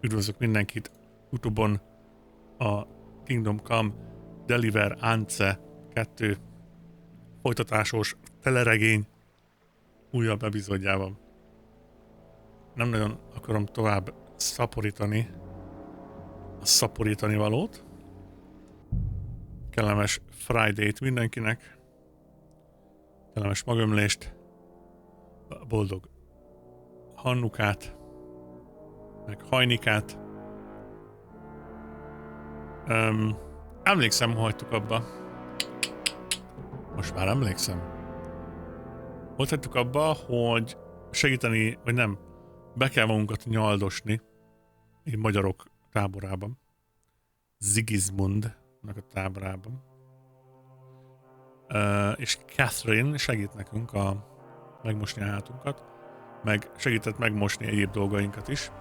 Üdvözlök mindenkit YouTube-on a Kingdom Come Deliverance 2 folytatásos teleregény újabb epizódjában. Nem nagyon akarom tovább szaporítani a szaporítani valót. Kellemes Friday-t mindenkinek. Kellemes magömlést. Boldog Hannukát. Meg Hajnikát. Emlékszem, hagytuk abba. Most már emlékszem. Ott hagytuk abba, hogy segíteni, vagy nem, be kell magunkat nyaldosni. Így magyarok táborában. Sigismundnak a táborában. És Catherine segít nekünk megmosni a hátunkat. Meg segített megmosni egyéb dolgainkat is.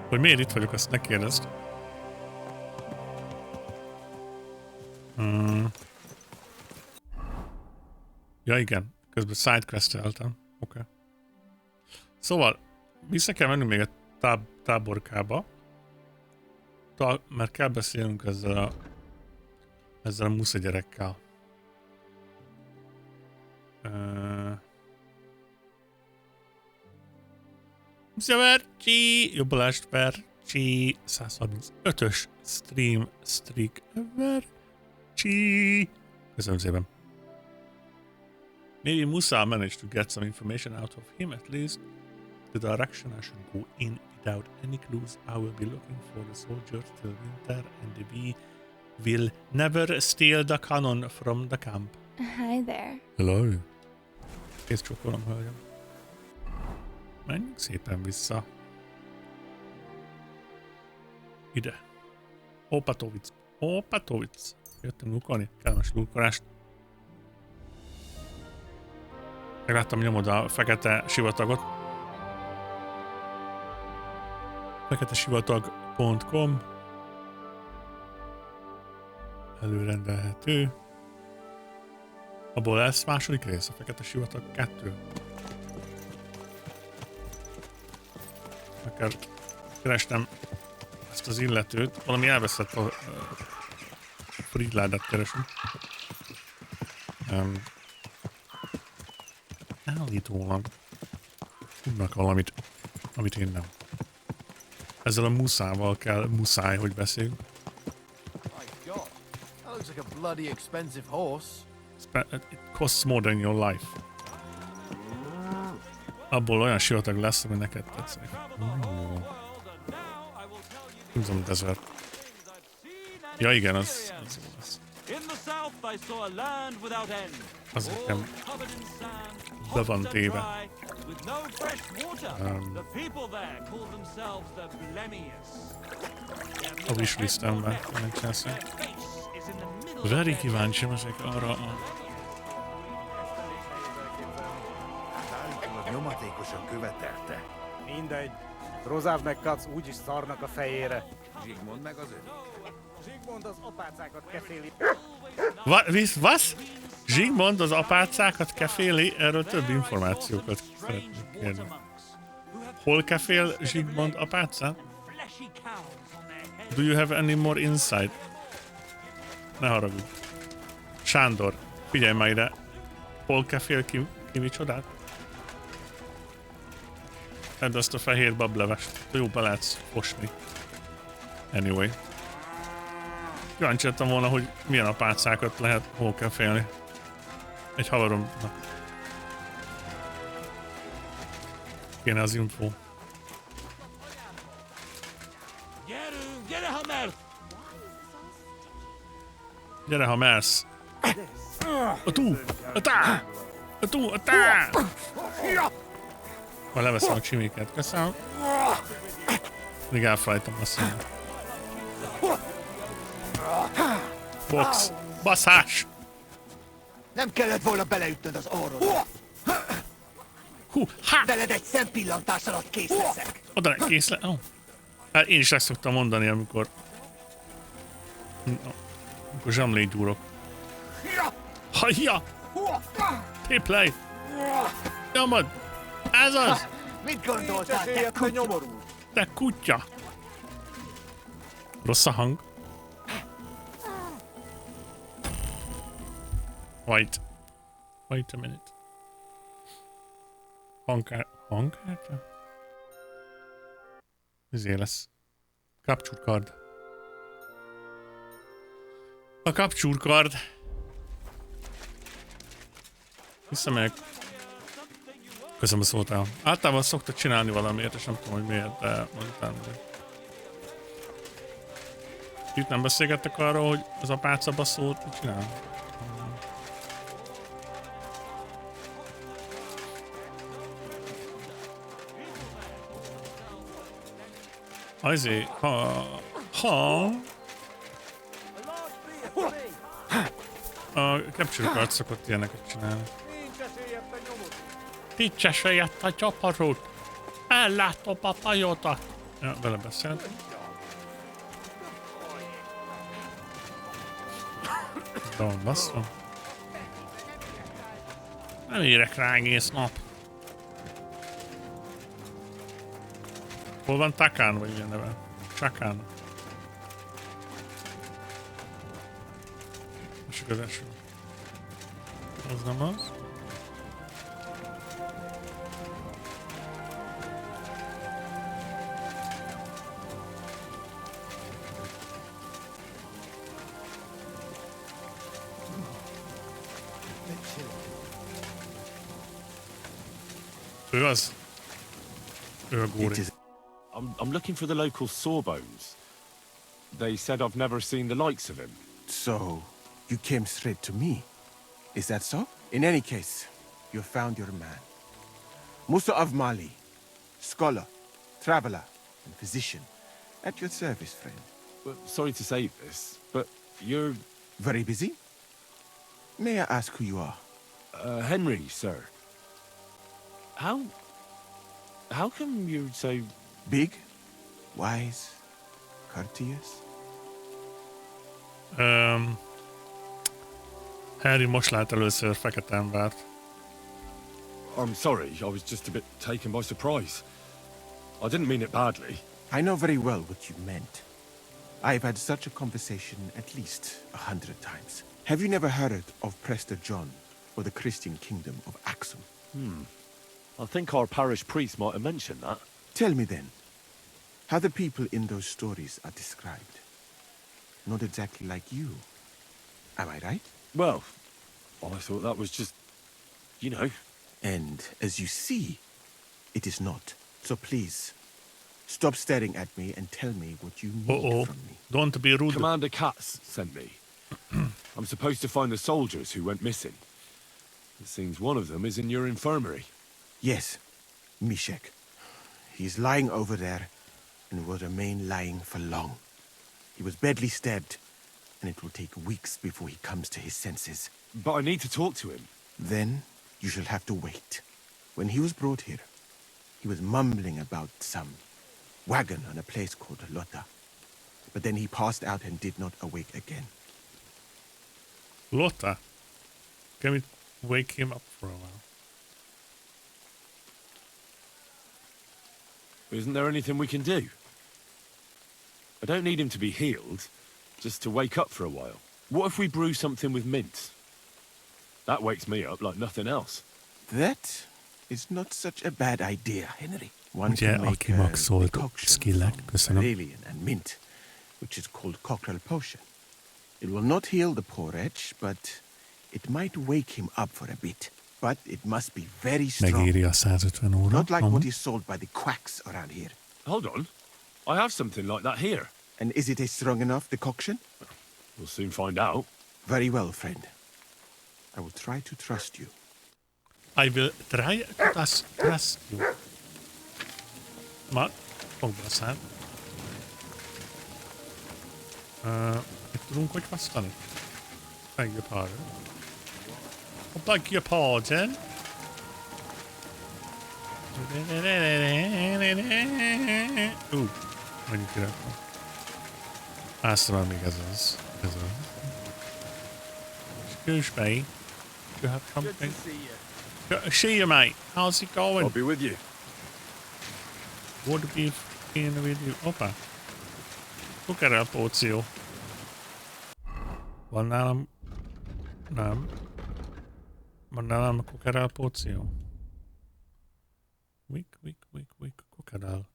Hogy miért itt vagyok, azt ne kérdezd. Ja igen, közben sidequest-eltem. Oké. Szóval, vissza kell mennünk még a táborkába. Mert kell beszélnünk ezzel a musza gyerekkel. Vercsi! Jobbalást Vercsi! 135-ös stream streak Vercsi! Köszönöm szépen. Maybe Musa managed to get some information out of him, at least the direction I should go in without any clues. I will be looking for the soldiers till winter and we will never steal the cannon from the camp. Hi there. Hello. Kész csókolom, hölgyem. Menjünk szépen vissza. Ide. Opatovic. Opatovic. Jöttem lurkolni. Kellemes lurkolást. Megláttam, nyomod a fekete sivatagot. feketesivatag.com előrendelhető. Abból lesz második rész, a Fekete Sivatag 2. Meg kell keresnem ezt az illetőt. Valami elveszett a Fridládát keresünk. Állítólag tudnak valamit, amit én nem. Ezzel a muszával kell, muszáj, hogy beszéljünk. It costs more than your life. Abból olyan sivatag lesz, ami neked tetszik. Tudom, desert. Ja igen, az jó lesz. Az nekem be van téve. A wishlistemben megcsinálszom. Very kíváncsi ezek arra a... Nyomatékosan követelte. Mindegy. Rozáv meg Kac úgyis szarnak a fejére. Zsigmond meg az övék. Zsigmond az apácákat keféli. Was? Zsigmond az apácákat keféli? Erről több információkat szeretnék kérni. Hol kefél Zsigmond apácát? Do you have any more insight? Ne haragudj. Sándor, figyelj már ide. Hol kefél ki micsodát? Edd azt a fehér bablevest. Jó, be lehetsz fosni. Anyway. Kíváncsi lettem volna, hogy milyen apácákat lehet hol kefélni. Egy haveromnak. Kéne az info. Gyere, ha mersz! Gyere, ha mersz! A tú! A tá! A tú! A tá! Majd leveszem a csiméket, köszönöm. Még elfelejtem azt mondani. Box! Baszás! Nem kellett volna beleütnöd az orrod. Hú, ha! Veled egy szempillantás alatt kész leszek. Oda ne, kész le... Oh. Hát én is ezt szoktam mondani, amikor zsamlé gyúrok. Hajja! T-play! Nyomod! Ez az! Mit gondoltál, te nyomorult? Te kutya! Rossz a hang. Wait a minute. Hangkártya? Ezért lesz. Capture card. A capture card. Visszamegyek. Köszönöm, szóltál. Általában szoktak csinálni valamiért, és nem tudom, hogy miért, de mondtam. Itt nem beszélgettek arról, hogy az apáca baszót mit csinál? Azért, a capture card szokott ilyeneket csinálni. Nincs esélyett a csaparót. Ellátom a pajotat. Ja, vele beszéltem. De van basszom. Nem érek rá egész nap. Hol van Takán, vagy ilyen neve? Csakán. És az első. Az nem az. Ő az. Ő a góri. I'm looking for the local sawbones. They said I've never seen the likes of him. So, you came straight to me. Is that so? In any case, you found your man. Musa of Mali, scholar, traveler, and physician. At your service, friend. Well, sorry to say this, but you're... Very busy? May I ask who you are? Henry, sir. How come you're so... Big? Wise? Courteous? Harry most lát először fekete embert. I'm sorry, I was just a bit taken by surprise. I didn't mean it badly. I know very well what you meant. I've had such a conversation at least 100 times. Have you never heard of Prester John or the Christian kingdom of Axum? I think our parish priest might have mentioned that. Tell me then, how the people in those stories are described. Not exactly like you. Am I right? Well, I thought that was just... you know. And as you see, it is not. So please, stop staring at me and tell me what you need from me. Don't be rude. Commander Katz sent me. I'm supposed to find the soldiers who went missing. It seems one of them is in your infirmary. Yes, Mishek. He is lying over there and will remain lying for long. He was badly stabbed, and it will take weeks before he comes to his senses. But I need to talk to him. Then you shall have to wait. When he was brought here, he was mumbling about some wagon on a place called Lota. But then he passed out and did not awake again. Lota? Can we wake him up for a while? Isn't there anything we can do? I don't need him to be healed, just to wake up for a while. What if we brew something with mint? That wakes me up like nothing else. That is not such a bad idea, Henry. One Ugye, can make aki a maxolt decoction skillek, from köszönöm. valerian and mint, which is called cockerel potion. It will not heal the poor wretch, but it might wake him up for a bit. But it must be very strong. Megéri a 150 óra. Not like what is sold by the quacks around here. Hold on. I have something like that here. And is it a strong enough decoction? We'll soon find out. Very well, friend. I will try to trust you. I will try to trust you. Ma, fogd be a szád. Itt tudunk hogy vasztani? Beg your pardon. Beg your pardon. Mondjuk kirakom. Aztán még ez az. Excuse me. You have something? See you, mate. How's it going? I'll be with you. Would be in with you. Opa. Kokerel póció. Van nálam... Nem. Van nálam kokerel póció. Wik, kokerel.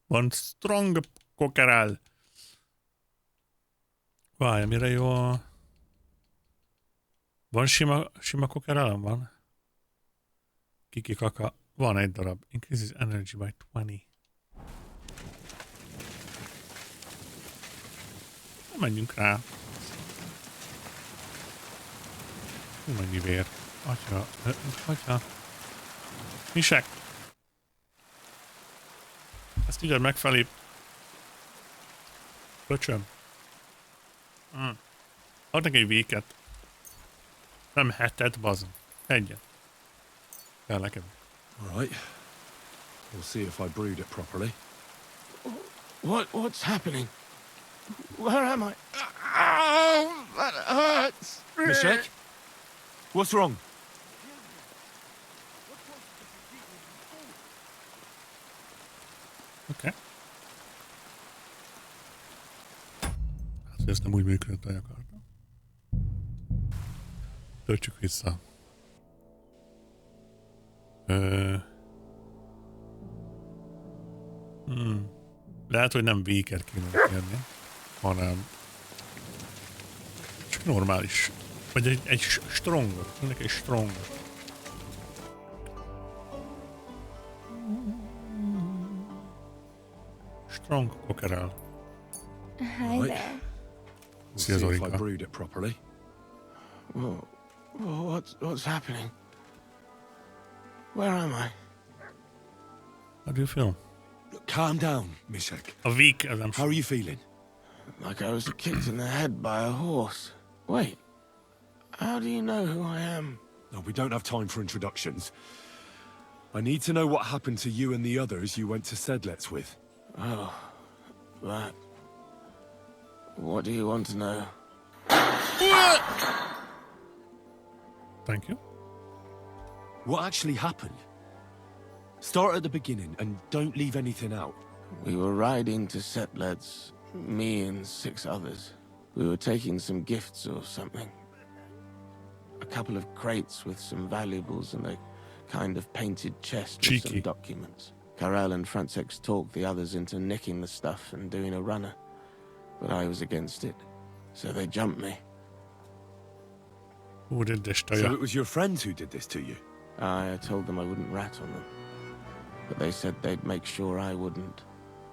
Van strong kokerel. Várj, mire jó a... Van sima kokerelem? Van? Kiki kaka. Van egy darab. Increases energy by 20. Menjünk rá. Hú, mennyi vér. Atya. Misek! Ezt ügyed megfelé. Pöcsöm. Ad neki egy véket. Nem hetet, bazd. Egyet. Kell nekem. All right. We'll see if I brewed it properly. What's happening? Where am I? Oh, that hurts. Mishek? What's wrong? Oké. Hát, ez nem úgy működött, ahogy akartam. Töltsük vissza. Lehet, hogy nem véket kéne kérni, hanem csak normális. Vagy egy strongot. Mindenki egy strongot. Strong kokerel. Hi there. We'll see if I brewed it properly. Whoa, what's happening? Where am I? How do you feel? Calm down, Mishek. A week, as I'm How are you feeling? Like I was kicked in the head by a horse. Wait, how do you know who I am? No, we don't have time for introductions. I need to know what happened to you and the others you went to Sedlets with. Oh, that. What do you want to know? Thank you. What actually happened? Start at the beginning and don't leave anything out. We were riding to Setlets, me and 6 others. We were taking some gifts or something. A couple of crates with some valuables and a kind of painted chest with Cheeky. some documents. Karel and Francex talked the others into nicking the stuff and doing a runner. But I was against it, so they jumped me. Who did this to So you? it was your friends who did this to you? I told them I wouldn't rat on them. But they said they'd make sure I wouldn't.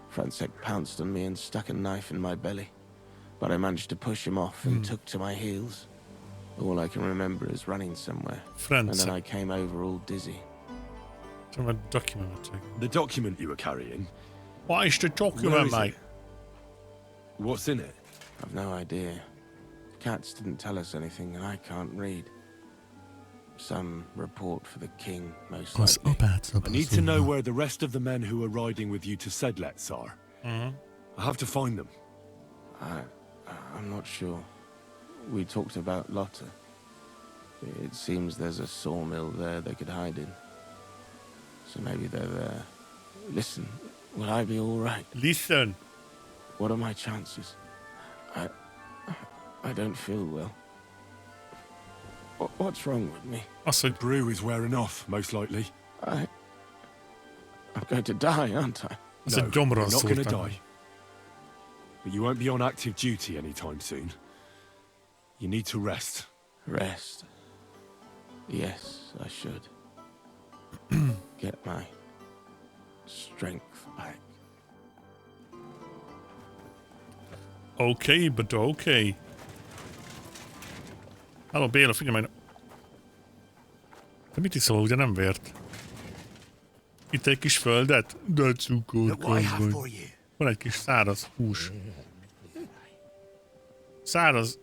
Francex pounced on me and stuck a knife in my belly. But I managed to push him off and took to my heels. All I can remember is running somewhere. And Friends. then I came over all dizzy. From a document. The document you were carrying? What is the Where document, is mate? it? What's in it? I've no idea. Cats didn't tell us anything and I can't read. Some report for the king, most likely. I need to know where the rest of the men who are riding with you to Sedlets are. I have to find them. I'm not sure. We talked about Lotta. It seems there's a sawmill there they could hide in. So maybe they're there. Listen, will I be all right? Listen. What are my chances? I don't feel well. What's wrong with me? Azt, hogy Brew is wearing off, most likely. I'm going to die, aren't I? az No, egy gyomron you're not gonna szúrtam. die. But you won't be on active duty anytime soon. You need to rest. Rest. Yes, I should. Get my strength back. Oké, but oké. Halló, Béla, figyelj majd. Te mit iszol, ugye nem vért? Itt egy kis földet? De cukor, vagy. Van egy kis száraz hús. Száraz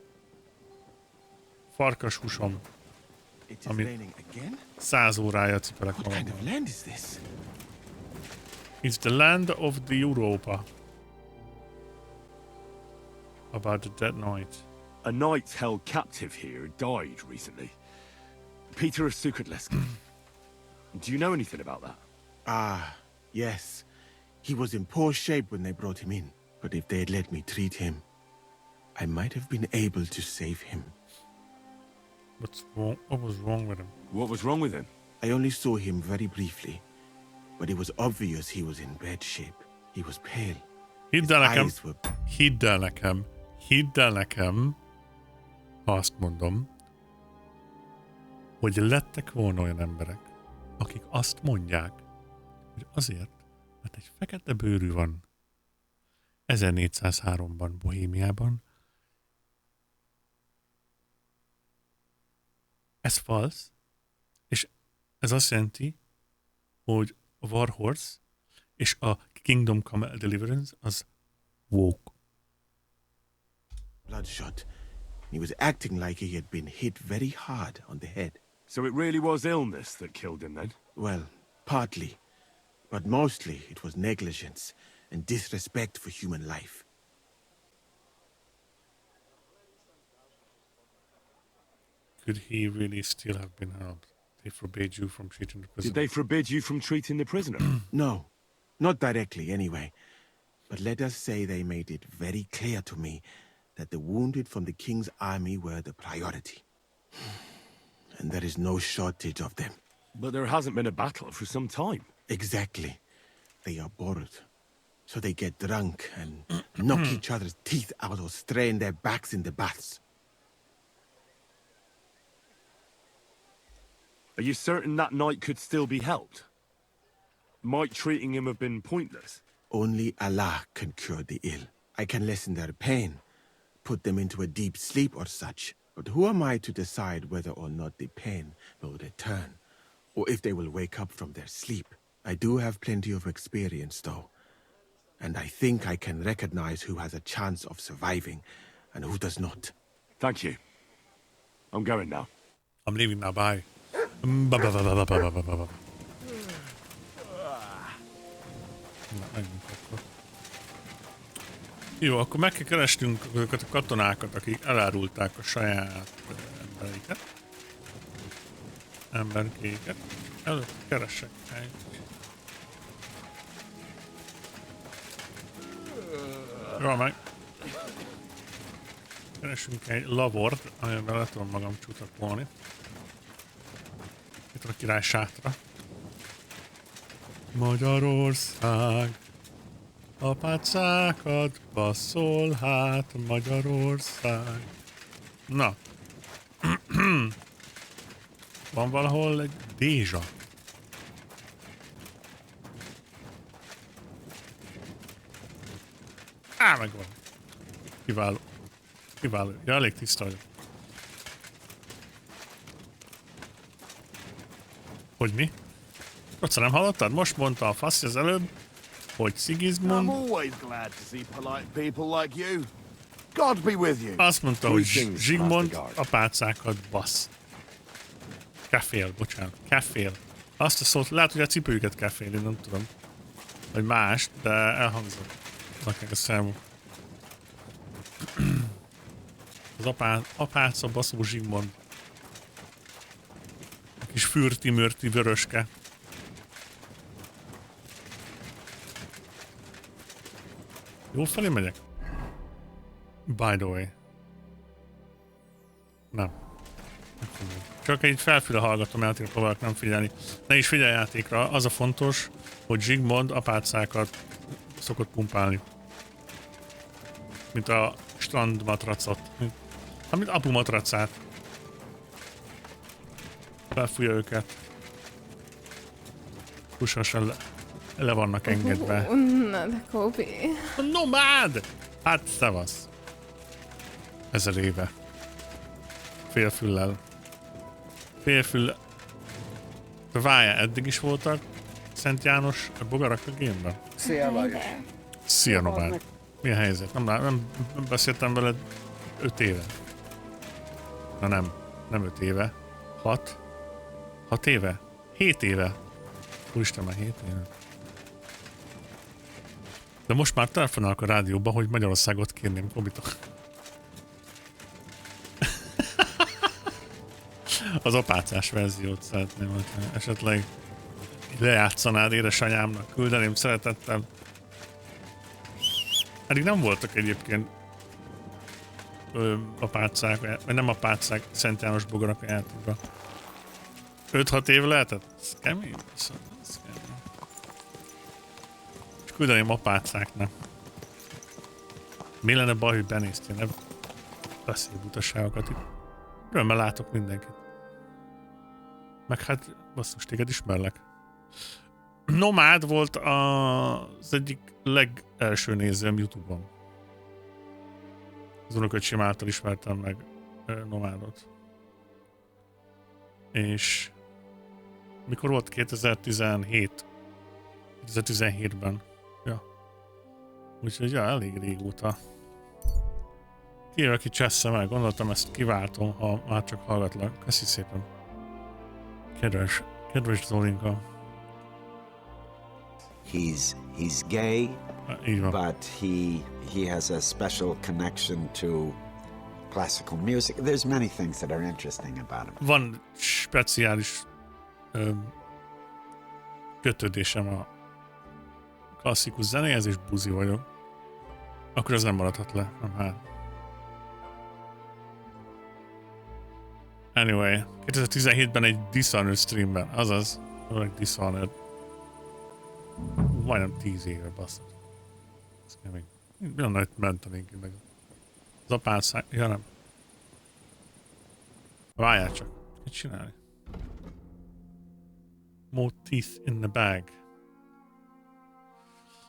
farkas húsom. It is Amit raining again? 100 órája cipelek What kind magammal. of land is this? It's the land of the Europa. About the dead knight. A knight held captive here died recently. Peter of Sukatleski. Do you know anything about that? Yes, he was in poor shape when they brought him in. But if they had let me treat him, I might have been able to save him. What's wrong? What was wrong with him? What was wrong with him? I only saw him very briefly, but it was obvious he was in bad shape. He was pale. Hidd el nekem, Eyes were... hidd el nekem, ha azt mondom, hogy lettek volna olyan emberek, akik azt mondják, hogy azért, mert egy fekete bőrű van 1403-ban Bohémiában, ez falsz, és ez azt jelenti, hogy a Warhorse és a Kingdom Come Deliverance az woke. bloodshot. He was acting like he had been hit very hard on the head. So it really was illness that killed him then? Well, partly. But mostly it was negligence and disrespect for human life. Could he really still have been helped? They forbade you from treating the prisoner. Did they forbid you from treating the prisoner? No, not directly anyway. But let us say they made it very clear to me that the wounded from the king's army were the priority. And there is no shortage of them. But there hasn't been a battle for some time. Exactly. They are bored. So they get drunk and knock each other's teeth out or strain their backs in the baths. Are you certain that knight could still be helped? Might treating him have been pointless? Only Allah can cure the ill. I can lessen their pain, put them into a deep sleep or such. But who am I to decide whether or not the pain will return, or if they will wake up from their sleep? I do have plenty of experience, though. And I think I can recognize who has a chance of surviving and who does not. Thank you. I'm going now. I'm leaving now, bye. Jó, akkor meg kell keresnünk azokat a katonákat, akik elárulták a saját emberkéket. Előtt keresek egy. Jó, meg. Keresünk egy lavort, amiben le tudom magam csutakolni. Itt a király sátra. Magyarország, apácákat basszol hát Magyarország. Na. Van valahol egy dézsa. Megvan. Kiváló. Kiváló. Ja, elég tiszta vagyok. Hogy mi? Rocsa, nem hallottad? Most mondta a fasz az előbb, hogy Sigismund... I'm always glad to see polite people like you. God be with you. Azt mondta, hogy Zsigmond apácákat basz. Kefél, bocsánat. Kefél. Azt a szót, lehet, hogy a cipőjüket kefél, én nem tudom. Vagy más, de elhangzott. Nekem a számuk. Az apáca baszó Zsigmond. A kis fürti-mürti vöröske. Jó felé megyek? By the way. Nem. Csak egy felfüle hallgatom, játékra próbálok nem figyelni. Ne is figyelj játékra, az a fontos, hogy Zsigmond apácákat szokott pumpálni. Mint a strandmatracot. Mint apu matracát. Felfújja őket. Húsosan le vannak engedve. Na de Kobi. Nomád! Hát, szevasz. 1000 éve. Félfüllel. Félfüllel. De várjál, eddig is voltak Szent János bogarak a gémben? Szia, Lajos. Szia, Nomád. Mi a helyzet? Nem beszéltem veled 5 éve. Na nem 5 éve. 6 éve? 7 éve. Úristen, már 7 éve. De most már telefonálok a rádióba, hogy Magyarországot kérném Kobitok. Az apácás verziót szeretném, hogy esetleg lejátszanád édesanyámnak, küldeném szeretettel. Eddig nem voltak egyébként apácák, vagy nem apácák, Szent János bogarak a játékban. 5-6 év lehetett? Ez kemény. Ez kemény. És küldeném apácáknak. Mi lenne baj, hogy benéztél, ne beszélj butaságokat itt. Örömmel látok mindenkit. Meg hát, basszus, téged ismerlek. Nomád volt az egyik legelső nézőm YouTube-on. Az unoköcsém által ismertem meg Nomádot. És mikor volt? 2017-ben. Ja. Úgyhogy ja, elég régóta. Kijövök, ki csessze meg, gondoltam ezt kiváltom, ha már csak hallgatlak. Köszi szépen. Kedves Zolinka. He's gay, but he has a special connection to classical music. There's many things that are interesting about him. Van speciális kötődésem a klasszikus zenéhez, és buzi vagyok. Akkor ez nem maradhat le, nem hát. Anyway, 2017-ben egy Dishonored streamben, azaz, egy Dishonored. Majdnem 10 éve, basszat. Ez kemény. Milyen nagy mentenénk ki meg. Az apád ja nem. Várjál csak. Mit csinálni? More teeth in the bag.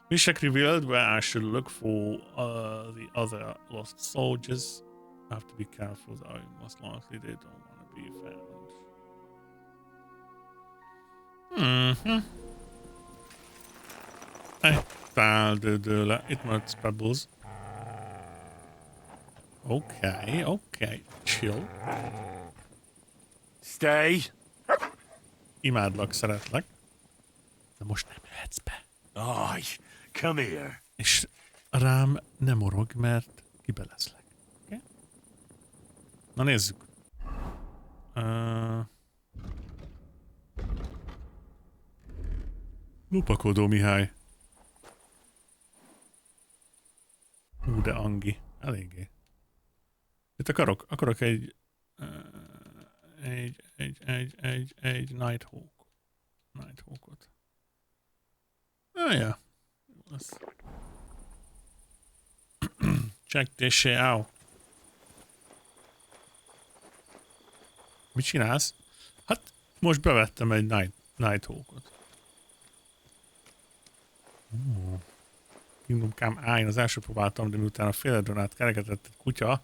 Mishak revealed where I should look for the other lost soldiers. I have to be careful though, most likely they don't want to be found. Egy Baldur, itt maradt Pebbles. Okay, chill. Stay. Imádlak, szeretlek. De most nem jöhetsz be. Aye, come here. És rám nem morog, mert kibelezlek. Okay? Na nézzük. Lupakodó Mihály. Hú, de Angi. Eléggé. Itt akarok egy Nighthawkot. Ja. Check this shit out. Mit csinálsz? Hát most bevettem egy Nighthawkot. Kingdom Come álljon, az első próbáltam, de miután a féledről át kerekedett egy kutya.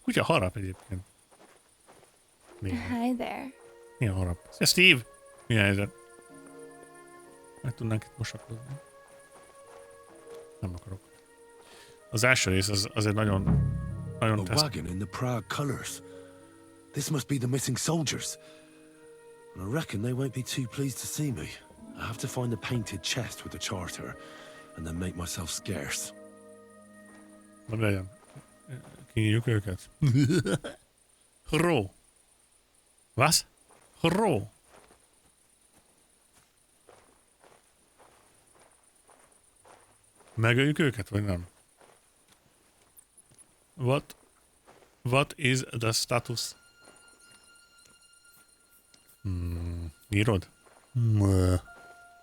Kutya harap egyébként. Hi there. Milyen harap? Szia, Steve! Milyen helyzet? Meg tudnánk itt mosakodni. Nem akarok. Az első rész az egy nagyon A wagon in the Prague colors. This must be the missing soldiers. And I reckon they won't be too pleased to see me. I have to find the painted chest with the charter, and then make myself scarce. Na legyen. Kinyírjuk őket. Hró. Was? Hró. Megöljük őket, vagy nem? What is the status? Írod?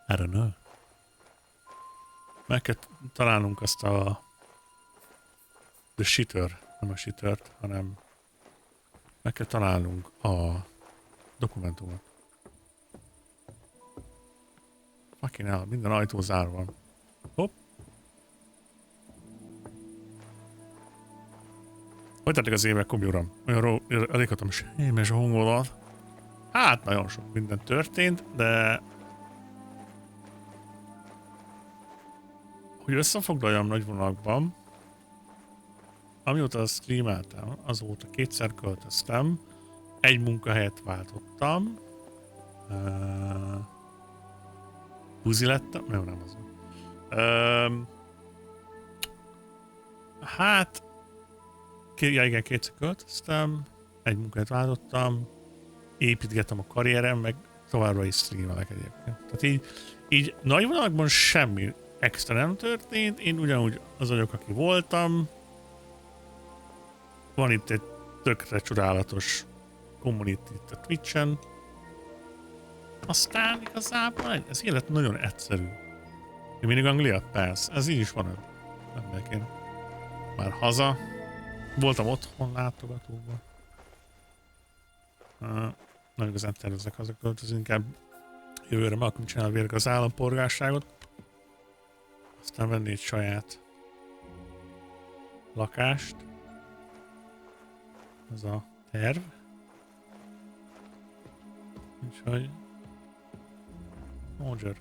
I don't know. Meg kell találnunk azt a the shitter, nem a shittert, hanem meg kell találnunk a dokumentumot. Fucking hell, minden ajtó zárva van. Hopp. Hogy tettek az évek, Kobi uram? Olyan eléghatom sémes hangolat. Hát nagyon sok minden történt, de hogy összefoglaljam nagy vonalakban, amióta streameltem, azóta 2-szer költöztem, egy munkahelyet váltottam, buzi lettem, nem az. Hát, igen, 2-szer költöztem, egy munkahelyet váltottam, építgetem a karrierem, meg továbbra is streamelek egyébként. Tehát így nagy vonalakban semmi extra nem történt, én ugyanúgy az vagyok, aki voltam. Van itt egy tökre csodálatos community itt a Twitch-en. Aztán igazából ez élet nagyon egyszerű. Én mindig Anglia? Persze, ez így is van emberként. Már haza. Voltam otthon látogatóban. Nem igazán tervezek hazaköltözni, inkább jövőre meg akarom csinálni végre az állampolgárságot. Aztán venni egy saját lakást. Ez a terv. Úgyhogy... Roger.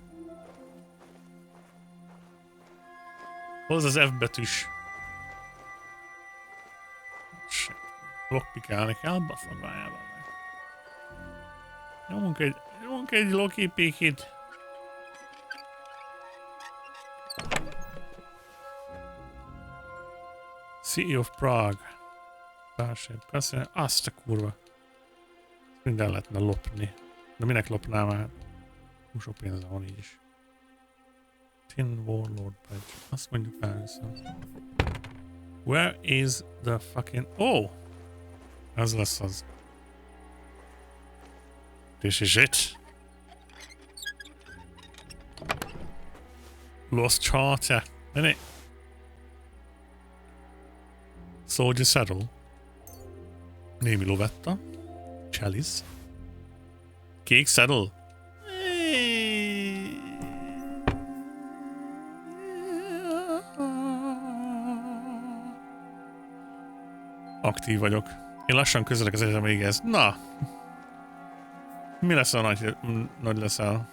Hozz az F betűs. Shit. Lockpikálni kell, baszadvájában. Nyomunk egy Loki pikit. City of Prague. Bársébb. Köszönöm. Azt a kurva. Minden lehetne lopni. De minek lopnám már? Sok pénze van így is. Tin Warlord Badge. Azt mondjuk először. Where is the fucking... Oh! Ez lesz az. This is it. Lost Charter. Nenné. Soldier Saddle. Némi lovetta. Chalice. Kék Saddle. Aktív vagyok. Én lassan közelek az egyetem végez. Na! Mi lesz, a nagy leszel?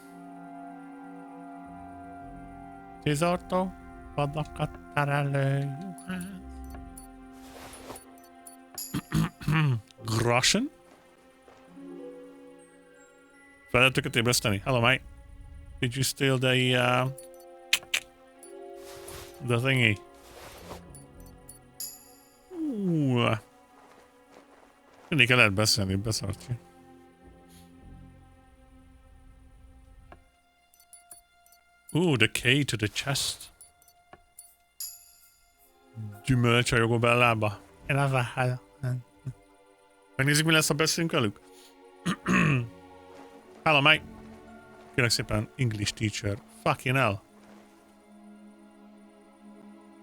Tizortó, padakat terelő juhász. Groschen? Felelőttöket ébreszteni? Hello, mate. Did you steal the thingy? Mindig kell lehet beszélni, beszartja. The key to the chest. Gyümölcs a jogobellába. Én az a hál. Megnézzük, mi lesz, ha beszélünk velük? Hello, mate. Kérlek szépen, English teacher. Fucking hell.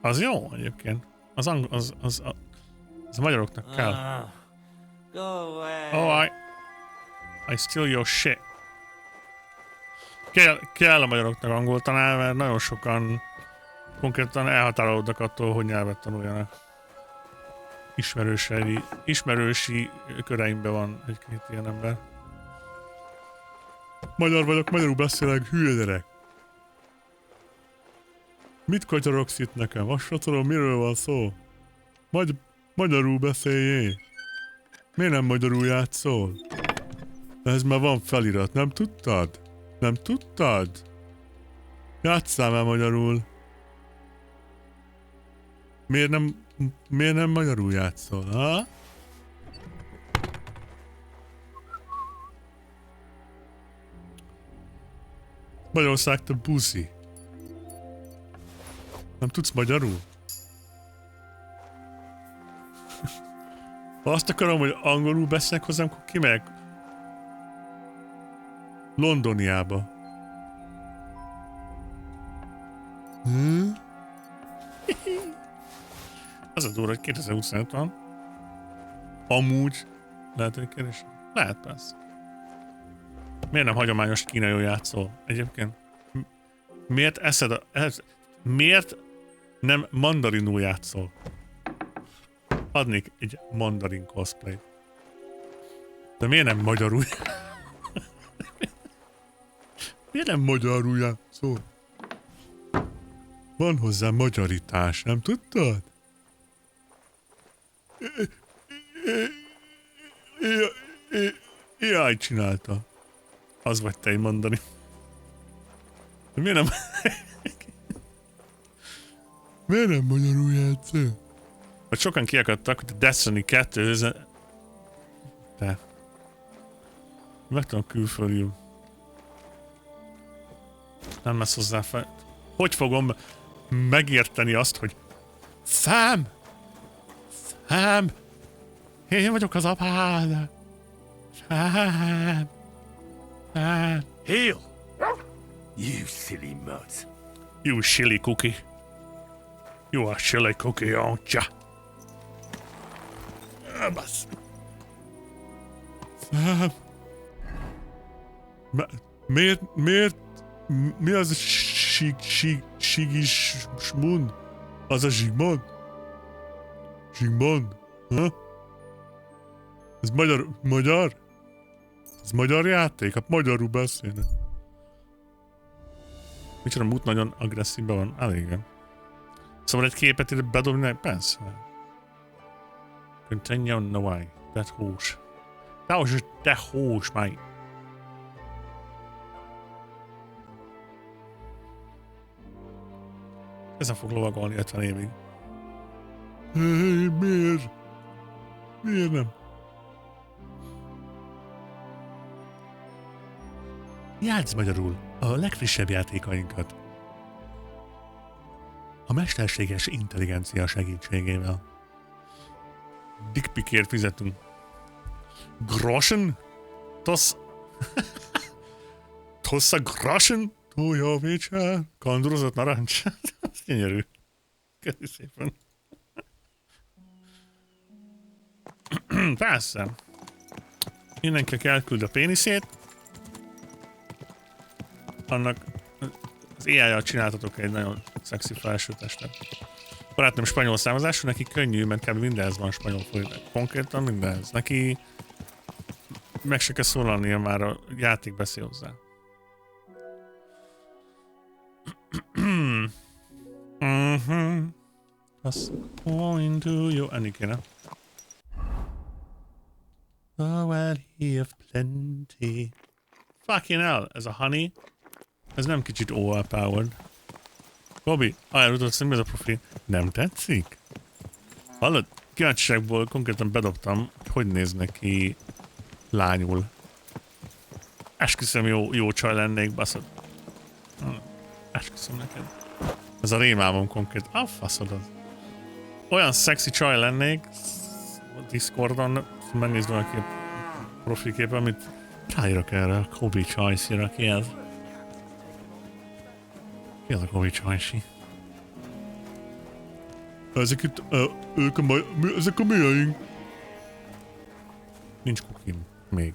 Az jó egyébként. Az a magyaroknak kell. Go away. Oh, I steal your shit. Kell a magyaroknak angol tanár, mert nagyon sokan konkrétan elhatárolódnak attól, hogy nyelvet tanuljanak. Ismerősi köreimben van egy-két ilyen ember. Magyar vagyok, magyarul beszélek, hülye gyerek. Mit katyarogsz itt nekem? Azt sem tudom, miről van szó. Magyarul beszéljél. Miért nem magyarul játszol? Ez már van felirat, nem tudtad? Nem tudtad? Játsszál már magyarul. Miért nem magyarul játszol, ha? Magyarország, te buszi. Nem tudsz magyarul? Ha azt akarom, hogy angolul beszélnek hozzám, akkor kimegyek Londoniába. Az a durva, hogy 2025 van. Amúgy lehet, hogy keresni. Lehet, persze. Miért nem hagyományos kínaiul játszol? Egyébként miért miért nem mandarinul játszol? Adnék egy mandarin cosplay. De miért nem magyarul? Miért nem magyarul játszol? Van hozzá magyarítás, nem tudtad? AI csinálta. Az vagy te egy mandarin. De miért nem... Miért nem magyarul játszol? Vagy sokan kiakadtak, hogy a Destiny 2... De... Megtanul külföldül. Nem lesz hozzá fel. Hogy fogom megérteni azt, hogy Sam! Sam! Én vagyok az apád! Sam! Sam! Heel! You silly mutt. You silly cookie. You are silly cookie, aren't ya? Bassz. Sam! Miért? Mi az a Sigismund? Az a Zsigmond? Zsigmond? Ha? Ez magyar? Ez magyar játék? Hát magyarul beszélnek. Micsoda mút nagyon agresszívben van? Elég. Szóval egy képet ide bedobni? Persze. Continue, no way. That hús. That was just that hús, mate. Ezen fog lovagolni 50 évig. Miért? Miért nem? Játsz magyarul a legfrissebb játékainkat. A mesterséges intelligencia segítségével. Dickpikért fizetünk. Groschen? Tossa Groschen? Tója vécsel? Kandúrozott narancs? Ez gyönyörű. Köszi szépen. Persze. Mindenkinek elküld a péniszét. Annak az AI-jal csináltatok egy nagyon szexi felsőtestet. Barátnőm spanyol származású, neki könnyű, mert kb. Mindenhez van spanyol fordítás. Konkrétan mindenhez. Neki meg se kell szólalnia, már a játék beszél hozzá. That's going to you. Enni kéne. Oh, well, he have plenty. Fucking hell, ez a honey. Ez nem kicsit overpowered. Cobbi, eljutott szembe ez a profil. Nem tetszik? Hallod? Kíváncsiságból konkrétan bedobtam, hogy néz neki lányul. Esküszöm jó csaj lennék, baszod. Esküszöm neked. Ez a rémálmom konkrét. Faszod az. Olyan szexi csaj lennék a Discordon, megnézd valaki a profilképen, amit ráírok erre a Cobbi csajszira, ki ez? Ki az a Cobbi csajsi? Ezek itt, ezek a miaink. Nincs kukim még.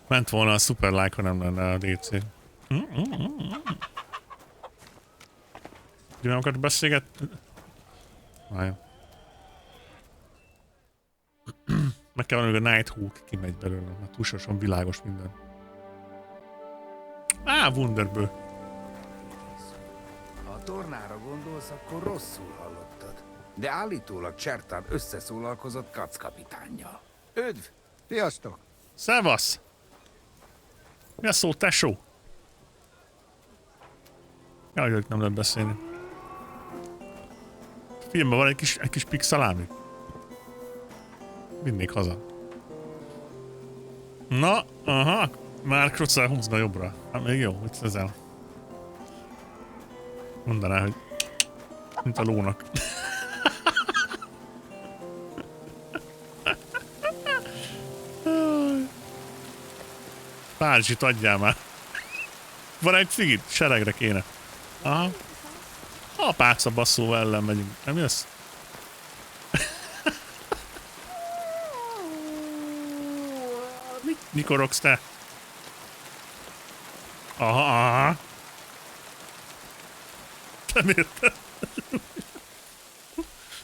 Ment volna a super like, ha nem lenne a DC. Nem akart beszélgetni? Várjál. Meg kell valami, hogy a Nighthawk kimegy belőle, mert túlságosan világos minden. Wunderből. Ha a tornára gondolsz, akkor rosszul hallottad. De állítólag Csertán összeszólalkozott Kac kapitánnyal. Üdv! Sziasztok! Szevasz! Mi a szó, tesó? Jaj, hogy nem lehet beszélni. Filmben van egy kis pixelámi. Vinnék haza. Na, aha, már Krocel húzna jobbra. Hát még jó, hogy ezzel. Mondaná, hogy mint a lónak. Párizsit adjál már. Van egy cigit? Seregre kéne. Aha. A páca basszó ellen megyünk. Nem jössz? Mikor rogsz te? Aha. Te miért?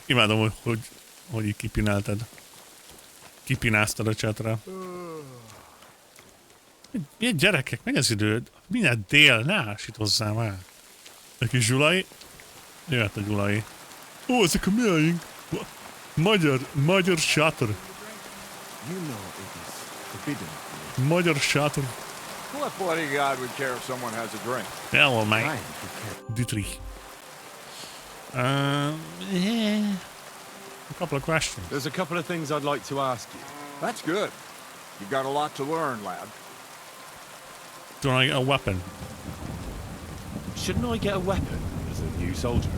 Imádom, hogy így kipináltad. Kipináztad a csatra. Milyen gyerekek, meg az időd? Mindjárt dél, ne ásítozzál már. A kis Gyulai. Jöhet a Gyulai. Ó, ezek a miaink. Magyar sátor. Magyar sátor. What bloody god would care if someone has a drink? Hello, mate. Dietrich. Yeah. A couple of questions. There's a couple of things I'd like to ask you. That's good. You've got a lot to learn, lad. Do I get a weapon? Shouldn't I get a weapon as a new soldier?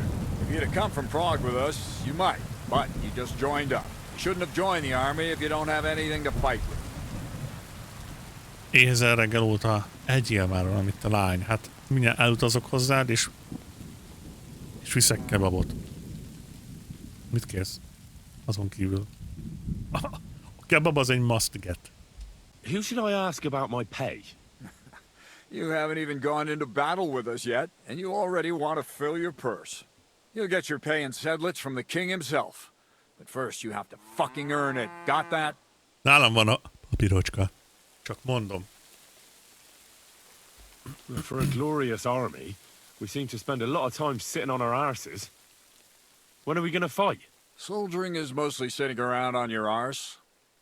If you'd have come from Prague with us, you might. But you just joined up. You shouldn't have joined the army if you don't have anything to fight with. 1000 reggel óta egyél már valamit a lány. Hát mindjárt elutazok hozzád, és viszek kebabot. Mit kérsz? Azon kívül. A kebab az egy must get. Who should I ask about my pay? You haven't even gone into battle with us yet, and you already want to fill your purse. You'll get your pay in sedlets from the king himself. But first you have to fucking earn it. Got that? Nálam van a papírocska. Csak mondom. For a glorious army, we seem to spend a lot of time sitting on our arses. When are we gonna fight? Soldiering is mostly sitting around on your arse.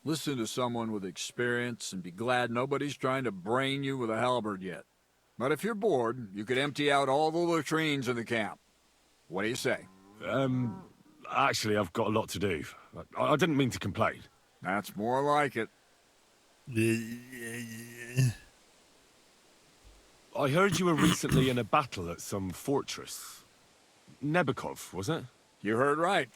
Listen to someone with experience and be glad nobody's trying to brain you with a halberd yet. But if you're bored, you could empty out all the latrines in the camp. What do you say? Actually, I've got a lot to do. I didn't mean to complain. That's more like it. I heard you were recently in a battle at some fortress. Nebukov, was it? You heard right.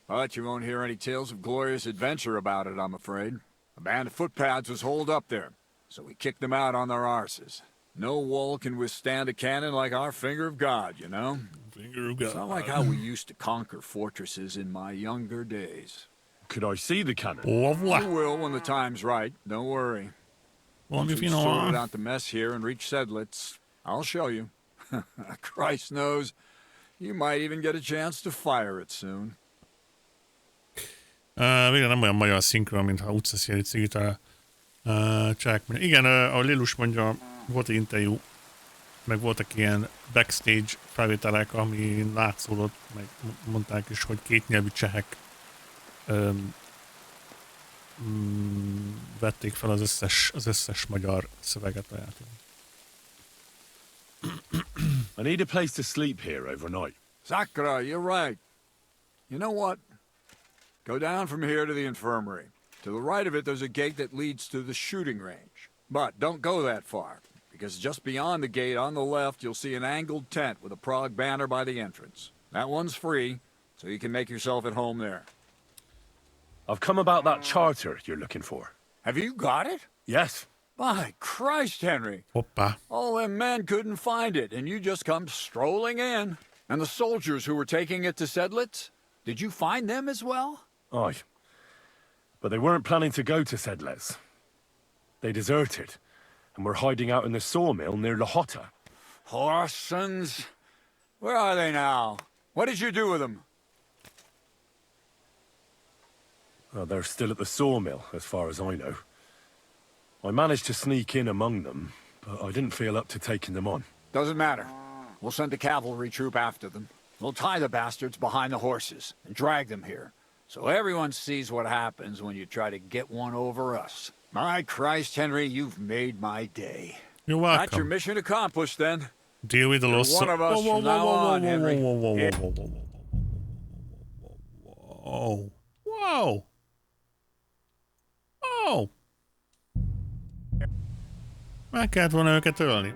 But you won't hear any tales of glorious adventure about it, I'm afraid. A band of footpads was holed up there, so we kicked them out on their arses. No wall can withstand a cannon like our finger of God, you know? Finger of God. It's not like how we used to conquer fortresses in my younger days. Could I see the cannon? You will when the time's right, don't worry. Once we've sorted out the mess here and reach Sedlitz, I'll show you. Christ knows, you might even get a chance to fire it soon. Végre nem olyan magyar szinkron, mintha utcaszéli cigit a cselekmény. Igen, a Lilus mondja, volt egy interjú, meg voltak ilyen backstage felvételek, ami látszódott, meg mondták is, hogy kétnyelvű csehek vették fel az összes magyar szöveget a játékon. I need a place to sleep here overnight. Sakura, you're right. You know what? Go down from here to the infirmary. To the right of it, there's a gate that leads to the shooting range. But don't go that far, because just beyond the gate on the left, you'll see an angled tent with a Prague banner by the entrance. That one's free, so you can make yourself at home there. I've come about that charter you're looking for. Have you got it? Yes. By Christ, Henry. Hoppa. All them men couldn't find it, and you just come strolling in. And the soldiers who were taking it to Sedlitz, did you find them as well? Aye. But they weren't planning to go to Sedlitz. They deserted, and were hiding out in the sawmill near Lahota. Horsons? Where are they now? What did you do with them? Well, they're still at the sawmill, as far as I know. I managed to sneak in among them, but I didn't feel up to taking them on. Doesn't matter. We'll send a cavalry troop after them. We'll tie the bastards behind the horses and drag them here, so everyone sees what happens when you try to get one over us. My Christ, Henry, you've made my day. You're welcome. That's your mission accomplished, then. Deal with the loss. One of us from now on, Henry. Whoa. Whoa. Oh. Meg kellett volna őket ölni.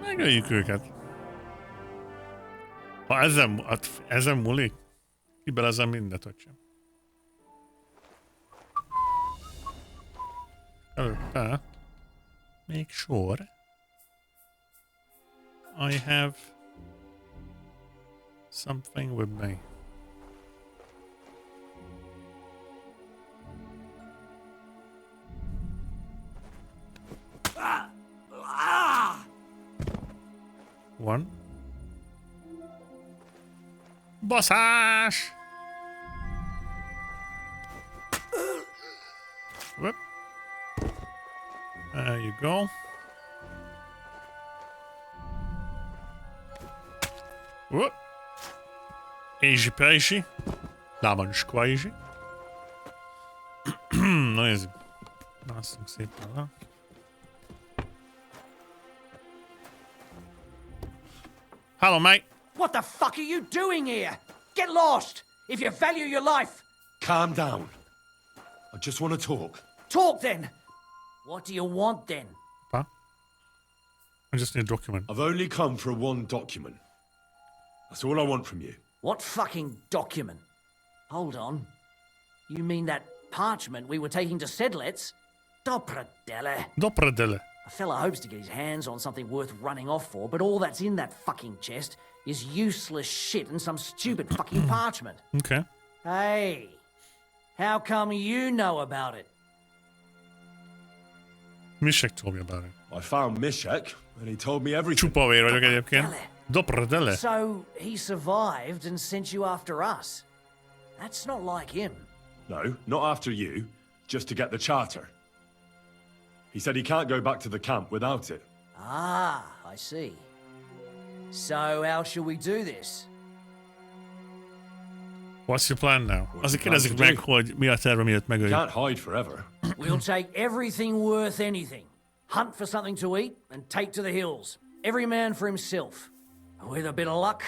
Megöljük őket. Ha ezen múlik, kibelezem mindent, öcsém. Előtte. Make sure I have something with me. One. Baszás! Whoop. There you go. Whoop. Easy peasy. Lábanskva easy. Na nézzük. Mászunk szépen le. Hello, mate. What the fuck are you doing here? Get lost! If you value your life! Calm down. I just want to talk. Talk then! What do you want then? Pa? I just need a document. I've only come for one document. That's all I want from you. What fucking document? Hold on. You mean that parchment we were taking to Sedlets? Dopradele. Dopradele. A fella hopes to get his hands on something worth running off for, but all that's in that fucking chest is useless shit and some stupid fucking parchment. Okay. Hey, how come you know about it? Mishek told me about it. I found Mishek, and he told me everything. Csupa vér vagyok egyébként. Dopradele. So he survived and sent you after us. That's not like him. No, not after you. Just to get the charter. He said he can't go back to the camp without it. Ah, I see. So how shall we do this? What's your plan now? Azért kérdezik meg, hogy mi a terve, miért megöljük. Can't hide forever. We'll take everything worth anything. Hunt for something to eat and take to the hills. Every man for himself. With a bit of luck,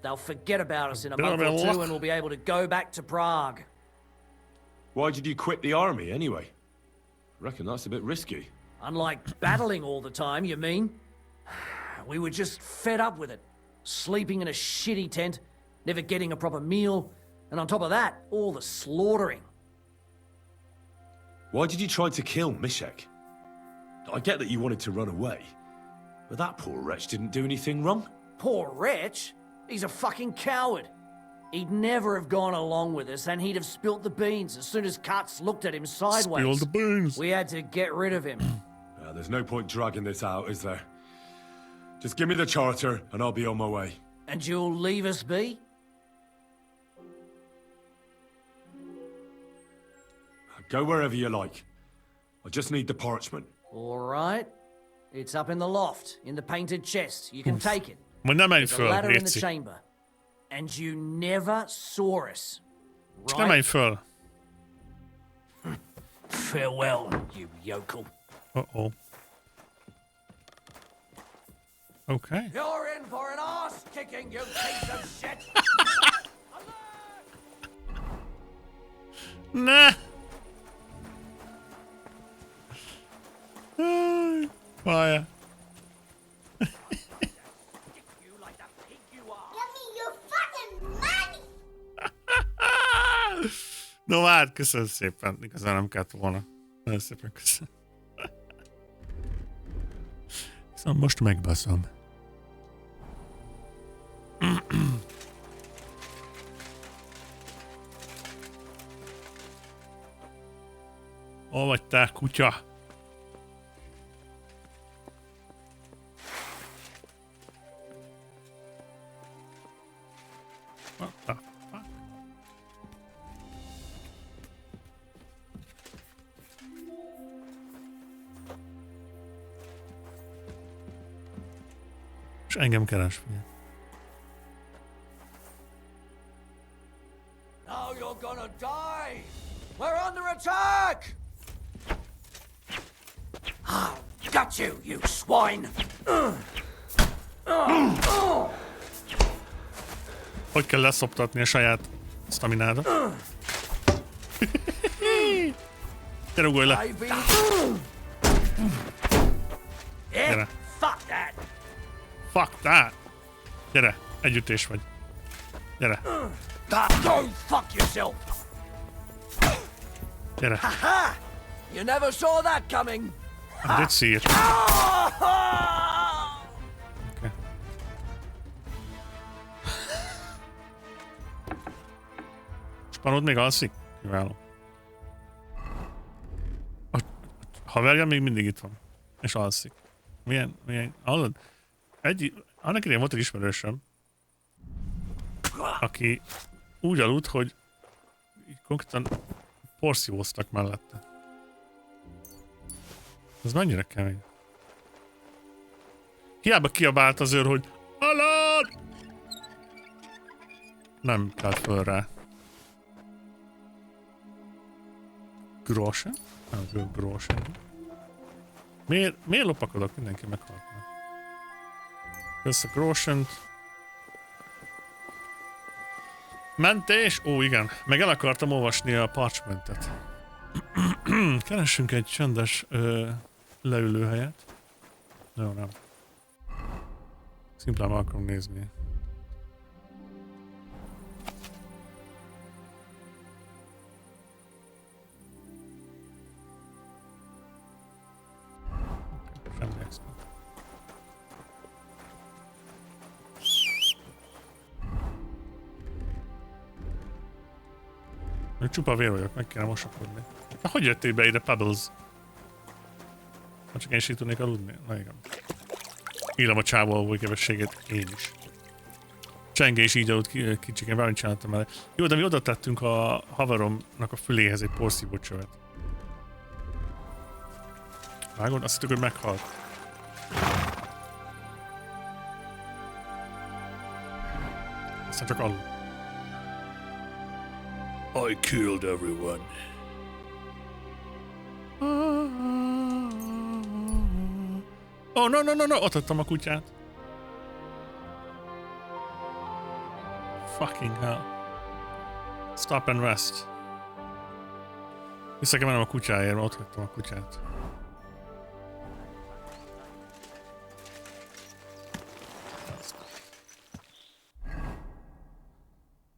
they'll forget about us in a month or two and we'll be able to go back to Prague. Why did you quit the army anyway? I reckon that's a bit risky. Unlike battling all the time, you mean? We were just fed up with it. Sleeping in a shitty tent, never getting a proper meal, and on top of that, all the slaughtering. Why did you try to kill Mishek? I get that you wanted to run away, but that poor wretch didn't do anything wrong. Poor wretch? He's a fucking coward. He'd never have gone along with us, and he'd have spilt the beans as soon as Katz looked at him sideways. Spill the beans. We had to get rid of him. There's no point dragging this out, is there? Just give me the charter, and I'll be on my way. And you'll leave us be? Go wherever you like. I just need the parchment. All right. It's up in the loft, in the painted chest. You can take it. Majd nem menj There's a föl, ladder in the Réci. chamber. And you never saw us, Csak nem menj right? föl. Farewell, you yokel. Uh-oh. Okay. You're in for an ass kicking, you piece of shit! Nah. Fire. You like the pig you are. Give me your fucking money! No hát, köszönöm szépen. Igazán nem kellett volna. Nagyon szépen köszönöm. Szóval most megbaszom. Hol vagy te, kutya? What the fuck? És engem keres, figyelj. Now you're gonna die! We're under attack! Ah, got you, you swine! Hogy kell leszoptatni a saját staminádat? Gyere, ugolj le! Gyere. Fuck that! Fuck that! Gyere, együttés vagy. Gyere, Go fuck yourself! gyere. Ha! You never saw that coming! I did see it. Okay. Spanod még alszik? Kiváló. A haverja még mindig itt van. És alszik. Milyen, hallod? Annak idején volt egy ismerősöm, aki úgy aludt, hogy konkrétan porszívóztak mellette. Ez mennyire kemény. Hiába kiabált az őr, hogy halad! Nem kelt föl rá. Groschen? Nem, Groschen. Miért lopakodok? Mindenki meghaltna. Össze Groschent. Mentés? Ó, igen. Meg el akartam olvasni a parchmentet. Keressünk egy csendes leülőhelyet. Jó, nem. Szimplán meg akarom nézni. Semmi extra. Még csupa vér vagyok, meg kéne mosakodni. Na, hogy jöttél be ide, Pebbles? Ha csak én is így tudnék aludni? Na igen. Írom a csávó alvóképességét, én is. Csenge is így aludt kicsikén, bármit csináltam vele. Jó, de mi oda tettünk a haveromnak a füléhez egy porszívó csövet. Vágod? Azt hittük, hogy meghalt. Aztán csak aludt. I killed everyone. Oh, no, ott adtam a kutyát. Fucking hell. Stop and rest. Vissza kell mennem a kutyáért, mert ott hagytam a kutyát.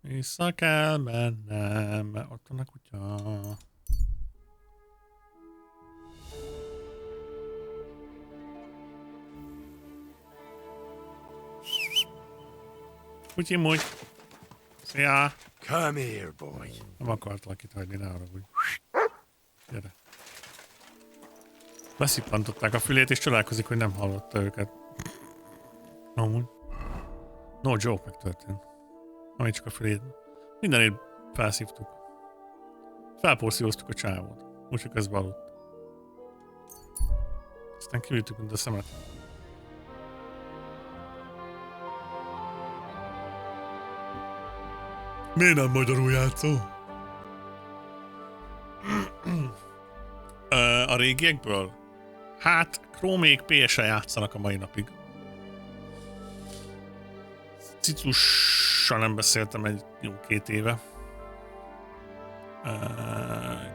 Vissza kell mennem, mert ott van a kutya. Kutyim úgy. Szia! Come here, boy. Nem akartalak itt hagyni, ne arra úgy. Gyere. Beszippantották a fülét, és csodálkozik, hogy nem hallotta őket. Amúgy. No joke megtörtént. Ami csak a fülét. Mindenét felszívtuk. Felporszívoztuk a csávót. Úgyhogy közben aludt. Aztán kivittük, mint a szemet. Miért nem magyarul játszol? A régiekből? Hát, Chromék PS-en játszanak a mai napig. Cicussal nem beszéltem egy jó 2 éve.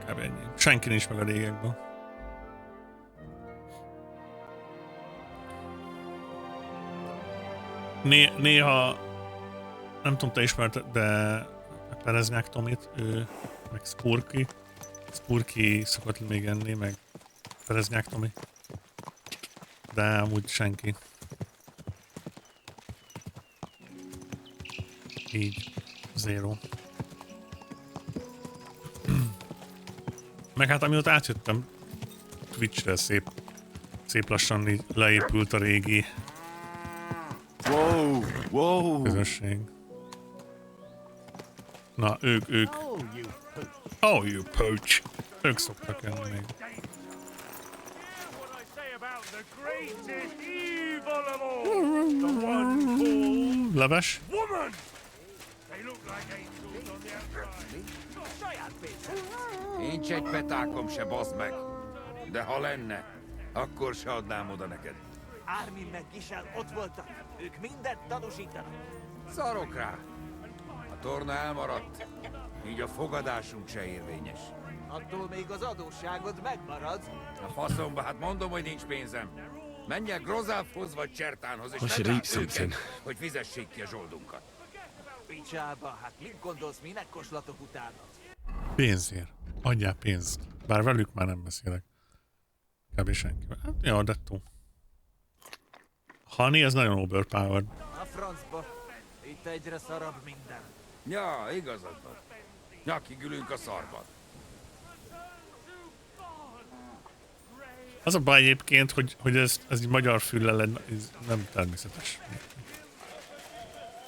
Kb. Ennyi. Senki nincs meg a régiekből. Néha nem tudom, te ismerted, de Pereznyák Tomit, ő, meg Spurki. Spurki szokott még enni, meg Pereznyák Tomi. De amúgy senki. Így. Zero. Meg hát amióta átjöttem Twitchre, szép lassan így leépült a régi közösség. Na, ők. Oh, you poach. Ők szoktak jönni még. Leves? Nincs egy petákom se, bazd meg. De ha lenne, akkor se adnám oda neked. Armin meg Gisel ott voltak. Ők mindent tanúsítanak. Szarok rá. A torna elmaradt, így a fogadásunk se érvényes. Attól még az adósságod megmarad. A faszomba, hát mondom, hogy nincs pénzem. Menj el Grozávhoz vagy Csertánhoz, és should vedd eat rá őket, something. hogy fizessék ki a zsoldunkat. Picsába, hát mit gondolsz, minek koslatok utána? Pénzért. Adjál pénzt. Bár velük már nem beszélek. Kb. Senkivel. Hát, ja, dettó. Honey, ez nagyon overpowered. A francba. Itt egyre szarabb minden. Ja, igazad van. Nyakig ülünk a szarban. Az a baj egyébként, hogy ez így magyar füllel ez nem természetes.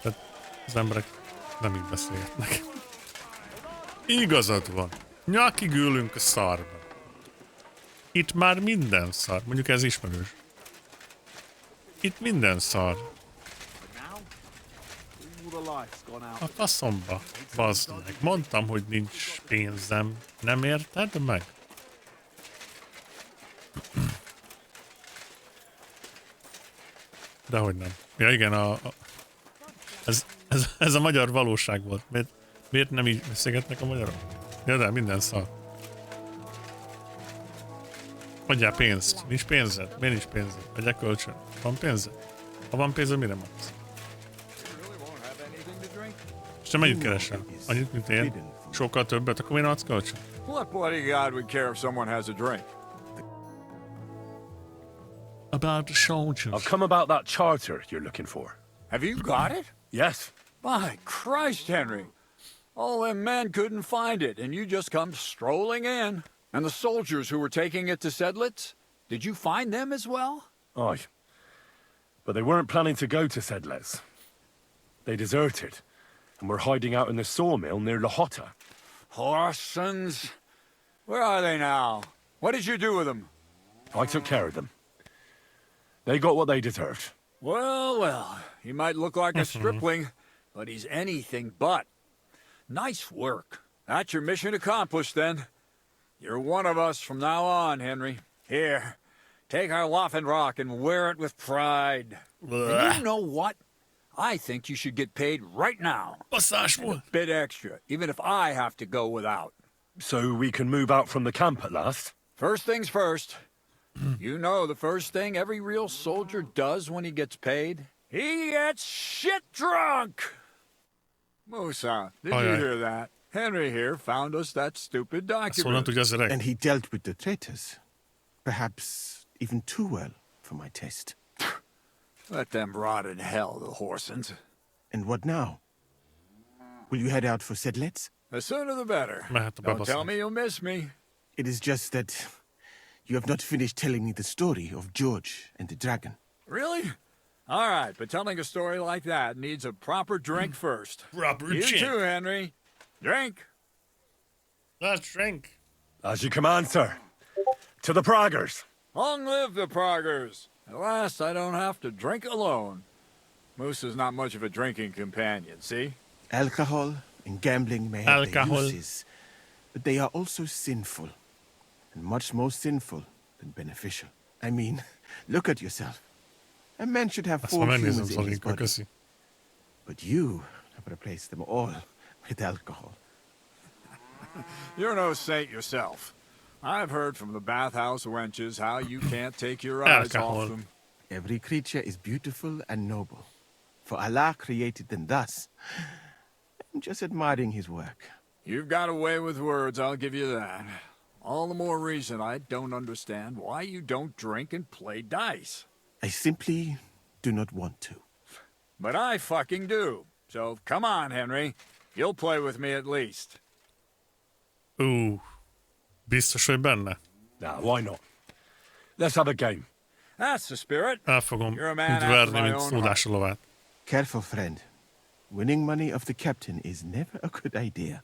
Tehát az emberek nem így beszélgetnek. Igazad van. Nyakig ülünk a szarban. Itt már minden szar. Mondjuk ez ismerős. Itt minden szar. A faszomba. Bazd meg. Mondtam, hogy nincs pénzem. Nem érted meg? Dehogy nem. Ja igen, ez a magyar valóság volt. Miért nem így beszélgetnek a magyarok? Ja de, minden szar. Adjál pénzt. Nincs pénzed? Miért nincs pénzed? Adjál kölcsön. Van pénzed? Ha van pénzed, mire mondsz? És te mennyit keresel? Annyit, mint én? Sokkal többet, akkor miért adsz kölcsön? What bloody god would care if someone has a drink? About the soldiers. I've come about that charter you're looking for. Have you got it? Yes. My Christ, Henry. All them men couldn't find it, and you just come strolling in. And the soldiers who were taking it to Sedlitz? Did you find them as well? Aye. But they weren't planning to go to Sedlitz. They deserted, and were hiding out in the sawmill near Lahota. Horsons. Where are they now? What did you do with them? I took care of them. They got what they deserved. Well, well, he might look like a stripling, but he's anything but. Nice work. That's your mission accomplished, then. You're one of us from now on, Henry. Here, take our Waffenrock and wear it with pride. And you know what? I think you should get paid right now. A bit extra, even if I have to go without. So we can move out from the camp at last? First things first. You know the first thing every real soldier does when he gets paid? He gets shit drunk! Musa, did you hear that? Henry here found us that stupid document. And he dealt with the traitors. Perhaps even too well for my taste. Let them rot in hell, the Horsons. And what now? Will you head out for Sedlitz? The sooner the better. Don't tell me you'll miss me. It is just that you have not finished telling me the story of George and the dragon. Really? All right, but telling a story like that needs a proper drink first. Proper You too, Henry. Drink. Let's drink. As you command, sir. To the Praggers. Long live the Praggers. At last, I don't have to drink alone. Moose is not much of a drinking companion, see? Alcohol and gambling may have their uses, but they are also sinful. And much more sinful than beneficial. I mean, look at yourself. A man should have 4 humans in his body. But you have replaced them all with alcohol. You're no saint yourself. I've heard from the bathhouse wenches how you can't take your eyes off them. Every creature is beautiful and noble. For Allah created them thus. I'm just admiring his work. You've got a way with words, I'll give you that. All the more reason I don't understand why you don't drink and play dice. I simply do not want to. But I fucking do. So come on, Henry. You'll play with me at least. Biztos, hogy benne? Nah, why not? Let's have a game. That's the spirit. El fogom verni, mint szúrás a lovát. Careful, friend. Winning money of the captain is never a good idea.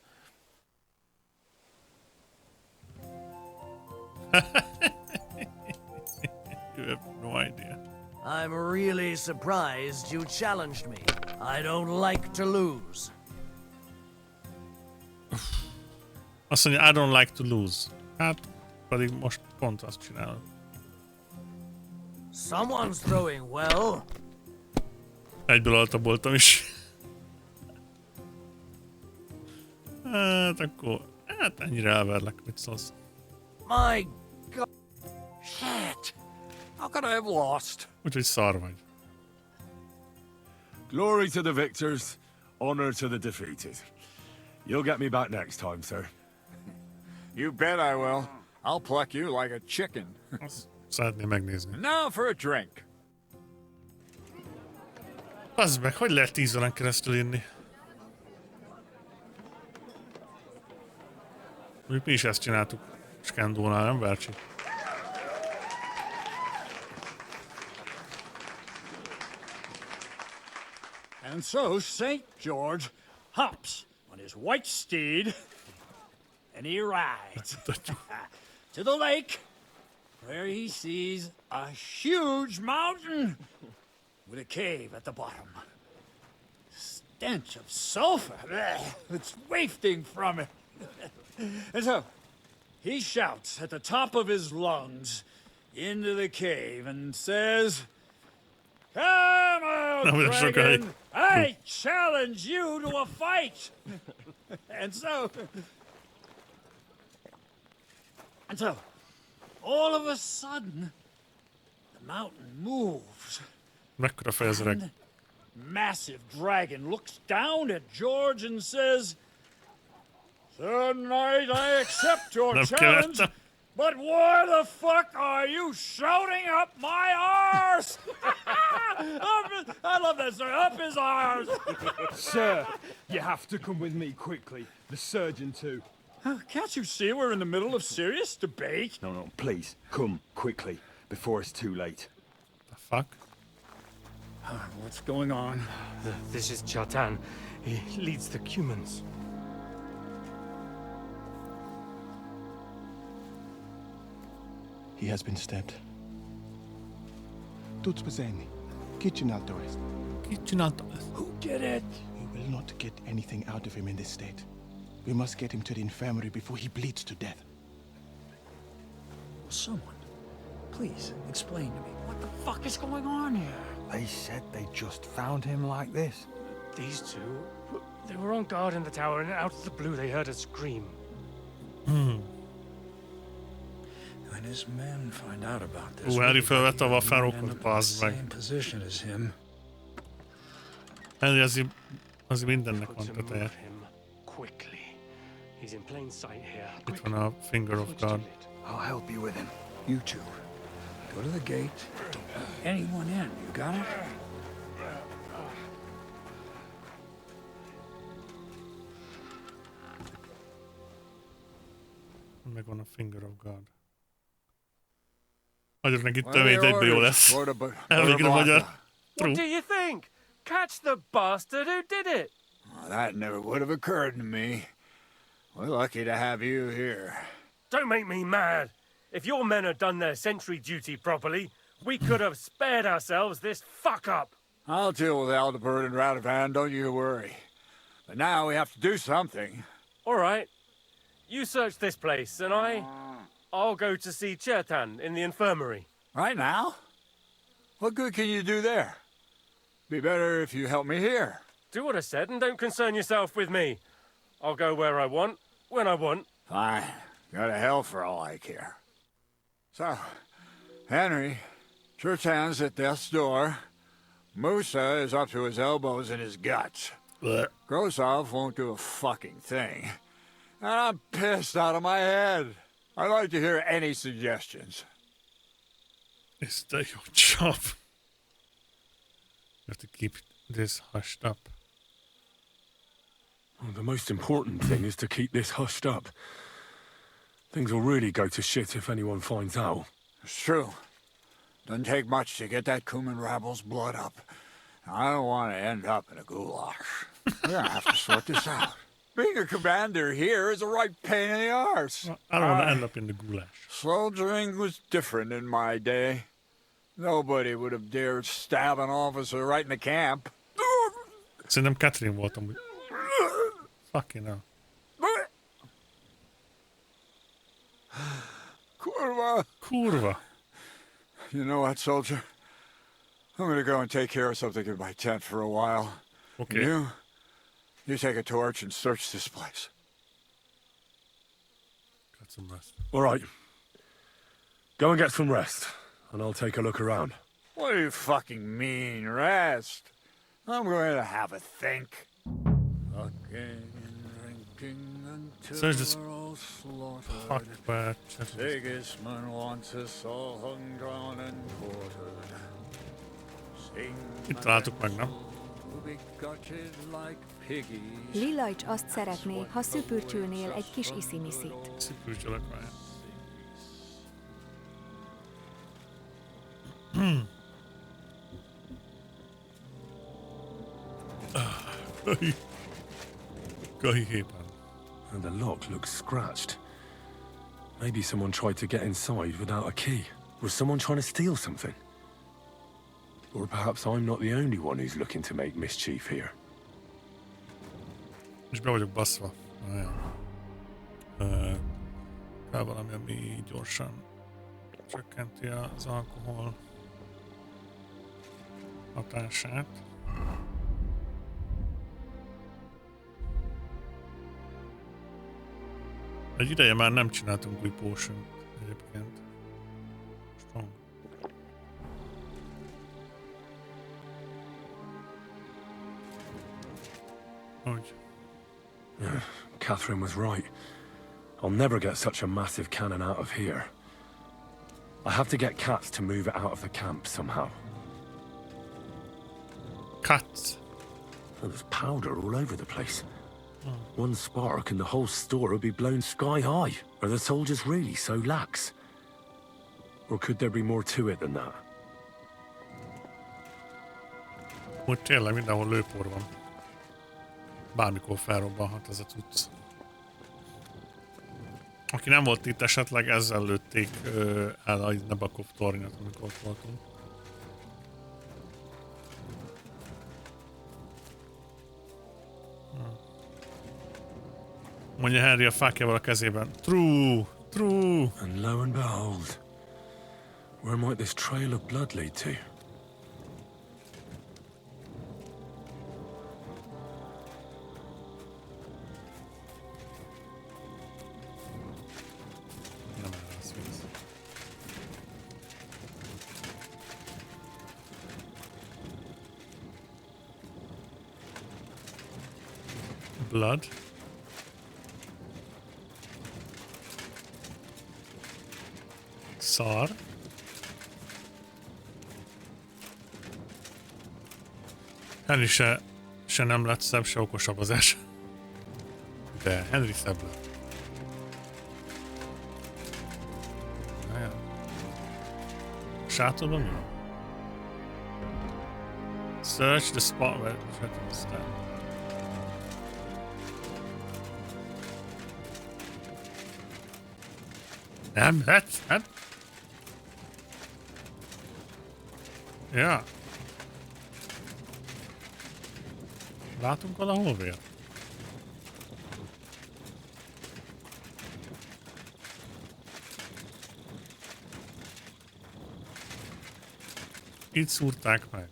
You have no idea. I'm really surprised you challenged me. I don't like to lose. Azt mondja, I don't like to lose. Hát, pedig most pont azt csinálod. Someone's throwing well. Egyből altaboltam is. Hát akkor... Hát ennyire elverlek, mit szólsz? My God. Shit. How could I have lost? Úgyhogy szar vagy. Glory to the victors, honor to the defeated. You'll get me back next time, sir. You bet I will. I'll pluck you like a chicken. Szeretném megnézni. Now for a drink. Bazd meg, hogy lehet 10 órán keresztül inni? Mondjuk mi is ezt csináltuk Skandónál, nem Vercsi? And so St. George hops on his white steed, and he rides to the lake, where he sees a huge mountain with a cave at the bottom. Stench of sulfur, it's wafting from it. And so he shouts at the top of his lungs into the cave and says, "Come out, dragon! I challenge you to a fight!" And so all of a sudden, the mountain moves. Mekkora fejezreg. And massive dragon looks down at George and says, "Sir Knight, I accept your challenge, but why the fuck are you shouting up my arse?" I love that, sir. Up his arse. Sir, you have to come with me quickly. The surgeon too. Can't you see we're in the middle of serious debate? No, please, come quickly, before it's too late. The fuck? What's going on? This is Chatan. He leads the Cumans. He has been stabbed. Tuts bezeni. Kitchen outdoors. Kitchen outdoors. Who did it? We will not get anything out of him in this state. We must get him to the infirmary before he bleeds to death. Someone, please explain to me. What the fuck is going on here? They said they just found him like this. These two, they were on guard in the tower, and out of the blue they heard a scream. When his men find out about this, Harry felvette a farokot, bazd meg. same position as him. Harry az mindennek van teteje. Quickly. He's in plain sight here. Itt van a Finger of God. I'll help you with him. You two, go to the gate. Don't let anyone in. You got it? Meg van a Finger of God. Adjuk neki töményt, egyből jó lesz. Elvégül a magyar. What do you think? Catch the bastard who did it! Well, that never would have occurred to me. We're lucky to have you here. Don't make me mad. If your men had done their sentry duty properly, we could have spared ourselves this fuck-up. I'll deal with Aldebert and Radovan, don't you worry. But now we have to do something. All right. You search this place, and I'll go to see Chertan in the infirmary. Right now? What good can you do there? Be better if you help me here. Do what I said and don't concern yourself with me. I'll go where I want, when I want. Fine. Go to hell for all I care. So, Henry, Chertan's at death's door. Musa is up to his elbows in his guts. Grosov won't do a fucking thing. And I'm pissed out of my head. I'd like to hear any suggestions. Is that your job? You have to keep this hushed up. Well, the most important thing is to keep this hushed up. Things will really go to shit if anyone finds out. It's true. Doesn't take much to get that Cuman rabble's blood up. I don't want to end up in a goulash. We're gonna have to sort this out. Being a commander here is a right pain in the arse. Well, I don't want to end up in the goulash. Soldiering was different in my day. Nobody would have dared stab an officer right in the camp. Szerintem Catherine volt amúgy. Fucking hell. Kurva. Kurva. You know what, soldier? I'm gonna go and take care of something in my tent for a while. Okay. You take a torch and search this place. Got some rest. All right. Go and get some rest, and I'll take a look around. What do you fucking mean, rest? I'm going to have a think. Fucking drinking until So it's just we're all slaughtered. Fuck bad. Sigismund wants us all hung, drawn, and quartered. Sing Itt találtuk meg, nem? to be gutted like piggies. Lilajcs azt szeretné, ha szüpürcsülnél egy kis iszimiszit. Szipülcsölök rá. Kahihépen. And the lock looks scratched. Maybe someone tried to get inside without a key. Was someone trying to steal something? Or perhaps I'm not the only one who's looking to make mischief here. És be vagyok baszva. Kell valami, ami gyorsan csökkenti az alkohol hatását. Egy ideje már nem csináltunk új potion egyébként. strong. Yeah, Catherine was right. I'll never get such a massive cannon out of here. I have to get cats to move it out of the camp somehow. Cats? Oh, there's powder all over the place. One spark and the whole store would be blown sky high. Are the soldiers really so lax? Or could there be more to it than that? Úgy tényleg mindenhol lőpor van. Bármikor felrobbanhat ez a cucc. Aki nem volt itt, esetleg ezzel lőtték el a Nebakov tornyot, amikor ott voltunk. Mondja Henry a fákjával a kezében. True! True! And lo and behold, where might this trail of blood lead to? Blood. Szar. Henry se nem lett szebb, se okosabb az első. De Henry szebb lett. Sátorban mi van? Search the spot where the stand. Nem, nem. Ja. Látunk valahol vért? Itt szúrták meg.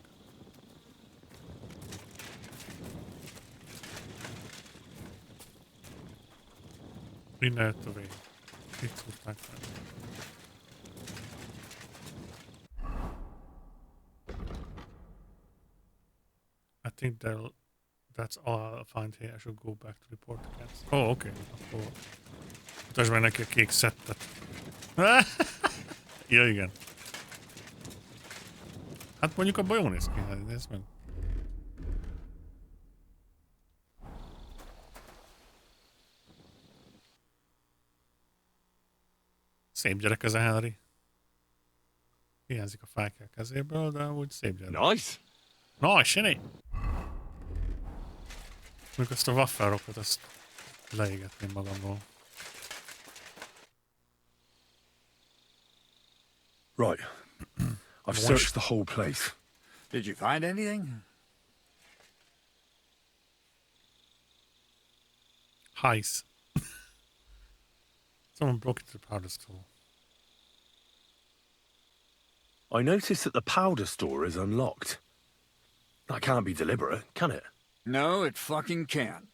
Innen jött a vég. Itt szúrták meg. I think that's all I'll find here. I should go back to report the cats. Oh, okay. Akkor mutasd meg neki a kék szettet. Ja, igen. Hát mondjuk abban jól néz ki. Nézd meg. Szép gyerek ez a Henry. Hiányzik a fákja a kezéből, de úgy szép gyerek. Nice! Nice, innit? Mondjuk azt a waffelrockot, azt leégetném magamról. Right. I've searched the whole place. Did you find anything? Heist. Someone broke into the powder store. I noticed that the powder store is unlocked. That can't be deliberate, can it? No, it fucking can't.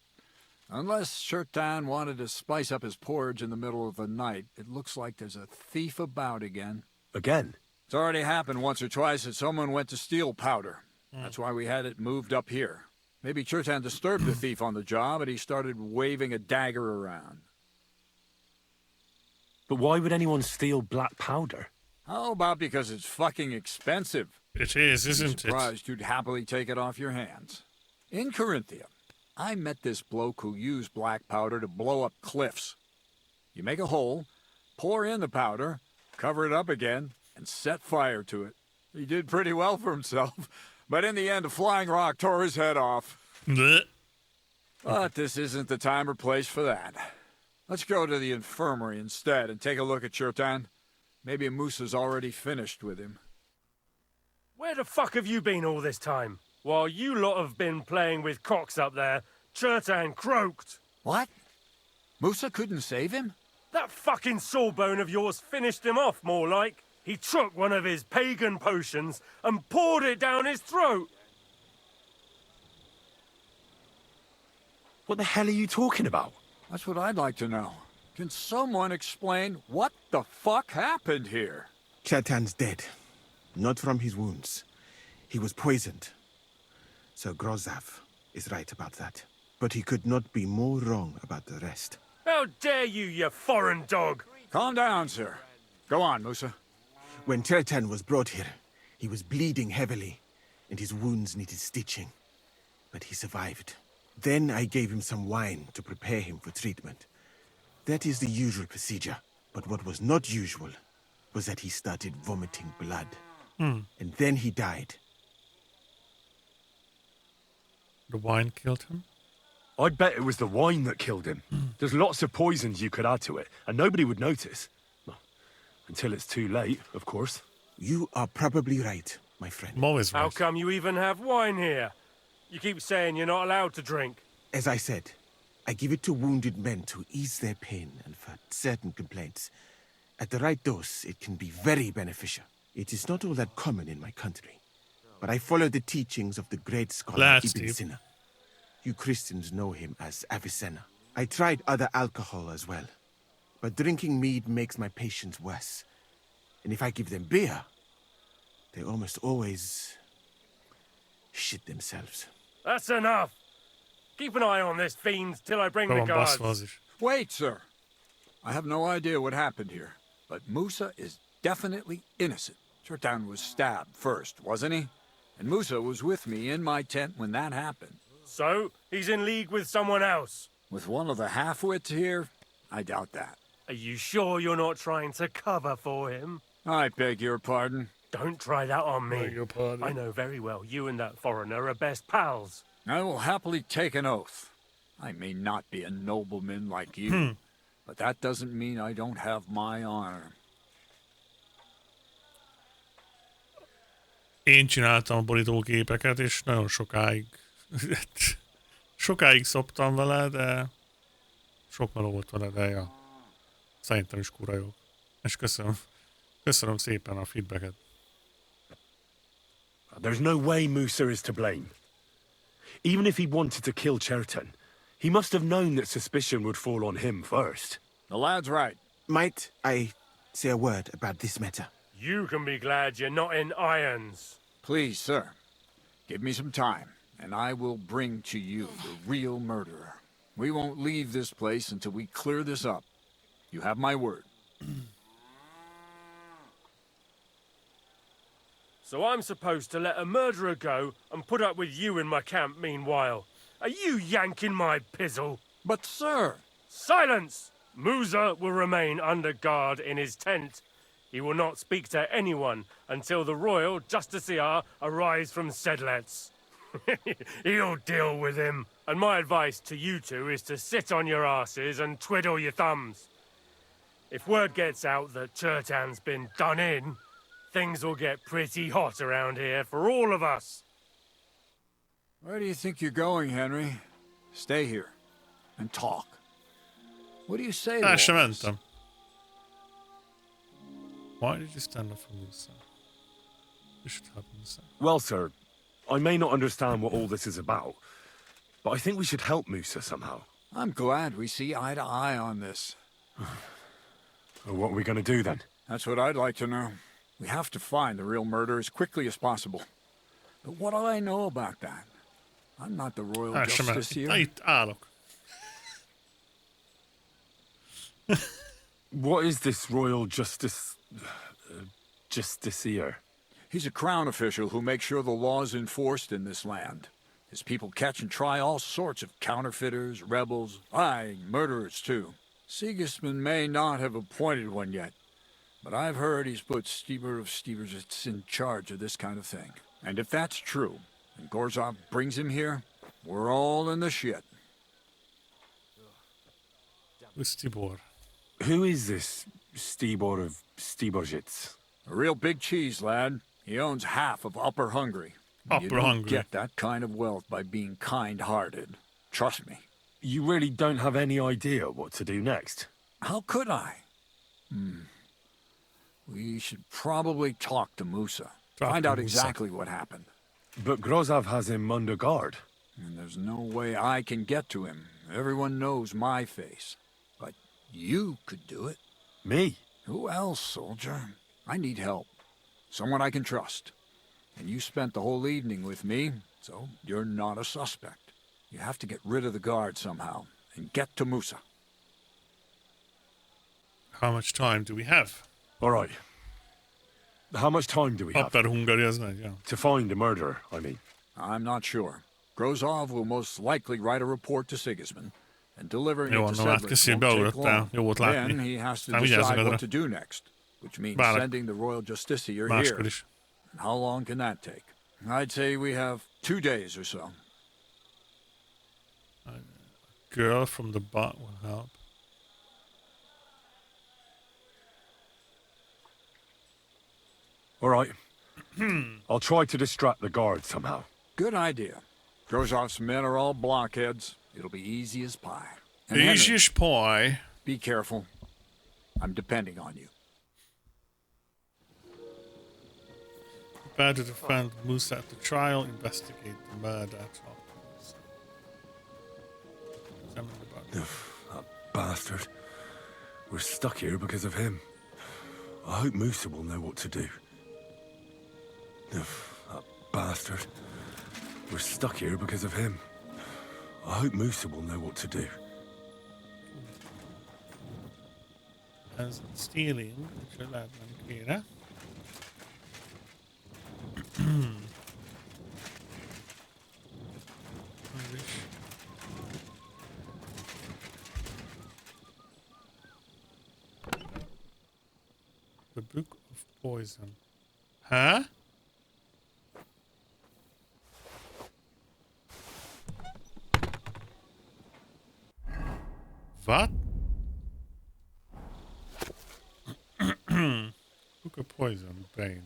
Unless Shirtan wanted to spice up his porridge in the middle of the night, it looks like there's a thief about again. Again? It's already happened once or twice that someone went to steal powder. That's why we had it moved up here. Maybe Shirtan disturbed the thief on the job and he started waving a dagger around. But why would anyone steal black powder? How about because it's fucking expensive? It is, isn't it? I'm surprised you'd happily take it off your hands. In Corinthia, I met this bloke who used black powder to blow up cliffs. You make a hole, pour in the powder, cover it up again, and set fire to it. He did pretty well for himself, but in the end a flying rock tore his head off. But this isn't the time or place for that. Let's go to the infirmary instead and take a look at Shirtan. Maybe Musa's already finished with him. Where the fuck have you been all this time? While you lot have been playing with cocks up there, Shirtan croaked. What? Musa couldn't save him? That fucking sawbone of yours finished him off, more like. He took one of his pagan potions and poured it down his throat. What the hell are you talking about? That's what I'd like to know. Can someone explain what the fuck happened here? Chetan's dead. Not from his wounds. He was poisoned. Sir Grozav is right about that. But he could not be more wrong about the rest. How dare you, you foreign dog! Calm down, sir. Go on, Musa. When Chetan was brought here, he was bleeding heavily, and his wounds needed stitching. But he survived. Then I gave him some wine to prepare him for treatment. That is the usual procedure. But what was not usual was that he started vomiting blood. And then he died. The wine killed him? I'd bet it was the wine that killed him. There's lots of poisons you could add to it, and nobody would notice. Well, until it's too late, of course. You are probably right, my friend. I'm always right. How come you even have wine here? You keep saying you're not allowed to drink. As I said, I give it to wounded men to ease their pain and for certain complaints. At the right dose, it can be very beneficial. It is not all that common in my country. But I follow the teachings of the great scholar Ibn Sina. You Christians know him as Avicenna. I tried other alcohol as well. But drinking mead makes my patients worse. And if I give them beer, they almost always shit themselves. That's enough. Keep an eye on this fiend till I bring the guards. Wait, sir. I have no idea what happened here, but Musa is definitely innocent. Chertan was stabbed first, wasn't he? And Musa was with me in my tent when that happened. So, he's in league with someone else? With one of the half-wits here? I doubt that. Are you sure you're not trying to cover for him? I beg your pardon. Don't try that on me. Beg your pardon. I know very well you and that foreigner are best pals. I will happily take an oath. I may not be a nobleman like you, but that doesn't mean I don't have my honor. Én csináltam borítógépeket, és nagyon sokáig szoptam vele, de sok meló volt vele, de ja. Szerintem is kurva jó. És köszönöm szépen a feedbacket. There's no way Musa is to blame. Even if he wanted to kill Chertan, he must have known that suspicion would fall on him first. The lad's right. Might I say a word about this matter? You can be glad you're not in irons. Please, sir. Give me some time, and I will bring to you the real murderer. We won't leave this place until we clear this up. You have my word. So I'm supposed to let a murderer go and put up with you in my camp meanwhile. Are you yanking my pizzle? But, sir... Silence! Musa will remain under guard in his tent. He will not speak to anyone until the royal justiciar arrives from Sedlets. He'll deal with him. And my advice to you two is to sit on your asses and twiddle your thumbs. If word gets out that Chertan's been done in, things will get pretty hot around here for all of us. Where do you think you're going, Henry? Stay here and talk. What do you say to all this? Why did you stand up for Musa? You should help Musa. Well, sir, I may not understand what all this is about, but I think we should help Musa somehow. I'm glad we see eye to eye on this. Well, what are we going to do then? That's what I'd like to know. We have to find the real murderer as quickly as possible. But what do I know about that? I'm not the royal justice here. What is this royal justiciar? He's a crown official who makes sure the law is enforced in this land. His people catch and try all sorts of counterfeiters, rebels, aye, murderers too. Sigismund may not have appointed one yet, but I've heard he's put Steber of Steversits in charge of this kind of thing. And if that's true, and Gorzov brings him here, we're all in the shit. Who's Stibor? Who is this Stibor of Stebersits? A real big cheese, lad. He owns half of Upper Hungary. You don't get that kind of wealth by being kind-hearted. Trust me. You really don't have any idea what to do next? How could I? We should probably talk to Musa. Find out exactly what happened. But Grozov has him under guard. And there's no way I can get to him. Everyone knows my face. But you could do it. Me? Who else, soldier? I need help. Someone I can trust. And you spent the whole evening with me, so you're not a suspect. You have to get rid of the guard somehow, and get to Musa. How much time do we have? All right. How much time do we have? To find the murderer, I mean. I'm not sure. Grozov will most likely write a report to Sigismund, and delivering Jó, it to no, Sedlitz hát won't take long. jó volt látni. Then he has to Aztán decide vigyázzunk what ezre. to do next, which means Várok. sending the royal justiciar Máskor here. is. And how long can that take? I'd say we have 2 days or so. A girl from the bot will help. All right. I'll try to distract the guard somehow. Good idea. Grozov's men are all blockheads. It'll be easy as pie. And Easy Henry, as pie. be careful. I'm depending on you. Prepare to defend Musa at the trial. Investigate the murder. Examine the body. That bastard. We're stuck here because of him. I hope Musa will know what to do. That bastard. We're stuck here because of him. I hope Musa will know what to do. As stealing, which will add Kira. The Book of Poison. Huh? What? Book of Poison, Bane.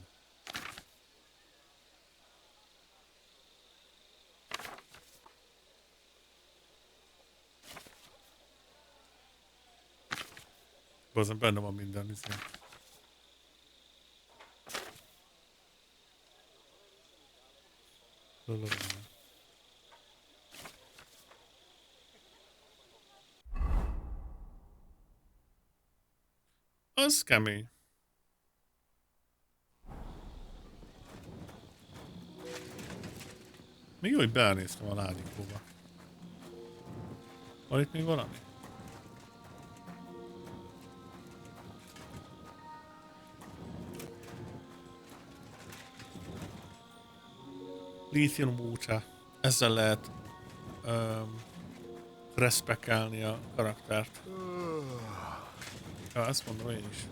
Bazen benne van minden, hiszen. Az kemény. Még jó, hogy belnéztem a ládikóba. Van itt még valami? Lithium water. Ezzel lehet respekálni a karaktert. Ja, ezt mondom én is.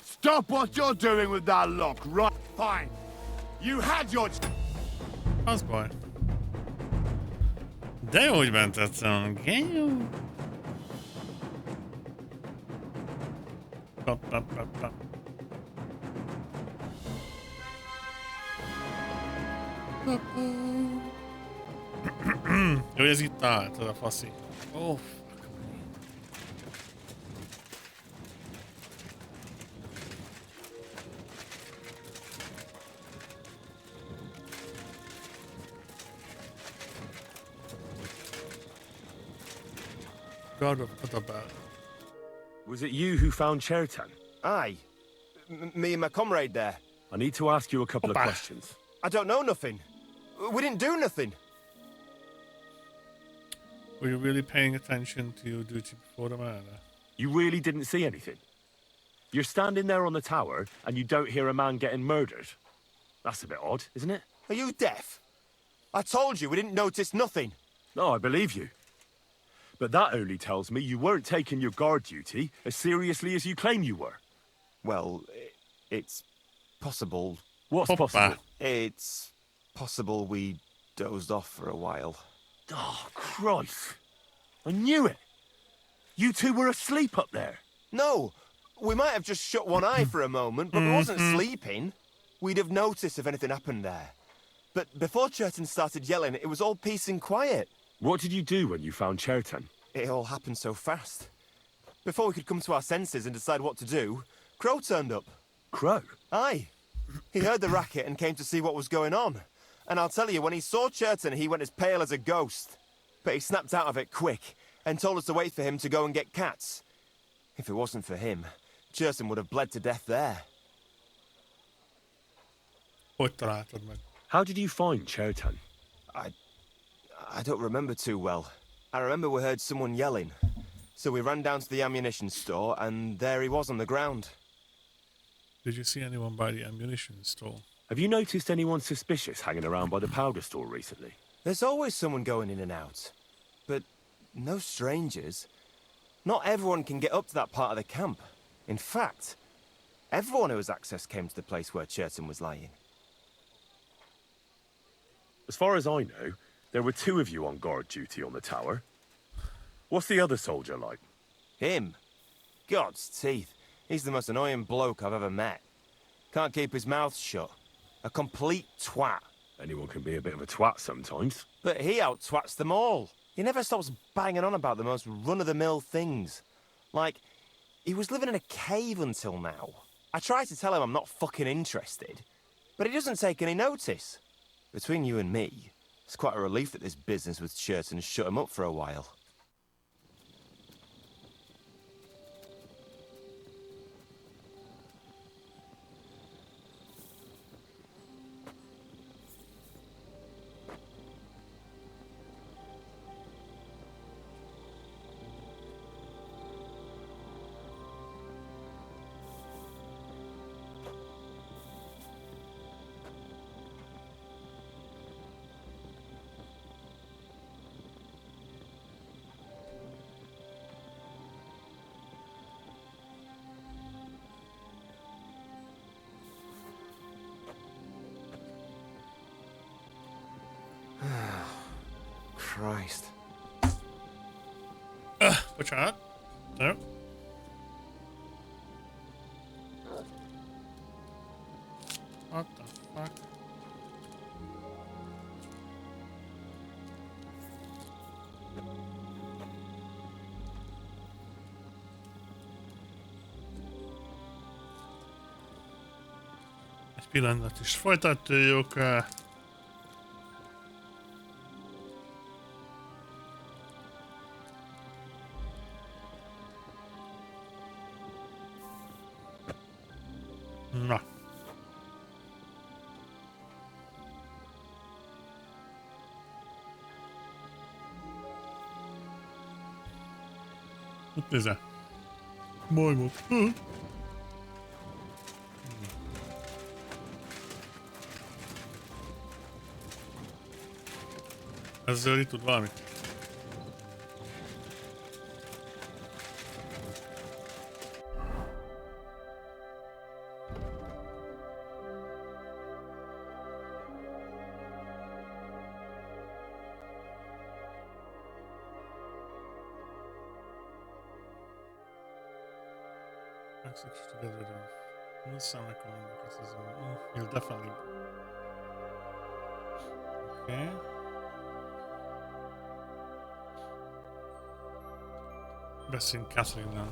Stop what you're doing with that lock, right? Fine. You had your... Az baj. De jó, hogy mentett a game. Jó, ez itt állt, az a faszi. Oh, fuck me. God of Adabal. Was it you who found Chertan? Aye. Me and my comrade there. I need to ask you a couple of questions. I don't know nothing. We didn't do nothing. Were you really paying attention to your duty before the murder? You really didn't see anything? You're standing there on the tower and you don't hear a man getting murdered? That's a bit odd, isn't it? Are you deaf? I told you we didn't notice nothing. No, I believe you. But that only tells me you weren't taking your guard duty as seriously as you claim you were. Well, it's possible. What's possible? It's possible we dozed off for a while. Oh, Christ. I knew it. You two were asleep up there. No, we might have just shut one eye for a moment, but we wasn't sleeping. We'd have noticed if anything happened there. But before Chertan started yelling, it was all peace and quiet. What did you do when you found Chertan? It all happened so fast. Before we could come to our senses and decide what to do, Crow turned up. Crow? Aye. He heard the racket and came to see what was going on. And I'll tell you, when he saw Chertan, he went as pale as a ghost. But he snapped out of it quick and told us to wait for him to go and get cats. If it wasn't for him, Chertan would have bled to death there. How did you find Chertan? I don't remember too well. I remember we heard someone yelling. So we ran down to the ammunition store, and there he was on the ground. Did you see anyone by the ammunition store? Have you noticed anyone suspicious hanging around by the powder store recently? There's always someone going in and out. But no strangers. Not everyone can get up to that part of the camp. In fact, everyone who has access came to the place where Chertan was lying. As far as I know, there were 2 of you on guard duty on the tower. What's the other soldier like? Him? God's teeth. He's the most annoying bloke I've ever met. Can't keep his mouth shut. A complete twat. Anyone can be a bit of a twat sometimes. But he out-twats them all. He never stops banging on about the most run-of-the-mill things. Like, he was living in a cave until now. I tried to tell him I'm not fucking interested, but he doesn't take any notice. Between you and me, it's quite a relief that this business with Chertan shut him up for a while. Christ. Bocsánat. Jó. What the fuck? Egy pillanat is folytatjuk. Na. Mit nézel? Majmot. Ezzel itt tud valamit. Together with him. We'll sound like one because he'll definitely. Okay. Beszéljünk Kathleen-nel.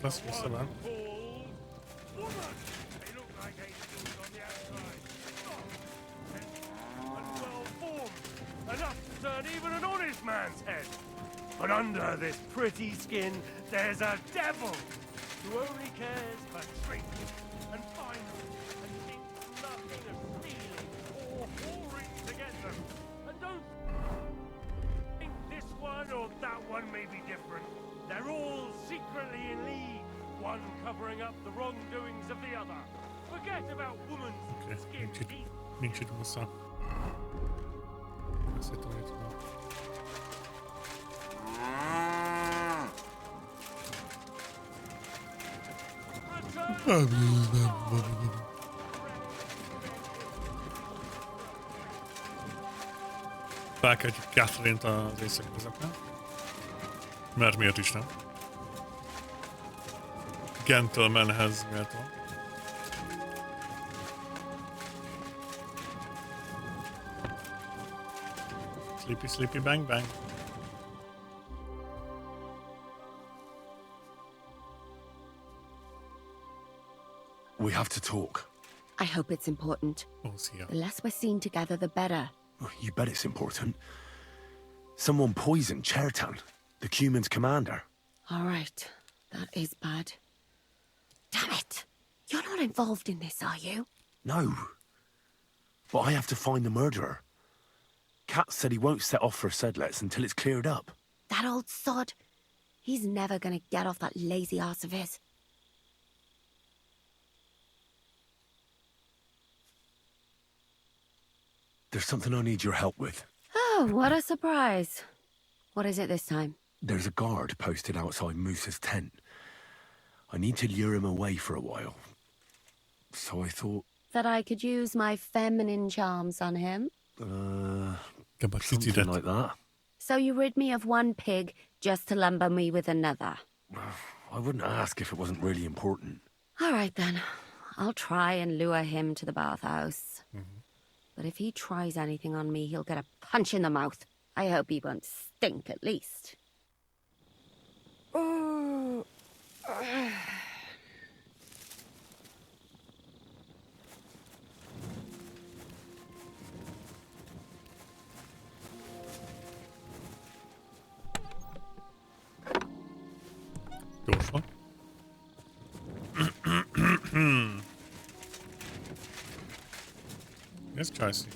Let's go, sit down. They look like angels on the outside. And well formed, enough to turn even an honest man's head. But under this pretty skin, there's a devil who only cares for drinking and finery and thinks nothing of stealing or whoring to get them. And don't think this one or that one may be different. They're all secretly in league, one covering up the wrongdoings of the other. Forget about woman's skin teeth. Nincs itt hozzá. Ezt hittem, hogy Felkeltjük Catherine-t az éjszaka közepén. Mert miért is nem? Gentlemanhez méltó. Sleepy, sleepy, bang, bang. We have to talk. I hope it's important. Oh, see ya. The less we're seen together, the better. You bet it's important. Someone poisoned Chertan, the Cuman's commander. All right. That is bad. Damn it! You're not involved in this, are you? No. But I have to find the murderer. Kat said he won't set off for Sedlets until it's cleared up. That old sod. He's never gonna get off that lazy arse of his. There's something I need your help with. Oh, what a surprise. What is it this time? There's a guard posted outside Moose's tent. I need to lure him away for a while. So I thought... That I could use my feminine charms on him? Something like that. So you rid me of one pig just to lumber me with another? I wouldn't ask if it wasn't really important. All right, then. I'll try and lure him to the bathhouse. Mm-hmm. But if he tries anything on me, he'll get a punch in the mouth. I hope he won't stink, at least. Gyors van. Let's try see.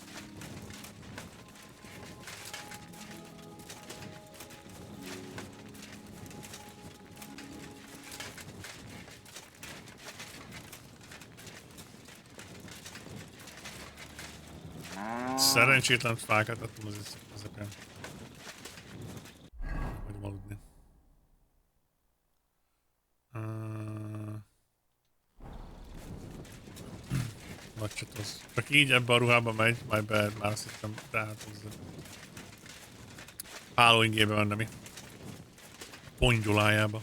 Szerencsétlen fákat adtam az ezeken. Hogy aludni. Nagy csatoz. Csak így ebbe a ruhába megy, majd be, már azt hittem, de hát az hálóingébe van, mi? Pongyolájába.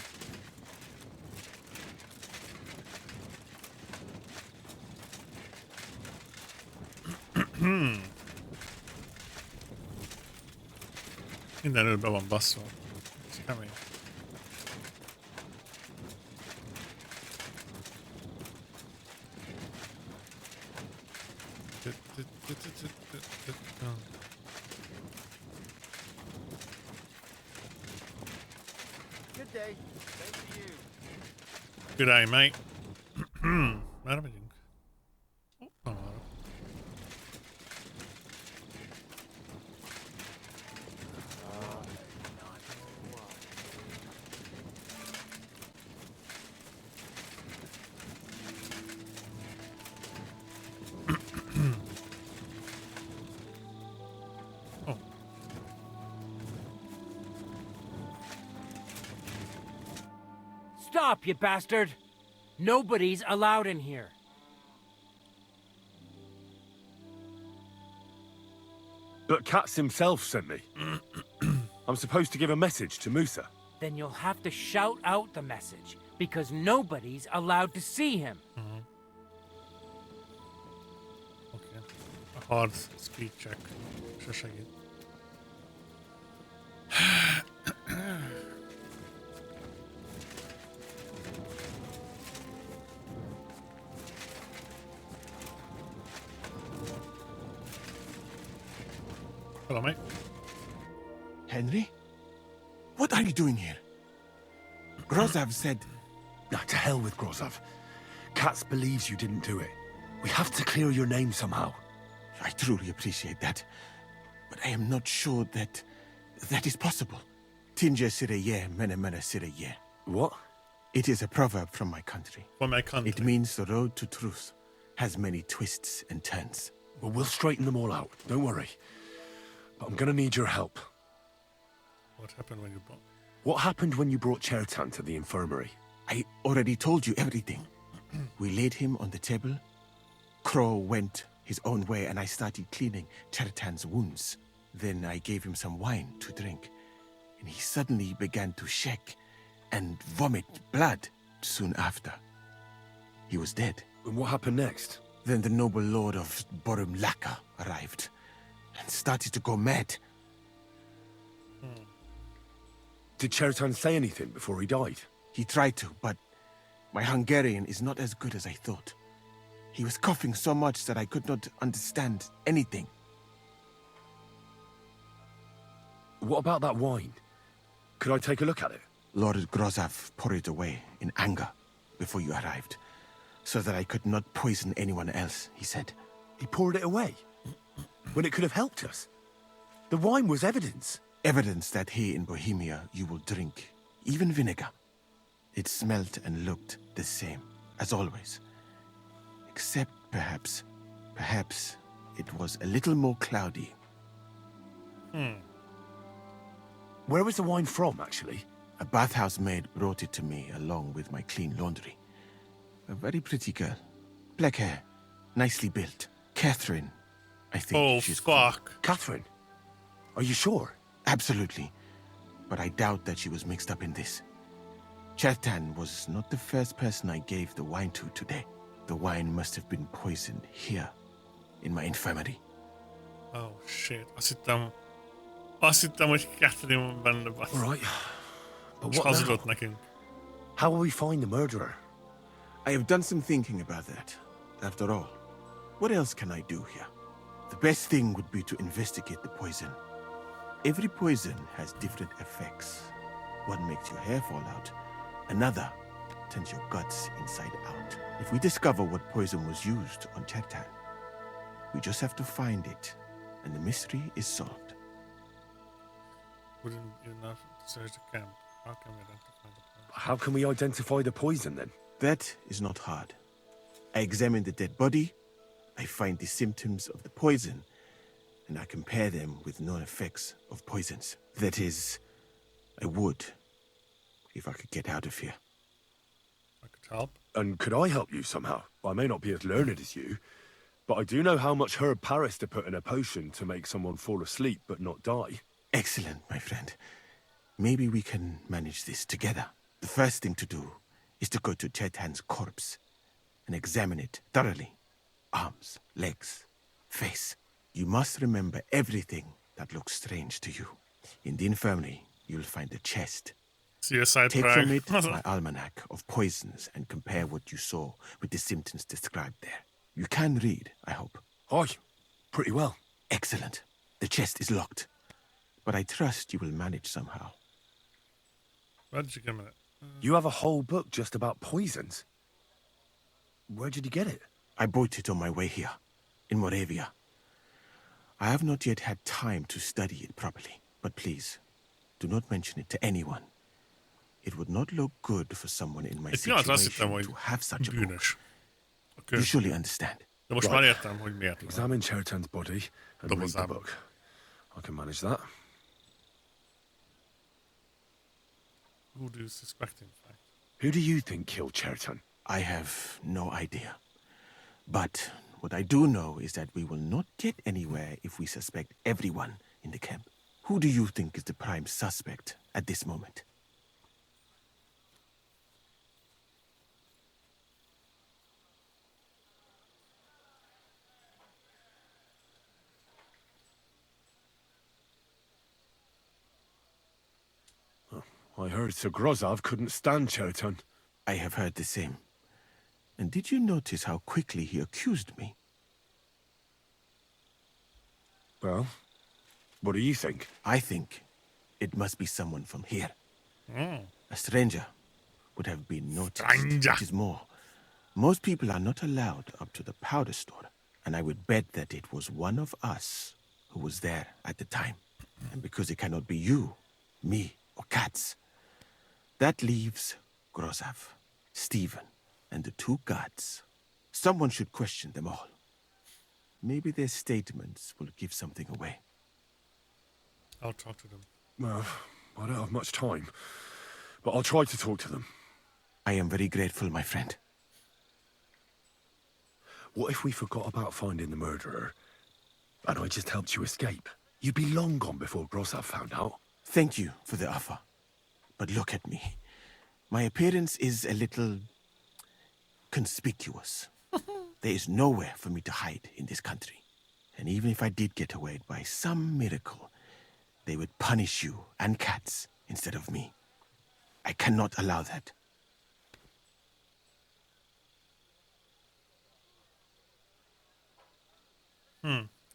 Mindenről be van basszva. Ez kemény. Good day. Same to you. Good day, mate. Merre megyünk? Stop, you bastard! Nobody's allowed in here. But Katz himself sent me. I'm supposed to give a message to Musa. Then you'll have to shout out the message, because nobody's allowed to see him. Okay. A hard speed check. Se segít. Hello, mate. Henry? What are you doing here? Grozov said... Now, to hell with Grozov. Katz believes you didn't do it. We have to clear your name somehow. I truly appreciate that. But I am not sure that is possible. Tinja sireye, mene mene sireye. What? It is a proverb from my country. From my country. It means the road to truth has many twists and turns. Well, we'll straighten them all out. Don't worry. But I'm gonna need your help. What happened when you brought... What happened when you brought Chertan to the infirmary? I already told you everything. We laid him on the table. Crow went his own way, and I started cleaning Chertan's wounds. Then I gave him some wine to drink, and he suddenly began to shake and vomit blood soon after. He was dead. And what happened next? Then the noble lord of Borum Laka arrived and started to go mad. Did Chertan say anything before he died? He tried to, but my Hungarian is not as good as I thought. He was coughing so much that I could not understand anything. What about that wine? Could I take a look at it? Lord Grozav poured it away in anger before you arrived, so that I could not poison anyone else, he said. He poured it away? When it could have helped us? The wine was evidence. Evidence that here in Bohemia you will drink, even vinegar. It smelt and looked the same, as always. Except perhaps it was a little more cloudy. Where was the wine from, actually? A bathhouse maid brought it to me along with my clean laundry. A very pretty girl. Black hair, nicely built. Catherine, I think she's called. Catherine? Are you sure? Absolutely. But I doubt that she was mixed up in this. Chertan was not the first person I gave the wine to today. The wine must have been poisoned here, in my infirmary. Oh shit. Azt hittem, hogy Catherine van benne. All right. But what hazudott now? nekünk. How will we find the murderer? I have done some thinking about that. After all, what else can I do here? The best thing would be to investigate the poison. Every poison has different effects. One makes your hair fall out. Another turns your guts inside out. If we discover what poison was used on Chertan, we just have to find it, and the mystery is solved. Wouldn't you not search the camp? How can we identify the poison? How can we identify the poison, then? That is not hard. I examine the dead body, I find the symptoms of the poison, and I compare them with known effects of poisons. That is, I would, if I could get out of here. I could help. And could I help you somehow? I may not be as learned as you, but I do know how much herb Paris to put in a potion to make someone fall asleep but not die. Excellent, my friend. Maybe we can manage this together. The first thing to do is to go to Chertan's corpse and examine it thoroughly. Arms, legs, face. You must remember everything that looks strange to you. In the infirmary, you'll find a chest. CSI Take Prague. from it my almanac of poisons and compare what you saw with the symptoms described there. You can read, I hope. Aye, pretty well. Excellent. The chest is locked, but I trust you will manage somehow. Where did you get it? You have a whole book just about poisons. Where did you get it? I bought it on my way here, in Moravia. I have not yet had time to study it properly, but please, do not mention it to anyone. It would not look good for someone in my situation to have such a book. Okay. You surely understand. De most már értem, hogy miért. Examine Chertan's body and read the book. I can manage that. Who do you suspect, in fact? Who do you think killed Chertan? I have no idea. But what I do know is that we will not get anywhere if we suspect everyone in the camp. Who do you think is the prime suspect at this moment? I heard Sir Grozav couldn't stand Chertan. I have heard the same. And did you notice how quickly he accused me? Well, what do you think? I think it must be someone from here. Mm. A stranger would have been noticed. Stranger. Which is more, most people are not allowed up to the powder store, and I would bet that it was one of us who was there at the time. And because it cannot be you, me, or Katz, that leaves Grozav, Stephen, and the two guards. Someone should question them all. Maybe their statements will give something away. I'll talk to them. Well, I don't have much time, but I'll try to talk to them. I am very grateful, my friend. What if we forgot about finding the murderer, and I just helped you escape? You'd be long gone before Grossav found out. Thank you for the offer. But look at me. My appearance is a little conspicuous. There is nowhere for me to hide in this country. And even if I did get away by some miracle, they would punish you and cats instead of me. I cannot allow that.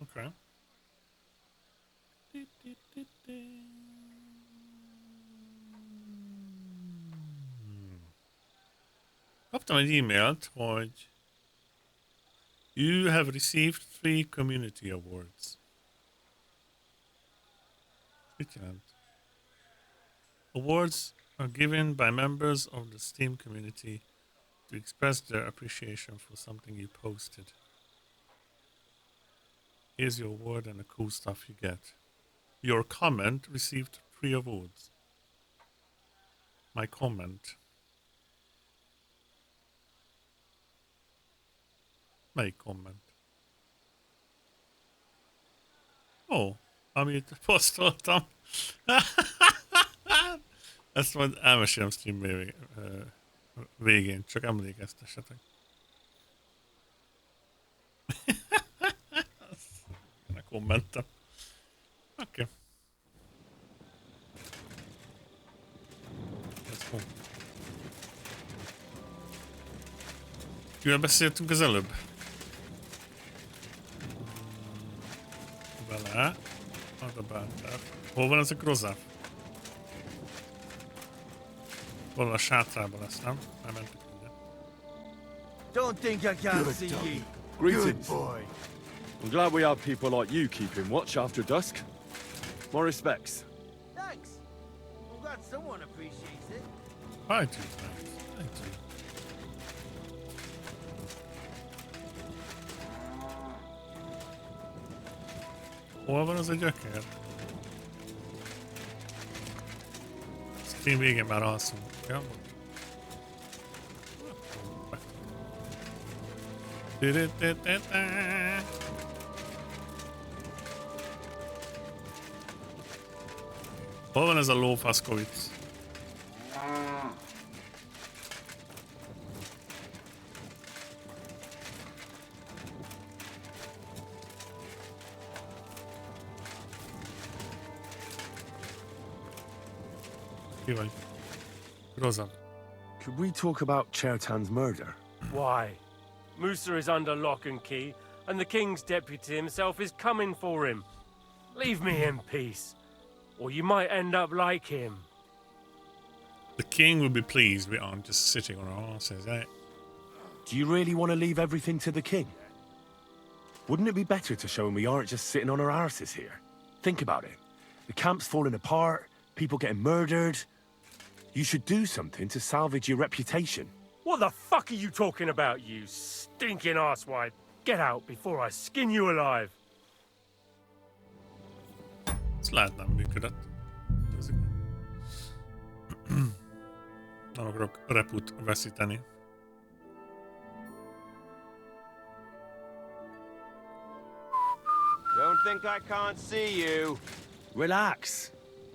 Okay. Kaptam egy e-mailt, hogy you have received 3 community awards. Mit jelent? Awards are given by members of the Steam community to express their appreciation for something you posted. Here's your award and the cool stuff you get. Your comment received 3 awards. My comment. Melyik komment? Ó, amit posztoltam. Ezt majd elmesélem stream végén, csak emlékeztessetek. Ne kommentem. Oké. Ez jó. Kivel beszéltünk az előbb? Vele. Ad a Baldur. Hol van ez a Grossav? Valahol a sátrában lesz, nem? Elmentük ide. Don't think I can't see ye. Greetings. Good boy. I'm glad we have people like you keeping watch after dusk. My respects. Thanks. I'm glad someone appreciates it. I do, thanks. I do. Hol van az a gyökér? Stream végén már alszunk. Ja, hol van ez a lófaszkovic? Ki vagy? Grossav. Could we talk about Chertan's murder? Why? Musa is under lock and key, and the king's deputy himself is coming for him. Leave me in peace, or you might end up like him. The king will be pleased we aren't just sitting on our asses, eh? Do you really want to leave everything to the king? Wouldn't it be better to show him we aren't just sitting on our arses here? Think about it. The camp's falling apart, people getting murdered. You should do something to salvage your reputation. What the fuck are you talking about, you stinking arsewipe? Get out before I skin you alive. Ez lehet nem működött. Nem akarok reput veszíteni. Don't think I can't see you. Relax.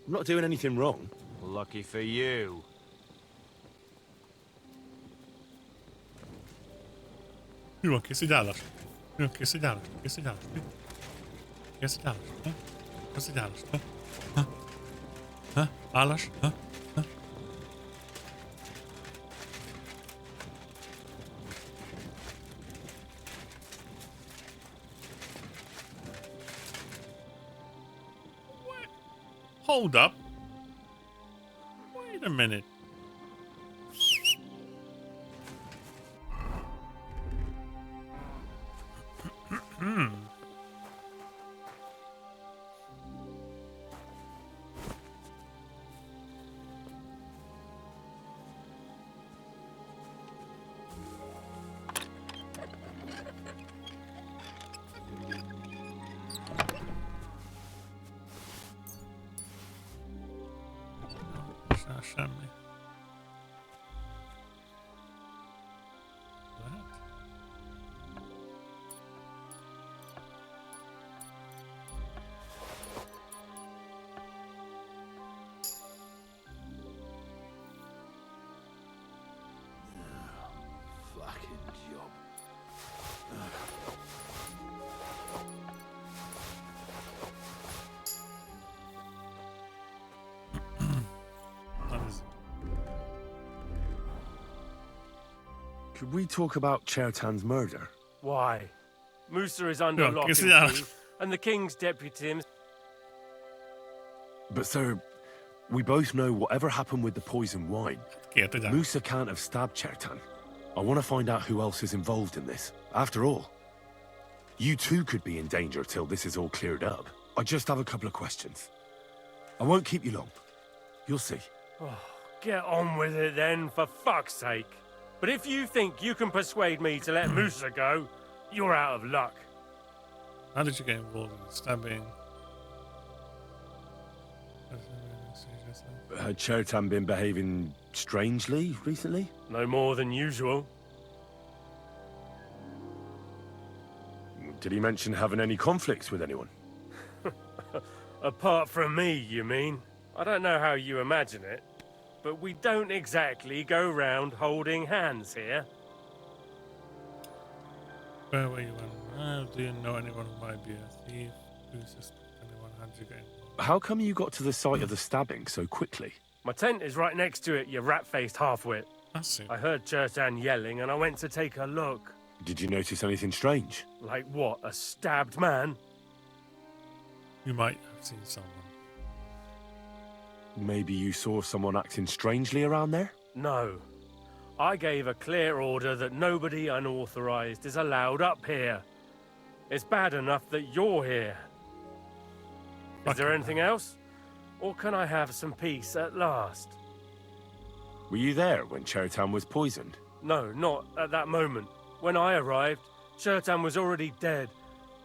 I'm not doing anything wrong. Lucky for you. Mi van? Kész egy állás? Mi van? Kész egy állás? Kész egy állás? Kész egy állás? Kész egy állás? Állás? Hold up. Wait a minute. Semmi. Lehet? Could we talk about Chertan's murder? Why? Musa is under Ja, lock kes and teab? key, and the king's deputy... But sir, we both know whatever happened with the poison wine. Musa can't have stabbed Chertan. I want to find out who else is involved in this. After all, you too could be in danger till this is all cleared up. I just have a couple of questions. I won't keep you long. You'll see. Oh, get on with it then, for fuck's sake. But if you think you can persuade me to let Musa go, you're out of luck. How did you get involved in the stabbing? Had Chertan been behaving strangely recently? No more than usual. Did he mention having any conflicts with anyone? Apart from me, you mean? I don't know how you imagine it, but we don't exactly go round holding hands here. Where were you when? Do you know anyone who might be a thief? Do you suspect anyone? How did you get involved? How come you got to the site of the stabbing so quickly? My tent is right next to it, you rat-faced half-wit. I see. I heard Chertan yelling and I went to take a look. Did you notice anything strange? Like what, a stabbed man? You might have seen someone. Maybe you saw someone acting strangely around there? No. I gave a clear order that nobody unauthorized is allowed up here. It's bad enough that you're here. Is there anything else? Or can I have some peace at last? Were you there when Chertan was poisoned? No, not at that moment. When I arrived, Chertan was already dead,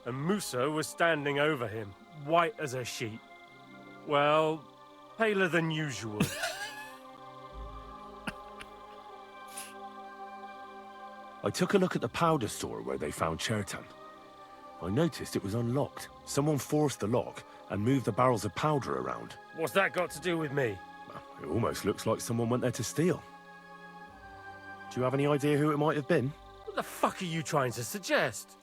and Musa was standing over him, white as a sheet. Well, paler than usual. I took a look at the powder store where they found Chertan. I noticed it was unlocked. Someone forced the lock and moved the barrels of powder around. What's that got to do with me? It almost looks like someone went there to steal. Do you have any idea who it might have been? What the fuck are you trying to suggest?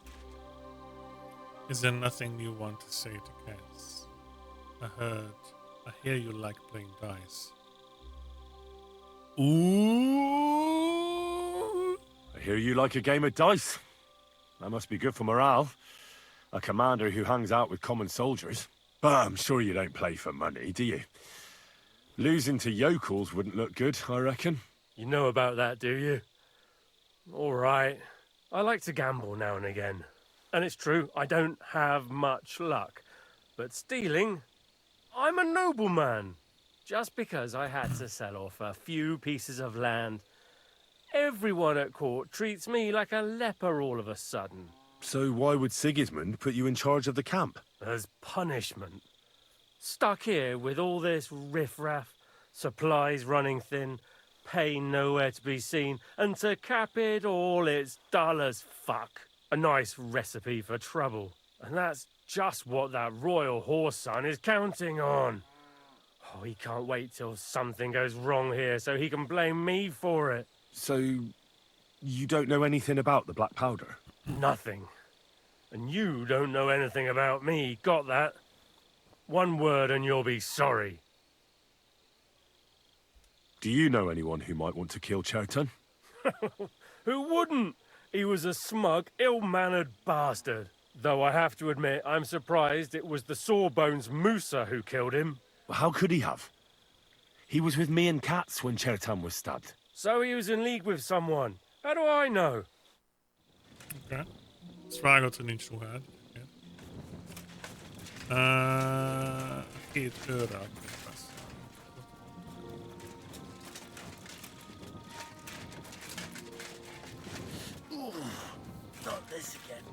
Is there nothing you want to say to Cass? I hear you like playing dice. Ooh! I hear you like a game of dice. That must be good for morale. A commander who hangs out with common soldiers. But I'm sure you don't play for money, do you? Losing to yokels wouldn't look good, I reckon. You know about that, do you? All right. I like to gamble now and again. And it's true, I don't have much luck. But stealing, I'm a nobleman. Just because I had to sell off a few pieces of land, everyone at court treats me like a leper all of a sudden. So why would Sigismund put you in charge of the camp? As punishment. Stuck here with all this riffraff, supplies running thin, pay nowhere to be seen, and to cap it all, it's dull as fuck. A nice recipe for trouble. And that's just what that royal horse son is counting on. Oh, he can't wait till something goes wrong here so he can blame me for it. So, you don't know anything about the black powder? Nothing. And you don't know anything about me, got that? One word and you'll be sorry. Do you know anyone who might want to kill Chertan? Who wouldn't? He was a smug, ill-mannered bastard. Though I have to admit, I'm surprised it was the Sawbones Musa who killed him. How could he have? He was with me and Katz when Chertan was stabbed. So he was in league with someone. How do I know? Okay. Svágot nincs ruhád. Két őrre akarok beszélni. Not this again.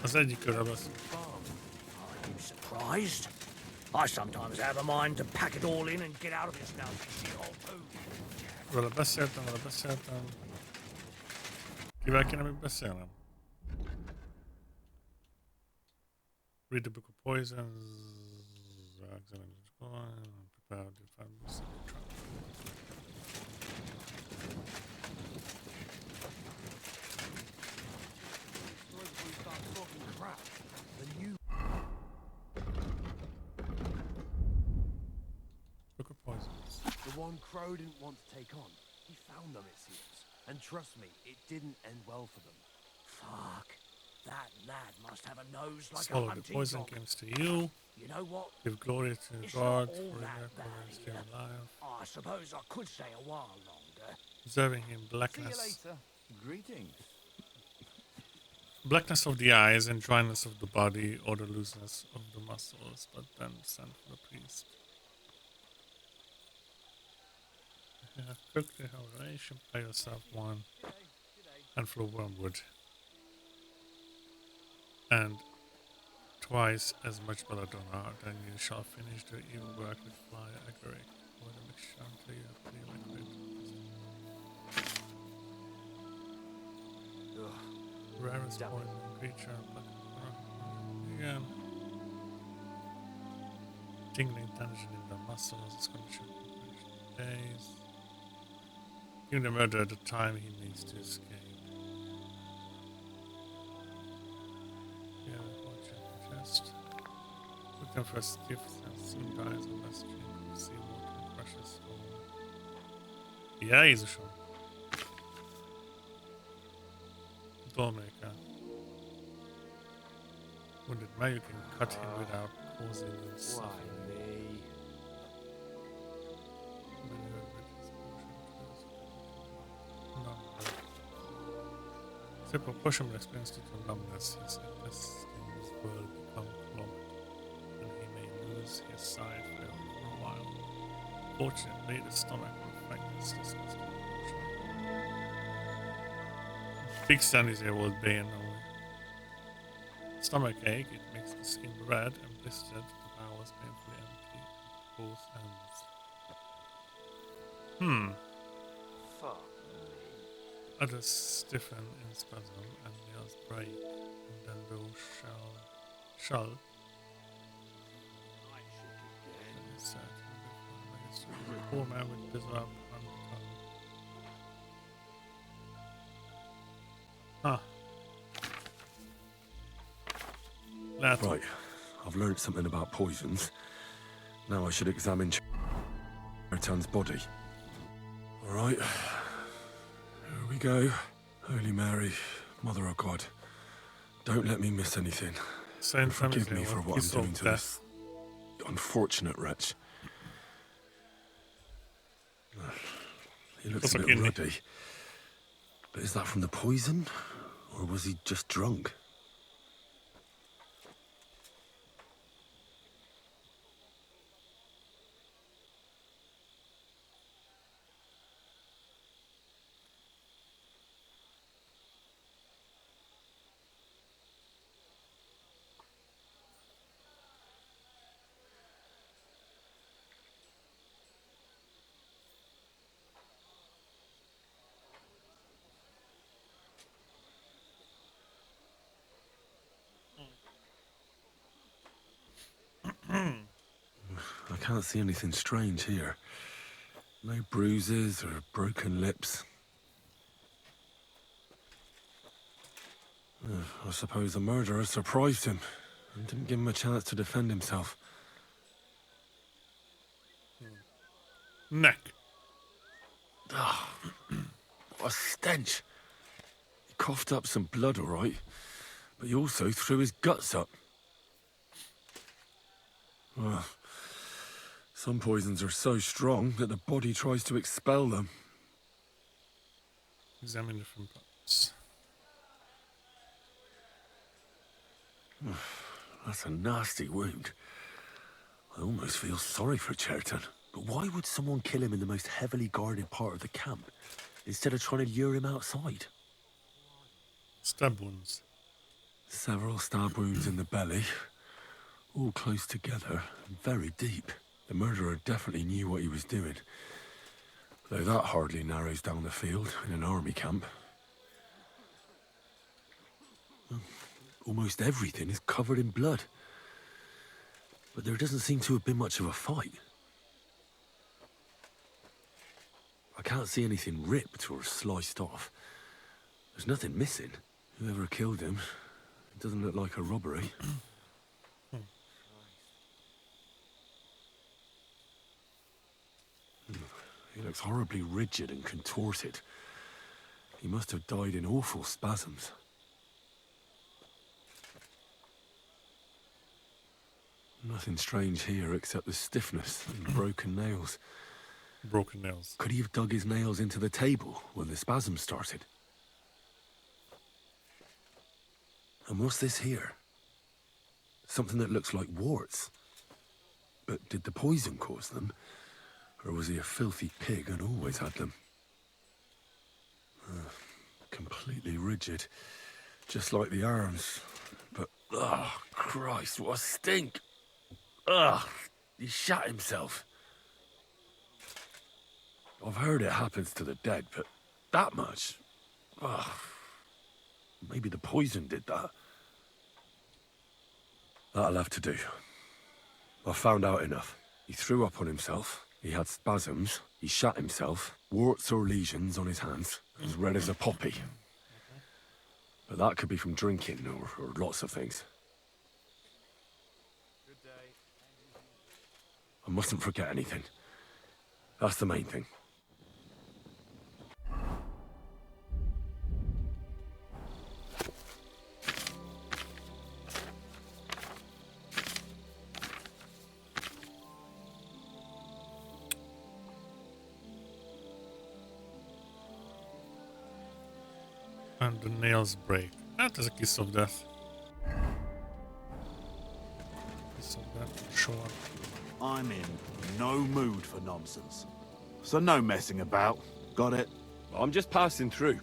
Az egyik őrre beszélni. Are you surprised? I sometimes have a mind to pack it all in and get out of this now. Vele beszéltem. Kivel kéne még beszélnem? Read the book of poisons. Prepare to find this. Book of poisons. The The one Crow didn't want to take on. He found them, it seems. And trust me, it didn't end well for them. Fuck. That lad must have a nose like Swallow a the hunting poison dog. games to you. You know what? Give glory to It's God not all for that that bad still here. alive. I suppose I could stay a while longer. Observing him See blackness. you later. Greetings. Blackness of the eyes and dryness of the body or the looseness of the muscles, but then send for the priest. You have cooked the haration by yourself one handful of wormwood and twice as much belladonna, then you shall finish the evil work with fly agaric or the mixture until you have clear liquid. Rarest poison creature, black again. Tingling tension in the muscles is condition for days. Give the murderer the time he needs to escape. Yeah, watch your chest. Look them for a stiff and soon dies unless drink of seawater and crushes soul. Ja, ist schon. Dollmaker. Wounded man, you can cut him without causing him suffering. Simple push him experience due to numbness. His intestines will become clogged, and he may lose his sight for a while. Fortunately, the stomach will fight this disgusting motion. Big Stan is able to bane only. Stomach ache, it makes the skin red and blistered, the bowels painfully empty at both ends. Fuck. Others stiffen in spasm and nails break, and then those shall poor man with this up on the tongue. Huh. Right, I've learned something about poisons. Now I should examine Chertan's body. Alright, here we go. Holy Mary, Mother of God, don't let me miss anything. Saint Forgive me for what I'm doing to this unfortunate wretch. He looks a bit ruddy. But is that from the poison? Or was he just drunk? I can't see anything strange here. No bruises or broken lips. I suppose the murderer surprised him and didn't give him a chance to defend himself. Neck. Oh, what a stench. He coughed up some blood, all right, but he also threw his guts up. Well, some poisons are so strong that the body tries to expel them. Examine different parts. That's a nasty wound. I almost feel sorry for Chertan. But why would someone kill him in the most heavily guarded part of the camp, instead of trying to lure him outside? Stab wounds. Several stab wounds in the belly, all close together and very deep. The murderer definitely knew what he was doing. Though that hardly narrows down the field in an army camp. Almost everything is covered in blood. But there doesn't seem to have been much of a fight. I can't see anything ripped or sliced off. There's nothing missing. Whoever killed him, it doesn't look like a robbery. He looks horribly rigid and contorted. He must have died in awful spasms. Nothing strange here except the stiffness and broken nails. Broken nails. Could he have dug his nails into the table when the spasm started? And what's this here? Something that looks like warts. But did the poison cause them? Or was he a filthy pig and always had them? Completely rigid. Just like the arms. But, oh, Christ, what a stink! Ugh, he shot himself. I've heard it happens to the dead, but that much? Ugh. Maybe the poison did that. That'll have to do. I found out enough. He threw up on himself, he had spasms, he shot himself, warts or lesions on his hands, as red as a poppy. But that could be from drinking or lots of things. I mustn't forget anything. That's the main thing. And the nails break. That is a kiss of death. Kiss of death for sure. I'm in no mood for nonsense. So no messing about. Got it? I'm just passing through.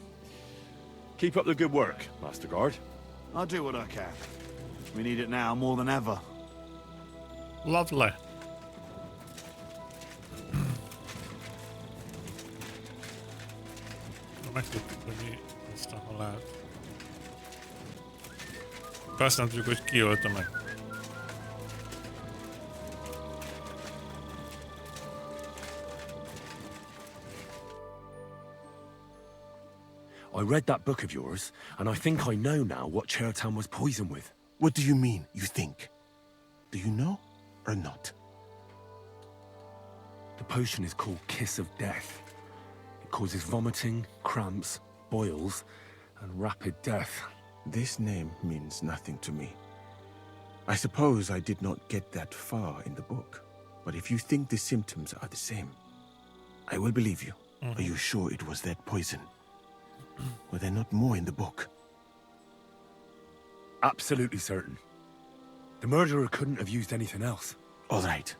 Keep up the good work, Master Guard. I'll do what I can. We need it now more than ever. Lovely. Megtudtuk, hogy mi ezt a halált. Persze nem tudjuk, hogy ki ölte meg. I read that book of yours, and I think I know now what Chertown was poisoned with. What do you mean, you think? Do you know or not? The potion is called Kiss of Death. It causes vomiting, cramps, boils, and rapid death. This name means nothing to me. I suppose I did not get that far in the book. But if you think the symptoms are the same, I will believe you. Are you sure it was that poison? Were there not more in the book? Absolutely certain. The murderer couldn't have used anything else. All right.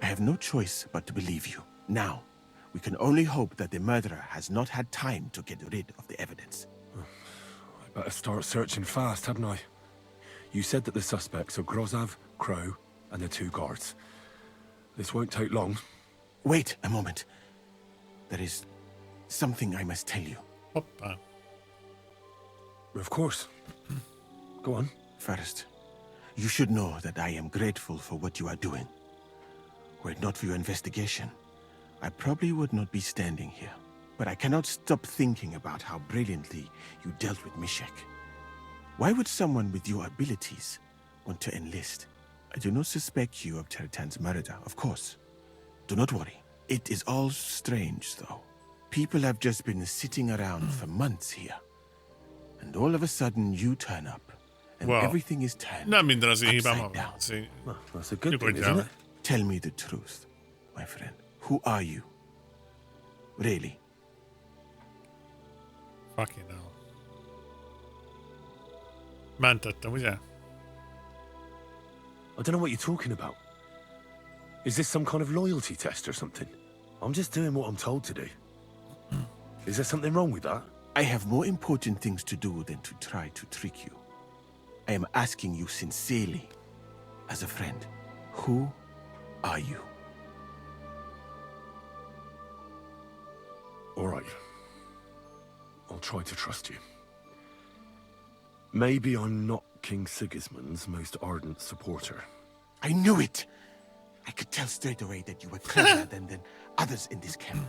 I have no choice but to believe you. Now, we can only hope that the murderer has not had time to get rid of the evidence. I better start searching fast, hadn't I? You said that the suspects are Grozav, Crow, and the 2 guards. This won't take long. Wait a moment. There is something I must tell you. Hoppa. Of course. Go on. First, you should know that I am grateful for what you are doing. Were it not for your investigation, I probably would not be standing here. But I cannot stop thinking about how brilliantly you dealt with Mishek. Why would someone with your abilities want to enlist? I do not suspect you of Chertan's murder, of course. Do not worry. It is all strange, though. People have just been sitting around for months here. And all of a sudden you turn up. And everything is turned upside down. Well, that's a good thing, isn't it? Tell me the truth, my friend. Who are you? Really? Fucking hell. Mentettem, ugye? I don't know what you're talking about. Is this some kind of loyalty test or something? I'm just doing what I'm told to do. Is there something wrong with that? I have more important things to do than to try to trick you. I am asking you sincerely, as a friend. Who are you? All right. I'll try to trust you. Maybe I'm not King Sigismund's most ardent supporter. I knew it! I could tell straight away that you were cleverer than others in this camp.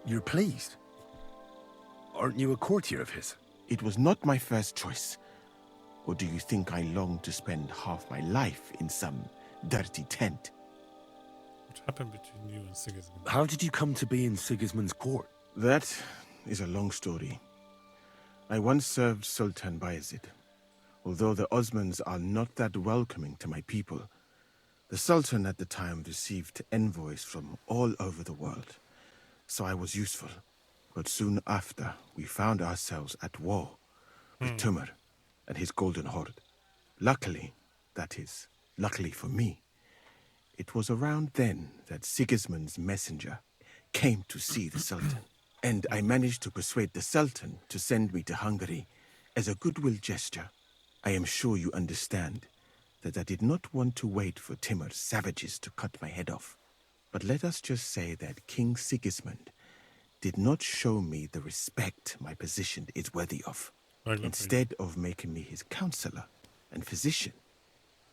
You're pleased? Aren't you a courtier of his? It was not my first choice. Or do you think I long to spend half my life in some dirty tent? happened between you and Sigismund? How did you come to be in Sigismund's court? That is a long story. I once served Sultan Bayezid. Although the Osmans are not that welcoming to my people, the Sultan at the time received envoys from all over the world, so I was useful. But soon after, we found ourselves at war with Timur and his Golden Horde. Luckily, that is, luckily for me, it was around then that Sigismund's messenger came to see the Sultan. And I managed to persuade the Sultan to send me to Hungary as a goodwill gesture. I am sure you understand that I did not want to wait for Timur's savages to cut my head off. But let us just say that King Sigismund did not show me the respect my position is worthy of. Instead of making me his counselor and physician,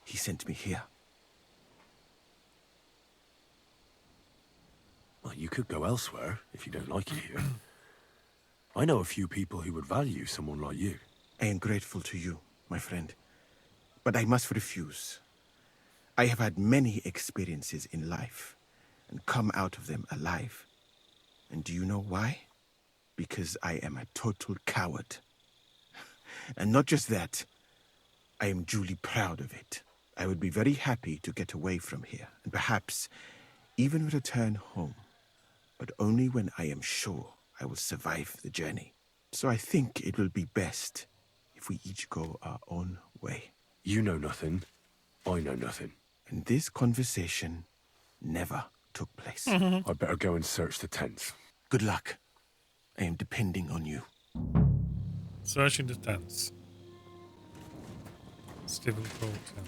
he sent me here. Well, you could go elsewhere if you don't like it here. I know a few people who would value someone like you. I am grateful to you, my friend. But I must refuse. I have had many experiences in life and come out of them alive. And do you know why? Because I am a total coward. And not just that, I am duly proud of it. I would be very happy to get away from here and perhaps even return home. But only when I am sure I will survive the journey. So I think it will be best if we each go our own way. You know nothing. I know nothing. And this conversation never took place. I'd better go and search the tents. Good luck. I am depending on you. Searching the tents. Stephen Crow tent.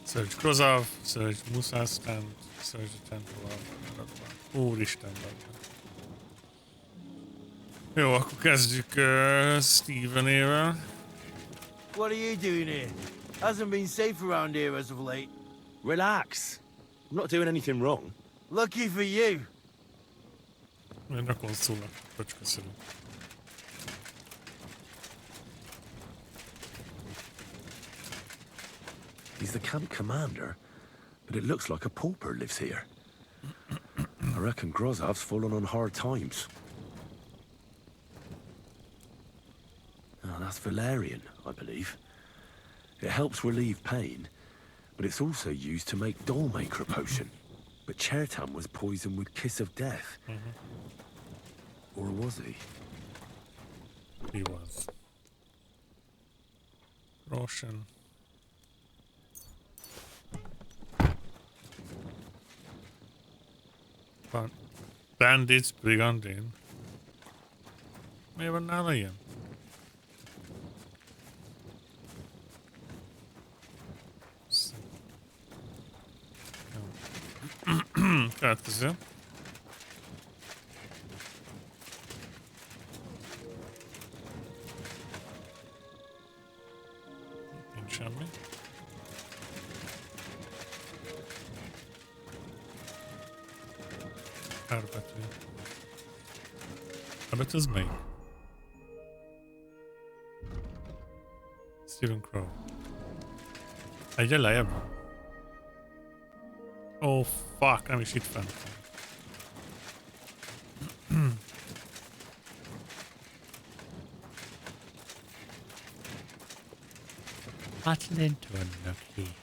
Search Krozov, search Musa's tent, search the temple of... Úristen, jó, akkor kezdjük Stevenével. What are you doing here? Hasn't been safe around here as of late. Relax. I'm not doing anything wrong. Lucky for you. Ennek konszolnak, köcsköszönöm. He's the camp commander, but it looks like a pauper lives here. I reckon Grozov's fallen on hard times. Oh, that's valerian, I believe. It helps relieve pain, but it's also used to make Dollmaker potion. But Chertan was poisoned with Kiss of Death. Or was he? He was. Roshan. Bandits, Brigandine. Miért van nála ilyen? Következő. Nincs semmi. Árbetű. Árbetű az melyik? Stephen Crow. Egyre lejjebb van. Oh fuck, nem is itt fent. Hát lent vannak ki.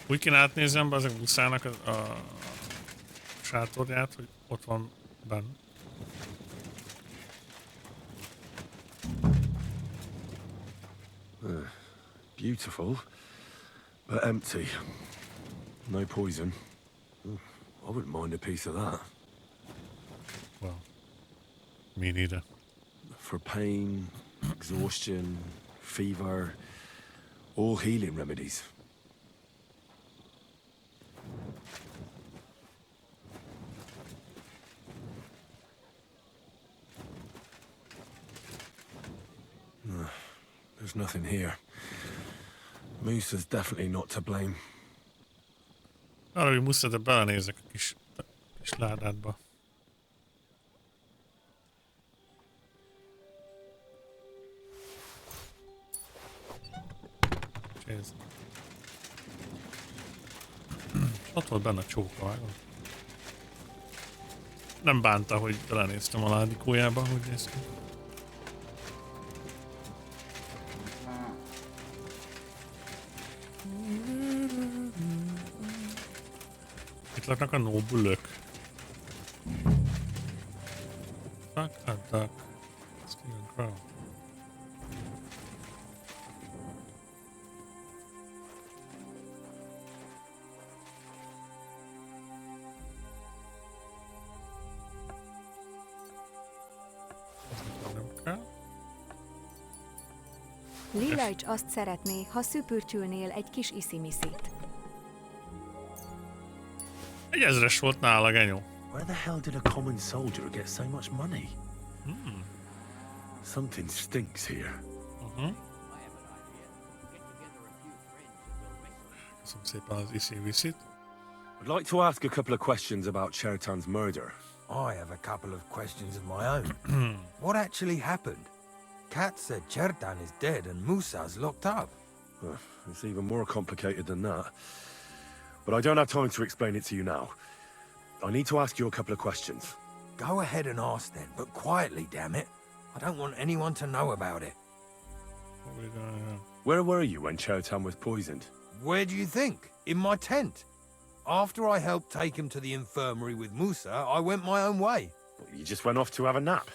Úgy kéne átnézem be azok buszának a sátorját, hogy ott van benn. Beautiful, but empty. No poison. I wouldn't mind a piece of that. Well, me neither. For pain, exhaustion, fever, all healing remedies. There's nothing here. Musa's definitely not to blame. Arra, hogy Musa, de belenézek a kis ládádba. Kész. Ott volt benne a csóka, vágod? Nem bánta, hogy belenéztem a ládikójába, hogy néz ki. Itt laknak a nobulök. Duck a duck. Steven Crow. Lilajcs azt szeretné, ha szüpürcsülnél egy kis iszimiszit. Egy ezres volt nála, genyó. Where the hell did a common soldier get so much money? Something stinks here. Köszönöm szépen az iszi-viszit. I'd like to ask a couple of questions about Chertan's murder. I have a couple of questions of my own. What actually happened? Kat said Chertan is dead and Musa's locked up. It's even more complicated than that. But I don't have time to explain it to you now. I need to ask you a couple of questions. Go ahead and ask then, but quietly, damn it. I don't want anyone to know about it. Where were you when Chertan was poisoned? Where do you think? In my tent. After I helped take him to the infirmary with Musa, I went my own way. You just went off to have a nap?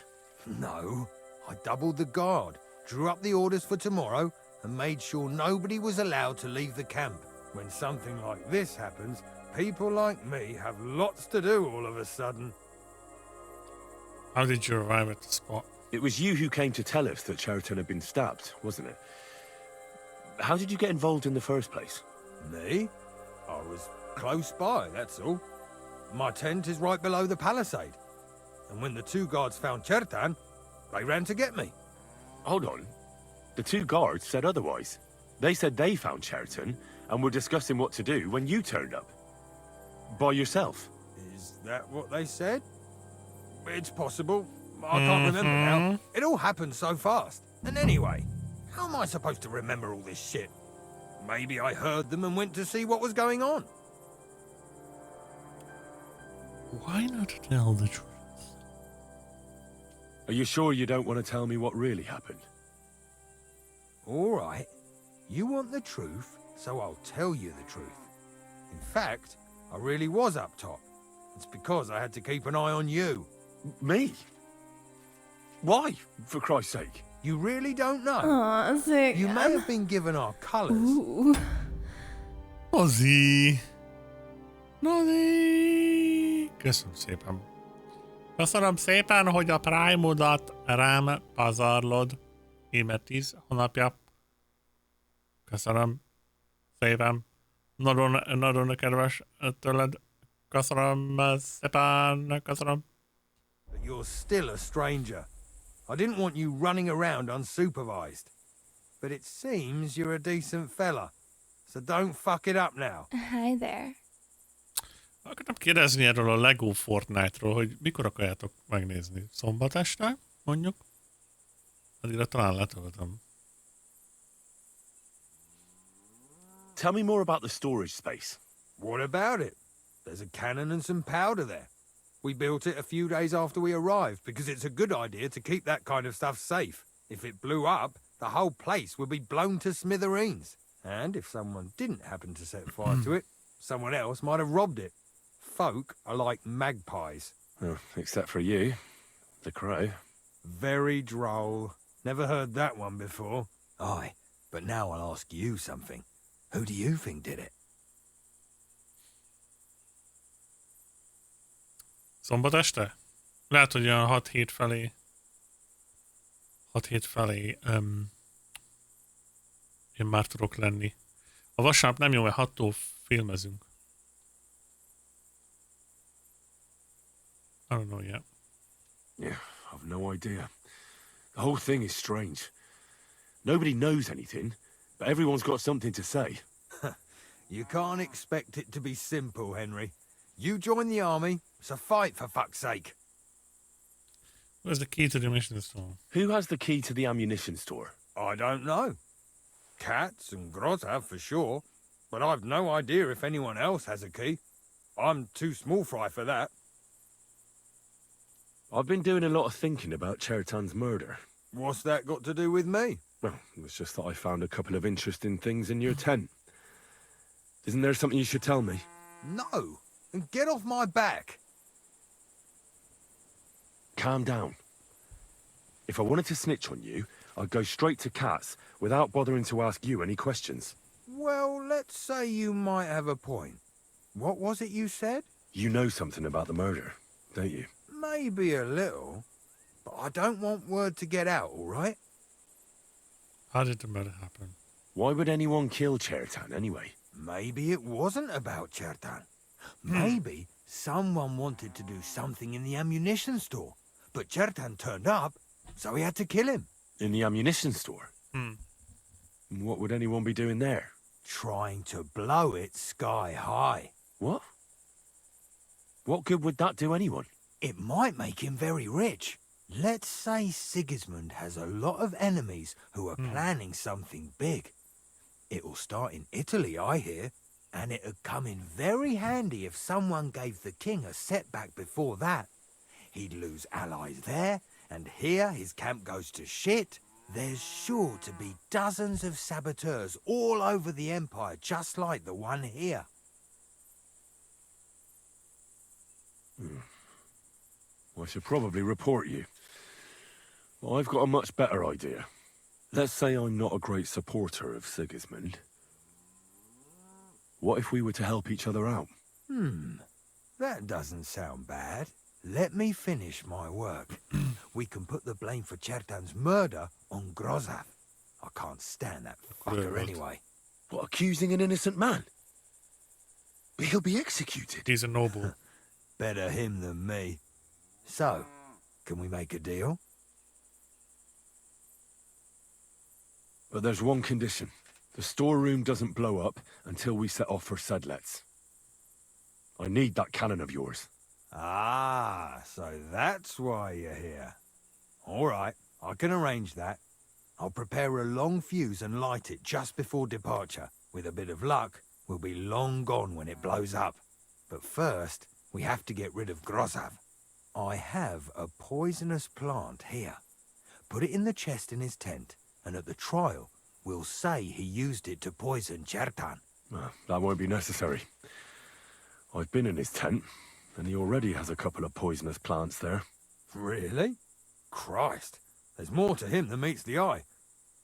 No. I doubled the guard, drew up the orders for tomorrow, and made sure nobody was allowed to leave the camp. When something like this happens, people like me have lots to do all of a sudden. How did you arrive at the spot? It was you who came to tell us that Chertan had been stabbed, wasn't it? How did you get involved in the first place? Me? I was close by, that's all. My tent is right below the palisade. And when the two guards found Chertan, they ran to get me. Hold on. The two guards said otherwise. They said they found Chertan and were discussing what to do when you turned up. By yourself. Is that what they said? It's possible. I can't remember now. It all happened so fast. And anyway, how am I supposed to remember all this shit? Maybe I heard them and went to see what was going on. Why not tell the truth? Are you sure you don't want to tell me what really happened? All right. You want the truth, so I'll tell you the truth. In fact, I really was up top. It's because I had to keep an eye on you. Me? Why, for Christ's sake? You really don't know? Aw, szépen. You may have been given our colours. Nozi! Nozi! Köszönöm szépen. Köszönöm szépen, hogy a Prime-odat rám pazarlod. Íme 10 hónapja. Köszönöm szépen. Nagyon kedves tőled. Köszönöm szépen. Köszönöm. You're still a stranger. I didn't want you running around unsupervised. But it seems you're a decent fella. So don't fuck it up now. Hi there. Akartam kérdezni erről a Lego Fortnite-ról, hogy mikor akarjátok megnézni? Szombat este, mondjuk? Addigra talán letöltöm. Tell me more about the storage space. What about it? There's a cannon and some powder there. We built it a few days after we arrived because it's a good idea to keep that kind of stuff safe. If it blew up, the whole place would be blown to smithereens. And if someone didn't happen to set fire to it, someone else might have robbed it. Folk are like magpies. Oh, except for you, the crow. Very droll. Never heard that one before. Aye, but now I'll ask you something. Who do you think did it? Szombat este? Lehet, hogy olyan 6-7 felé. 6-7 felé. Én már tudok lenni. A vasárnap nem jó, mert 6-tól filmezünk. I don't know yet. Yeah, I've no idea. The whole thing is strange. Nobody knows anything, but everyone's got something to say. You can't expect it to be simple, Henry. You join the army, it's a fight for fuck's sake. Where's the key to the ammunition store? Who has the key to the ammunition store? I don't know. Cats and Grozav for sure, but I've no idea if anyone else has a key. I'm too small fry for that. I've been doing a lot of thinking about Chertan's murder. What's that got to do with me? Well, it was just that I found a couple of interesting things in your tent. Isn't there something you should tell me? No, and get off my back. Calm down. If I wanted to snitch on you, I'd go straight to Katz without bothering to ask you any questions. Well, let's say you might have a point. What was it you said? You know something about the murder, don't you? Maybe a little, but I don't want word to get out, all right? How did the murder happen? Why would anyone kill Chertan anyway? Maybe it wasn't about Chertan. Maybe someone wanted to do something in the ammunition store, but Chertan turned up, so he had to kill him. In the ammunition store? What would anyone be doing there? Trying to blow it sky high. What? What good would that do anyone? It might make him very rich. Let's say Sigismund has a lot of enemies who are planning something big. It'll start in Italy, I hear, and it'd come in very handy if someone gave the king a setback before that. He'd lose allies there, and here his camp goes to shit. There's sure to be dozens of saboteurs all over the Empire, just like the one here. I should probably report you. Well, I've got a much better idea. Let's say I'm not a great supporter of Sigismund. What if we were to help each other out? That doesn't sound bad. Let me finish my work. We can put the blame for Chertan's murder on Grozav. I can't stand that fucker anyway. What, accusing an innocent man? But he'll be executed. He's a noble. Better him than me. So, can we make a deal? But there's one condition. The storeroom doesn't blow up until we set off for Sedlets. I need that cannon of yours. Ah, so that's why you're here. All right, I can arrange that. I'll prepare a long fuse and light it just before departure. With a bit of luck, we'll be long gone when it blows up. But first, we have to get rid of Grozav. I have a poisonous plant here. Put it in the chest in his tent, and at the trial, we'll say he used it to poison Chertan. That won't be necessary. I've been in his tent, and he already has a couple of poisonous plants there. Really? Christ, there's more to him than meets the eye.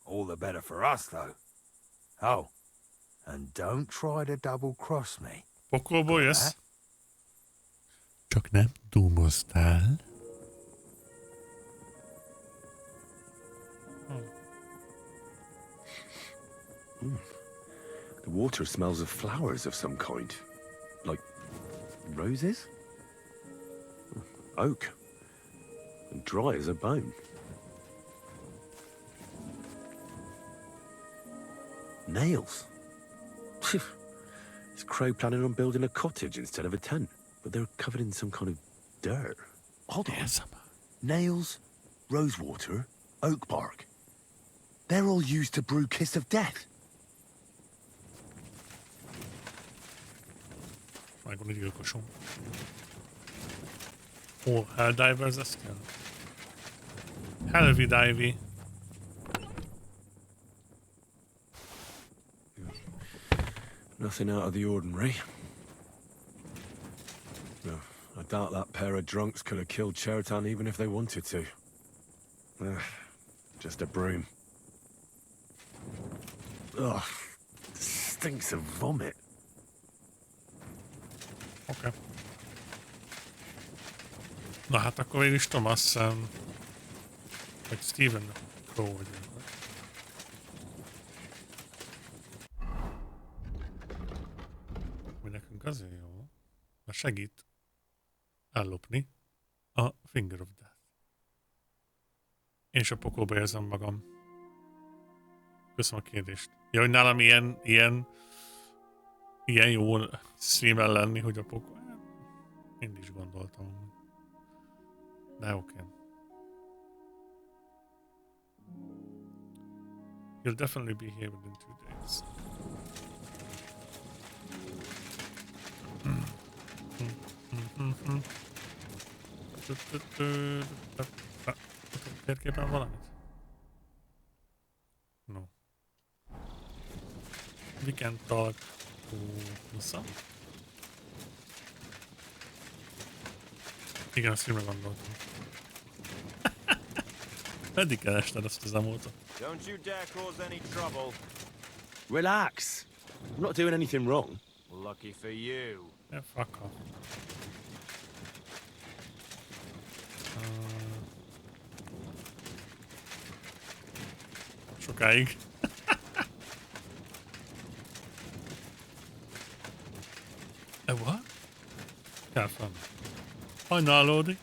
All the better for us, though. Oh, and don't try to double-cross me. Pokolból jössz? Csak nem dúmoztál. The water smells of flowers of some kind. Like roses? Oak. And dry as a bone. Nails. Is Crow planning on building a cottage instead of a tent? But they're covered in some kind of dirt. Hold on. Nails, rosewater, oak bark. They're all used to brew Kiss of Death. Megvan egy gyilkosom. Ó, Helldivers, ez kell. Helvidivey. Nothing out of the ordinary. No, I doubt that pair of drunks could have killed Chertan even if they wanted to. Just a broom. Ugh, stinks of vomit. Oké. Na hát akkor végül is Thomas, vagy Steven Crow vagy. Mi nekünk azért jó, mert segít ellopni a Finger of Death. Én is a pokolba érzem magam. Köszönöm a kérdést. Ja, hogy nálam ilyen jó streamen lenni, hogy a pokol... Én is gondoltam. De oké. He'll definitely be here within 2 days. Térképen valamit? No. We can talk to Musa. Igen, a streamre gondoltam. Eddig kerested azt az amótot. Don't you dare cause any trouble. Relax. I'm not doing anything wrong. Lucky for you. Yeah, fuck off. Sokáig. What? Káfan. Hajnálódik.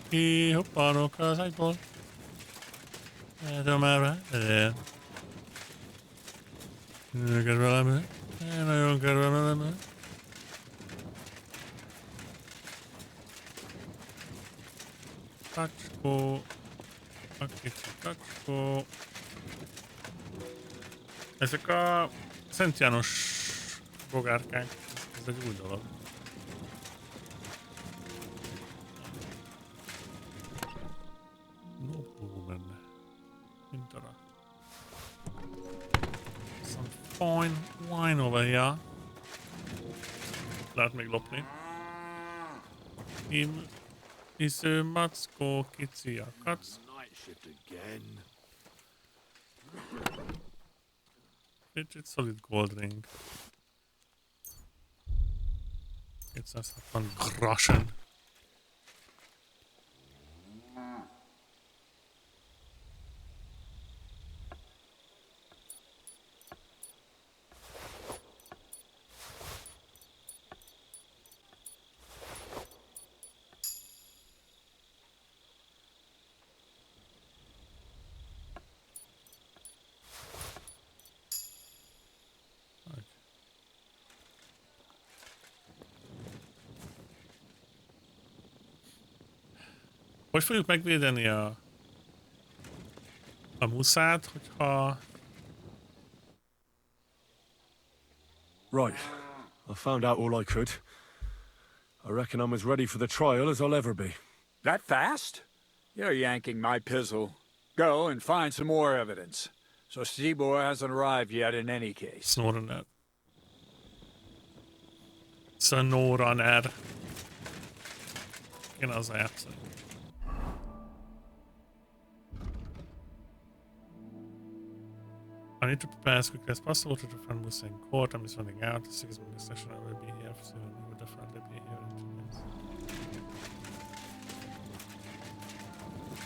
Kihoppanok az ágyból. Tudom már. Kedvelem. Nagyon kedvelem. Kacskó. A kicsi kacskó. Ezek a Szent János bogárkák. Ez egy új dolog. No benne. Mint arra. Some fine wine over here. Lehet még lopni. Hisző mackó kici a kac. It's solid gold ring. 260 groschen. Hogy fogjuk megvédeni a muszát, hogyha... Right. I found out all I could. I reckon I'm as ready for the trial as I'll ever be. That fast? You're yanking my pizzle. Go and find some more evidence. So Stibor hasn't arrived yet in any case. Snoraner. Snoraner. Én azzal játszani. I need to prepare as quickly as possible to defend Musa in court. I'm just running out. The 6 minute session I will be here soon. He will definitely be here in 2 days.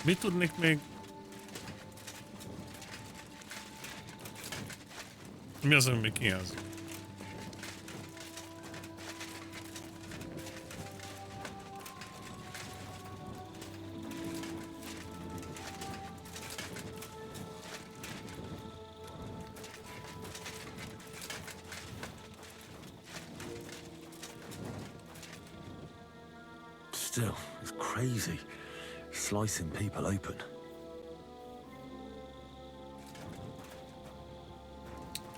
Mit tudnék még? Mi az, ami még hiányzik? Still, it's crazy. Slicing people open.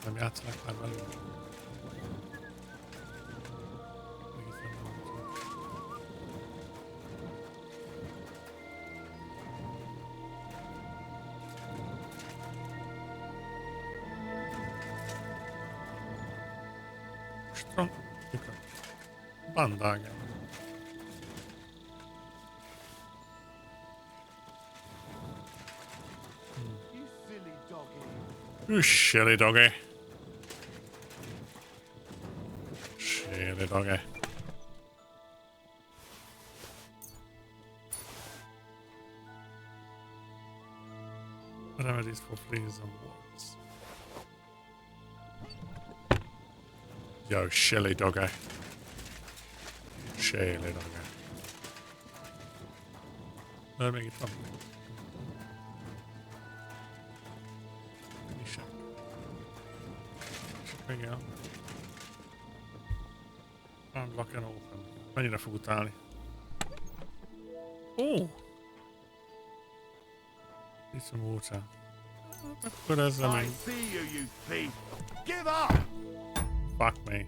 Nem játszanak már velünk. Strong. Bandágán. You silly doggy. Silly doggy. Remedies for fleas and warts. Yo, silly doggy. Silly doggy. Let me get something. Igen. Unlock and open. Mennyire fog utálni? Ó! Itt some water. Akkor ezzel I még... see you, you thief. Give up. Fuck me.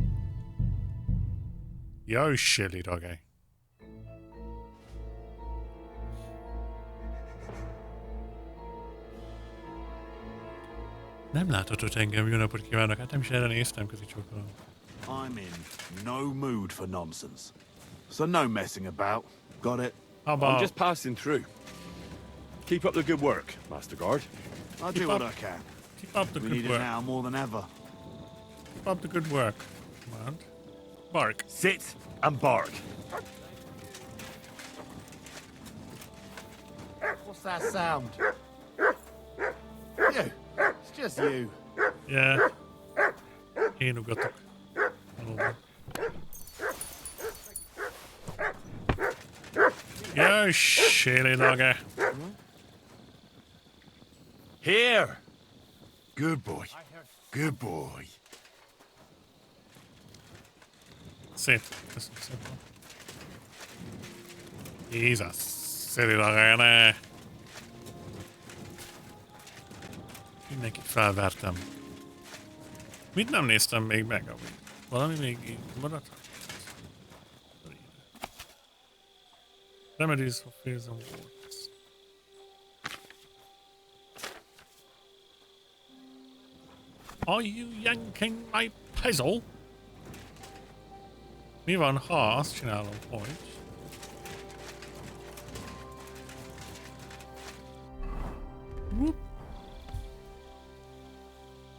Jó, silly doggy. Nem láthatott engem, jó napot kívánok. Hát nem is erre néztem, közicsokolom. I'm in no mood for nonsense. So no messing about. Got it? I'm just passing through. Keep up the good work, Master Guard. I'll do what I can. Keep up the We good need work. it now more than ever. Keep up the good work. Come on. Bark. Sit and bark. What's that sound? You. It's just you. Yeah. Én ugatok. Valóban. Jó, silly doggy. Here. Good boy. Good boy. Szép. Köszönöm szépen. Jézus. Silly doggy, ne. Mindenkit felvertem. Mit nem néztem még meg? Valami még így maradt? Remedies for fears and wards. Are you yanking my puzzle? Mi van, ha azt csinálom, hogy... Whoop.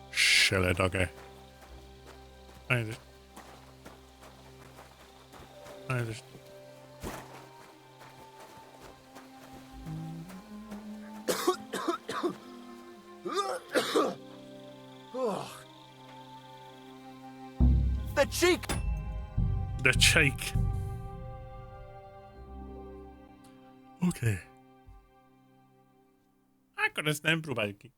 Silly doggy. Elnézést. Elnézést. The cheek! The cheek. Oké. Akkor ezt nem próbáljuk ki.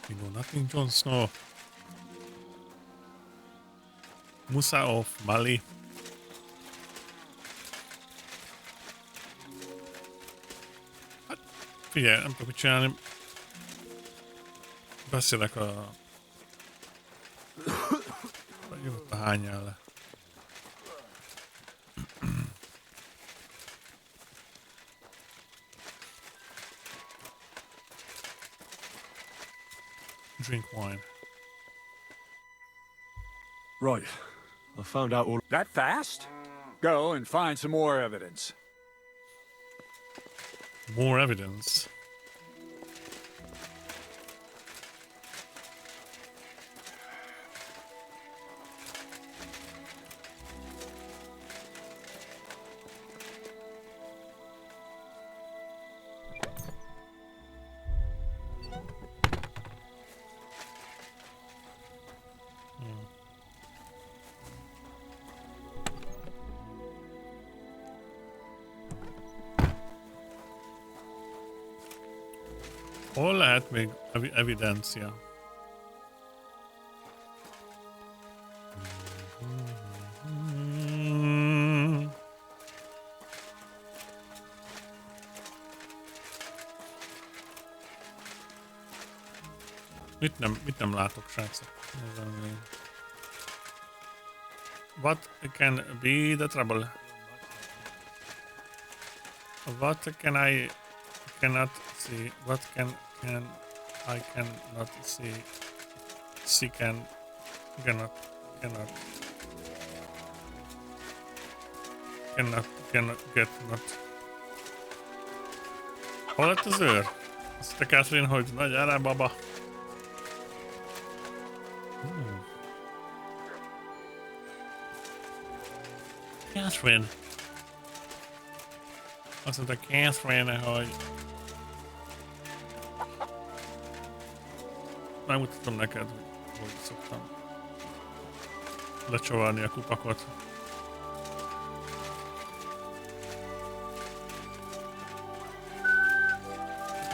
You know nothing, Jon Snow. Musa of Mali. Hát, figyelj, nem tudok mit csinálni. Beszélek a... Jött a hányjál le. Drink wine. Right. I found out all... That fast? Go and find some more evidence. More evidence. Hol lehet még evidencia? Mit nem látok, srácok? What can be the trouble? What can I cannot see? What can I cannot see? She cannot get not. Hol lett az őr? Azt te Catherine, hogy na gyere baba. Catherine. Azt mondta Catherine, hogy megmutatom neked, hogy szoktam lecsavarni a kupakot.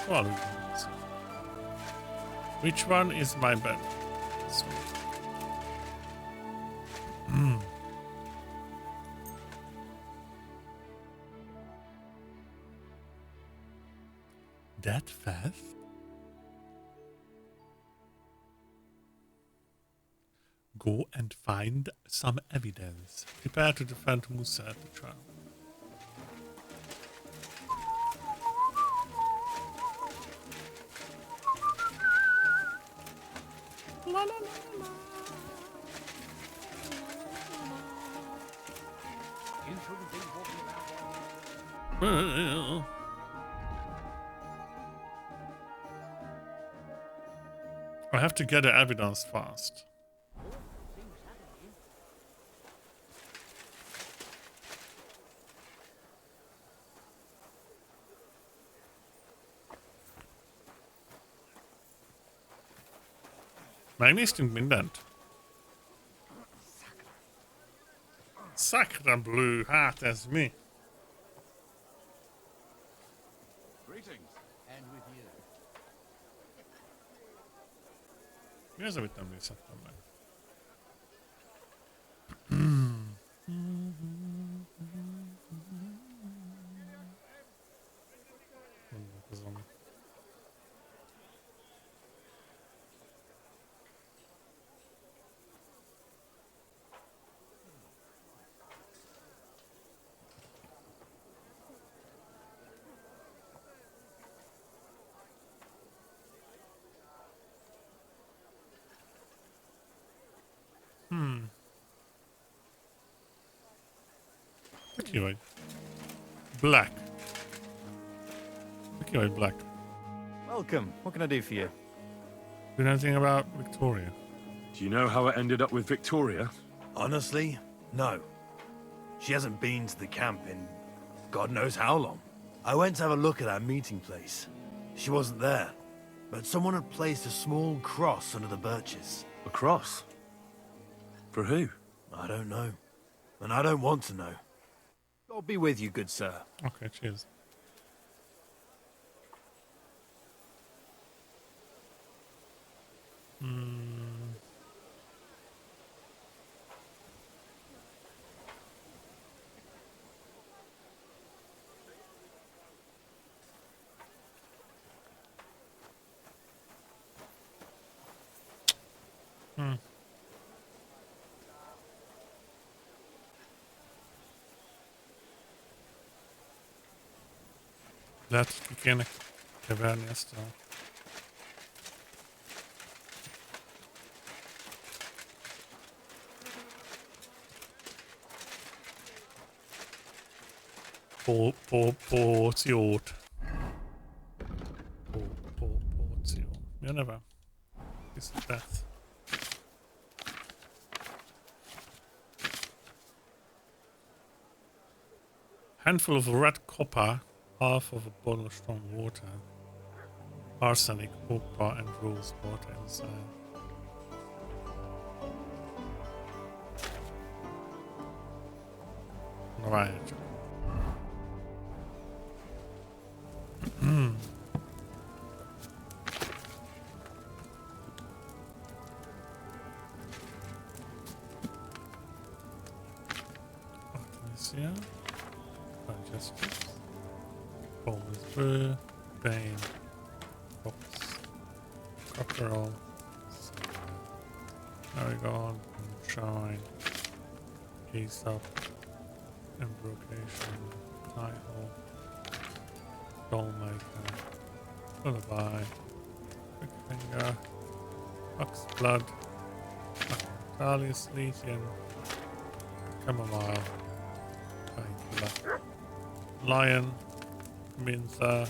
Follow you. Which one is my bed? This one. That fast? Go and find some evidence. Prepare to defend Musa at the trial. La, la, la, la. You shouldn't be walking around. I have to get the evidence fast. Megnéztünk mindent? Sacre bleu, hát ez mi? Mi az, amit nem nézhettem meg? Gondolkozom. Ki vagy? Black. Ki vagy, Black? Welcome. What can I do for you? Do you know anything about Victoria? Do you know how it ended up with Victoria? Honestly, no. She hasn't been to the camp in God knows how long. I went to have a look at our meeting place. She wasn't there, but someone had placed a small cross under the birches. A cross? For who? I don't know. And I don't want to know. God be with you, good sir. Okay, cheers. Lehet, hogy ki kéne keverni ezt a... Póciót. Póció. Mi a neve? Death. Handful of red copper, half of a bottle of strong water, arsenic, oak bar, and rose water inside. Right. Artemisia, Digestus, Bowman's Brew, Bane, Fox, Cockerel, Marigold, Shine, Aesop, Embrocation, Nighthawk, Dollmaker, Lullaby, Quick Finger, Oxblood, Dalius, Legion, Chamomile, Painkiller, Lion, Minza,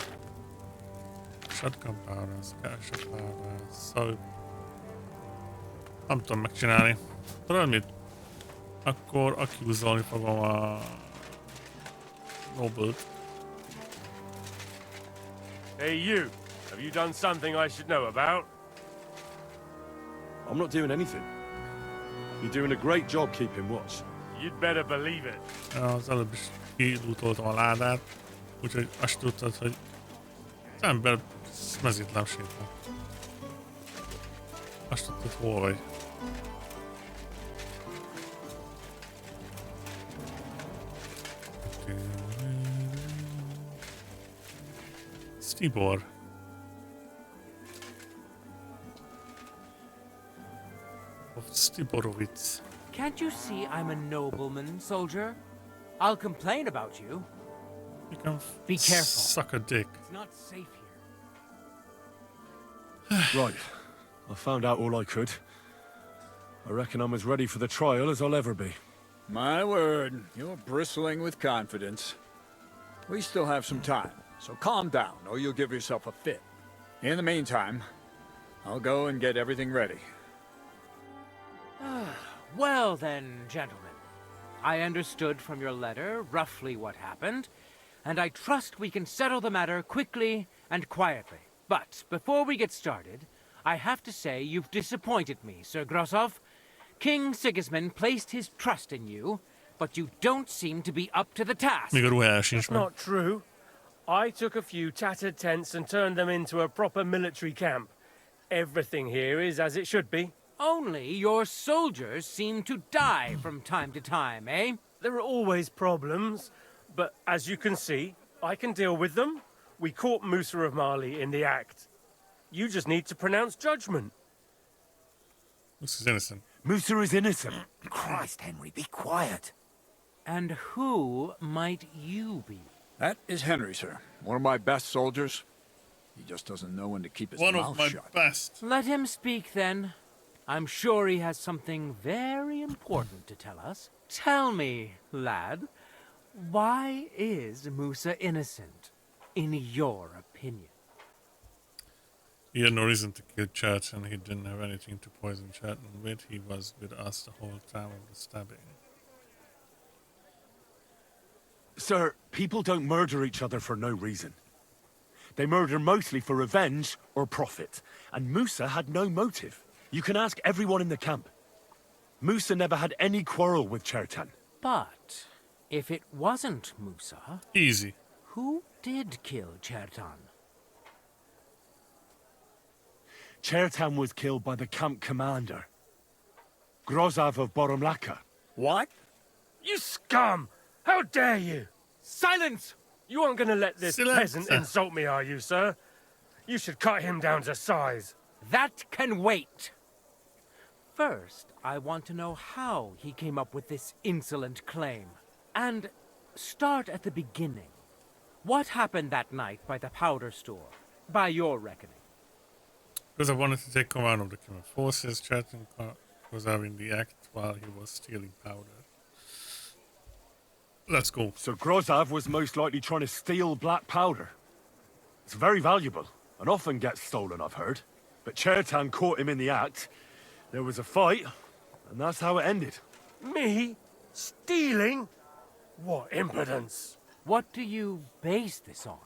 Shotgun Powder, Scatter Powder, Soap. Nem tudom megcsinálni. Tudod mit? Akkor accuse-olni fogom a Noblet. Hey you, have you done something I should know about? I'm not doing anything. You're doing a great job keeping watch. You'd better believe it. Az előbb is kilútoltam a ládát, úgyhogy azt tudtad, hogy az ember Mezit nem sétál. Azt tudod, hol vagy. Stibor. Of Stiborowitz. Can't you see I'm a nobleman, soldier? I'll complain about you. You can be careful. Suck a dick. It's not safe Right. I found out all I could. I reckon I'm as ready for the trial as I'll ever be. My word, you're bristling with confidence. We still have some time, so calm down, or you'll give yourself a fit. In the meantime, I'll go and get everything ready. Well then, gentlemen. I understood from your letter roughly what happened, and I trust we can settle the matter quickly and quietly. But before we get started, I have to say you've disappointed me, Sir Grosov. King Sigismund placed his trust in you, but you don't seem to be up to the task. That's not true. I took a few tattered tents and turned them into a proper military camp. Everything here is as it should be. Only your soldiers seem to die from time to time, eh? There are always problems, but as you can see, I can deal with them. We caught Musa of Mali in the act. You just need to pronounce judgment. Musa's innocent. Musa is innocent. Christ, Henry, be quiet. And who might you be? That is Henry, sir. One of my best soldiers. He just doesn't know when to keep his mouth shut. Best. Let him speak, then. I'm sure he has something very important to tell us. Tell me, lad, why is Musa innocent, in your opinion? He had no reason to kill Churton. He didn't have anything to poison Churton with. He was with us the whole time of the stabbing. Sir, people don't murder each other for no reason. They murder mostly for revenge or profit. And Musa had no motive. You can ask everyone in the camp. Musa never had any quarrel with Chertan. But if it wasn't Musa... Easy. Who did kill Chertan? Chertan was killed by the camp commander, Grozav of Boromlaka. What? You scum! How dare you! Silence! You aren't going to let this peasant insult me, are you, sir? You should cut him down to size. That can wait. First, I want to know how he came up with this insolent claim. And start at the beginning. What happened that night by the powder store, by your reckoning? Because I wanted to take command of the Khmer forces, Chertan was having the act while he was stealing powder. Let's go. So Grozav was most likely trying to steal black powder. It's very valuable, and often gets stolen, I've heard. But Chertan caught him in the act. There was a fight, and that's how it ended. Me? Stealing? What impudence! What do you base this on?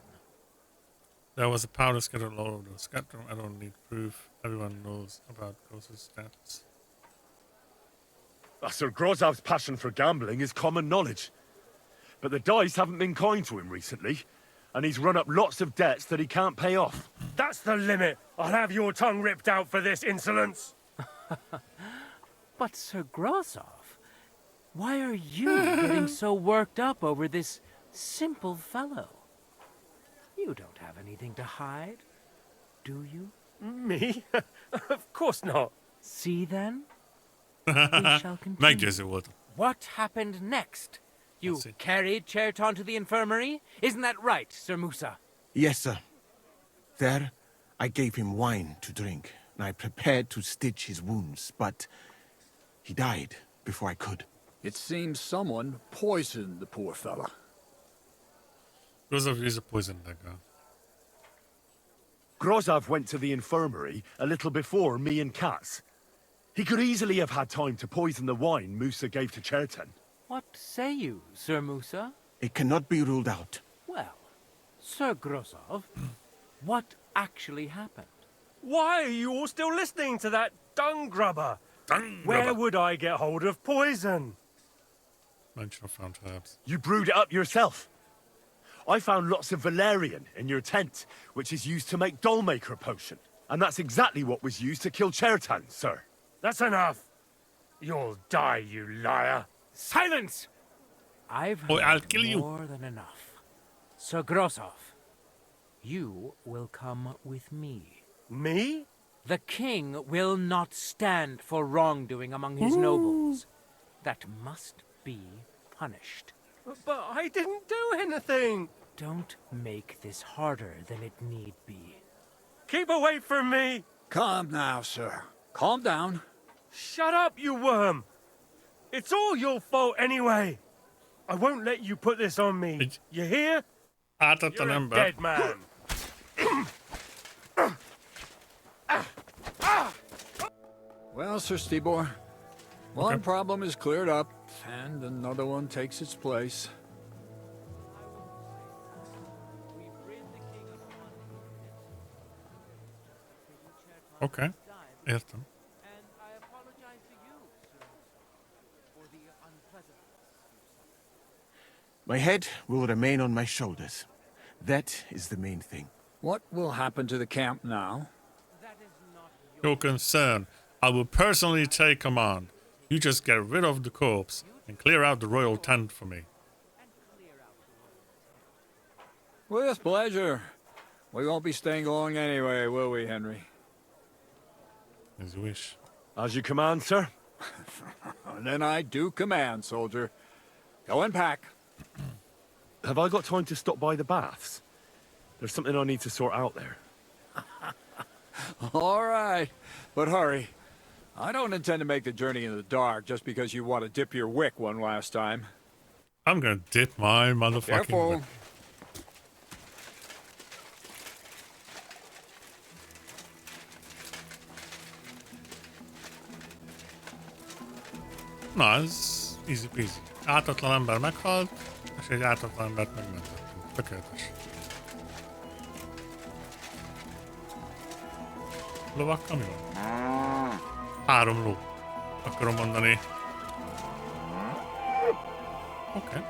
There was a powder scattered all over the scatter. I don't need proof. Everyone knows about Grozav's stats. Sir Grozav's passion for gambling is common knowledge. But the dice haven't been kind to him recently, and he's run up lots of debts that he can't pay off. That's the limit. I'll have your tongue ripped out for this insolence. But Sir Grozov, why are you getting so worked up over this simple fellow? You don't have anything to hide, do you? Me? Of course not. See then? We shall continue. What happened next? You carried Chertan to the infirmary? Isn't that right, Sir Musa? Yes, sir. There, I gave him wine to drink, and I prepared to stitch his wounds, but he died before I could. It seems someone poisoned the poor fella. Grozav is a poison dagger. Grozav went to the infirmary a little before me and Katz. He could easily have had time to poison the wine Musa gave to Chertan. What say you, Sir Musa? It cannot be ruled out. Well, Sir Grozov, what actually happened? Why are you all still listening to that dung grubber? Where would I get hold of poison? Mention of found herbs. You brewed it up yourself. I found lots of valerian in your tent, which is used to make Dollmaker potion. And that's exactly what was used to kill Chertan, sir. That's enough. You'll die, you liar. Silence! I've heard I'll kill you. more than enough. Sir Grossoff, you will come with me. Me? The king will not stand for wrongdoing among his nobles. That must be punished. But I didn't do anything. Don't make this harder than it need be. Keep away from me. Calm now, sir. Calm down. Shut up, you worm. It's all your fault anyway. I won't let you put this on me. You hear? You're a dead man. Well, Sir Stibor, one problem is cleared up, and another one takes its place. Okej, értem. My head will remain on my shoulders. That is the main thing. What will happen to the camp now? No concern. I will personally take command. You just get rid of the corpse and clear out the royal tent for me. With pleasure. We won't be staying long anyway, will we, Henry? As you wish. As you command, sir. Then I do command, soldier. Go and pack. Have I got time to stop by the baths? There's something I need to sort out there. All right, but hurry. I don't intend to make the journey in the dark just because you want to dip your wick one last time. I'm gonna dip my motherfucking Careful. wick. Na, ez easy peasy. Ártatlan ember meghalt, és egy ártatlan embert megmentettünk. Tökéletes. Lovakkal mi van? 3 ló. Akarom mondani. Oké.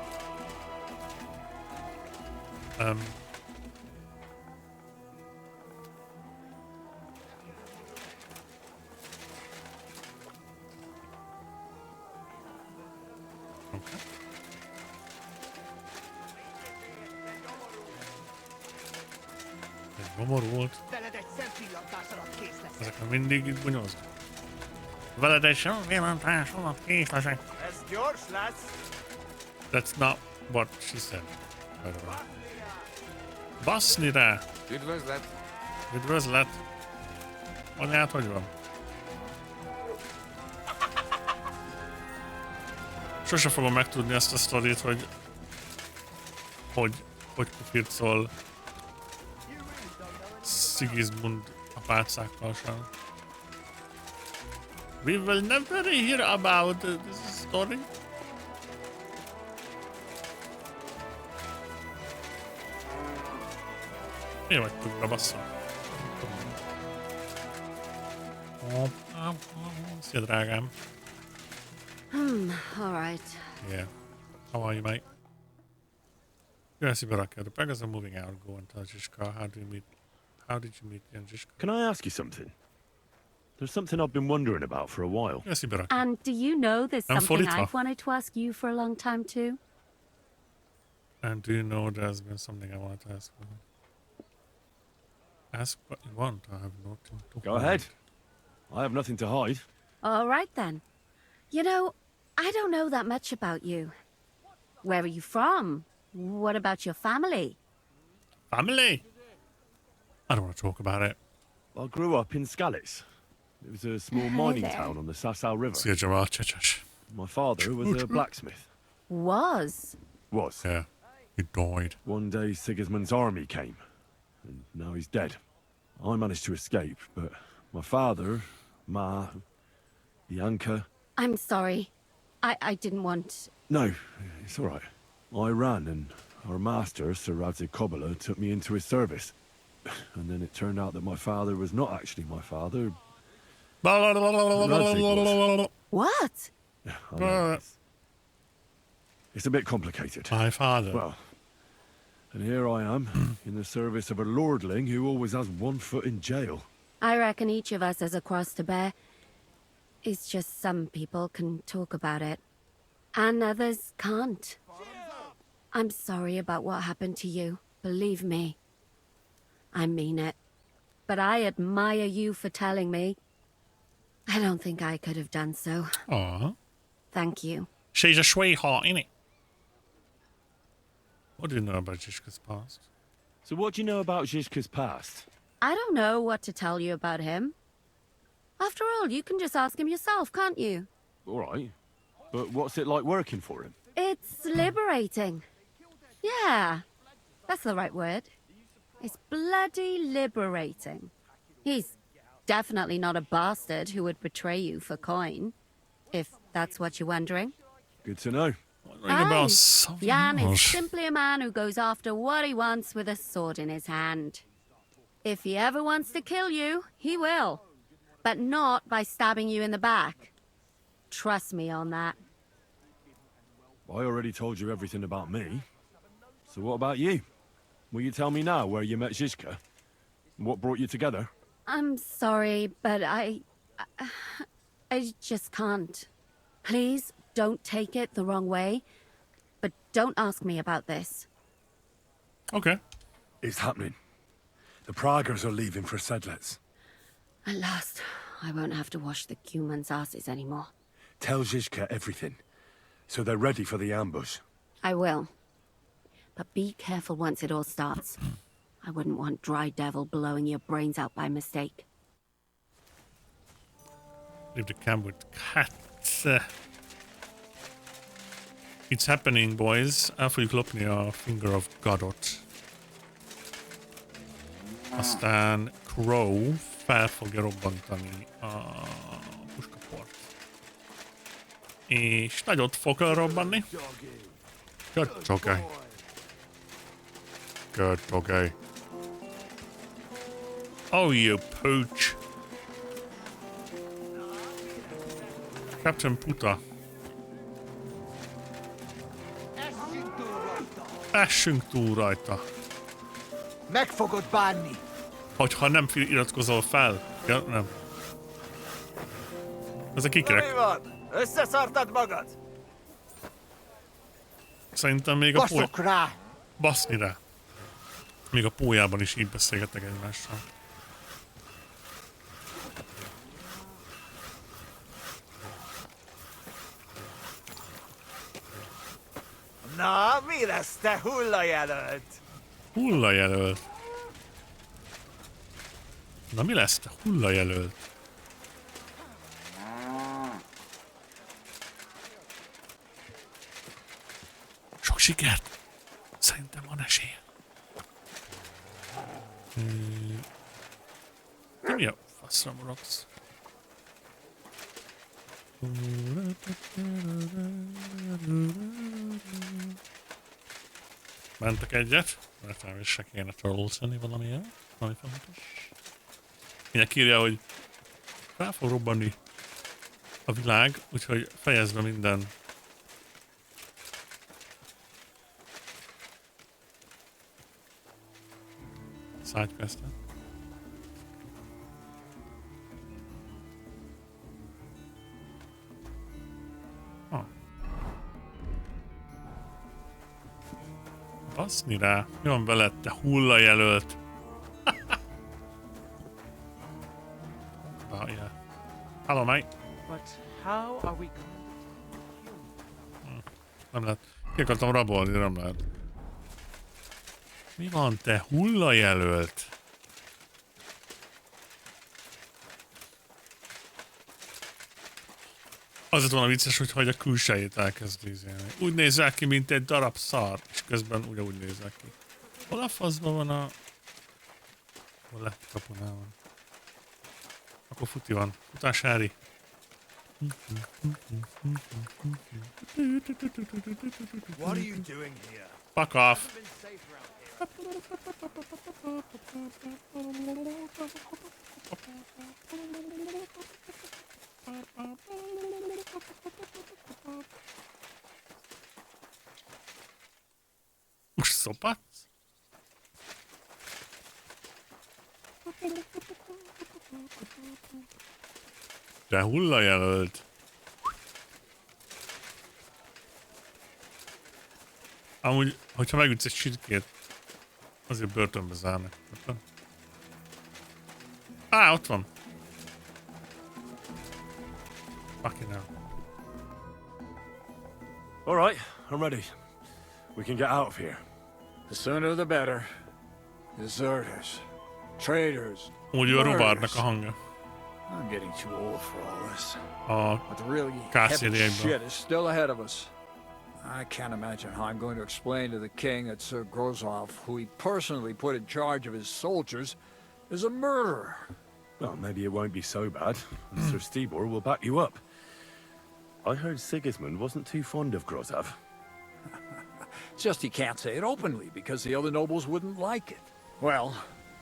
Gomor volt. Ezek mindig itt bunyóznak. Veled egy szemvillantás alatt kész leszek. Ez gyors lesz. That's not what she said. By the way. Baszni rá! Üdvözlet! Üdvözlet! Anyád, hogy van? Sose fogom megtudni ezt a sztorit, hogy kupircol Sigismund a pálcákkal sem. We will never hear about this story. Mi vagytok be, basszom? Szia, drágám. All right. Yeah. How are you, mate? Yes, Baraka. The beggars are moving out. Go and tell Zizka. How did you meet Zizka? Can I ask you something? There's something I've been wondering about for a while. Yes, Baraka. And do you know there's something Forita. I've wanted to ask you for a long time too? And do you know there's been something I wanted to ask for? Ask what you want. I have nothing to Go ahead. I have nothing to hide. All right then. You know, I don't know that much about you. Where are you from? What about your family? Family? I don't want to talk about it. I grew up in Scalitz. It was a small mining town on the Sasau River. See you, Jamal. Ch-ch. My father was a blacksmith. Was? Was. Yeah. He died. One day Sigismund's army came, and now he's dead. I managed to escape, but my father, Ma, Bianca... I'm sorry. I didn't want... No, it's all right. I ran, and our master, Sir itsCobbi, took me into his service. And then it turned out that my father was not actually my father. What? Yeah, I know. It's a bit complicated. My father. Well, And here I am, in the service of a lordling who always has one foot in jail. I reckon each of us has a cross to bear. It's just some people can talk about it, and others can't. I'm sorry about what happened to you, believe me. I mean it. But I admire you for telling me. I don't think I could have done so. Aw. Thank you. She's a sweetheart, innit? What do you know about Zizka's past? So what do you know about Zizka's past? I don't know what to tell you about him. After all, you can just ask him yourself, can't you? All right. But what's it like working for him? It's liberating. Yeah, that's the right word. It's bloody liberating. He's definitely not a bastard who would betray you for coin, if that's what you're wondering. Good to know. Aye. Jan is simply a man who goes after what he wants with a sword in his hand. If he ever wants to kill you, he will. But not by stabbing you in the back. Trust me on that. I already told you everything about me. So what about you? Will you tell me now where you met Zizka? What brought you together? I'm sorry, but I just can't. Please don't take it the wrong way, but don't ask me about this. Okay. It's happening. The Praggers are leaving for Sedlets. At last, I won't have to wash the humans' asses anymore. Tell Zizka everything, so they're ready for the ambush. I will. But be careful once it all starts. I wouldn't want Dry Devil blowing your brains out by mistake. Leave the camp with cats. It's happening, boys. El fogjuk lopni a Finger of Godot. Aztán Crow fel fogja robbantani a puskaport. És nagyot fog robbanni. Good doggy. Good doggy. Oh, you pooch. Captain Puta. Essünk túl rajta. Meg fogod bánni. Hogyha nem iratkozol fel. Ja, nem. Ez a kikrek. Mi van? Összeszartad magad? Szerintem még a Baszok rá! Baszni rá. Még a pólyában is így beszélgetnek egymással. Na, mi lesz, te hullajelölt? Hullajelölt. Na mi lesz, te hullajelölt? Sok sikert! Szerintem van esélye. De mi a faszra morogsz? Mentek egyet, mert nem is se kéne trollolni valamilyen, valami fontos. Mindenki írja, hogy fel fog robbanni a világ, úgyhogy fejezd be minden sidequestet. Baszni rá. Mi van veled, te hullajelölt? Oh, yeah. Hello, mate. But how are we going? Nem lehet. Ki akartam rabolni, de nem lehet. Mi van, te hullajelölt? Az lett volna vicces, hogy a külsejét elkezd nézni. Úgy nézel ki, mint egy darab szar, és közben ugyanúgy nézel ki. Hol a faszban van a... Hol lett kapunál van? Akkor futi van. Futás, Harry. What are you doing here? Fuck off. Most szopadsz? De hullajelölt. Amúgy, hogyha megütsz egy csirkét, azért börtönbe zárnak. Ott van. Fucking hell. All right, I'm ready. We can get out of here. The sooner the better. Deserters. Traitors. Úgy a robárnak a hangja. I'm getting too old for all this. A But the really heavy shit is still ahead of us. I can't imagine how I'm going to explain to the king that Sir Grozov, who he personally put in charge of his soldiers, is a murderer. Well, maybe it won't be so bad. Sir Stibor will back you up. I heard Sigismund wasn't too fond of Grozov. It's just he can't say it openly because the other nobles wouldn't like it. Well,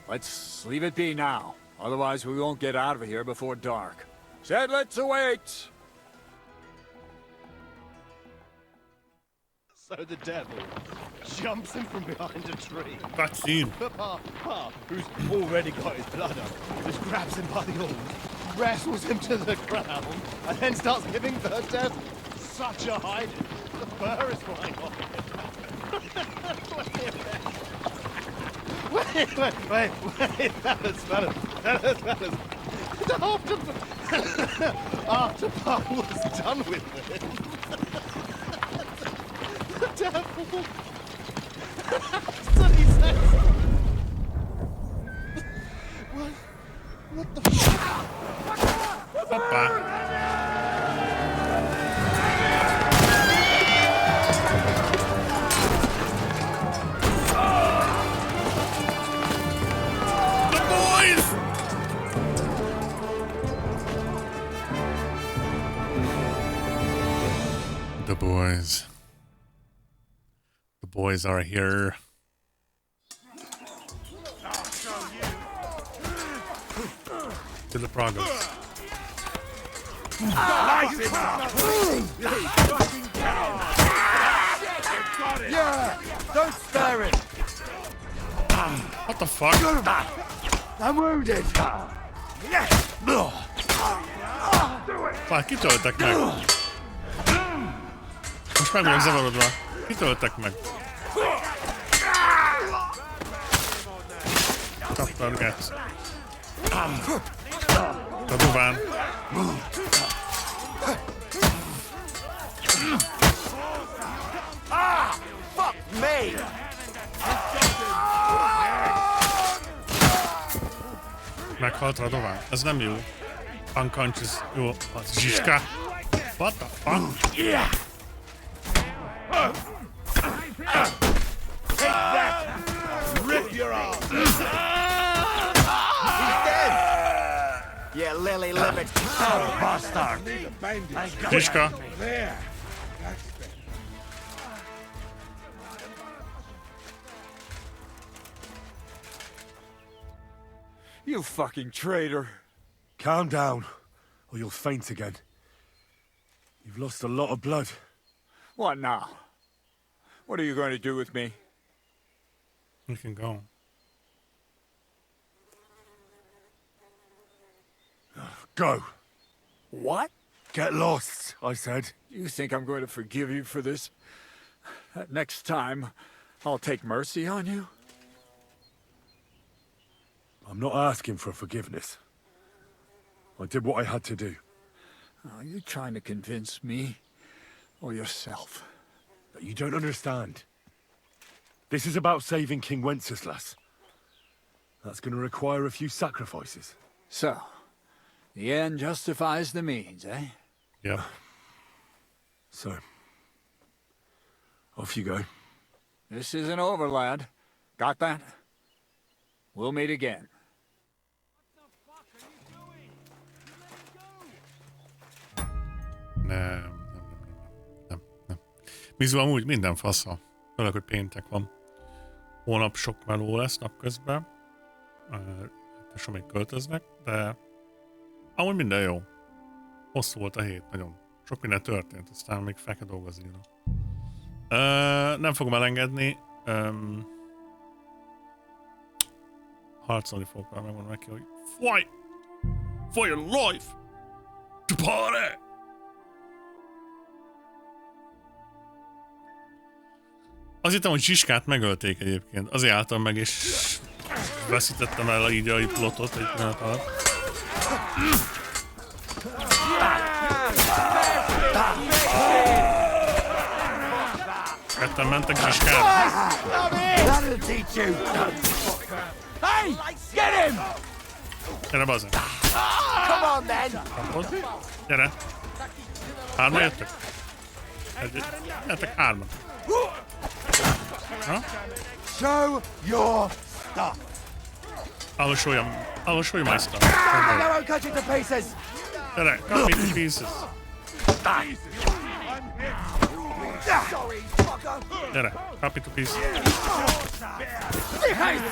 let's leave it be now. Otherwise we won't get out of here before dark. Said let's await! So the devil jumps in from behind a tree. That scene. Pa, who's already got his blood up, just grabs him by the horns, wrestles him to the ground, and then starts giving the devil such a hiding. The fur is flying off him. Wait, fellas. After Pa was done with it, the devil. That's what he says. What the The boys. The boys are here. To the progress. Yeah! Don't spare it! What the fuck? I'm wounded! Már kitöltek meg. Most meg vagyok zavarodva. Kitöltek meg. Tappergetsz. A duván. Fuck me! Meghalt Radován. Ez nem jó. Unconscious. Jó. Az Zsiska. What the fuck? Yeah! Take that! Rip your arm! He's dead! Yeah, Lily Libbit. Oh, bastard! Zsiska. There! You fucking traitor. Calm down, or you'll faint again. You've lost a lot of blood. What now? What are you going to do with me? We can go. Go. What? Get lost, I said. You think I'm going to forgive you for this? Next time, I'll take mercy on you? I'm not asking for forgiveness. I did what I had to do. Are you trying to convince me or yourself? But you don't understand. This is about saving King Wenceslas. That's going to require a few sacrifices. So, the end justifies the means, eh? Yeah. So, off you go. This isn't over, lad. Got that? We'll meet again. Nem. Mizu amúgy minden fasza. Főleg, hogy péntek van. Holnap sok meló lesz napközben. És még költöznek, de amúgy minden jó. Hosszú volt a hét, nagyon. Sok minden történt, aztán még fel kell dolgozni. Nem fogom elengedni. harcolni fogok rá, megmondom neki, hogy fight for your life to party! Azt hittem, hogy Zsiskát megölték egyébként. Azért álltam meg, és veszítettem el így a plotot egy pillanat alatt. Ketten mentek Zsiskára. That'll teach you. Hey, get him! Gyere, bazd! Come on, then. Kapod? Gyere! Hárman jöttök? Jöttek hárman. Ha? Show your stuff. I will show you my stuff. I won't cut you to pieces. Gyere, cut me to pieces. Gyere, cut me to pieces.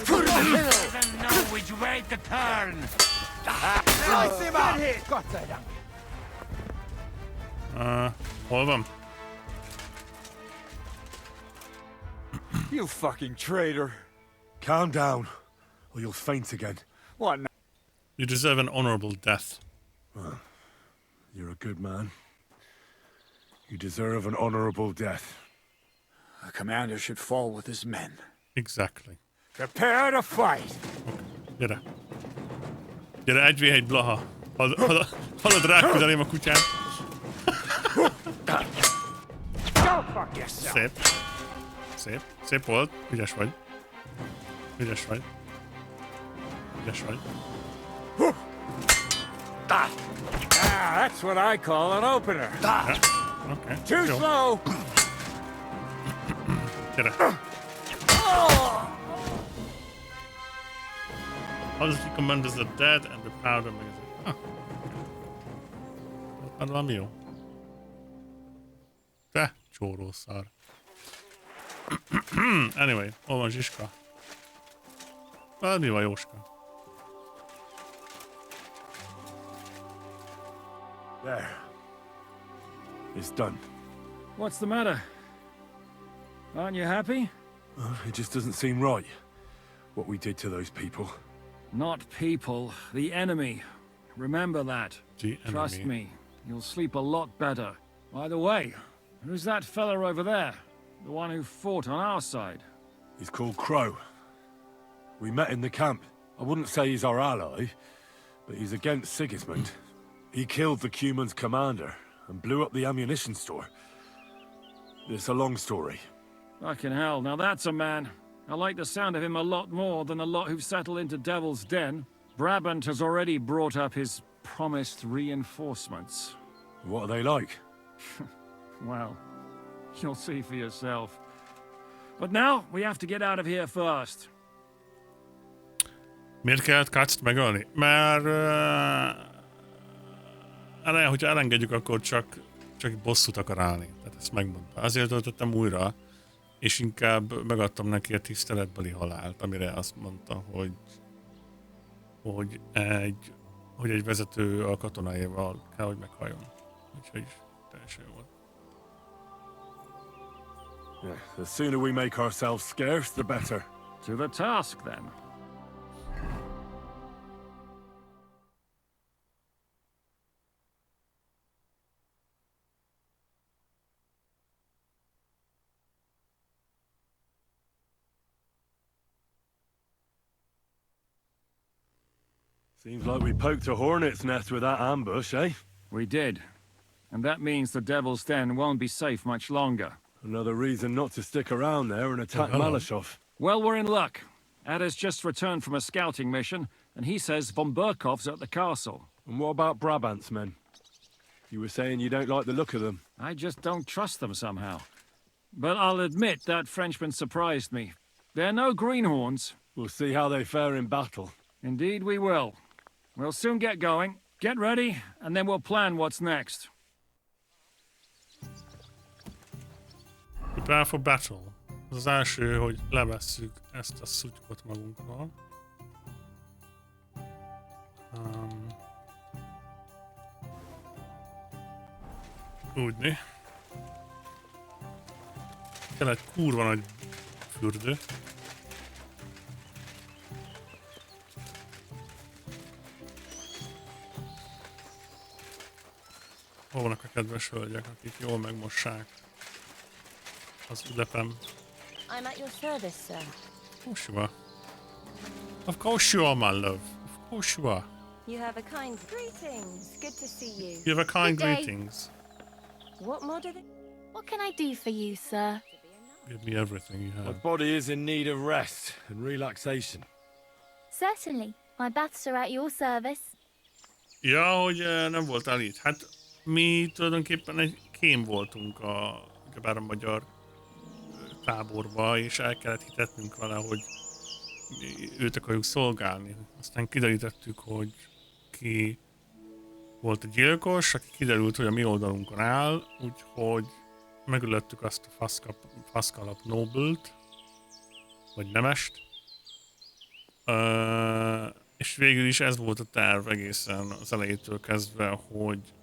Doesn't know which way to turn. Slice him up. Hol van? You fucking traitor. Calm down, or you'll faint again. What now? You deserve an honorable death. Well, you're a good man. You deserve an honorable death. A commander should fall with his men. Exactly. Prepare to fight. Gyere. Gyere, 1v1 blaha. Hallod, ráküzelém a kutyát. Szép. Szép. Szép volt. Ügyes vagy. Ügyes vagy. Ügyes vagy. That's what I call an opener. Yeah. Okay. Too slow. Gyere. All the commanders are dead and the powder magazine. Huh. Az valami jó. Te csórószar. Anyway, hol van Zsiska? Mi van Jóska? There. It's done. What's the matter? Aren't you happy? It just doesn't seem right, what we did to those people. Not people, the enemy. Remember that. The Trust enemy. me, you'll sleep a lot better. By the way, who's that fella over there? The one who fought on our side? He's called Crow. We met in the camp. I wouldn't say he's our ally, but he's against Sigismund. He killed the Cuman's commander and blew up the ammunition store. It's a long story. Fucking hell, now that's a man. I like the sound of him a lot more than a lot who've settled into Devil's Den. Brabant has already brought up his promised reinforcements. What are they like? Well, you'll see for yourself. But now, we have to get out of here first. Miért kellett Katzt megölni? Mert... hogyha elengedjük, akkor csak bosszút akar állni. Tehát ezt megmondta. Azért töltöttem újra, és inkább megadtam neki a tiszteletbeli halált, amire azt mondta, hogy egy vezető a katonáival kell, hogy meghalljon. Úgyhogy teljesen jó volt. Yeah, the sooner we make ourselves scarce, the better. To the task, then. Seems like we poked a hornet's nest with that ambush, eh? We did. And that means the Devil's Den won't be safe much longer. Another reason not to stick around there and attack Malashov. Well, we're in luck. Ada's just returned from a scouting mission, and he says von Burkov's at the castle. And what about Brabant's men? You were saying you don't like the look of them. I just don't trust them somehow. But I'll admit that Frenchman surprised me. They're no greenhorns. We'll see how they fare in battle. Indeed we will. We'll soon get going. Get ready, and then we'll plan what's next. Prepare for battle. Az első, hogy levesszük ezt a szutykot magunkról. Úgyni. Kell egy kurva nagy fürdő. Hol vannak a kedves hölgyek, akik jól megmossák az ülepem? I'm at your service, sir. Of course you are. Of course you are, my love. Of course you are. You have a kind greetings. Good to see you. You have a kind Good day. greetings. What more do they... What can I do for you, sir? Give me everything you My have. body is in need of rest and relaxation. Certainly. My baths are at your service. Ja, hogy nem voltál itt. Hát mi tulajdonképpen egy kém voltunk ugyebár a magyar táborba, és el kellett hitetnünk vele, hogy őt akarjuk szolgálni. Aztán kiderítettük, hogy ki volt a gyilkos, aki kiderült, hogy a mi oldalunkon áll, úgyhogy megölöttük azt a faszkalap Nobelt, vagy nemest. És végül is ez volt a terv egészen az elejétől kezdve, hogy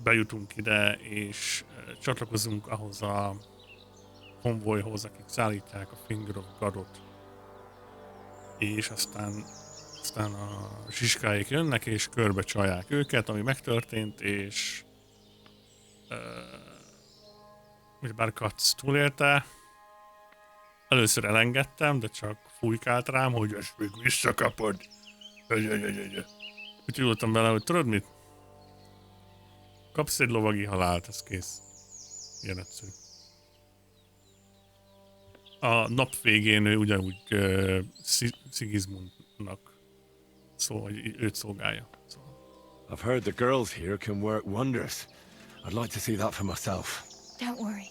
bejutunk ide, és csatlakozunk ahhoz a konvojhoz, akik szállítják a Finger of Godot. És aztán a zsiskáik jönnek, és körbe csalják őket, ami megtörtént, és bár Katz túlélte, először elengedtem, de csak fújkált rám, hogy ezt még visszakapod. Úgy voltam vele, hogy tudod mit? Kapsz egy lovagi halált, ez kész. Ilyen egyszerű. A nap végén ő ugyanúgy Sigismundnak szól, hogy őt szolgálja. Szóval. I've heard the girls here can work wonders. I'd like to see that for myself. Don't worry.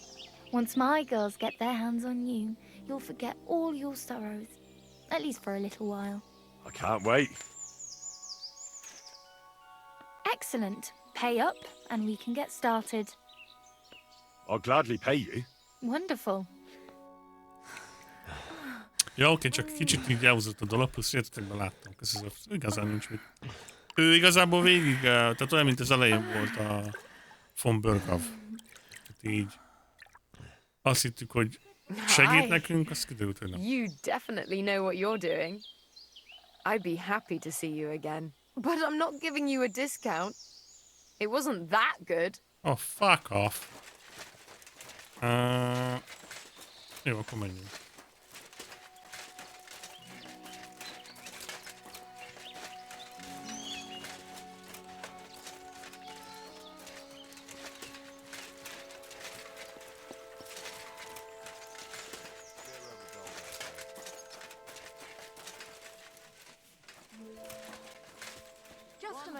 Once my girls get their hands on you, you'll forget all your sorrows. At least for a little while. I can't wait. Excellent. Pay up, and we can get started. I'll gladly pay you. Wonderful. Ja, oké, csak kicsit így elhúzott a dolog, plusz értetekben láttam. Igazán nincs mit. Ő igazából végig, tehát olyan, mint az elején volt a von Berghoff. Tehát így azt hittük, hogy segít nekünk, azt kiderült, hogy nem. You definitely know what you're doing. I'd be happy to see you again. But I'm not giving you a discount. It wasn't that good. Oh, fuck off. Jó, akkor menjünk.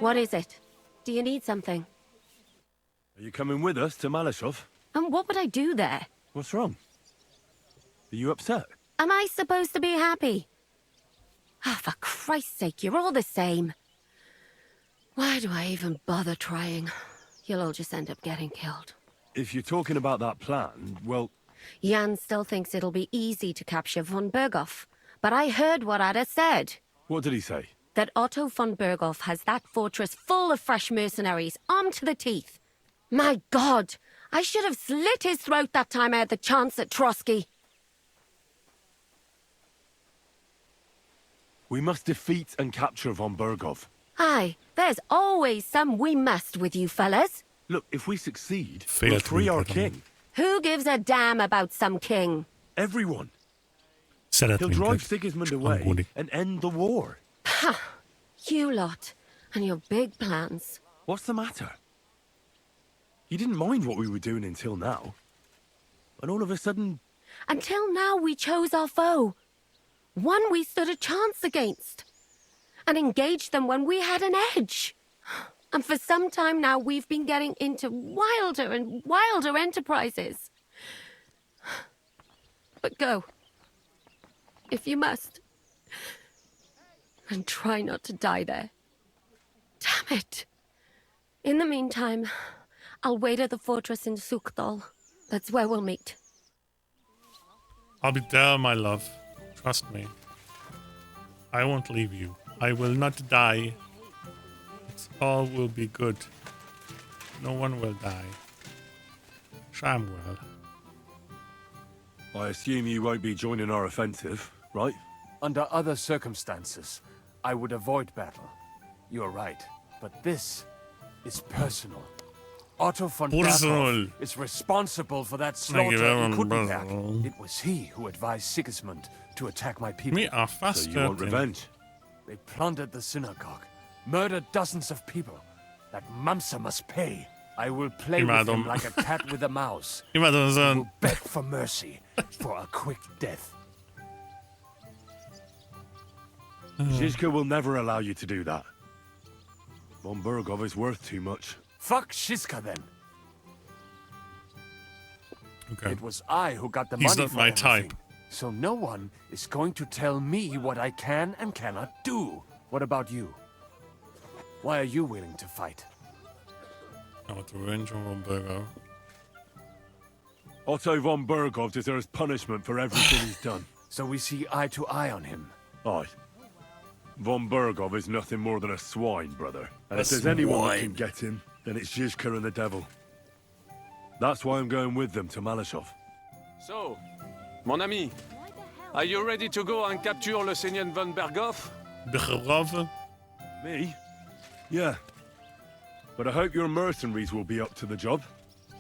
What is it? Do you need something? Are you coming with us to Malashov? And what would I do there? What's wrong? Are you upset? Am I supposed to be happy? Ah, for Christ's sake, you're all the same. Why do I even bother trying? You'll all just end up getting killed. If you're talking about that plan, well... Jan still thinks it'll be easy to capture von Berghoff. But I heard what Ada said. What did he say? That Otto von Berghoff has that fortress full of fresh mercenaries, armed to the teeth. My God! I should have slit his throat that time I had the chance at Trotsky. We must defeat and capture von Berghoff. Aye, there's always some we must with you fellas. Look, if we succeed, we'll free our king. Who gives a damn about some king? Everyone. He'll drive Sigismund away and end the war. Ha! You lot, and your big plans. What's the matter? You didn't mind what we were doing until now. And all of a sudden... Until now we chose our foe. One we stood a chance against. And engaged them when we had an edge. And for some time now we've been getting into wilder and wilder enterprises. But go. If you must. And try not to die there. Damn it. In the meantime, I'll wait at the fortress in Sukdal. That's where we'll meet. I'll be there, my love. Trust me. I won't leave you. I will not die. All will be good. No one will die. Samuel. I assume you won't be joining our offensive, right? Under other circumstances, I would avoid battle. You're right, but this is personal. Otto von Personal. Berkhoff is responsible for that Thank you slaughter very in much, Kuttenberg. brother. It was he who advised Sigismund to attack my people. Me are fast. So you want revenge? They plundered the synagogue, murdered dozens of people. That Mamsa must pay. I will play with him Madam. like a cat with a mouse. Madam, I son. will beg for mercy, for a quick death. Zizka will never allow you to do that. Von Bergov is worth too much. Fuck Shiska then. Okay. It was I who got the He's money not for my everything. type. So no one is going to tell me what I can and cannot do. What about you? Why are you willing to fight? I want revenge on Von Bergov. Otto von Bergov deserves punishment for everything he's done. So we see eye to eye on him. Aye. Von Bergov is nothing more than a swine, brother. And A if there's anyone that swine. can get him, then it's Zizka and the devil. That's why I'm going with them to Malashov. So, mon ami, are you ready to go and capture le Seigneur von Bergov? Bergov? Me? Yeah. But I hope your mercenaries will be up to the job.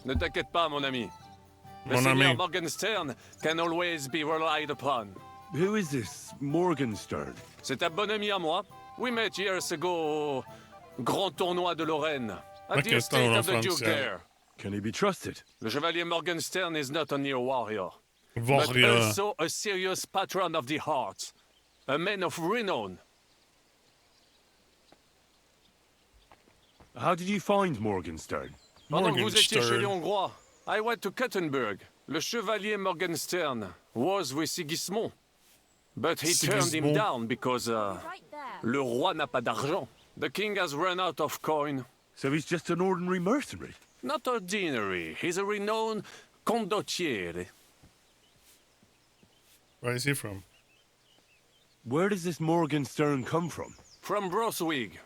Ne t'inquiète pas, mon ami. Le Mon Seigneur ami. Morgenstern can always be relied upon. Who is this Morgenstern? C'est un bon ami à moi. We met years ago au Grand Tournoi de Lorraine, at the estate of the Duke there. Can he be trusted? Le Chevalier Morgenstern is not only a warrior, but Warrior. also a serious patron of the hearts, a man of renown. How did you find Morgenstern? Pendant que vous étiez chez les Hongrois, I went to Kuttenberg. Le Chevalier Morgenstern was with Sigismund, but he turned him Sigismund. down because le roi n'a pas d'argent. The king has run out of coin. So he's just an ordinary mercenary? Not ordinary. He's a renowned condottiere. Where is he from? Where does this Morgenstern come from? From Brunswick.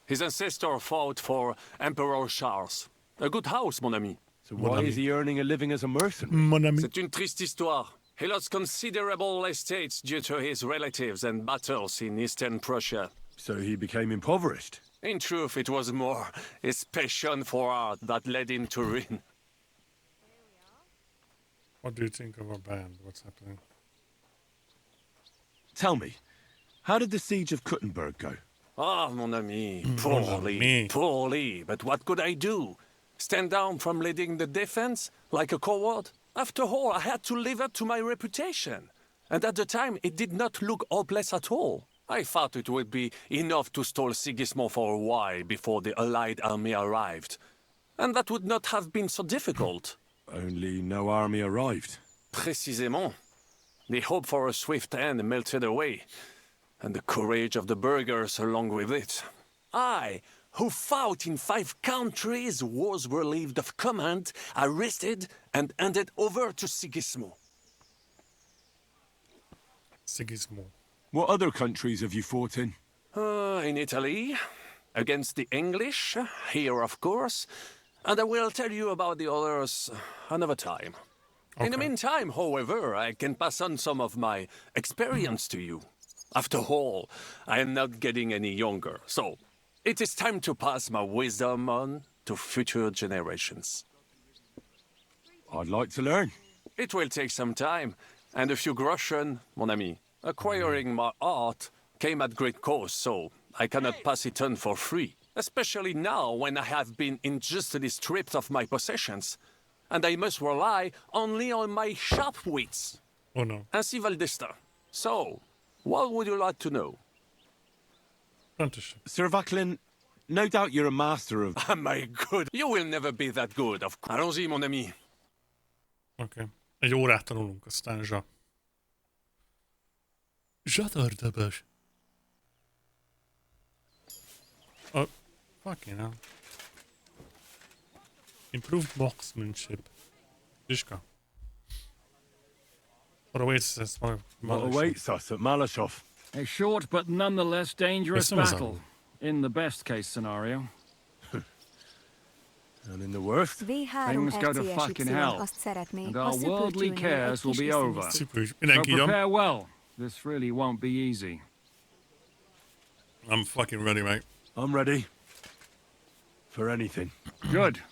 His ancestor fought for Emperor Charles. A good house, mon ami. So why is he earning a living as a mercenary? C'est une triste histoire. He lost considerable estates due to his relatives and battles in eastern Prussia. So he became impoverished? In truth, it was more his passion for art that led him to ruin. What do you think of our band? What's happening? Tell me, how did the siege of Kuttenberg go? Ah, mon ami, Mon poorly, ami. poorly. But what could I do? Stand down from leading the defense like a coward? After all, I had to live up to my reputation. And at the time, it did not look hopeless at all. I thought it would be enough to stall Sigismund for a while before the Allied army arrived. And that would not have been so difficult. Only no army arrived. Précisément. The hope for a swift end melted away, and the courage of the burghers along with it. I, who fought in 5 countries, was relieved of command, arrested, and handed over to Sigismund. Sigismund. What other countries have you fought in? In Italy, against the English, here of course, and I will tell you about the others another time. In the meantime, however, I can pass on some of my experience to you. After all, I am not getting any younger, so it is time to pass my wisdom on to future generations. I'd like to learn. It will take some time, and a few groschen, mon ami. Acquiring my art came at great cost, so I cannot pass it on for free. Especially now, when I have been unjustly stripped of my possessions, and I must rely only on my sharp wits. Oh no. Ainsi va le destin. So, what would you like to know? Apprenticeship. Sir Vaclin, no doubt you're a master of... My good, you will never be that good, of course. Allons-y, mon ami. Oké. Egy órát tanulunk, aztán zsa. Zsatardabas. Oh, fucking hell. Improved marksmanship. Zizka. What awaits us? What awaits us at Malashov? A short but nonetheless dangerous Yes, battle, in the best case scenario. And in the worst? Things go to fucking hell, azt szeretné, and ha our worldly szöpörcsülnél egy cares will kis be over. viszonyítót. So prepare well. This really won't be easy. I'm fucking ready, mate. I'm ready. For anything. Good.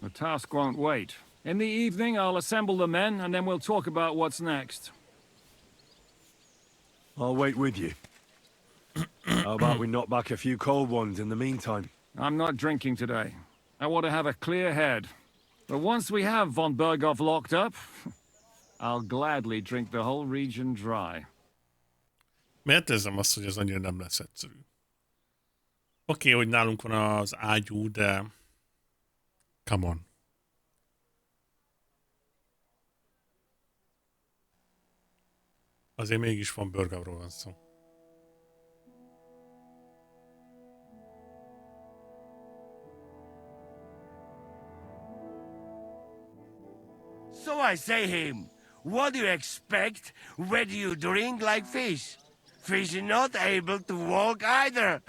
The task won't wait. In the evening, I'll assemble the men, and then we'll talk about what's next. I'll wait with you. How about we knock back a few cold ones in the meantime? I'm not drinking today. I want to have a clear head. But once we have von Berghoff locked up, I'll gladly drink the whole region dry. Miért érzem azt, hogy ez annyira nem lesz egyszerű? Oké, hogy nálunk van az ágyú, de... Come on. Azért mégis van Berghoffról van szó. So I say him, what do you expect when you drink like fish? Fish is not able to walk either.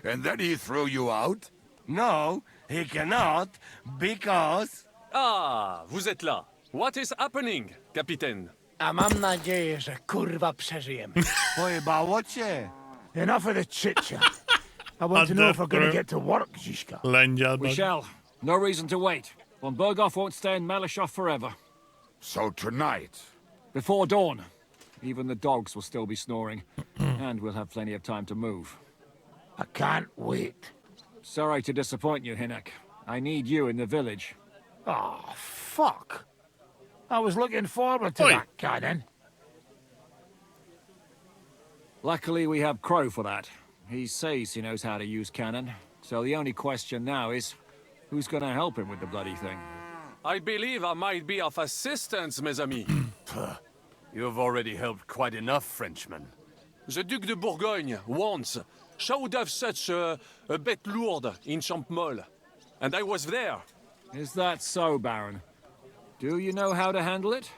And then he threw you out? No, he cannot, because... Ah, vous êtes là. What is happening, Captain? A mam nadzieję, że kurwa przeżyjemy. Pojebało cię. Enough of the chit-chat. I want to know if we're going to get to work, Zizka. We shall. No reason to wait. Von Berghoff won't stay in Malishov forever. So tonight? Before dawn. Even the dogs will still be snoring. And we'll have plenty of time to move. I can't wait. Sorry to disappoint you, Hinnek. I need you in the village. Oh, fuck. I was looking forward to that, Cannon. Luckily, we have Crow for that. He says he knows how to use cannon. So the only question now is, who's going to help him with the bloody thing? I believe I might be of assistance, mes amis. You've already helped quite enough, Frenchmen. The Duc de Bourgogne, once, showed off such a bête lourde in Champmol. And I was there. Is that so, Baron? Do you know how to handle it?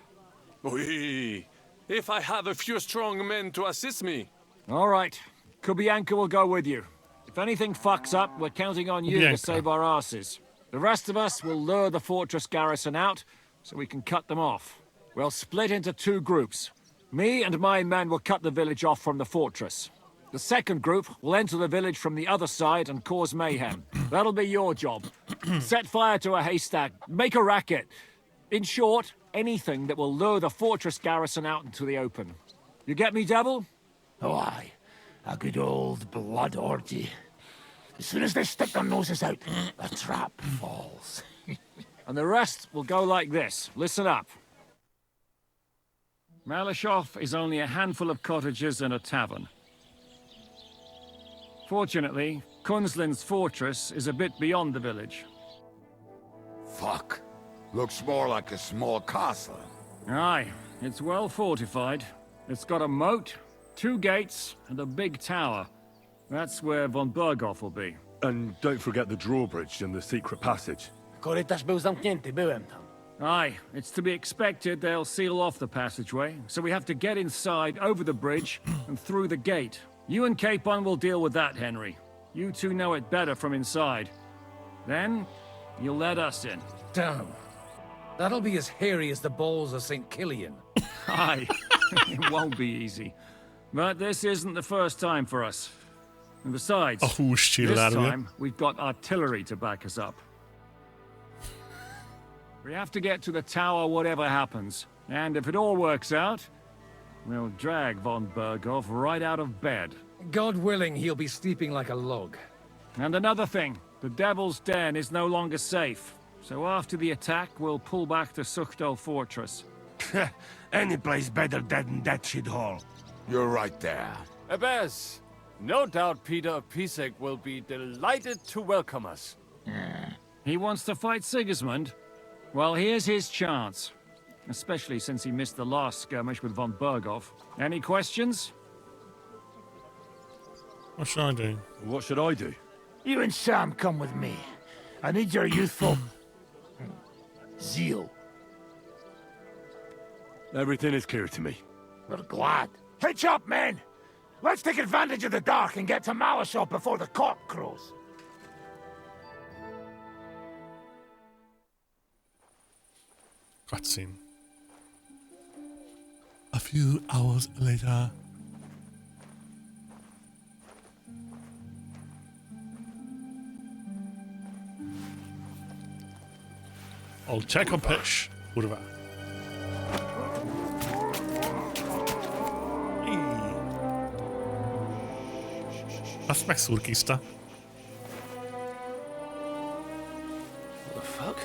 Oui. If I have a few strong men to assist me. All right. Kubianka will go with you. If anything fucks up, we're counting on you to save our asses. The rest of us will lure the fortress garrison out, so we can cut them off. We'll split into two groups. Me and my men will cut the village off from the fortress. The second group will enter the village from the other side and cause mayhem. That'll be your job. Set fire to a haystack, make a racket. In short, anything that will lure the fortress garrison out into the open. You get me, Devil? Oh, aye. A good old blood orgy. As soon as they stick their noses out, the trap falls. And the rest will go like this. Listen up. Malishov is only a handful of cottages and a tavern. Fortunately, Kunzlin's fortress is a bit beyond the village. Fuck. Looks more like a small castle. Aye, it's well fortified. It's got a moat, 2 gates, and a big tower. That's where von Berghoff will be. And don't forget the drawbridge and the secret passage. Korytarz był zamknięty, byłem tam. Aye, it's to be expected they'll seal off the passageway, so we have to get inside, over the bridge, and through the gate. You and Capon will deal with that, Henry. You two know it better from inside. Then, you'll let us in. Damn. That'll be as hairy as the balls of St. Killian. Aye, it won't be easy. But this isn't the first time for us. And besides, this time, we've got artillery to back us up. We have to get to the tower whatever happens. And if it all works out, we'll drag von Berghoff right out of bed. God willing, he'll be sleeping like a log. And another thing, the Devil's Den is no longer safe. So after the attack, we'll pull back to Suchtel Fortress. Any place better than that shithole. You're right there. Abbas, no doubt Peter of Pisek will be delighted to welcome us. He wants to fight Sigismund? Well, here's his chance. Especially since he missed the last skirmish with von Berghoff. Any questions? What should I do? What should I do? You and Sam come with me. I need your youthful... zeal. Everything is clear to me. We're glad. Hitch up, men! Let's take advantage of the dark and get to Malishov before the cock crows. Cutscene. A few hours later. Olcsekopes, kurva. Azt megszurkizta. What the fuck?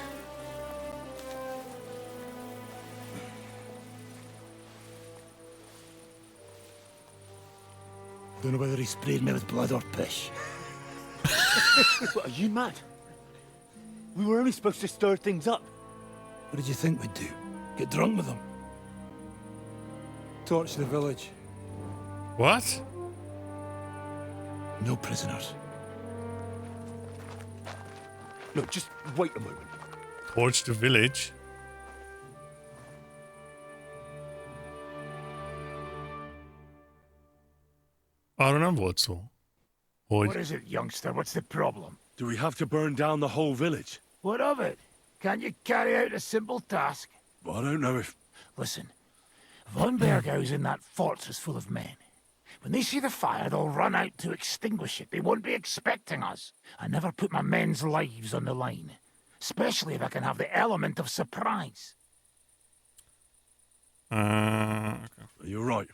Don't know whether he sprayed me with blood or piss. What, are you mad? We were only supposed to stir things up. What did you think we'd do? Get drunk with them? Torch the village. What? No prisoners. Look, just wait a moment. Torch the village. Arra nem volt szó. Hogy... What is it, youngster? What's the problem? Do we have to burn down the whole village? What of it? Can't you carry out a simple task? Well, I don't know if... Listen, Von Bergau's in that fortress full of men. When they see the fire, they'll run out to extinguish it. They won't be expecting us. I never put my men's lives on the line. Especially if I can have the element of surprise. Okay. You're right.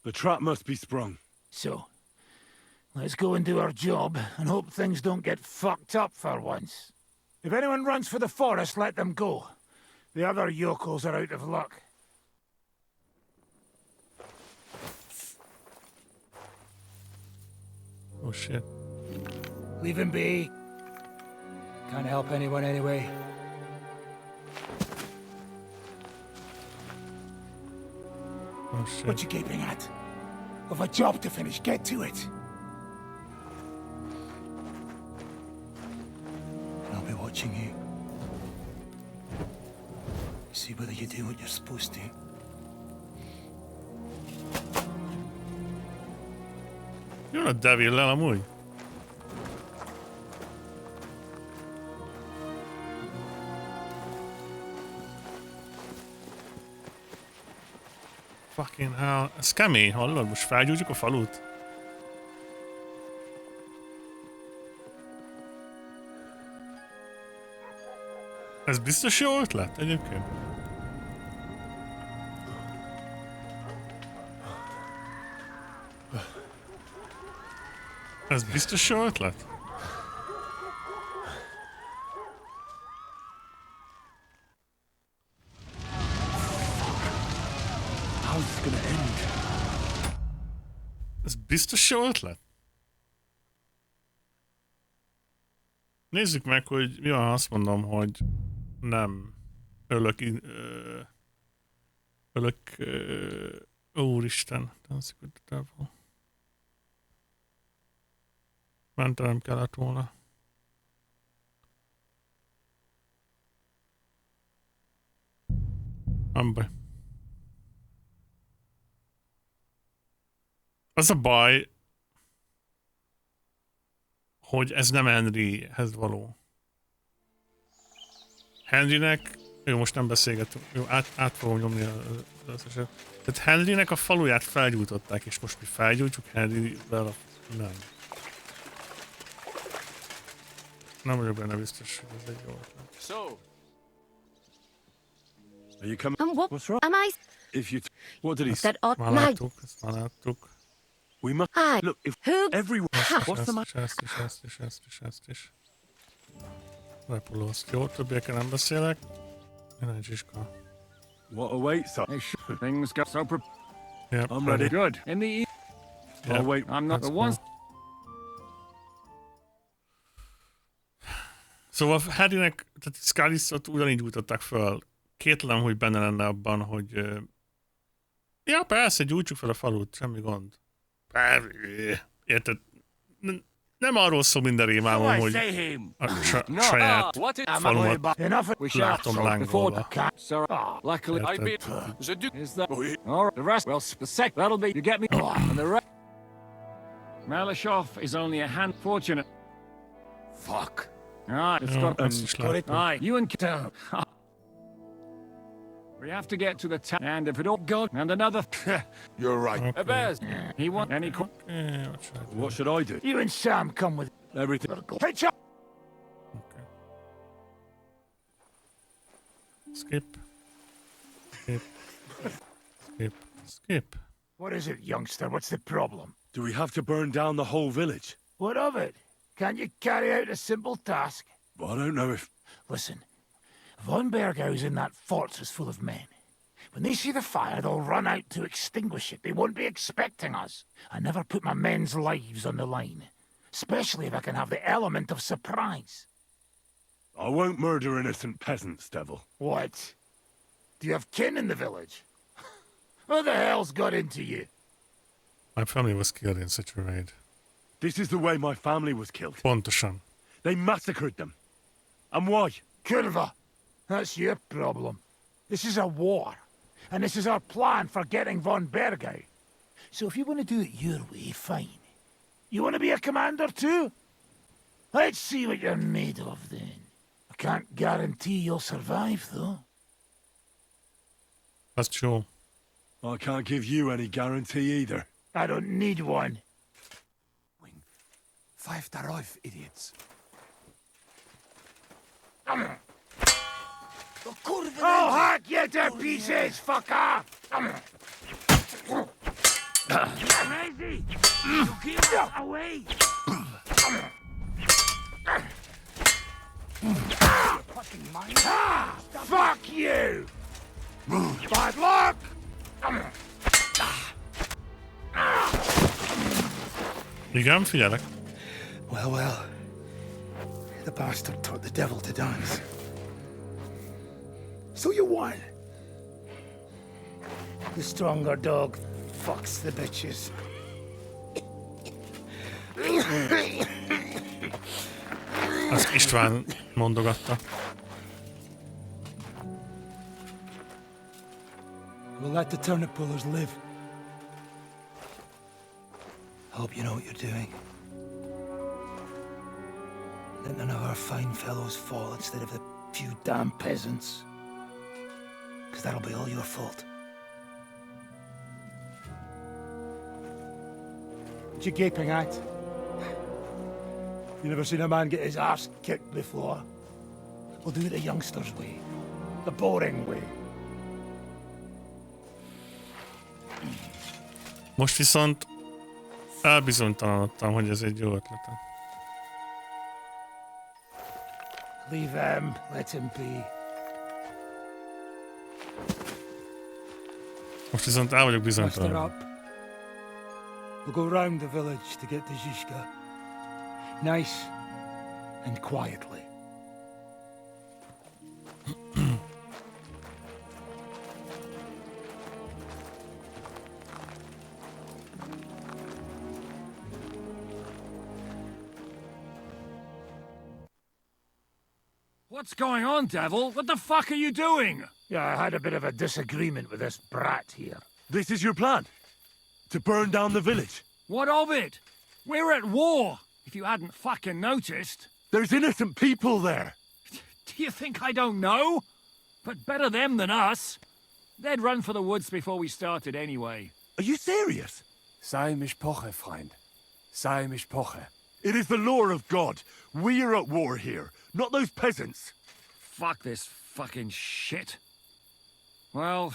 The trap must be sprung. So, let's go and do our job and hope things don't get fucked up for once. If anyone runs for the forest, let them go. The other yokels are out of luck. Oh shit. Leave him be. Can't help anyone anyway. Oh shit. What you gaping at? We've a job to finish. Get to it. I'll be watching you. See whether you do what you're supposed to. Jön a Devil-lel amúgy. Fucking hell. Ez kemény, hallod? Most felgyújtjuk a falut? Ez biztos jó ötlet egyébként? Ez biztos jó ötlet? How's this gonna end? Ez biztos jó ötlet? Nézzük meg, hogy mi van, ha azt mondom, hogy nem ölök... Úristen. Mentelem kellett volna. Nem baj. Az a baj, hogy ez nem Henryhez való. Henrynek, jó, most nem beszélgetünk, jó, át fogom nyomni az összeset. Tehát Henrynek a faluját felgyújtották, és most mi felgyújtjuk Henryvel a... Nem. Nem vagyok benne biztos, hogy ez egy jó ötlet. So, Are you coming? What? What's wrong? Am I? If you... What did he say? That odd Már night. láttuk, ezt már láttuk. We must... Hi. Look, if Who? everyone... What's the matter? Ezt is. Repulózt. Jó, többiekkel nem beszélek. Jön egy zsiska. What awaits us? Hey, things got so Yep, I'm ready. good. In the east, Yep, I'll wait. I'm not that's the one. cool. Szóval Harrynek, tehát Scully-t ugyanígy újtották föl. Kétlem, hogy benne lenne abban, hogy... Ja, persze, gyújtsuk fel a falut, semmi gond. Érted? Nem arról szól minden rémálom, hogy a saját falumat látom lángolva. Luckily, I beat the Duke. Is that all right? The rest, well, the sec, that'll be. You get me? And the rest. Malashov is only a hand fortunate. Fuck. Alright, it's got it. Aye, you and Kitto. We have to get to the town, and if it all goes, and another. You're right. Okay. Bears. He wants any. What should I do? You and Sam come with Everything. Pitch up. Okay. Skip. Skip. Skip. Skip. What is it, youngster? What's the problem? Do we have to burn down the whole village? What of it? Can't you carry out a simple task? Well, I don't know if... Listen, Von Bergau's in that fortress full of men. When they see the fire, they'll run out to extinguish it. They won't be expecting us. I never put my men's lives on the line. Especially if I can have the element of surprise. I won't murder innocent peasants, Devil. What? Do you have kin in the village? What the hell's got into you? My family was killed in such a raid. This is the way my family was killed. Pontosan. They massacred them. And why? Kurva, that's your problem. This is a war. And this is our plan for getting Von Bergau. So if you want to do it your way, fine. You want to be a commander too? Let's see what you're made of then. I can't guarantee you'll survive, though. That's true. I can't give you any guarantee either. I don't need one. Five darauf, idiots. I'll hack you to pieces, fucker! Crazy! You give us away! Fuck you! Bad luck! Igen, figyelek. Well, well. The bastard taught the devil to dance. So you won. The stronger dog fucks the bitches. Azt István mondogatta. We'll let the turnip pullers live. Hope you know what you're doing. Let none of our fine fellows fall instead of the few damn peasants. Because that'll be all your fault. What you gaping at? You never seen a man get his arse kicked before? We'll do it the youngsters' way. The boring way. Most viszont elbizonytalanodtam, hogy ez egy jó ötlet. Leave him. Let him be. Most viszont el vagyok bizonytalan. We'll go round the village to get to Zizka. Nice and quietly. What's going on, Devil? What the fuck are you doing? Yeah, I had a bit of a disagreement with this brat here. This is your plan? To burn down the village? What of it? We're at war, if you hadn't fucking noticed. There's innocent people there. Do you think I don't know? But better them than us. They'd run for the woods before we started anyway. Are you serious? Sei mishpoche, friend. Sei mishpoche. It is the law of God. We are at war here, not those peasants. Fuck this fucking shit. Well,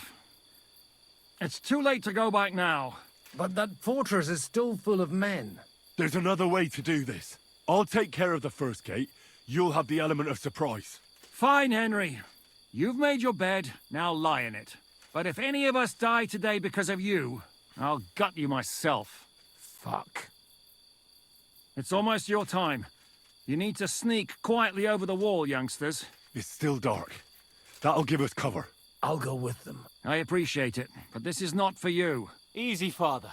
it's too late to go back now. But that fortress is still full of men. There's another way to do this. I'll take care of the first gate. You'll have the element of surprise. Fine, Henry. You've made your bed, now lie in it. But if any of us die today because of you, I'll gut you myself. Fuck. It's almost your time. You need to sneak quietly over the wall, youngsters. It's still dark. That'll give us cover. I'll go with them. I appreciate it, but this is not for you. Easy, Father.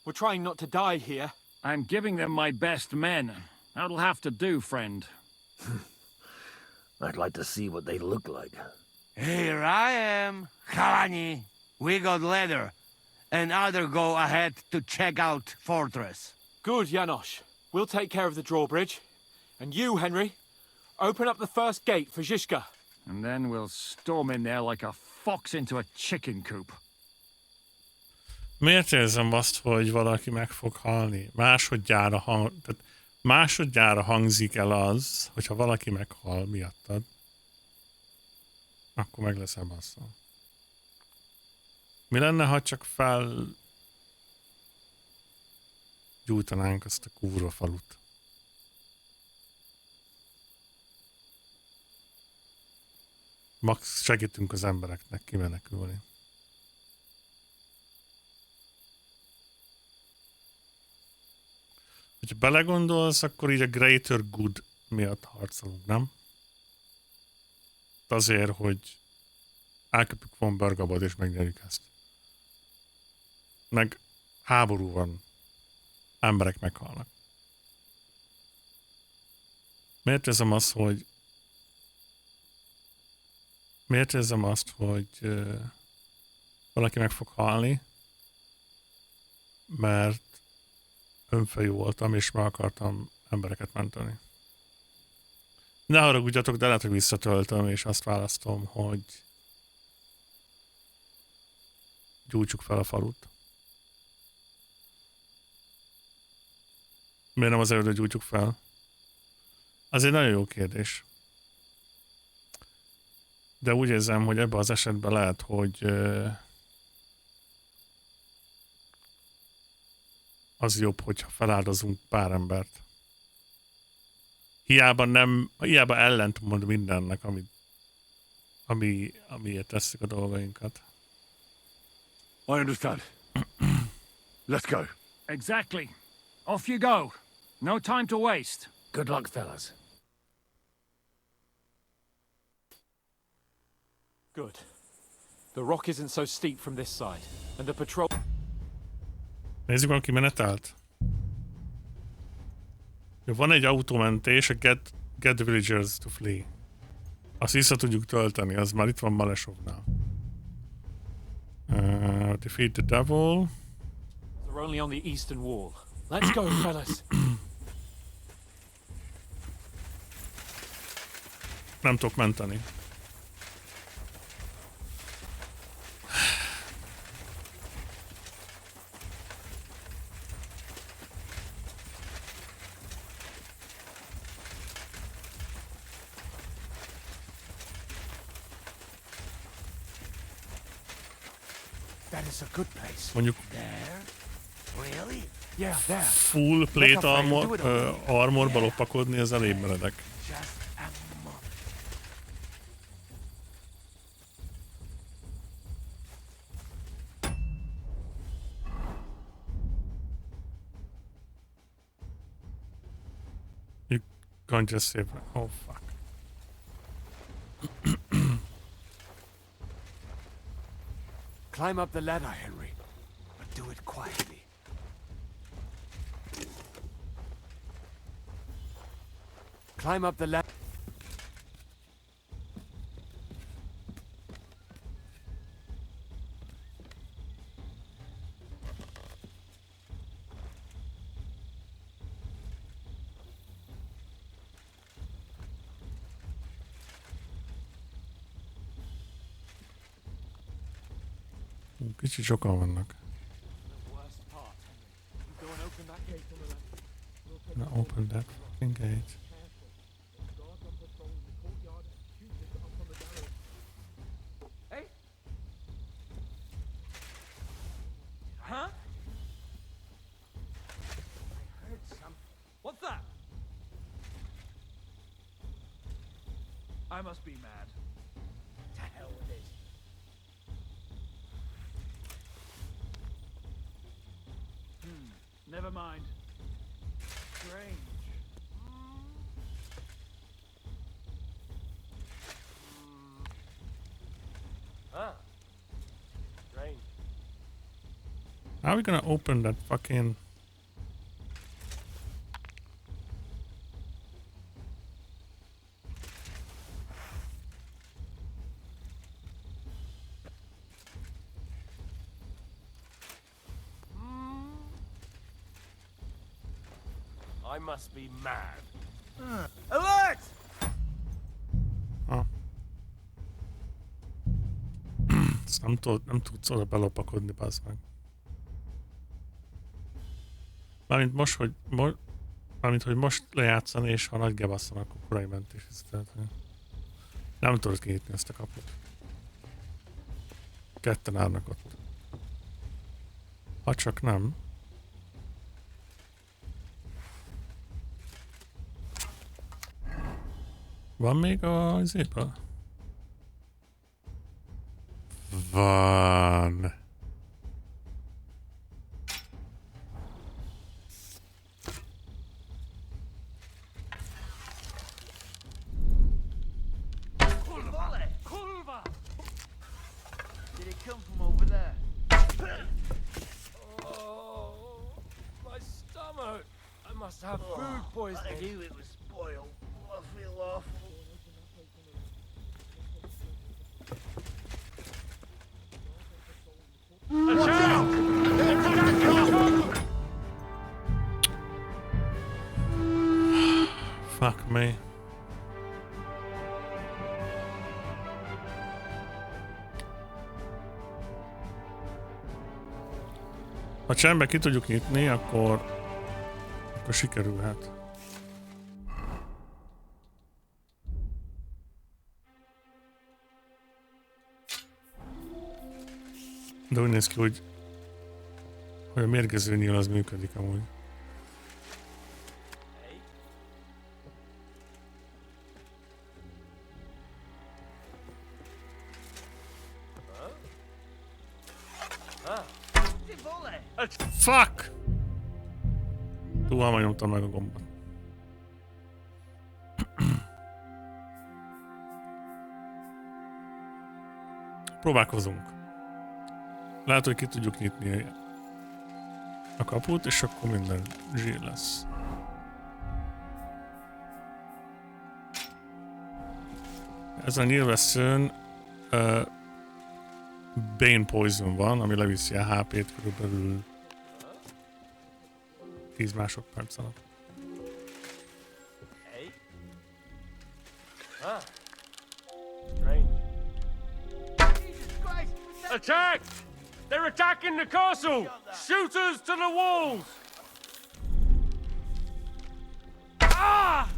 We're trying not to die here. I'm giving them my best men. That'll have to do, friend. I'd like to see what they look like. Here I am, Kalani. We got leather, and other go ahead to check out fortress. Good, Janosch. We'll take care of the drawbridge. And you, Henry, open up the first gate for Zizka. And then we'll storm in there like a fox into a chicken coop. Miért érzem azt, hogy valaki meg fog halni? Másodjára hangzik el az, hogyha valaki meghal miattad. Akkor meg leszel basszal. Mi lenne, ha csak fel gyújtanánk azt a kurva falut? Max segítünk az embereknek kimenekülni. Ha belegondolsz, akkor így a greater good miatt harcolunk, nem? Azért, hogy elköpjük von Bergabot és megnyerjük ezt. Meg háború van. Emberek meghalnak. Miért érzem azt, hogy valaki meg fog halni, mert önfejű voltam, és meg akartam embereket menteni. Ne haragudjatok, de lehet, hogy visszatöltöm, és azt választom, hogy gyújtsuk fel a falut. Miért nem az előtt gyújtsuk fel? Az egy nagyon jó kérdés. De úgy érzem, hogy ebben az esetben lehet, hogy az jobb, hogyha feláldozunk pár embert. Hiába ellentmond mindennek, amiért tesszük a dolgainkat. I understand. Let's go. Exactly. Off you go. No time to waste. Good luck, fellas. Good. The rock isn't so steep from this side, and the patrol... Nézzük, van kimenetelt. Van egy autómentés, a get the villagers to flee. Azt vissza tudjuk tölteni, az már itt van Malesovnál. Defeat the devil. They're only on the eastern wall. Let's go, fellas. Nem tudok menteni. That is a good place. Mondjuk There? Really? Yeah, there. full plate armorba lopakodni, ez elég meredek. You can't just save me. Oh fuck. Climb up the ladder, Henry, but do it quietly. Climb up the ladder. Kicsit sokan vannak. Now open that fucking gate. Hey? Huh? I heard some. What's that? I must be mad. To hell with it. Never mind. Strange. Ah. Strange. How are we gonna open that fucking... I must be mad. Alert! Ezt nem tudsz oda belopakodni, bazd meg. Mármint, hogy most lejátszani, és ha nagy gebasszon, akkor korai mentés. Nem tudod kinyitni ezt a kaput. ketten állnak ott. Ha csak nem. Van még a izéből? Van. Did it come from over there? Oh, my stomach. I must have food poisoning. I knew it was spoiled. I feel awful. Fuck me. Ha csendbe ki tudjuk nyitni, akkor sikerülhet. De úgy néz ki, hogy a mérgező nyíl az működik amúgy. Fuck! Túl hamar nyomtam meg a gombot. Próbálkozunk. Lehet, hogy ki tudjuk nyitni a kaput, és akkor minden zsír lesz. Ezen a nyilvesszőn Bane Poison van, ami leviszi a HP-t körülbelül 10 másodperc alatt. Attack! They're attacking the castle! Shooters to the walls! Ah!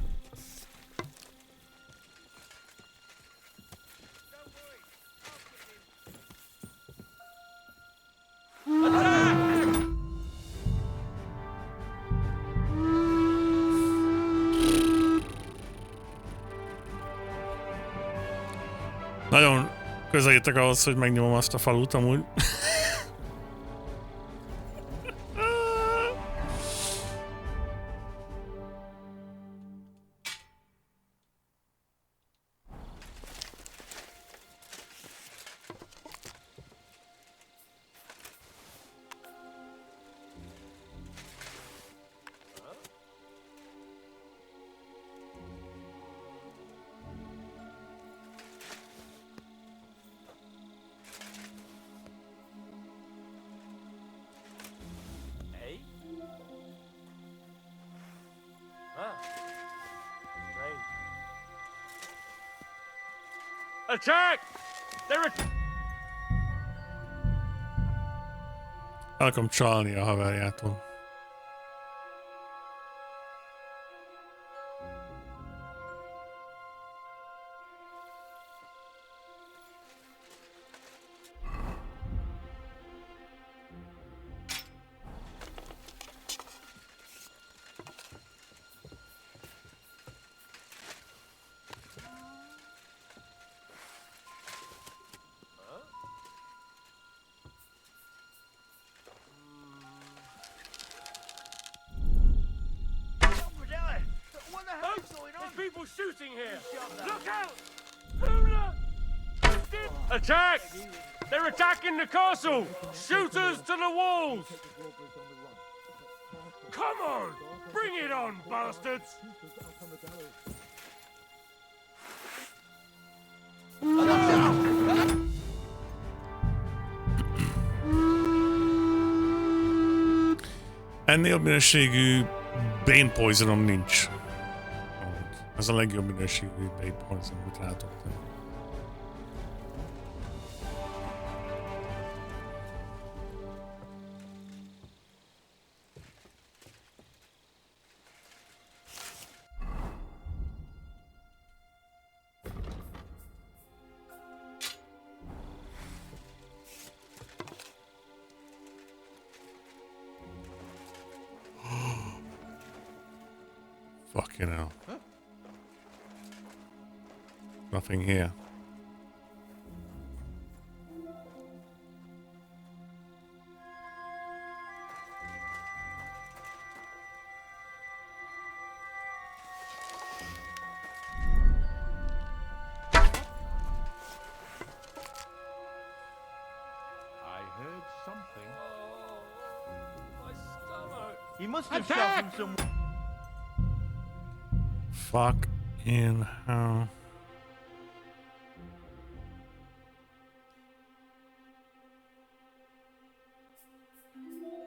Nagyon közelítek ahhoz, hogy megnyomom azt a falut amúgy. Attack! They're El akarom csalni a haverjától. shooting here! Look out! Attack! They're attacking the castle! Shooters to the walls! Come on! Bring it on, bastards! Ennél jobb minőségű Bane Poisonom nincs. Ez a legjobb minőségű Bane Poison, amit látok. Fucking hell. Nothing here. He must have softened some. Fuck in hell.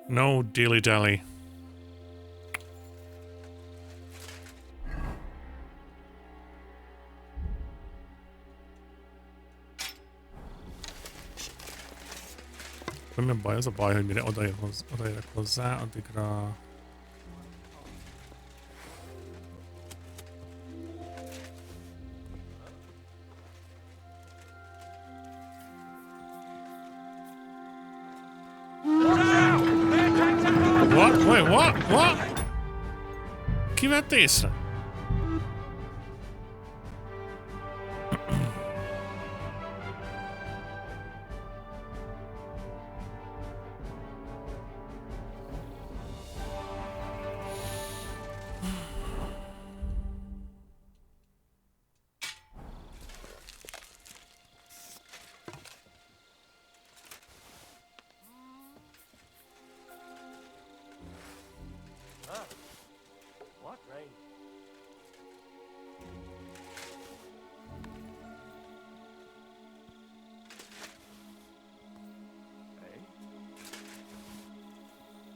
No dilly dally. Mi a baj? Az a baj, hogy mire odaérek hozzá, addigra... What? Wait, what? Ki vett észre?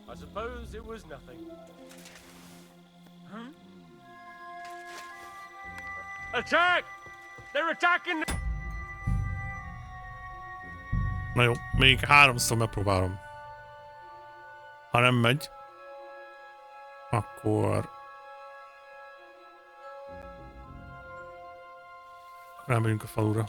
I suppose it was nothing. Huh? Attack! They're attacking! Na jó, még 3-szor megpróbálom. Ha nem megy, akkor... Rámegyünk a falura.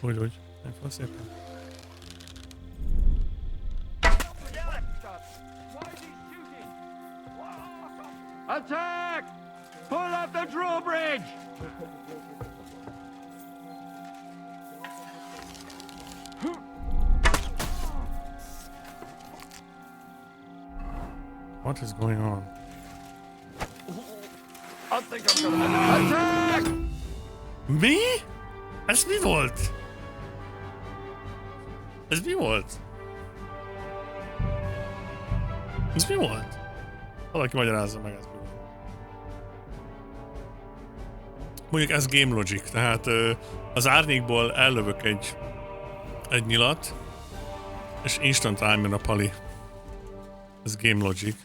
Úgy, megfog szépen. Attack! Pull up the drawbridge! What is going on? I think I'm gonna attack! Mi? Ez mi volt? Ez mi volt? Ez mi volt? Valaki magyarázza meg, ez mi volt. Mondjuk ez game logic, tehát az árnyékból ellövök egy nyilat, és instant rájön a pali. Ez game logic.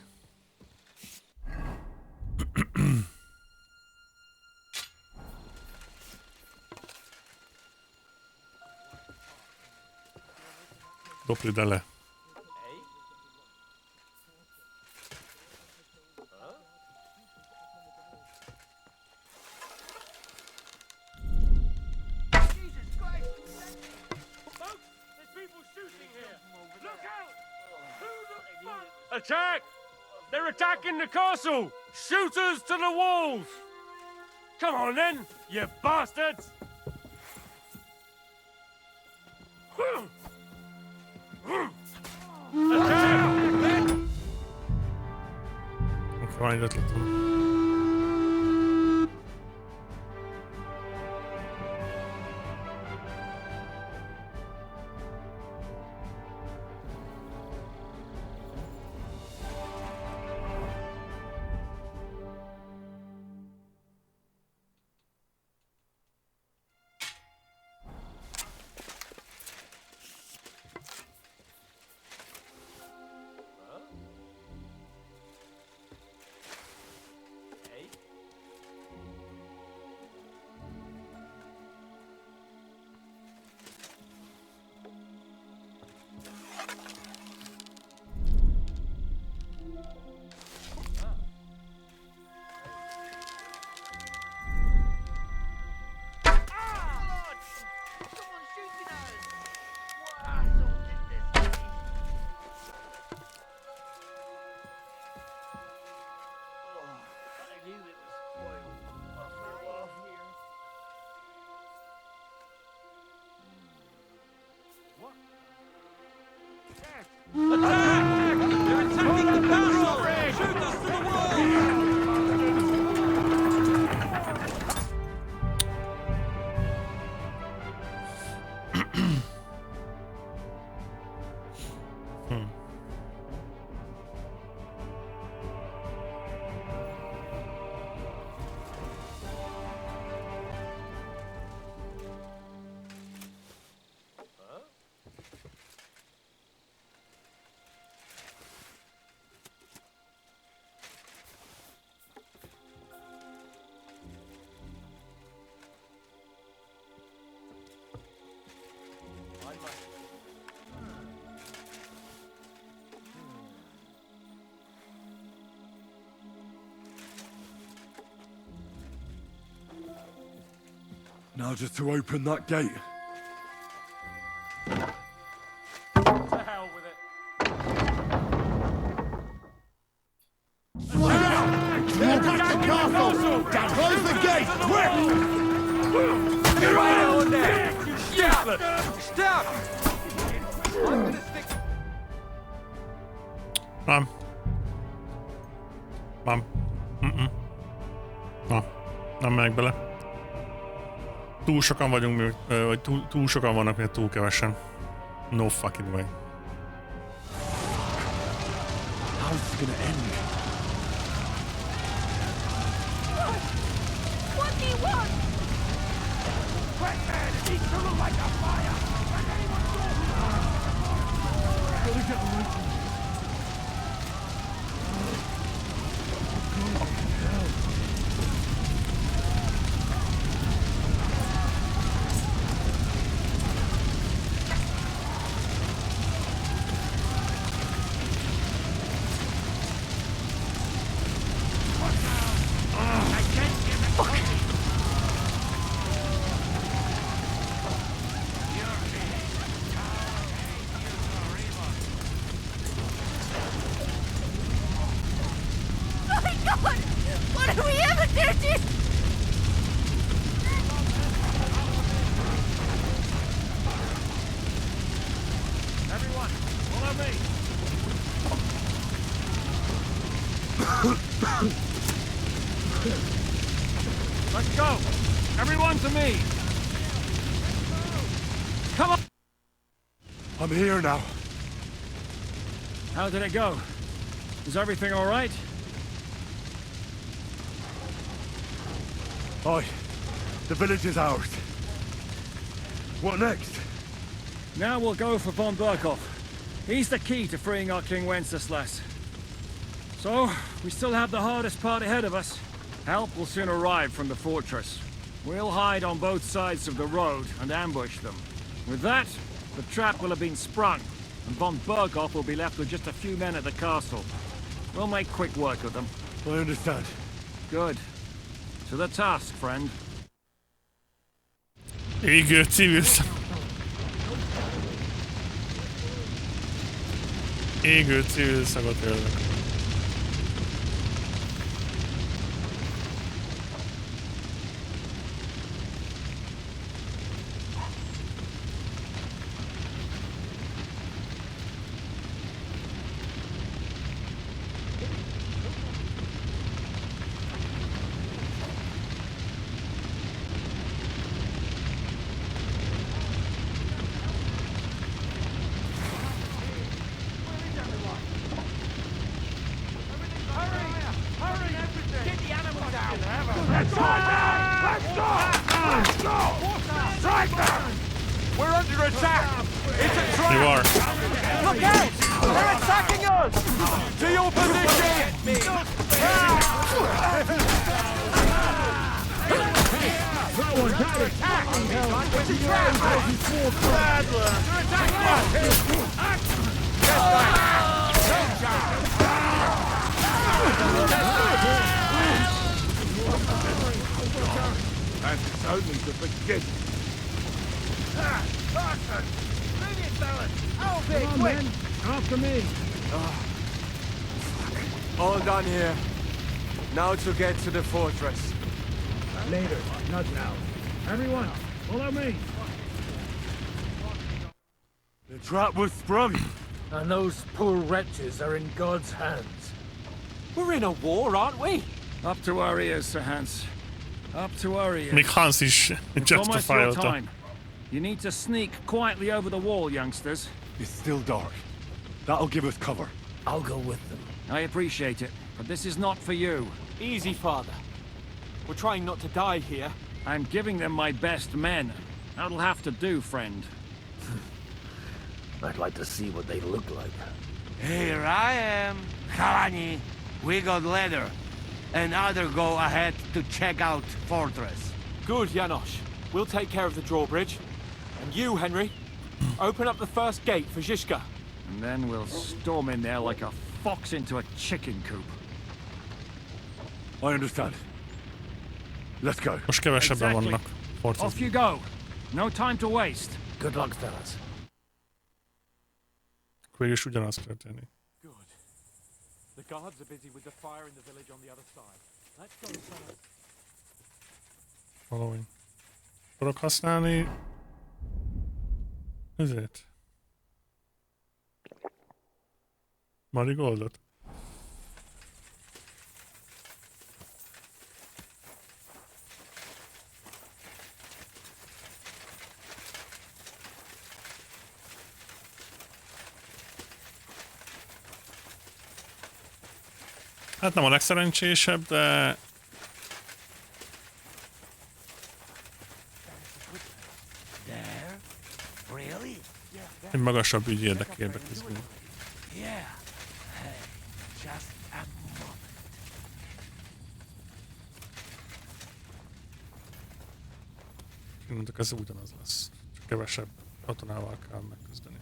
Dobd ide le. Attack! They're attacking the castle! Shooters to the walls! Come on then, you bastards! Majd ötletem. Attack! They're attacking the castle! Shoot us to the wall! Now just to open that gate. To hell with it. They're attacking the castle! Close the gate, quick! Get right on there! You stop! Stop! I'm gonna stick... Nem. Na, nem megyek bele. Túl sokan vagyunk, vagy túl sokan vannak, mert túl kevesen. No fucking way. How's this gonna end? What do you want? Quick, man! It needs to look like a fire! Let anyone go! Gotta get away from me. Let's go! Everyone to me! Come on! I'm here now. How did it go? Is everything all right? Aye. The village is ours. What next? Now we'll go for von Berkhoff. He's the key to freeing our King Wenceslas. So, we still have the hardest part ahead of us. Help will soon arrive from the fortress. We'll hide on both sides of the road and ambush them. With that, the trap will have been sprung, and von Berkhoff will be left with just a few men at the castle. We'll make quick work of them. I understand. Good. To the task, friend. Égő civil Égő civil szagot élnek. All done here. Now to get to the fortress. Later, not now. Everyone, follow me. The trap was sprung. And those poor wretches are in God's hands. We're in a war, aren't we? Up to our ears, Sir Hans. Up to our ears. Még Hans is It's almost your justifiolta. time. You need to sneak quietly over the wall, youngsters. It's still dark. That'll give us cover. I'll go with them. I appreciate it, but this is not for you. Easy, Father. We're trying not to die here. I'm giving them my best men. That'll have to do, friend. I'd like to see what they look like. Here I am. Kalani, we got leather. And other go ahead to check out fortress. Good, Janosch. We'll take care of the drawbridge. And you, Henry, open up the first gate for Zizka. And then we'll storm in there like a fox into a chicken coop. I understand. Let's go. Most kevesebben vannak. Off you go. No time to waste. Good luck, fellas. Végül is ugyanaz történik. Good. The guards are busy with the fire in the village on the other side. Let's go first. Following. Tudok használni... Ezért. Marigoldot. Hát nem a legszerencsésebb, de... Egy magasabb ügy érdekében küzdünk. Mondjuk ez ugyanaz lesz. Csak kevesebb katonával kell megküzdeni.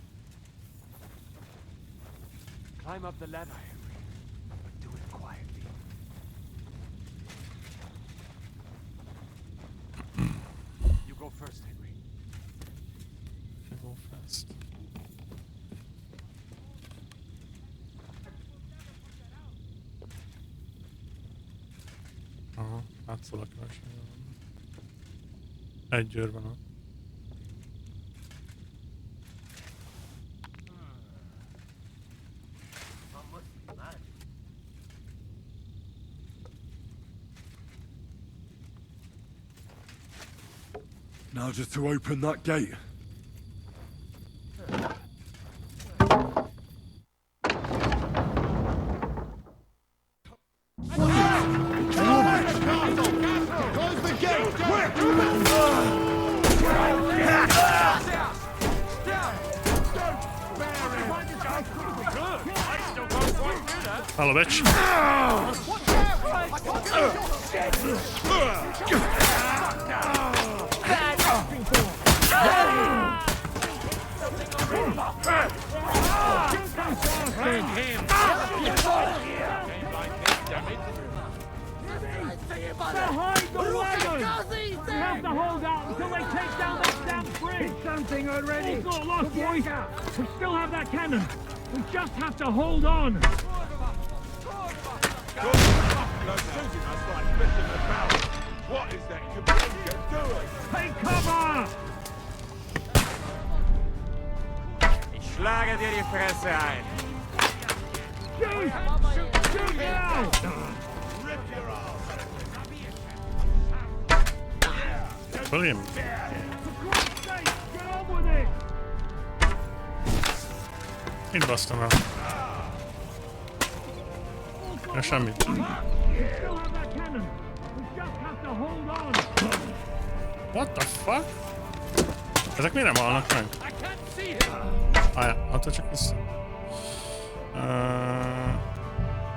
Climb up the ladder, Henry. But do it quietly. You go first, Henry. You go first. Aha, látszol a különbséget. Egy győr van ott. Now just to open that gate. Close the gate! Quick! Hello, bitch. Bring him! Behind the wagons! We have to hold out until they take down that damn bridge! It's something already! It's not lost, boys! We still have that cannon! We just have to hold on! They're shooting us like fish in a barrel. What is that you are doing? Take cover! Ich schlage dir die Fresse ein. Shoot! Shoot now! Rip your ass! Brilliant. For Christ's sake, get on with it! Én basztam el. Ja, semmit. We still have that cannon! We just have to hold on! What the fuck? Ezek miért nem halnak meg? Hát csak vissza.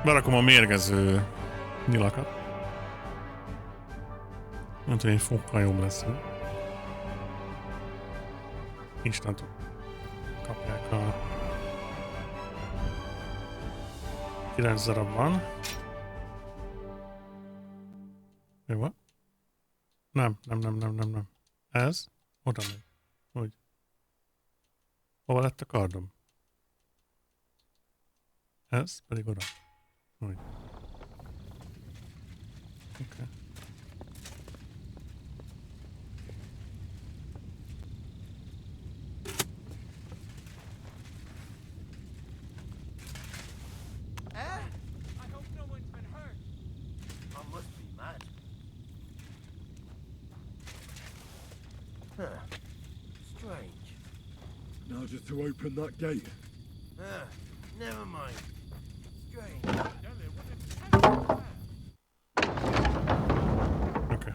Berakom a mérgező nyilakat. Mondta, hogy egy fokkal jobb lesz. Instant kapják a 9 darab van. Jó? Nem. Ez? Oda megy. Úgy. Hova lett a kardom? Ez pedig oda. Úgy. Oké. soldiers to open that gate. Never mind. Okay.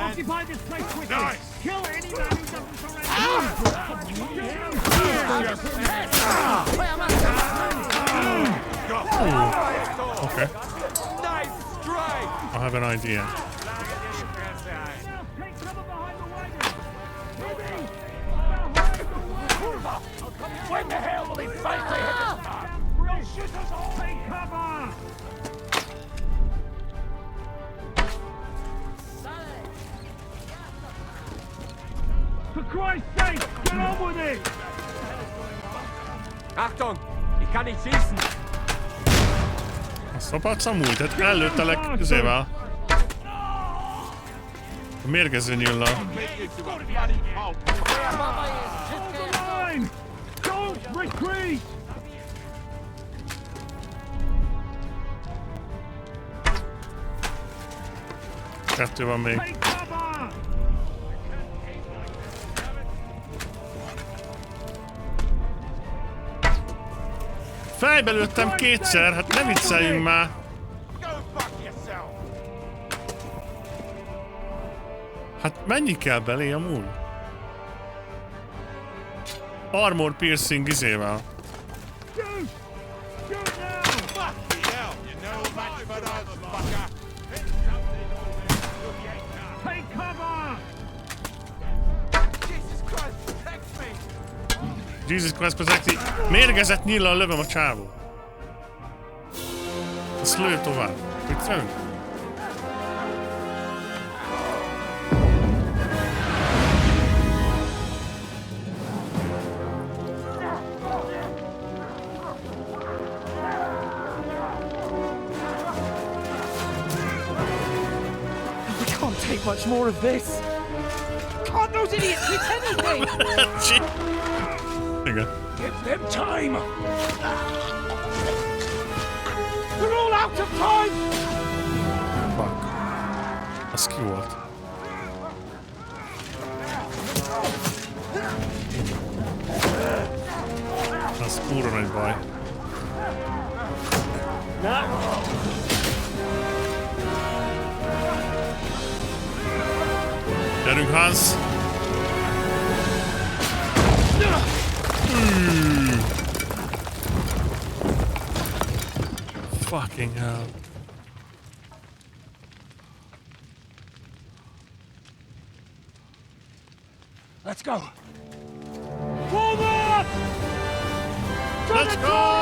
Occupy this place quickly. Kill anyone who doesn't Okay. I have an idea. When the hell will he finally hit his mark? We'll shoot us all. Take cover! For Christ's sake, get on with it! Achtung! Ich kann nicht schießen! Azt szopatsz amúgy? Tehát előttelek közével. A mérgező nyíllal. Don't retreat! Kettő van még. Fejbe lőttem kétszer, hát ne vicceljünk már! Hát mennyi kell belé amúgy? Armor piercing izével. Jesus Christ, protect me! Mérgezett nyíllal lövöm a csávó. Azt lő tovább. Mit szólunk? We can't take much more of this. Can't those idiots hit anything? Igen. Give them time. We're all out of time. Fuck. Az ki volt? Az kurva nagy baj. Gyerünk, Hans! Fucking hell. Let's go. Forward! Let's go!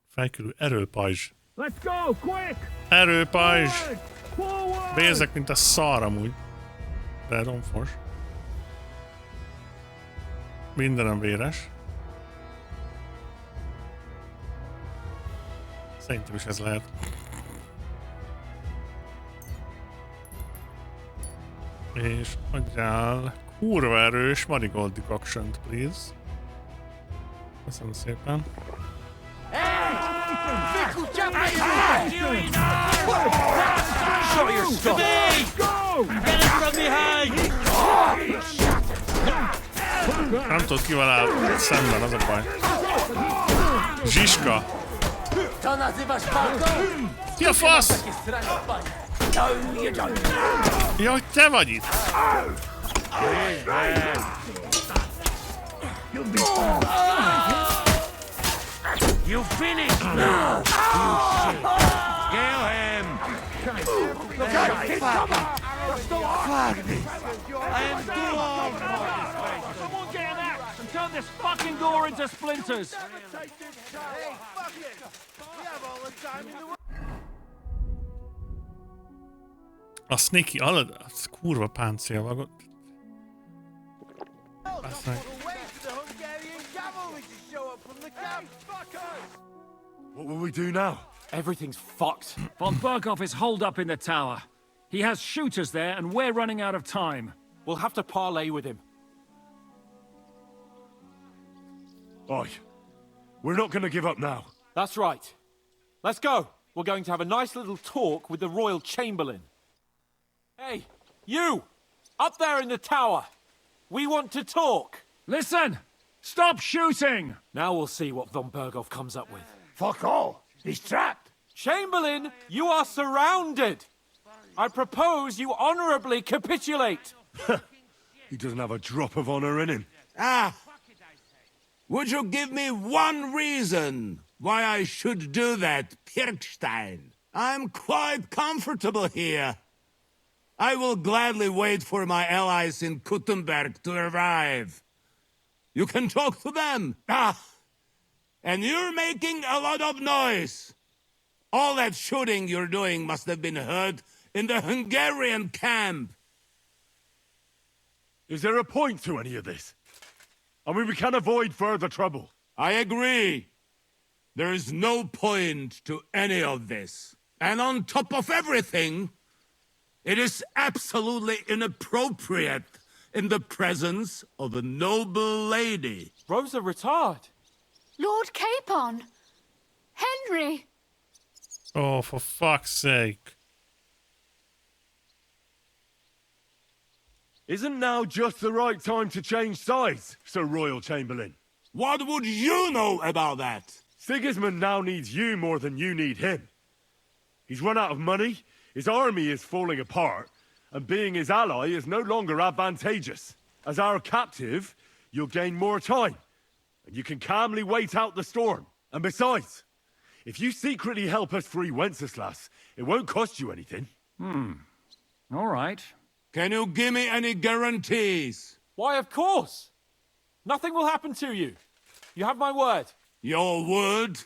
Felkülő erőpajzs. Let's go, quick! Erőpajzs! Vérzek, mint a szar amúgy. De romfos. Mindenem véres. Szerintem is ez lehet. És adjál kurva erős Marigold decoction-t, please. Köszönöm szépen. Show your stuff! Go! Get it from behind! Nem tudod ki van áll szemben, az a baj. Zsiska! Ki a fasz? Ja, hogy te vagy itt! You finished now! You shit! Kill him! Fuck me! I am too old for this place! Someone get an axe and turn this fucking door into splinters! Hey, fuck it! We have all the time in the world! A sneaky, az kurva páncél van. Aztán... What will we do now? Everything's fucked. Von Berghoff is holed up in the tower. He has shooters there, and we're running out of time. We'll have to parley with him. Oi. We're not gonna give up now. That's right. Let's go. We're going to have a nice little talk with the Royal Chamberlain. Hey, you! Up there in the tower! We want to talk! Listen! Stop shooting! Now we'll see what von Berghoff comes up with. Fuck all! He's trapped! Chamberlain, you are surrounded! I propose you honorably capitulate! He doesn't have a drop of honor in him. Ah! Would you give me one reason why I should do that, Pirkstein? I'm quite comfortable here. I will gladly wait for my allies in Kuttenberg to arrive. You can talk to them. Ah! And you're making a lot of noise. All that shooting you're doing must have been heard in the Hungarian camp. Is there a point to any of this? I mean, we can avoid further trouble. I agree. There is no point to any of this. And on top of everything, it is absolutely inappropriate in the presence of a noble lady. Rosa Retard. Lord Capon! Henry! Oh, for fuck's sake. Isn't now just the right time to change sides, Sir Royal Chamberlain? What would you know about that? Sigismund now needs you more than you need him. He's run out of money, his army is falling apart, and being his ally is no longer advantageous. As our captive, you'll gain more time, and you can calmly wait out the storm. And besides, if you secretly help us free Wenceslas, it won't cost you anything. All right. Can you give me any guarantees? Why, of course. Nothing will happen to you. You have my word. Your word,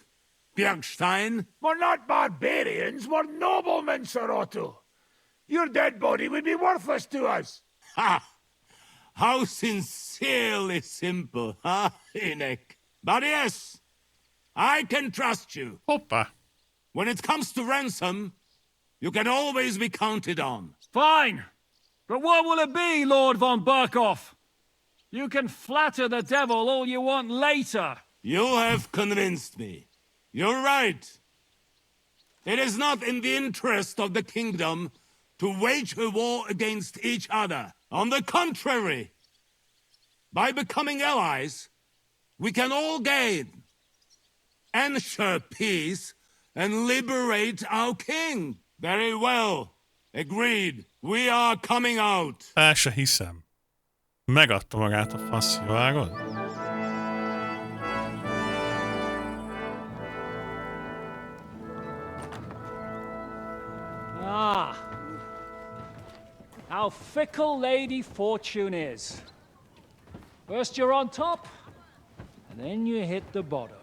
Bjergstein? We're not barbarians, we're noblemen, Sir Otto. Your dead body would be worthless to us. Ha! How sincerely simple, huh, Enoch? But yes, I can trust you. Hoppa. When it comes to ransom, you can always be counted on. Fine. But what will it be, Lord von Berghoff? You can flatter the devil all you want later. You have convinced me. You're right. It is not in the interest of the kingdom to wage a war against each other. On the contrary, by becoming allies, we can all gain, ensure peace, and liberate our king. Very well. Agreed. We are coming out. El se hiszem. Megadta magát a fasz, vágod? Ah. How fickle Lady Fortune is. First you're on top, and then you hit the bottom.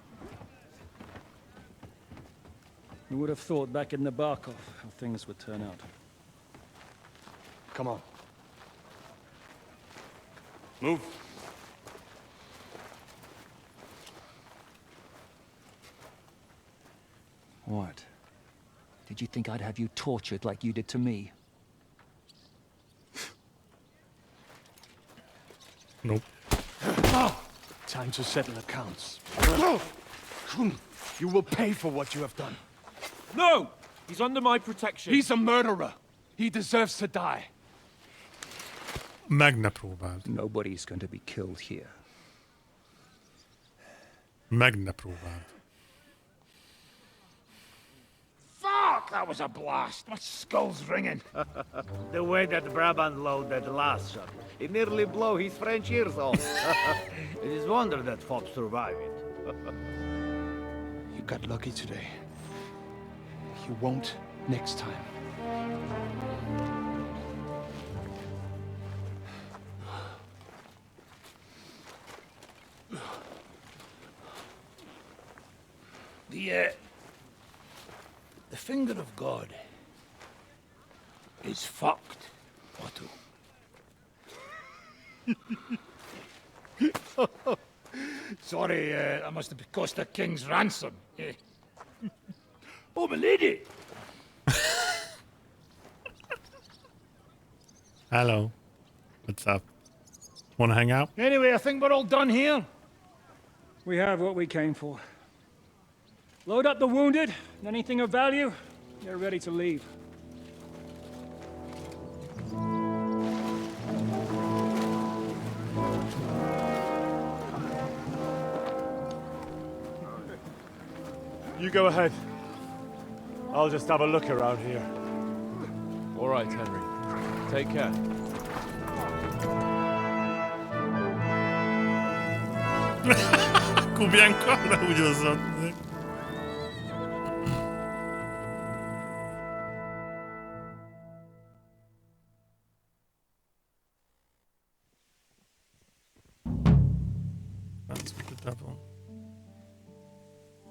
Who would have thought back in the Barkov how things would turn out? Come on. Move. What? Did you think I'd have you tortured like you did to me? Nope. Time to settle accounts. You will pay for what you have done. No! He's under my protection. He's a murderer. He deserves to die. Meg ne próbáld. Nobody's going to be killed here. Meg ne próbáld. Fuck! That was a blast. My skull's ringing. The way that Brabant loaded the last shot, it nearly blew his French ears off. It is wonder that Fop survived it. You got lucky today. You won't next time. The finger of God is fucked, Otto. Sorry, I must have cost the king's ransom. Oh, my lady! Hello. What's up? Wanna hang out? Anyway, I think we're all done here. We have what we came for. Load up the wounded, and anything of value, they're ready to leave. You go ahead. I'll just have a look around here. All right, Henry. Take care. Cobbi ancora ugyanazzal. That's with the devil.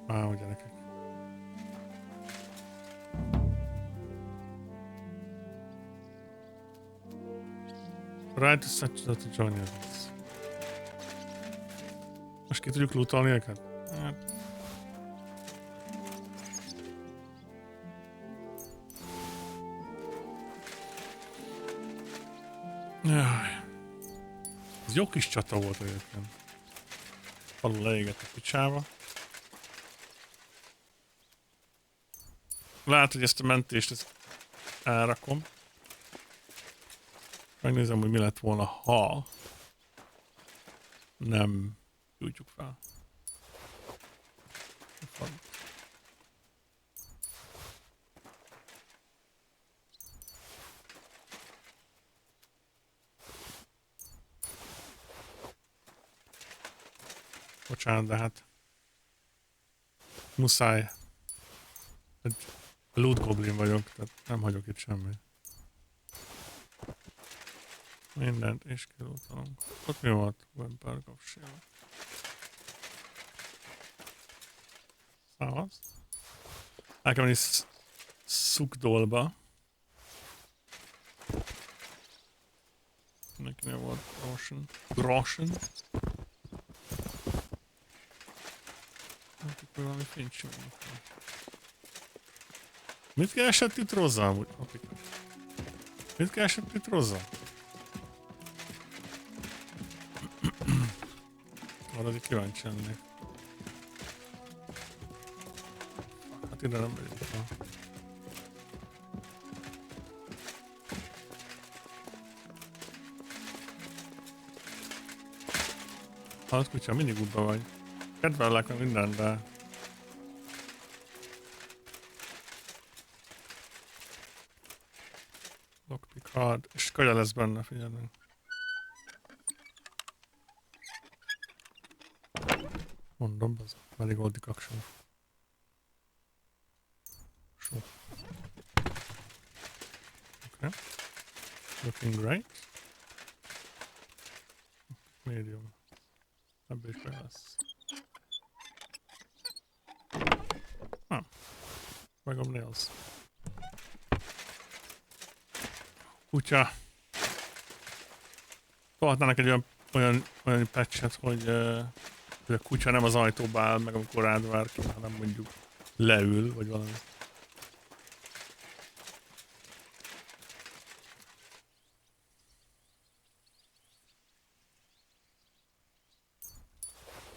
Wow, gyerekek. Right to such that to join us. Most ki tudjuk lootolni őket? Hát. Jaj. Ez jó kis csata volt egyébként. Alul leégett a picsába. Lehet, hogy ezt a mentést ezt elrakom. Megnézem, hogy mi lett volna, ha nem gyújtjuk fel. Bocsánat, de hát muszáj. Egy loot goblin vagyok, tehát nem hagyok itt semmit. Mindent is kilótalunk. Ott mi volt? Webberg of Shield. Szávasz. El kell menni Szukdolba. Nekinél volt Groschen. Hát itt valami fincs van. Mit keresett itt Roza amúgy? Mit keresett itt Roza? Arra azért kíváncsi lennék. Hát ide nem megyünk fel. Halott kutya, mindig útban vagy. Kedvellek meg minden, de... Lockpick hard, és kagya lesz benne, figyelünk. Mondom, ez elég oldik action. Sure. Okay. Looking great. Medium. Ebből is be lesz. Megom nails. Kutya. Tohatnának egy olyan patchet, hogy a kutya nem az ajtóba áll, meg amikor rád vár ki, hanem mondjuk leül, vagy valami.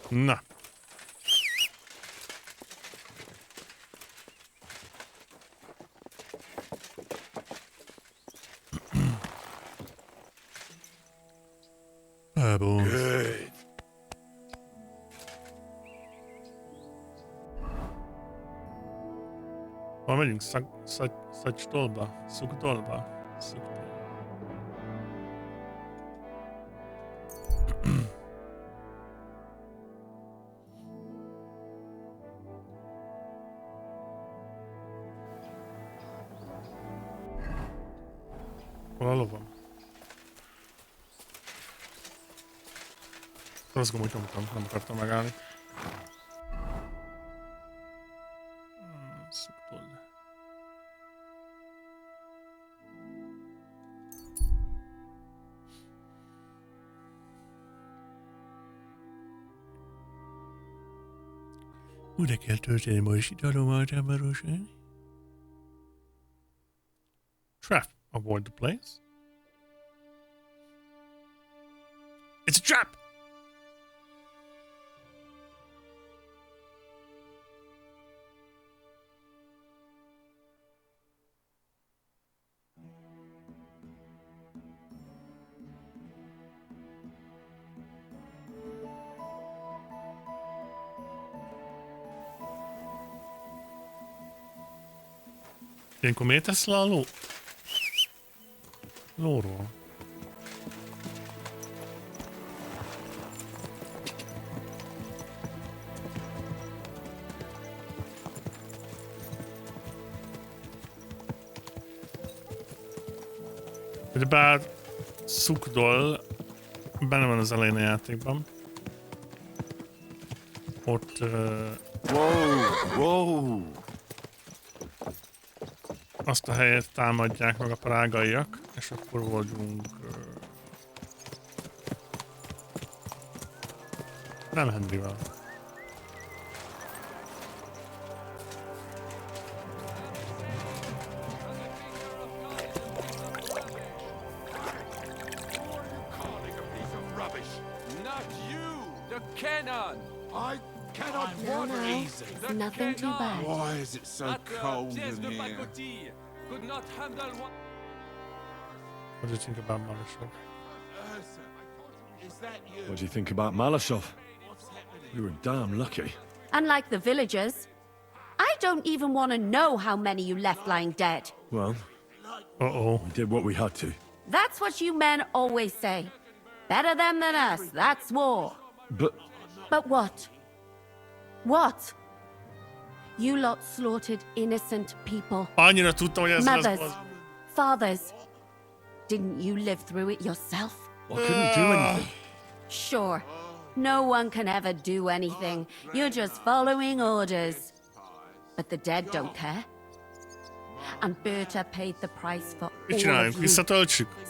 Na. Good. Hol megyünk? Szagdolba? Szukdolba? Hol a lovam? Rossz gombot nyomtam, nem akartam megállni. Szukdol. Újra kell tölteni ma is italomat, hamarosan. Trap. Avoid the place. It's a trap! Ilyenkor miért tesz le a lóról? Bár Szukdol benne van az elején a játékban. Ott... Wow! Azt a helyet támadják meg a prágaiak, és akkor vagyunk... nem Henryvel. Nothing too bad. Why is it so cold in here? What do you think about Malashov? What do you think about Malashov? We were damn lucky. Unlike the villagers, I don't even want to know how many you left lying dead. Well, we did what we had to. That's what you men always say. Better them than us, that's war. But what? What? You lot slaughtered innocent people. Annyira tudtam, hogy ez mothers, lesz. fathers. Didn't you live through it yourself? I couldn't do anything. Sure. No one can ever do anything. You're just following orders. But the dead don't care. And Berta paid the price for all of you.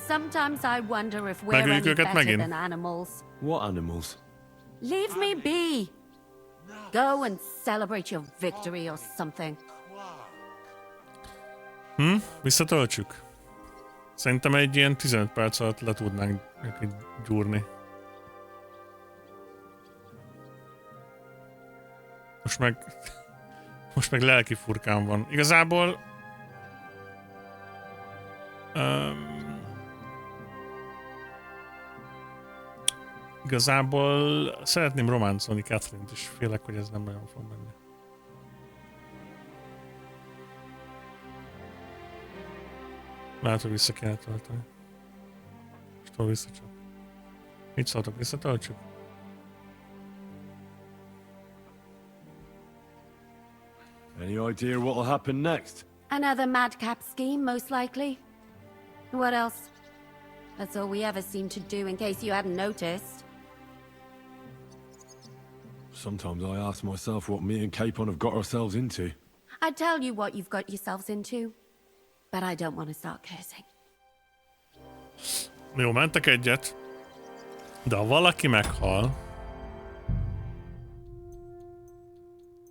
Sometimes I wonder if we're any better than animals. What animals? Leave me be. Go and celebrate your victory or something. Visszatöltsük? Szerintem egy ilyen 15 perc alatt le tudnánk gyúrni. Most meg lelki furkám van. Igazából... Igazából szeretném románcolni Catherine-t, és félek, hogy ez nem nagyon fog menni. Lehet, hogy vissza kéne tölteni. És tól visszacsap. Mit szóltok, visszatöltsük? Any idea what will happen next? Another madcap scheme, most likely. What else? That's all we ever seem to do, in case you hadn't noticed. Sometimes I ask myself what me and Capon have got ourselves into. I'd tell you what you've got yourselves into, but I don't want to start cursing. Jó, mentek egyet, de ha valaki meghal...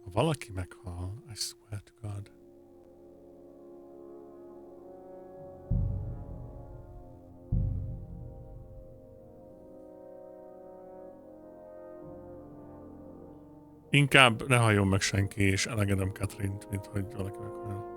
Ha valaki meghal, I swear to God. Inkább ne halljon meg senki, és elengedem Catherine-t, mint hogy valaki meghalljon.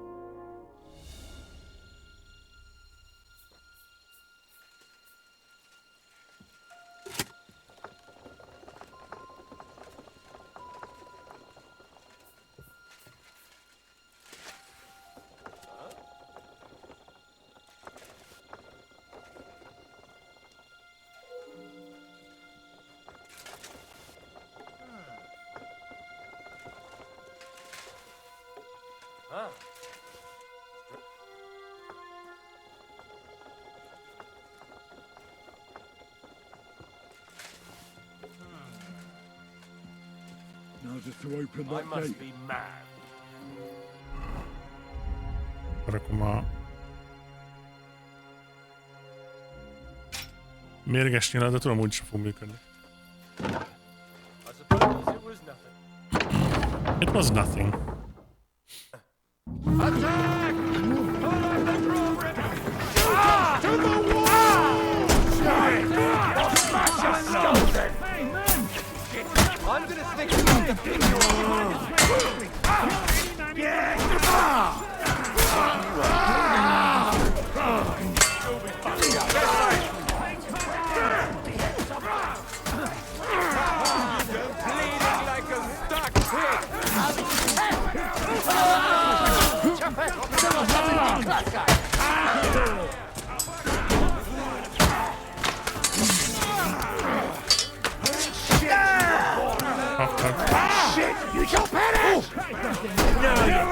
Just to open that I must be mad. Rakom a... mérges nyilat, de tudom, úgyse fog működni. It was nothing. Attack! To the wall! Hey, men! I'm gonna stick to Bleeding like a stuck pig. Shit! You shall perish! No, you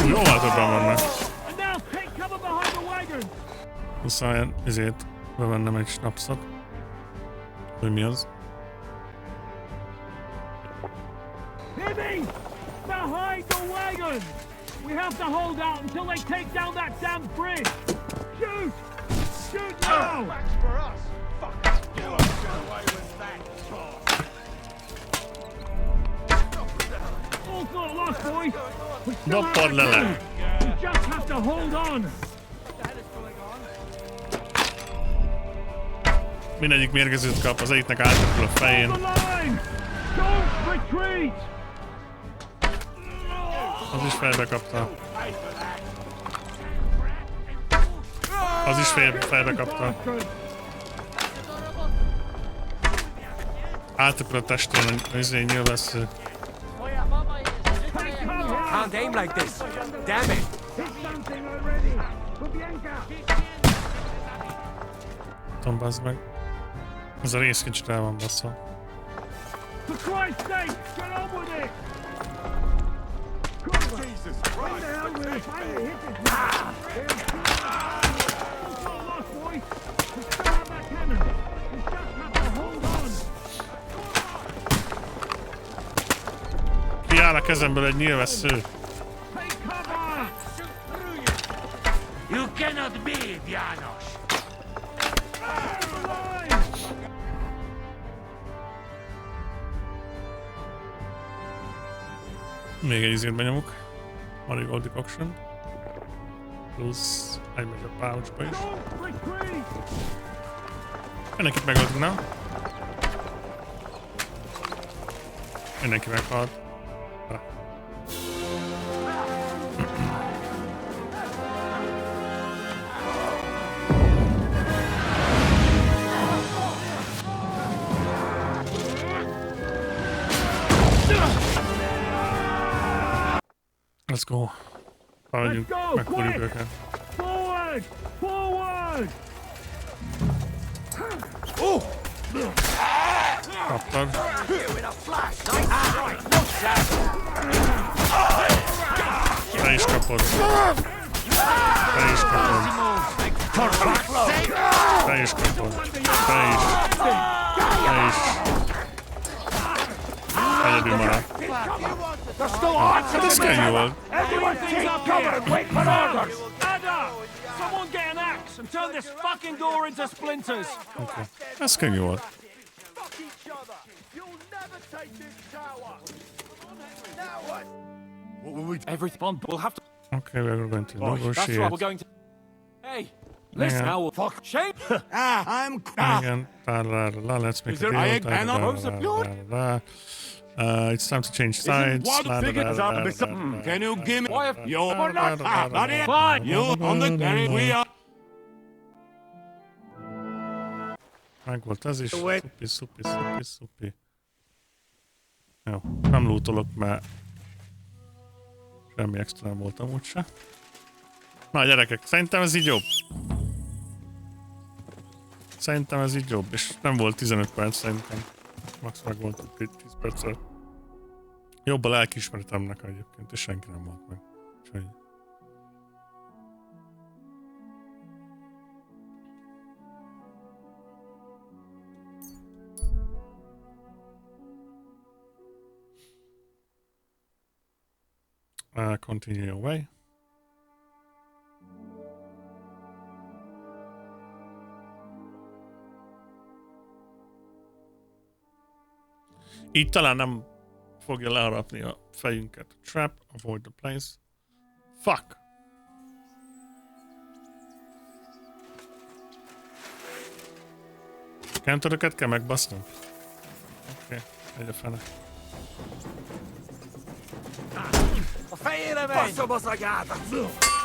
Jó, hát ebben vannak. And now take cover behind the wagon! Muszáj ezért bevennem egy snapszot. Hogy mi az? Hibby! Behind the wagon! We have to hold out until they take down that damn bridge! Shoot! Shoot now! That's for us! Fuck! You won't get away with that, All's not lost, boys! We still have Doppad le. We just have to hold on! Mindegyik mérgezőt kap, az egyiknek átrakul a fején. Don't retreat! Az is fejbe kapta. Az is fejbe kapta. Átrakul a testén, az egy nyilvessző. Can't aim like this. Damn it. Tudom, bazd meg. Ez a rész kicsit el van baszva. For Christ's sake, get on with it! Jesus Christ! Finally hit it! Not lost, boys! We still have that cannon! We just have to hold on! Kiáll a kezemből egy nyilvessző. Take cover! You cannot be, Janos! Még egy izét benyomok. Marigold decoction. Plusz elmegy a pouchba is. Mindenkit megoldjuk, nem? Mindenki meghalt. Let's go. Let's go! Quick! Forward! Forward! Oh! Kaptad. Te is kapod. Te is kapod. Te is kapod. Te is. Te is. Egyedül maradt. Hát ez könnyű volt. Everyone take cover and wait for orders! Ada! Someone get an axe and turn this fucking door into splinters! Okay. Ez könnyű volt. Everything we'll have to. Okay, we're going to That's negotiate. right, we're going to. Hey, listen now, we'll fuck. Shame! I'm. Again, let's make a deal. It's time to change sides. Can you give me your Fine. You on the carry we are. Meg volt ez is. Szupi. Jó, nem lootolok, mert semmi extra nem volt amúgy se. Na gyerekek, szerintem ez így jobb. Szerintem ez így jobb, és nem volt 15 perc szerintem. Max meg volt 10 perccel. Jobb a lelkiismeretemnek egyébként, és senki nem volt meg. Úgyhogy... Continue your way. Így talán nem fogja leharapni a fejünket. Trap, avoid the place. Fuck! Kentöröket kell megbasznunk? Oké, egy a fene. A fejére megy! Basszom az agyát!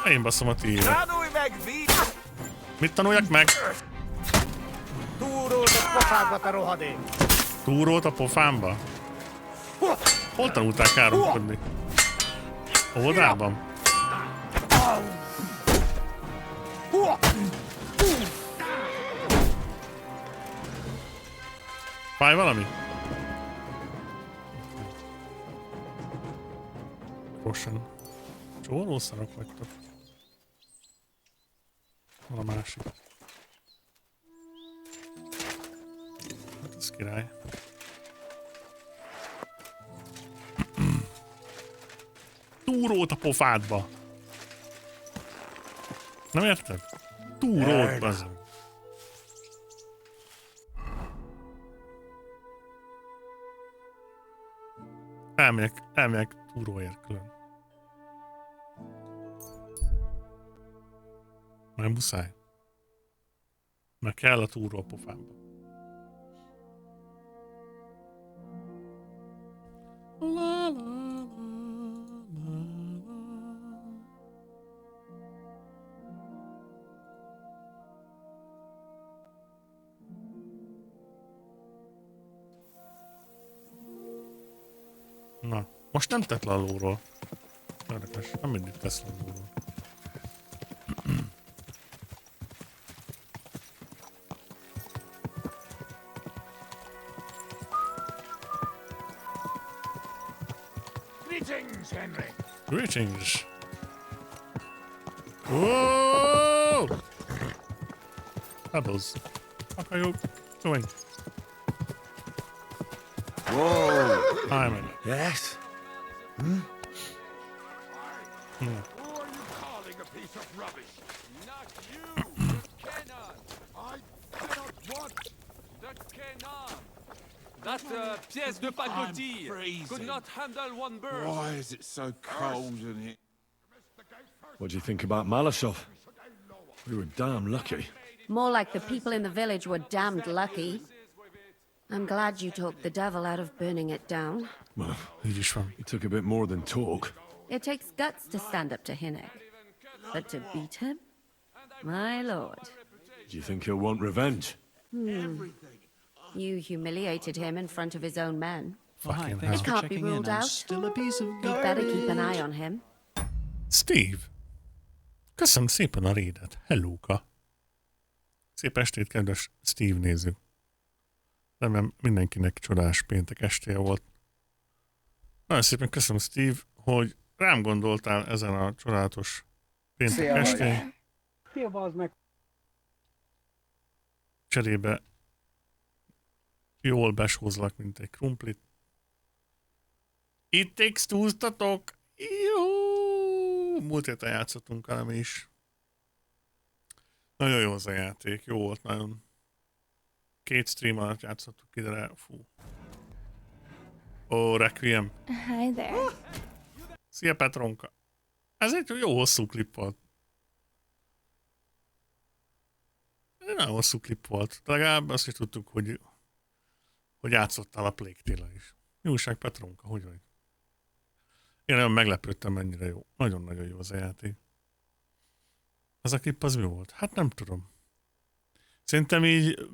Én basszom a tiédet. Tanulj meg, Vít! Mit tanuljak meg? Túrót a pofádba, te rohadék! Túrót a pofámba? Hol tanultál káromkodni? Óvodában? Fáj valami? Rosen. Csórószarok vagytok. Van a másik. Hát ez király. Túrót a pofádba! Nem érted? Túrót, bazd. Elmegyek túróért külön. Már muszáj. Mert kell a túró a pofámba. La, la, la, la, la. Na, most nem tett le a lóról. Érdekes, nem mindig tesz le a lóról. Greetings, Henry. Greetings. Whoa! Pebbles. What are you doing? Whoa! I'm Yes? Hmm? Who are you calling a piece of rubbish? Not you, Kenan. I cannot what? The Kenan. That pièce de pacotille could not handle one bird. Why is it so cold in here? What do you think about Malashov? We were damn lucky. More like the people in the village were damned lucky. I'm glad you talked the devil out of burning it down. Well, it took a bit more than talk. It takes guts to stand up to Hinnick. But to beat him? My lord. Do you think he'll want revenge? You humiliated him in front of his own men. Fucking It can't be ruled out. Still a piece of You'd better keep an eye on him. Steve! Köszönöm szépen a raidet. Hellóka! Szép estét, kedves Steve néző. Remélem mindenkinek csodás péntek estéje volt. Nagyon szépen köszönöm, Steve, hogy rám gondoltál ezen a csodálatos péntek estén. Szia, bazd meg! Cserébe jól besózlak, mint egy krumplit. It Takes Two-ztatok! Jó! Múlt héten játszottunk velem is. Nagyon jó az a játék, jó volt nagyon. 2 stream alatt játszottuk ide, fú. Ó, Requiem. Hi there. Szia, Petronka. Ez egy jó hosszú klip volt. Egy nagyon hosszú klip volt. De legalább azt is tudtuk, hogy játszottál a Plague Tale-a is. Jóság, Petronka, hogy vagy? Én nagyon meglepődtem, mennyire jó. Nagyon-nagyon jó az a játék. Az a klip az mi volt? Hát nem tudom. Szerintem így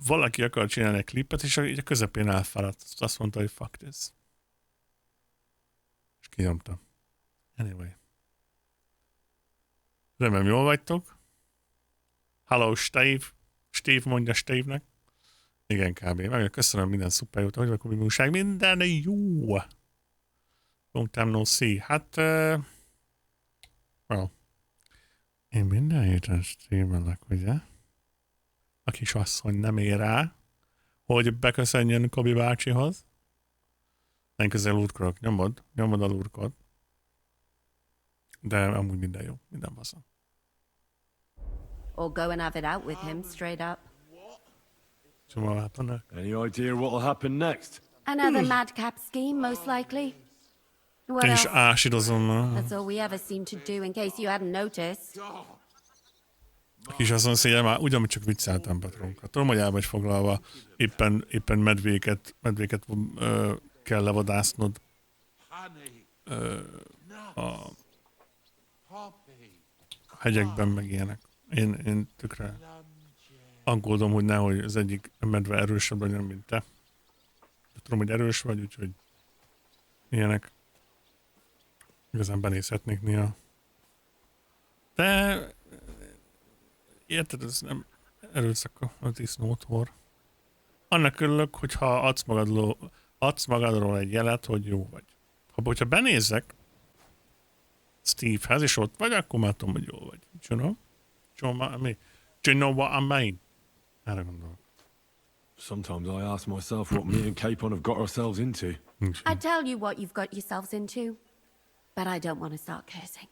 valaki akar csinálni egy klipet, és így a közepén elfáradt. Azt mondta, hogy fuck this. És kinyomta. Anyway. Remélem jól vagytok. Hello, Steve. Steve mondja Steve-nek. Igen, kb. Meg köszönöm minden szuper jót. Hogy vagy, Kobi újság? Minden jó. Long time no see. Hát, well. Én minden héten streamelek, ugye? A kis asszony nem ér rá, hogy beköszönjön Kobi bácsihoz. Nem közel lurkolok. Nyomod a lurkot. De amúgy minden jó. Minden baszom. Or go and have it out with him straight up. Any idea what'll happen next? Another madcap scheme, most likely. What Én is else? ásidozom. That's all we ever seem to do, in case you hadn't noticed. Kis azon szél már ugyanúgy csak vicceltem patronkat. Tudom, hogy el vagy foglalva, éppen medvéket kell levadásznod a hegyekben, meg ilyenek. Én tökre aggódom, hogy nehogy az egyik medve erősebb legyen, mint te. De tudom, hogy erős vagy, úgyhogy ilyenek igazán benézhetnék néha. De érted, ez nem erőszak a disznóthor. Annak örülök, hogyha adsz magadról egy jelet, hogy jó vagy. Hogyha benézek Stevehez, és ott vagy, akkor már tudom, hogy jó vagy. Do you know what I mean? Erre gondolok. Sometimes I ask myself what me and Capon have got ourselves into. I tell you what you've got yourselves into, but I don't want to start cursing.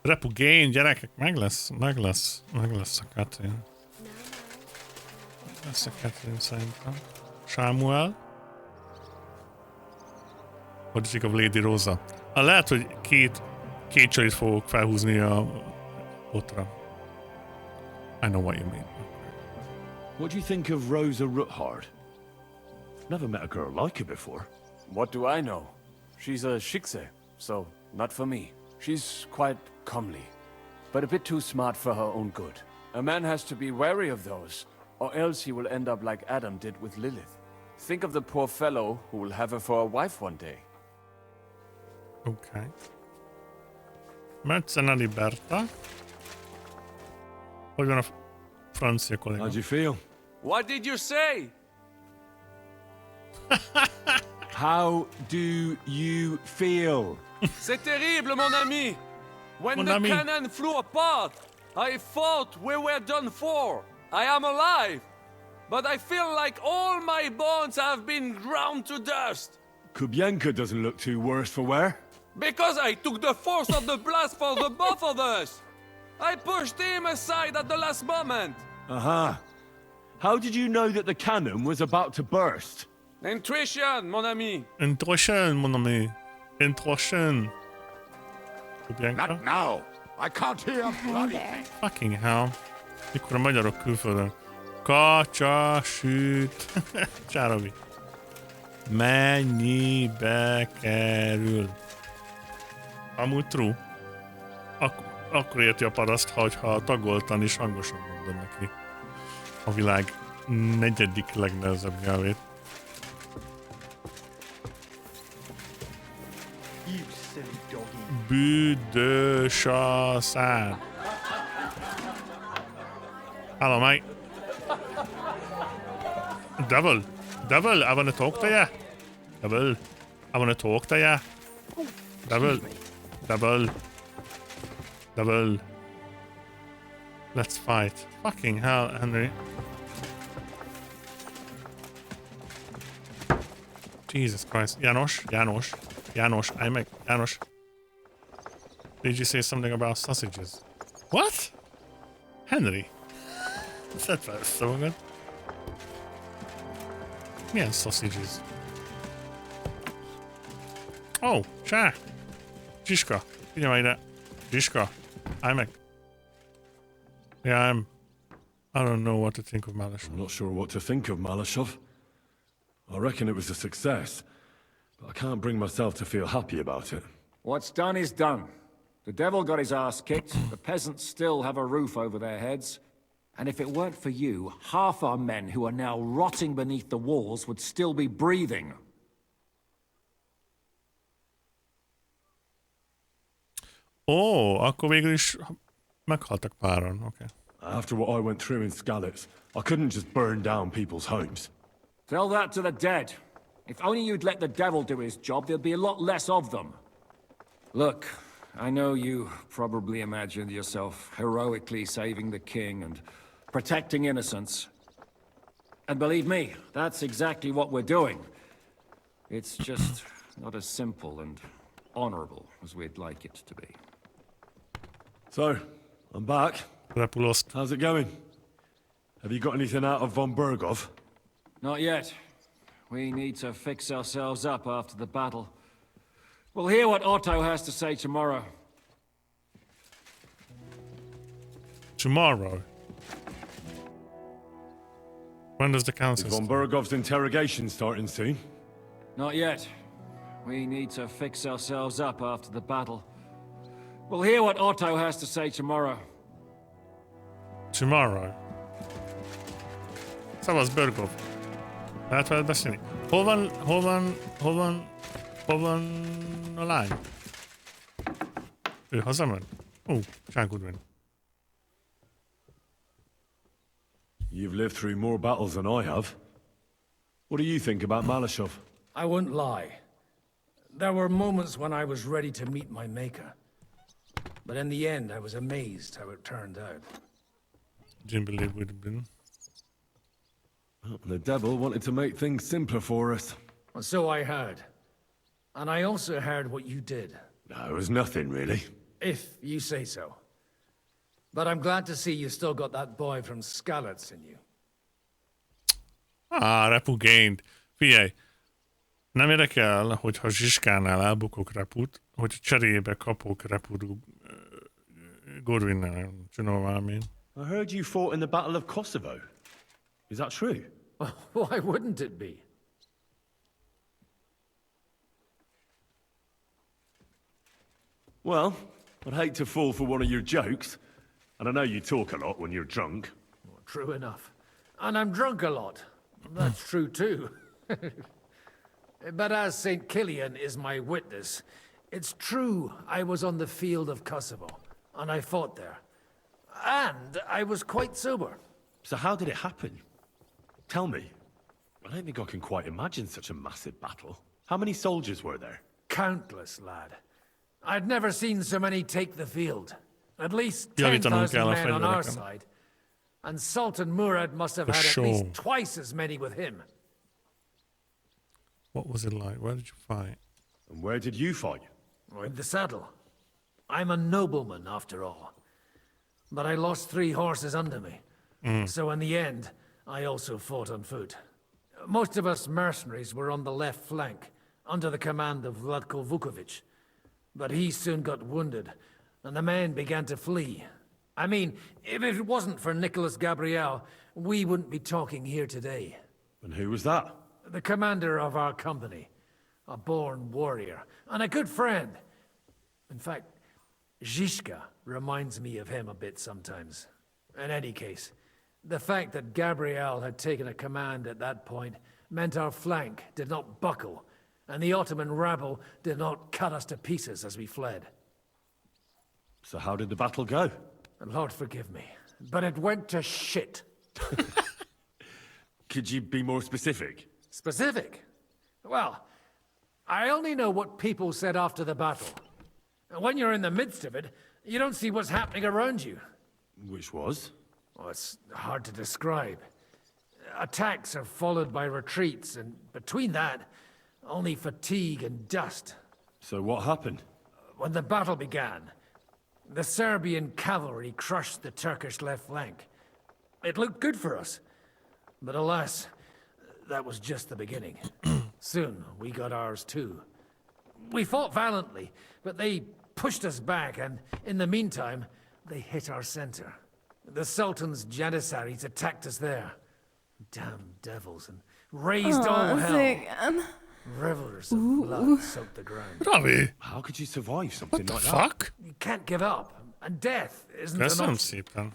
Repugén, gyerekek, meg lesz a Catherine. Lesz a Catherine szerintem. Samuel. What do you think of Lady Rosa? Lehet, hogy két csalit fogok felhúzni a botra. I know what you mean. What do you think of Rosa Ruthard? Never met a girl like her before. What do I know? She's a shikse, so not for me. She's quite comely, but a bit too smart for her own good. A man has to be wary of those, or else he will end up like Adam did with Lilith. Think of the poor fellow who will have her for a wife one day. Okay. Mercena Liberta. Hogy van a francia kolléga? How'd you feel? What did you say? How do you feel? C'est terrible, mon ami. When the cannon flew apart, I thought we were done for. I am alive, but I feel like all my bones have been ground to dust. Kubienka doesn't look too worse for wear. Because I took the force of the blast for the both of us. I pushed him aside at the last moment. Aha. How did you know that the cannon was about to burst? Intuition, mon ami. Intuition, mon ami. Intuition. Kubienka? Not now. I can't hear a bloody thing. Fucking hell. Mikor a magyarok külföldön. Kacsa, süt. Csárobi. Mennyibe kerül? Amúgy true. Akkor érti a paraszt, ha tagoltan és hangosan mondod neki a világ negyedik legnehezebb nyelvét. Büdös a szád. Hello, mate. Devil, I wanna talk to ya. Devil, I wanna talk to ya. Devil. Let's fight. Fucking hell, Henry. Jesus Christ. Janos. Janos. Did you say something about sausages? What? Henry? Szedd fel össze magad. Milyen sausages? Oh, csá! Zsiska, figyelj ide. Zsiska, állj meg. Yeah, I don't know what to think of Malashov. I'm not sure what to think of Malashov. I reckon it was a success, but I can't bring myself to feel happy about it. What's done is done. The devil got his ass kicked, the peasants still have a roof over their heads, and if it weren't for you, half our men who are now rotting beneath the walls would still be breathing. Akkor végül is meghaltak páran, okay. After what I went through in Skalitz, I couldn't just burn down people's homes. Tell that to the dead. If only you'd let the devil do his job, there'd be a lot less of them. Look, I know you probably imagined yourself heroically saving the king and protecting innocents. And believe me, that's exactly what we're doing. It's just not as simple and honorable as we'd like it to be. So, I'm back. How's it going? Have you got anything out of von Bergov? Not yet. We need to fix ourselves up after the battle. We'll hear what Otto has to say tomorrow. Tomorrow? When does the council Is von Bergov's interrogation starting soon? Not yet. We need to fix ourselves up after the battle. We'll hear what Otto has to say tomorrow. Tomorrow? Szavaz Bergov. Lehet veled beszélni? Hol van a lány? Ő hazament? Sean Goodwin. You've lived through more battles than I have. What do you think about Malashov? I wouldn't lie. There were moments when I was ready to meet my maker. But in the end, I was amazed how it turned out. Didn't believe we'd have been. Well, the devil wanted to make things simpler for us. And so I heard. And I also heard what you did. No, it was nothing, really. If you say so. But I'm glad to see you still got that boy from Skalitz in you. Repu gained. Figyelj, nem érdekel, hogyha Zsiskánál elbukok Reput, hogyha cserébe kapok Reput Goodwinnel. Do you know what I mean? I heard you fought in the Battle of Kosovo. Is that true? Why wouldn't it be? Well, I'd hate to fall for one of your jokes. And I know you talk a lot when you're drunk. Well, true enough. And I'm drunk a lot. That's true too. But as St. Killian is my witness, it's true I was on the field of Kosovo, and I fought there. And I was quite sober. So how did it happen? Tell me. I don't think I can quite imagine such a massive battle. How many soldiers were there? Countless, lad. I'd never seen so many take the field. At least 10,000 men on our side. And Sultan Murad must have had at least twice as many with him. What was it like? Where did you fight? And where did you fight? In the saddle. I'm a nobleman, after all. But I lost 3 horses under me. So in the end, I also fought on foot. Most of us mercenaries were on the left flank, under the command of Vlatko Vukovic. But he soon got wounded, and the men began to flee. I mean, if it wasn't for Nicholas Gabriel, we wouldn't be talking here today. And who was that? The commander of our company. A born warrior, and a good friend. In fact, Zizka reminds me of him a bit sometimes. In any case, the fact that Gabriel had taken a command at that point meant our flank did not buckle, and the Ottoman rabble did not cut us to pieces as we fled. So how did the battle go? Lord forgive me, but it went to shit. Could you be more specific? Specific? Well, I only know what people said after the battle. And when you're in the midst of it, you don't see what's happening around you. Which was? Oh, it's hard to describe. Attacks are followed by retreats, and between that, only fatigue and dust. So what happened? When the battle began, the Serbian cavalry crushed the Turkish left flank. It looked good for us. But alas, that was just the beginning. Soon, we got ours too. We fought valiantly, but they pushed us back, and in the meantime, they hit our center. The Sultan's Janissaries attacked us there. Damn devils, and raised all hell. Rivers of blood soaked the ground. Robbie! How could you survive something like that? Fuck? You can't give up, and death isn't an Köszönöm option. szépen.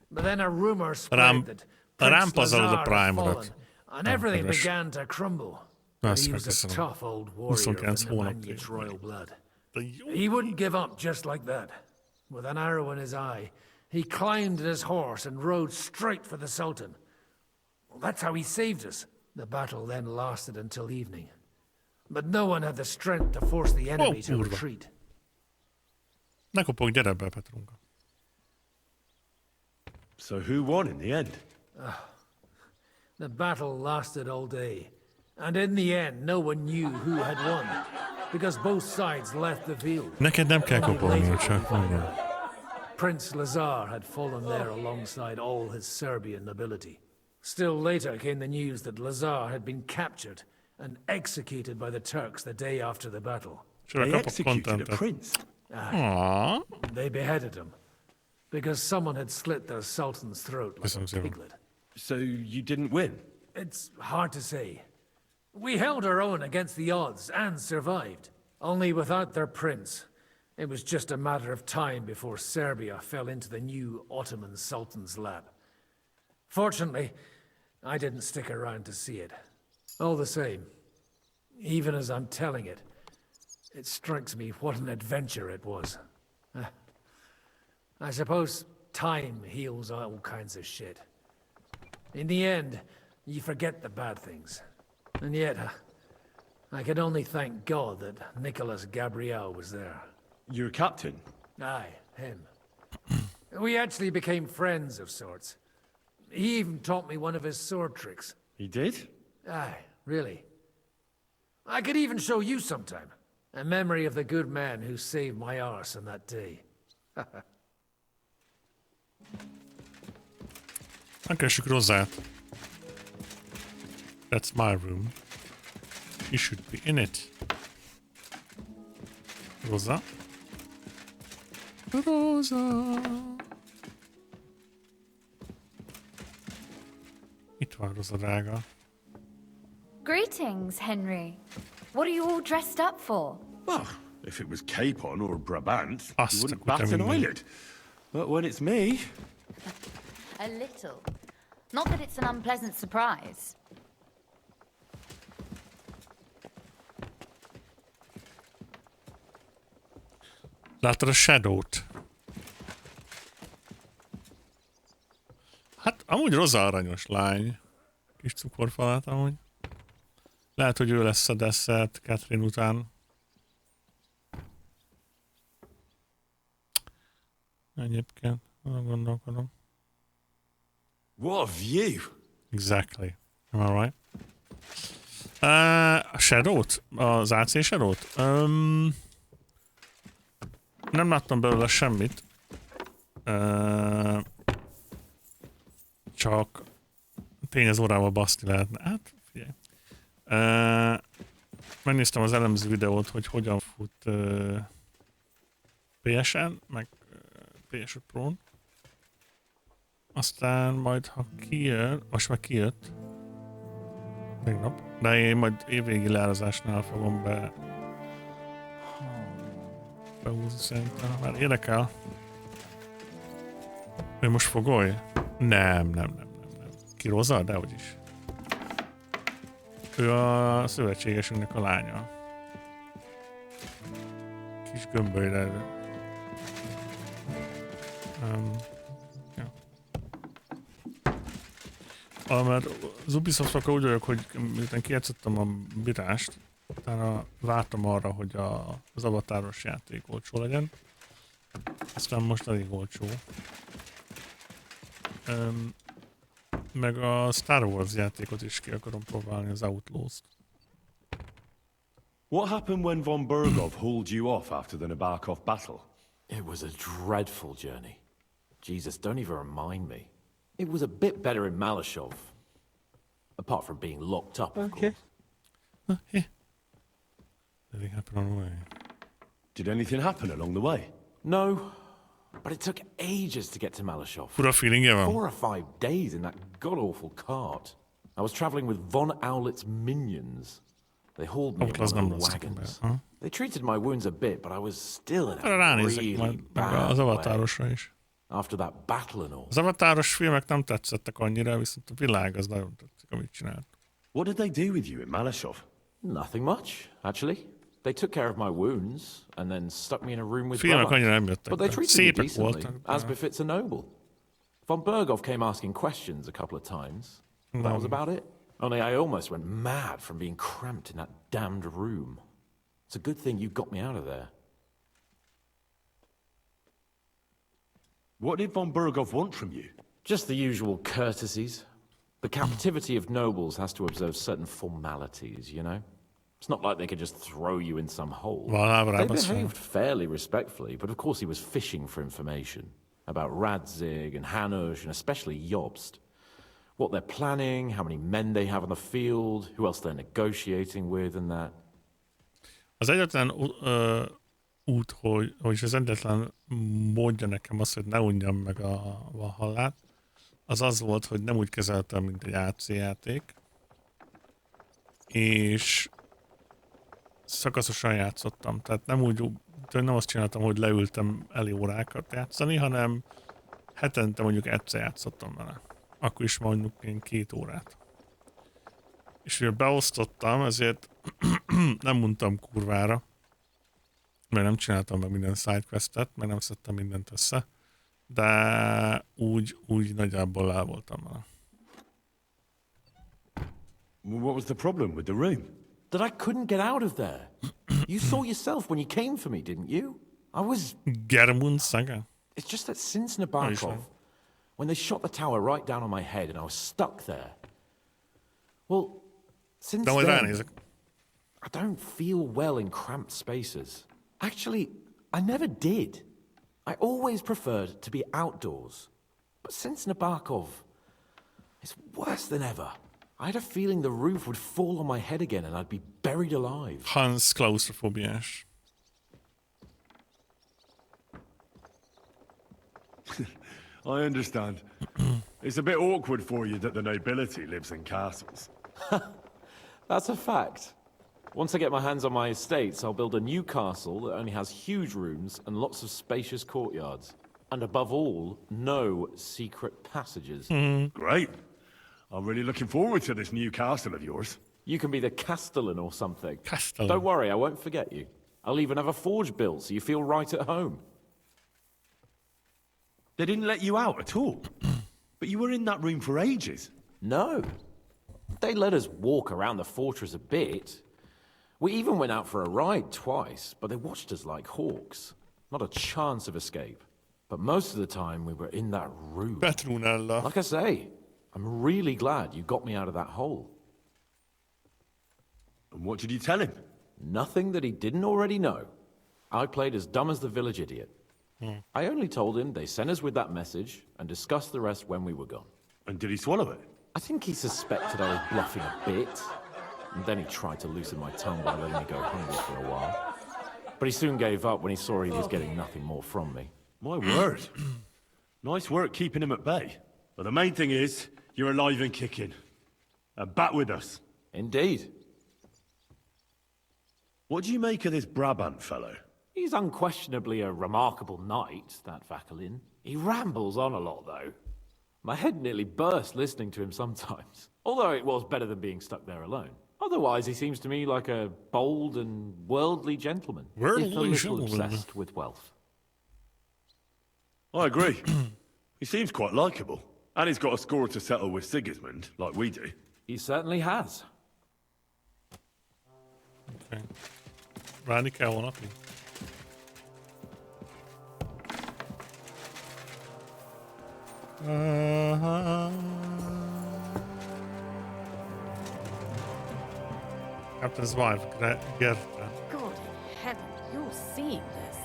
But then a rumor spread that Prince Lazar had fallen, and everything began to crumble. But he was a tough old warrior of the Nemanjic royal blood. He wouldn't give up just like that. With an arrow in his eye, he climbed his horse and rode straight for the Sultan. Well, that's how he saved us. The battle then lasted until evening. But no one had the strength to force the enemy to retreat. Ne kopog, gyere be, Petrunka. So who won in the end? The battle lasted all day. And in the end, no one knew who had won. Because both sides left the field. Neked nem kell kopogni, csak mondom. Prince Lazar had fallen there alongside all his Serbian nobility. Still later came the news that Lazar had been captured and executed by the Turks the day after the battle. They executed a prince? Aye. They beheaded him because someone had slit their sultan's throat like a piglet. So you didn't win? It's hard to say. We held our own against the odds and survived. Only without their prince. It was just a matter of time before Serbia fell into the new Ottoman Sultan's lap. Fortunately, I didn't stick around to see it. All the same, even as I'm telling it, it strikes me what an adventure it was. I suppose time heals all kinds of shit. In the end, you forget the bad things. And yet, I can only thank God that Nicholas Gabriel was there. Your captain? Aye, him. We actually became friends of sorts. He even taught me one of his sword tricks. He did? Aye, really. I could even show you sometime. A memory of the good man who saved my arse on that day. Keresjük Rozát. That's my room. You should be in it. Rosa? Rosa! Itt van Rosa drága. Greetings, Henry. What are you all dressed up for? Well, if it was Capon or Brabant, Azt you wouldn't a bat an kutyám eyelid. But when it's me... A little. Not that it's an unpleasant surprise. Láttad a Shadow-t? Hát, amúgy Rosa aranyos lány. Kis cukorfalat amúgy. Lehet, hogy ő lesz a desszert Catherine után. Egyébként, arra gondolkodom. What a view! Exactly. Am I right? A Shadow-t? Az AC Shadow-t? Nem láttam belőle semmit. Csak tényleg órával baszni lehetne. Hát, figyelj. Megnéztem az elemző videót, hogy hogyan fut PS-en, meg PS5 Pro-n. Aztán majd, ha kijön, most már kijött. Tegnap. De én majd évvégi leárazásnál fogom behúzni szerintem. Már érdekel. Ő most fogoly? Nem. Ki Rosa? Dehogy is. Ő a szövetségesünknek a lánya. Kis gömbölylelő. Ja. Mert az Ubisoft-okkal úgy vagyok, hogy miután kijátszottam a bírást, utána vártam arra, hogy az avatáros játék olcsó legyen. Aztán most elég olcsó. Meg a Star Wars játékot is ki akarom próbálni, az Outlaws-t. What happened when von Bergov hauled you off after the Nabokov battle? It was a dreadful journey. Jesus, don't even remind me. It was a bit better in Malashov. Apart from being locked up, of course. Anything happened on the way? Did anything happen along the way? No, but it took ages to get to Malashov. Fura feelingje van. 4 or 5 days in that god-awful cart. I was traveling with Von Owlet's minions. They hauled me in one of the wagons. They treated my wounds a bit, but I was still in a really bad way. After that battle and all. Az avatáros filmek nem tetszettek annyira, viszont a világ az nagyon tetszik, amit csinált. What did they do with you in Malashov? Nothing much, actually. They took care of my wounds and then stuck me in a room with Filmek annyira nem brothers. jöttek. But they treated me decently, voltak. as befits a noble. Von Bergov came asking questions a couple of times. That was about it. Only I almost went mad from being cramped in that damned room. It's a good thing you got me out of there. What did von Bergov want from you? Just the usual courtesies. The captivity of nobles has to observe certain formalities, you know? It's not like they could just throw you in some hole. They behaved fairly respectfully, but of course he was fishing for information about Radzig and Hanush and especially Jobst. What they're planning, how many men they have on the field, who else they're negotiating with and that. Az egyetlen út, hogy az egyetlen módja nekem az, hogy ne unjam meg a Valhallát, az volt, hogy nem úgy kezeltem, mint egy AC játék, és szakaszosan játszottam. Tehát nem azt csináltam, hogy leültem elé órákat játszani, hanem hetente mondjuk egyszer játszottam vele. Akkor is mondjuk én 2 órát. És mivel beosztottam, ezért nem mondtam kurvára, mert nem csináltam meg minden sidequestet, mert nem szedtem mindent össze, de úgy nagyjából el voltam vele. What was the problem with the room? That I couldn't get out of there. You saw yourself when you came for me, didn't you? I was... Germund Saga. It's just that since Nabokov, when they shot the tower right down on my head and I was stuck there. Well, since then, I don't feel well in cramped spaces. Actually, I never did. I always preferred to be outdoors. But since Nabokov, it's worse than ever. I had a feeling the roof would fall on my head again and I'd be buried alive. Hans claustrophobiás. I understand. It's a bit awkward for you that the nobility lives in castles. That's a fact. Once I get my hands on my estates, I'll build a new castle that only has huge rooms and lots of spacious courtyards. And above all, no secret passages. Great. I'm really looking forward to this new castle of yours. You can be the castellan or something. Castellan. Don't worry, I won't forget you. I'll even have a forge built so you feel right at home. They didn't let you out at all? But you were in that room for ages. No. They let us walk around the fortress a bit. We even went out for a ride twice, but they watched us like hawks. Not a chance of escape. But most of the time we were in that room. Like I say, I'm really glad you got me out of that hole. And what did you tell him? Nothing that he didn't already know. I played as dumb as the village idiot. I only told him they sent us with that message and discussed the rest when we were gone. And did he swallow it? I think he suspected I was bluffing a bit. And then he tried to loosen my tongue by letting me go hungry for a while. But he soon gave up when he saw he was getting nothing more from me. My word. Nice work keeping him at bay. But the main thing is, you're alive and kicking. And back with us. Indeed. What do you make of this Brabant fellow? He's unquestionably a remarkable knight, that Vakelin. He rambles on a lot, though. My head nearly burst listening to him sometimes. Although it was better than being stuck there alone. Otherwise, he seems to me like a bold and worldly gentleman. If a little obsessed with wealth. I agree. He seems quite likeable. And he's got a score to settle with Sigismund, like we do. He certainly has. Okay. Randy kell napni. Captain's wife, Gerda. God in heaven, you're seeing this.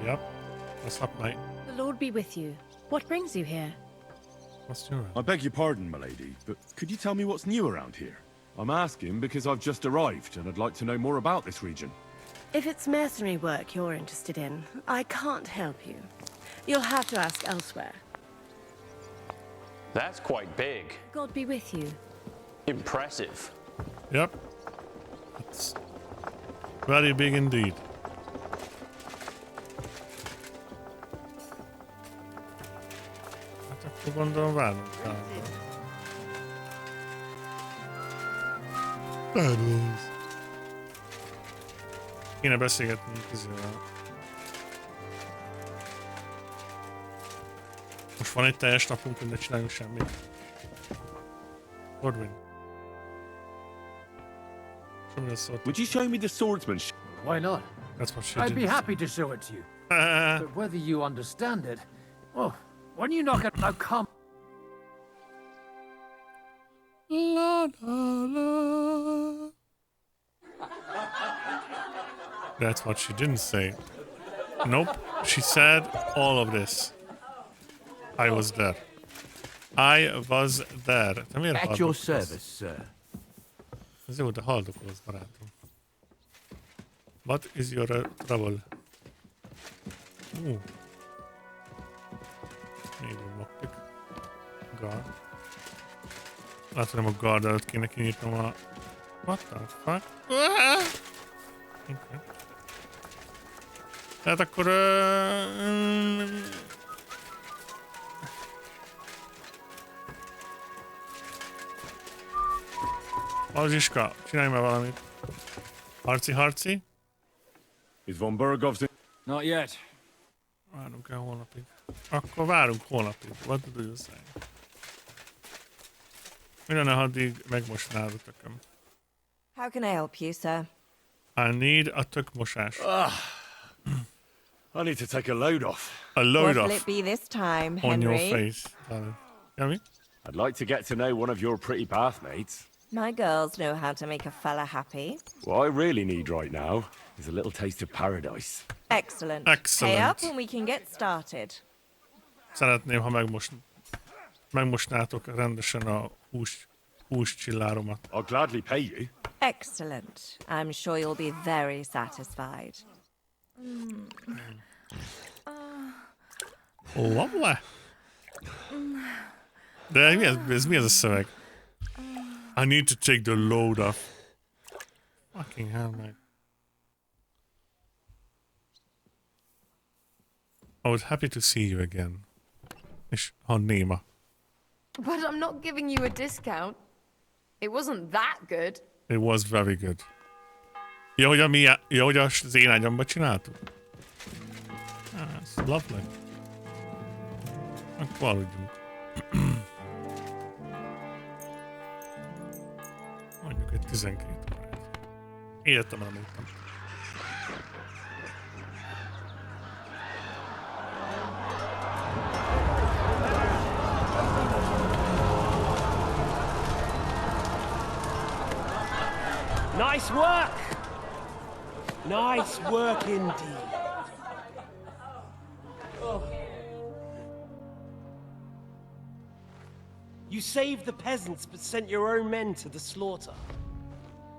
Yep. What's up, mate? The Lord be with you. What brings you here? What's your I beg your pardon, milady, but could you tell me what's new around here? I'm asking because I've just arrived and I'd like to know more about this region. If it's mercenary work you're interested in, I can't help you. You'll have to ask elsewhere. That's quite big. God be with you. Impressive. Yep. It's very big indeed. Hát akkor gondolom várnunk kell. Kéne beszélgetnünk közül. Most van egy teljes napunk, hogy ne csináljunk semmit. Godwin. Would you show me the swordsmanship? Why not? That's what she I'd be did. happy to show it to you. But whether you understand it... Oh, when you knock it, now come. La, la, la. That's what she didn't say. Nope. She said all of this. I was there. I was there. Te miért At your service, sir. Ez jó, de haldokolsz, barátom. What is your trouble? Medium lockpick. Guard. Lehet, hogy nem a guard előtt kéne kinyitnom a... What the fuck? Okay. Tehát akkor... Alzsiska, csinálj már valamit. Harci? Is von Bergov's in? Not yet. Várunk el holnapig. Akkor várunk holnapig. What do you say? Mi lenne, ha addig megmosnád a tököm? How can I help you, sir? I need a tökmosás. I need to take a load off. A load What will off. it be this time, Henry? On your face. Yummy? I'd like to get to know one of your pretty bathmates. My girls know how to make a fella happy. What I really need right now is a little taste of paradise. Excellent. Excellent. Pay up and we can get started. Szeretném, ha megmosnátok rendesen a húscsilláromat. I'll gladly pay you. Excellent. I'm sure you'll be very satisfied. Lovely. De mi ez a szöveg? I need to take the load off. Fucking hell, mate. I was happy to see you again. És ha néma. But I'm not giving you a discount. It wasn't that good. It was very good. Hogy az én ágyamban csináltuk? That's lovely. Akkor aludjunk. Mondjuk egy 12 órát. Életemben nem aludtam. Nice work! Nice work indeed. You saved the peasants but sent your own men to the slaughter.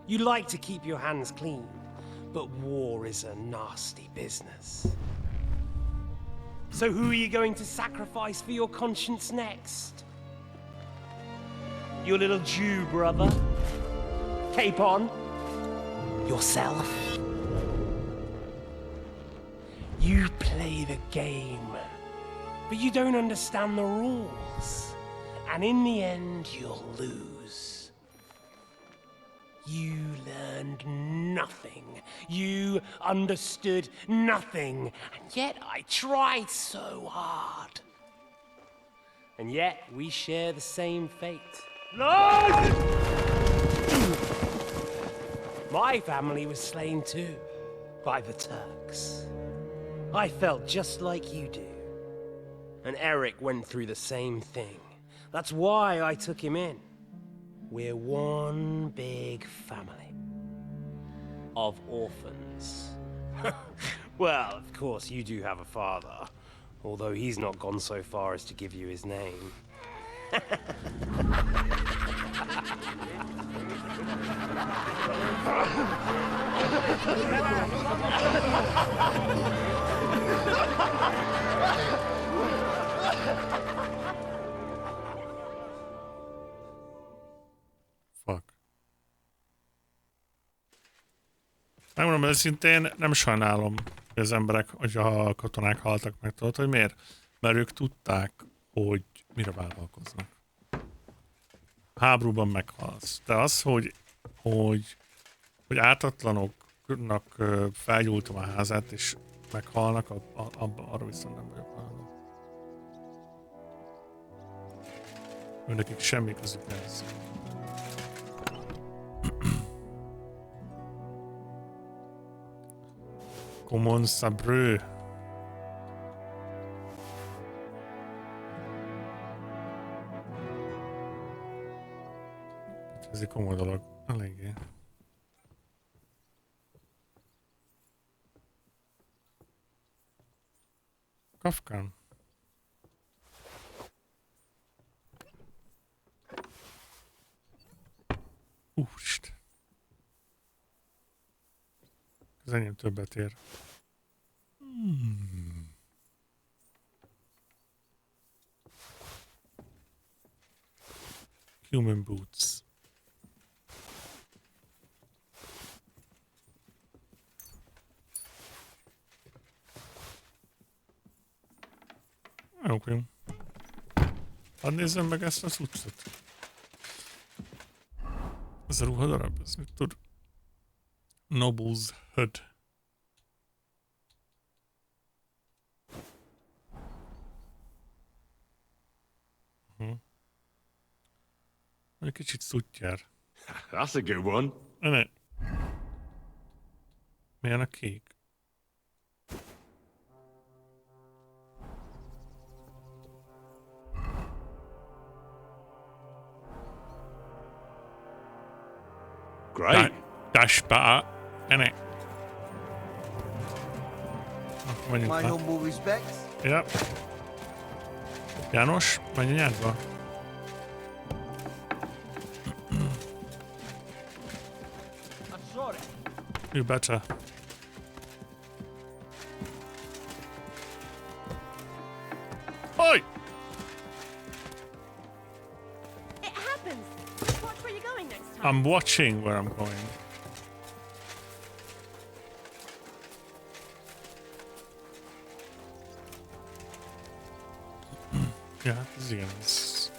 You like to keep your hands clean, but war is a nasty business. So who are you going to sacrifice for your conscience next? Your little Jew brother? Cape on? Yourself? You play the game, but you don't understand the rules. And in the end, you'll lose. You learned nothing. You understood nothing. And yet I tried so hard. And yet we share the same fate. Lord! My family was slain too, by the Turks. I felt just like you do. And Eric went through the same thing. That's why I took him in. We're one big family. Of orphans. Well, of course, you do have a father. Although he's not gone so far as to give you his name. Fuck. Megmondom őszintén, nem sajnálom, hogy az emberek, hogy a katonák haltak meg. Tudod, hogy miért? Mert ők tudták, hogy mire vállalkoznak. Háborúban meghalsz. De az, hogy ártatlanoknak felgyújtom a házát, és meghalnak, arra viszont nem vagyok hajlandó. Őnekik semmi közük ez. Common sabreux. Ez egy komoly dolog. Eléggé. Kafkán. Úristen. Ez enyém többet ér. Human boots. Oké. Hadd nézzem meg ezt a cuccot. Ez a ruhadarab, ez mit tud? Noble's Hood. Egy kicsit szuttyár. That's a good one. Ne. Milyen a kék? Great. Dash better, innit? My humble respects. Yep. János, menj a nyádba. You better. Oi! It happens. Watch where you're going next time. I'm watching where I'm going. Ja, hát ez igen, ez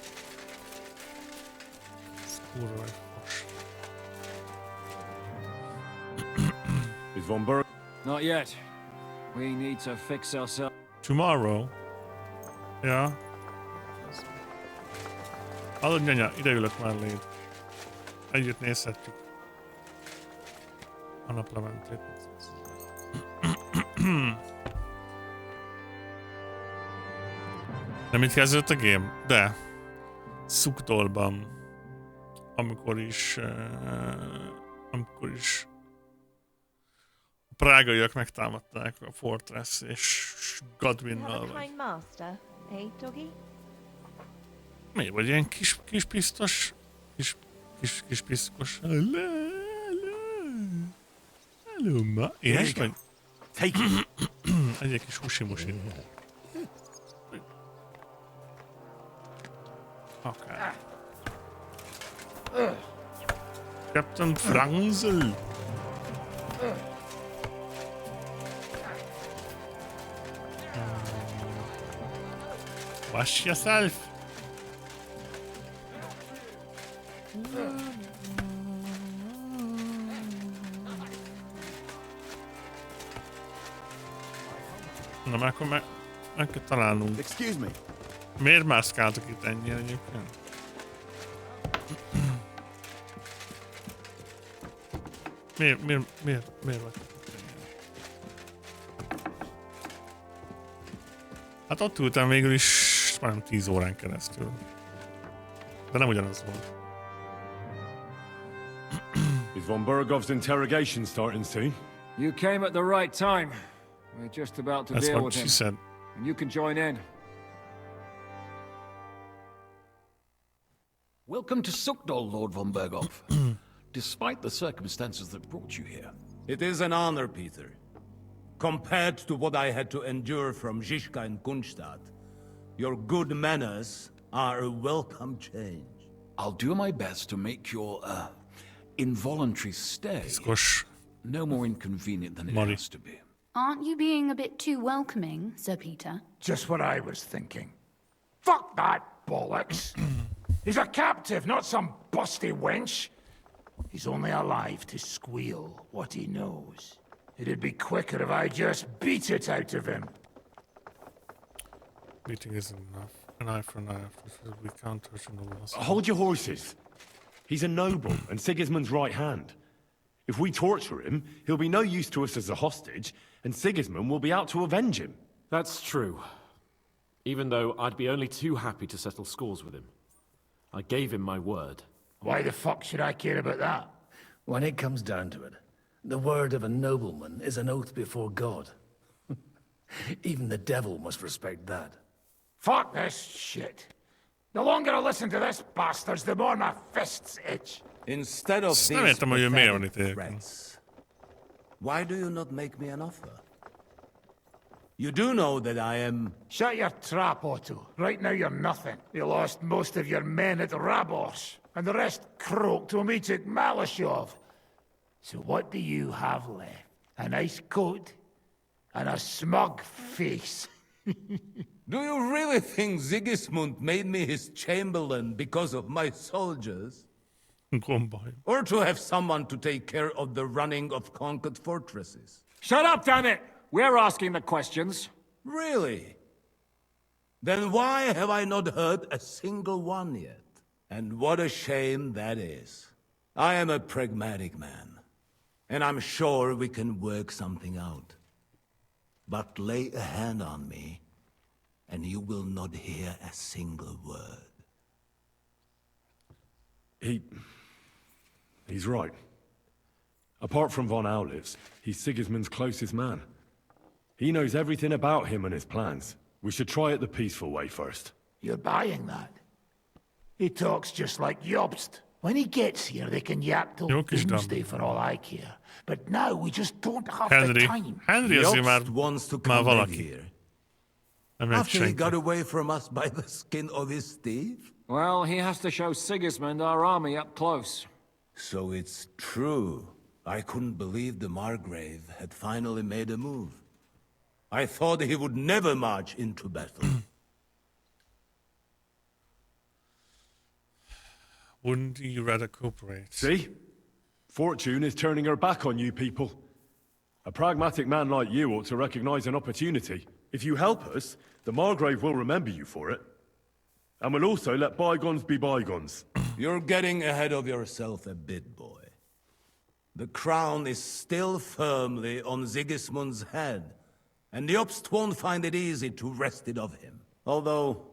kurva egy fos. Is Von Berg? Not yet. We need to fix ourselves. Tomorrow? Ja. Hallod, nyanya, ide ülök melléd. Együtt nézhetjük a naplementét. Nem itt kezdődött a game? De Szukdolban, amikor is a prágaiak megtámadták a Fortress, és Godwinnal vagy. Mi vagy ilyen kis pisztos? Kis piszkos? Hello, ma. Éhes vagy? Egy kis husi-musi. Okay. Captain Franzel. Wash yourself. Na, már akkor meg kell találnunk. Excuse me. Miért mászkáltak itt ennyire egyébként? Miért vagy? Hát ott ültem végül is majdnem 10 órán keresztül. De nem ugyanaz volt. Is Von Bergov's interrogation starting soon? You came at the right time. We're just about to deal with him. Said. And you can join in. Welcome to Sukdol, Lord von Bergov. Despite the circumstances that brought you here. It is an honor, Peter. Compared to what I had to endure from Zizka and Kunstadt, your good manners are a welcome change. I'll do my best to make your, involuntary stay no more inconvenient than it has to be. Aren't you being a bit too welcoming, Sir Peter? Just what I was thinking. Fuck that bollocks! He's a captive, not some busty wench. He's only alive to squeal what he knows. It'd be quicker if I just beat it out of him. Beating isn't enough. An eye for an eye. We can't touch on the walls. Hold your horses. He's a noble and Sigismund's right hand. If we torture him, he'll be no use to us as a hostage, and Sigismund will be out to avenge him. That's true. Even though I'd be only too happy to settle scores with him. I gave him my word. Why the fuck should I care about that? When it comes down to it, the word of a nobleman is an oath before God. Even the devil must respect that. Fuck this shit. The longer I listen to this bastards, the more my fists itch. Instead of Nem these értem, hogy ő miért van pathetic itt threats, why do you not make me an offer? You do know that I am... Shut your trap, Otto. Right now you're nothing. You lost most of your men at Rabos, and the rest croaked when we took Malashov. So what do you have left? A nice coat? And a smug face? Do you really think Sigismund made me his chamberlain because of my soldiers? Or to have someone to take care of the running of conquered fortresses? Shut up, damn it! We're asking the questions. Really? Then why have I not heard a single one yet? And what a shame that is. I am a pragmatic man, and I'm sure we can work something out. But lay a hand on me, and you will not hear a single word. He's right. Apart from von Aulitz, he's Sigismund's closest man. He knows everything about him and his plans. We should try it the peaceful way first. You're buying that? He talks just like Jobst. When he gets here, they can yap till doomsday for all I care. But now we just don't have the time. Jobst wants to come back here. After he got away from us by the skin of his teeth? Well, he has to show Sigismund our army up close. So it's true. I couldn't believe the Margrave had finally made a move. I thought he would never march into battle. Wouldn't you rather cooperate? See? Fortune is turning her back on you people. A pragmatic man like you ought to recognize an opportunity. If you help us, the Margrave will remember you for it. And will also let bygones be bygones. You're getting ahead of yourself a bit, boy. The crown is still firmly on Sigismund's head, and the Jobst won't find it easy to wrest it of him. Although,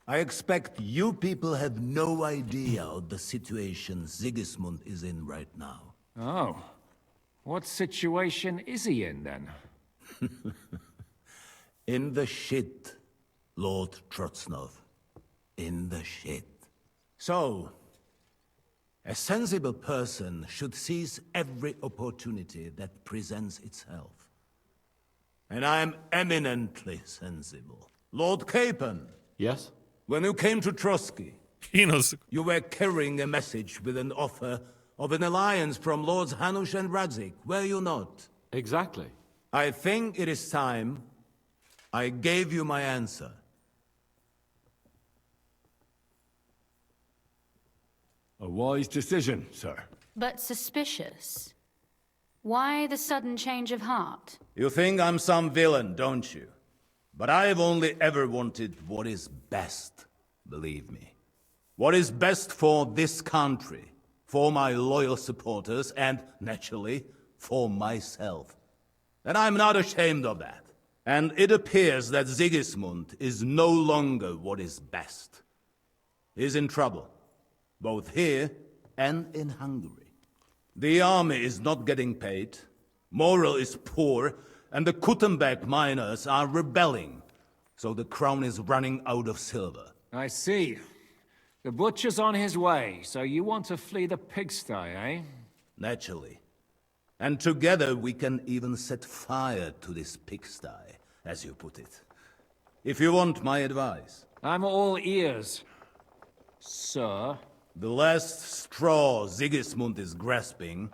I expect you people have no idea of the situation Sigismund is in right now. Oh. What situation is he in, then? In the shit, Lord Trotsnov. In the shit. So, a sensible person should seize every opportunity that presents itself. And I am eminently sensible. Lord Capon. Yes? When you came to Trotsky, you were carrying a message with an offer of an alliance from Lords Hanush and Radzik, were you not? Exactly. I think it is time I gave you my answer. A wise decision, sir. But suspicious. Why the sudden change of heart? You think I'm some villain, don't you? But I've only ever wanted what is best, believe me. What is best for this country, for my loyal supporters, and, naturally, for myself. And I'm not ashamed of that. And it appears that Sigismund is no longer what is best. He's in trouble, both here and in Hungary. The army is not getting paid, morale is poor, and the Kuttenberg miners are rebelling, so the crown is running out of silver. I see. The butcher's on his way, so you want to flee the pigsty, eh? Naturally. And together we can even set fire to this pigsty, as you put it. If you want my advice. I'm all ears, sir. The last straw Sigismund is grasping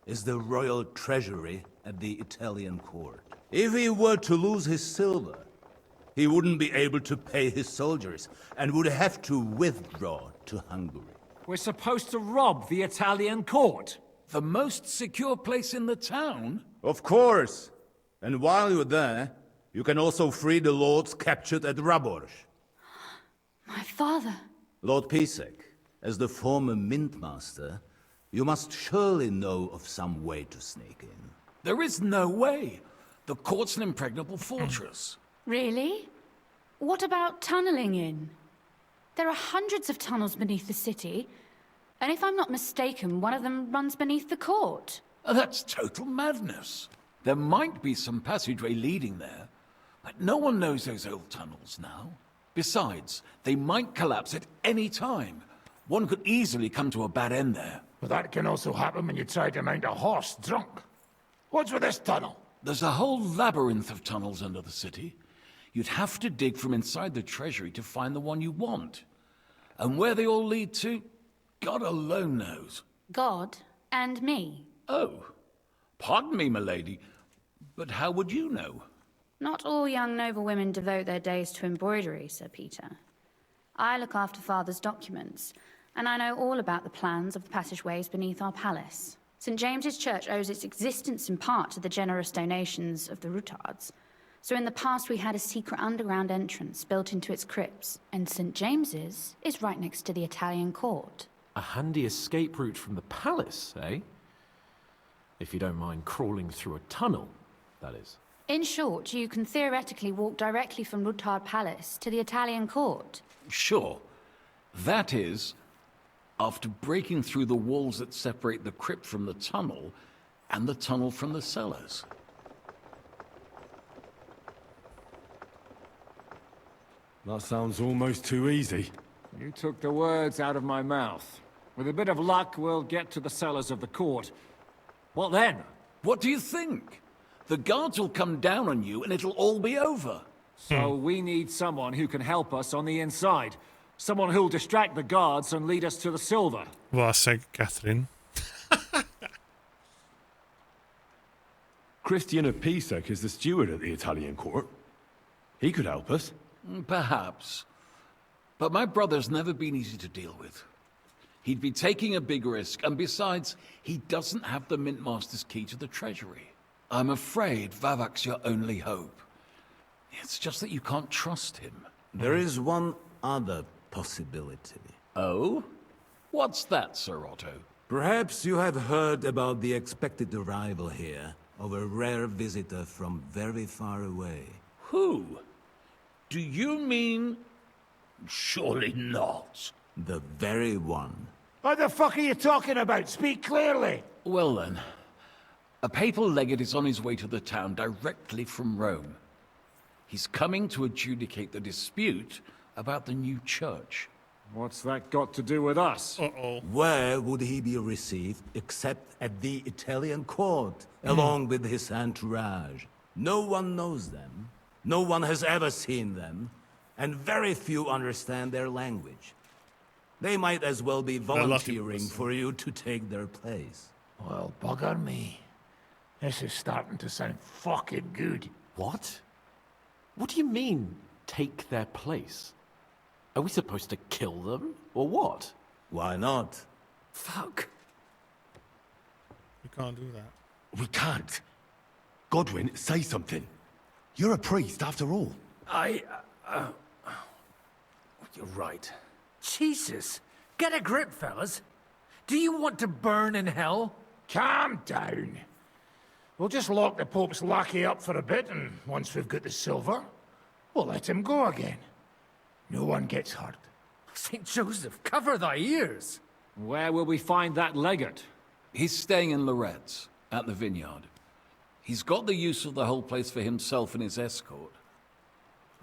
is the royal treasury at the Italian court. If he were to lose his silver, he wouldn't be able to pay his soldiers and would have to withdraw to Hungary. We're supposed to rob the Italian court. The most secure place in the town? Of course. And while you're there, you can also free the lords captured at Raborz. My father. Lord Pisek, as the former mintmaster, you must surely know of some way to sneak in. There is no way. The court's an impregnable fortress. Really? What about tunneling in? There are hundreds of tunnels beneath the city, and if I'm not mistaken, one of them runs beneath the court. That's total madness. There might be some passageway leading there, but no one knows those old tunnels now. Besides, they might collapse at any time. One could easily come to a bad end there. But that can also happen when you try to mount a horse drunk. What's with this tunnel? There's a whole labyrinth of tunnels under the city. You'd have to dig from inside the treasury to find the one you want. And where they all lead to, God alone knows. God and me. Oh, pardon me, milady, but how would you know? Not all young noblewomen devote their days to embroidery, Sir Peter. I look after Father's documents, and I know all about the plans of the passageways beneath our palace. St. James's Church owes its existence in part to the generous donations of the Rutards. So in the past we had a secret underground entrance built into its crypts, and St. James's is right next to the Italian court. A handy escape route from the palace, eh? If you don't mind crawling through a tunnel, that is. In short, you can theoretically walk directly from Rutard Palace to the Italian court. Sure. That is, after breaking through the walls that separate the crypt from the tunnel, and the tunnel from the cellars. That sounds almost too easy. You took the words out of my mouth. With a bit of luck, we'll get to the cellars of the court. What then? What do you think? The guards will come down on you and it'll all be over. So we need someone who can help us on the inside. Someone who'll distract the guards and lead us to the silver. Valószínűleg Catherine. Christian of Pisek is the steward at the Italian court. He could help us. Perhaps. But my brother's never been easy to deal with. He'd be taking a big risk, and besides, he doesn't have the Mint Master's key to the treasury. I'm afraid Vavak's your only hope. It's just that you can't trust him. There is one other possibility. Oh? What's that, Sir Otto? Perhaps you have heard about the expected arrival here of a rare visitor from very far away. Who? Do you mean... Surely not. The very one. What the fuck are you talking about? Speak clearly. Well then, a papal legate is on his way to the town directly from Rome. He's coming to adjudicate the dispute about the new church. What's that got to do with us? Where would he be received except at the Italian court, along with his entourage? No one knows them, no one has ever seen them, and very few understand their language. They might as well be volunteering for you to take their place. Well, bugger me. This is starting to sound fucking good. What? What do you mean, take their place? Are we supposed to kill them, or what? Why not? Fuck. We can't do that. We can't. Godwin, say something. You're a priest, after all. You're right. Jesus! Get a grip, fellas. Do you want to burn in hell? Calm down. We'll just lock the Pope's lackey up for a bit, and once we've got the silver, we'll let him go again. No one gets hurt. St. Joseph, cover thy ears! Where will we find that legate? He's staying in Loretz, at the vineyard. He's got the use of the whole place for himself and his escort.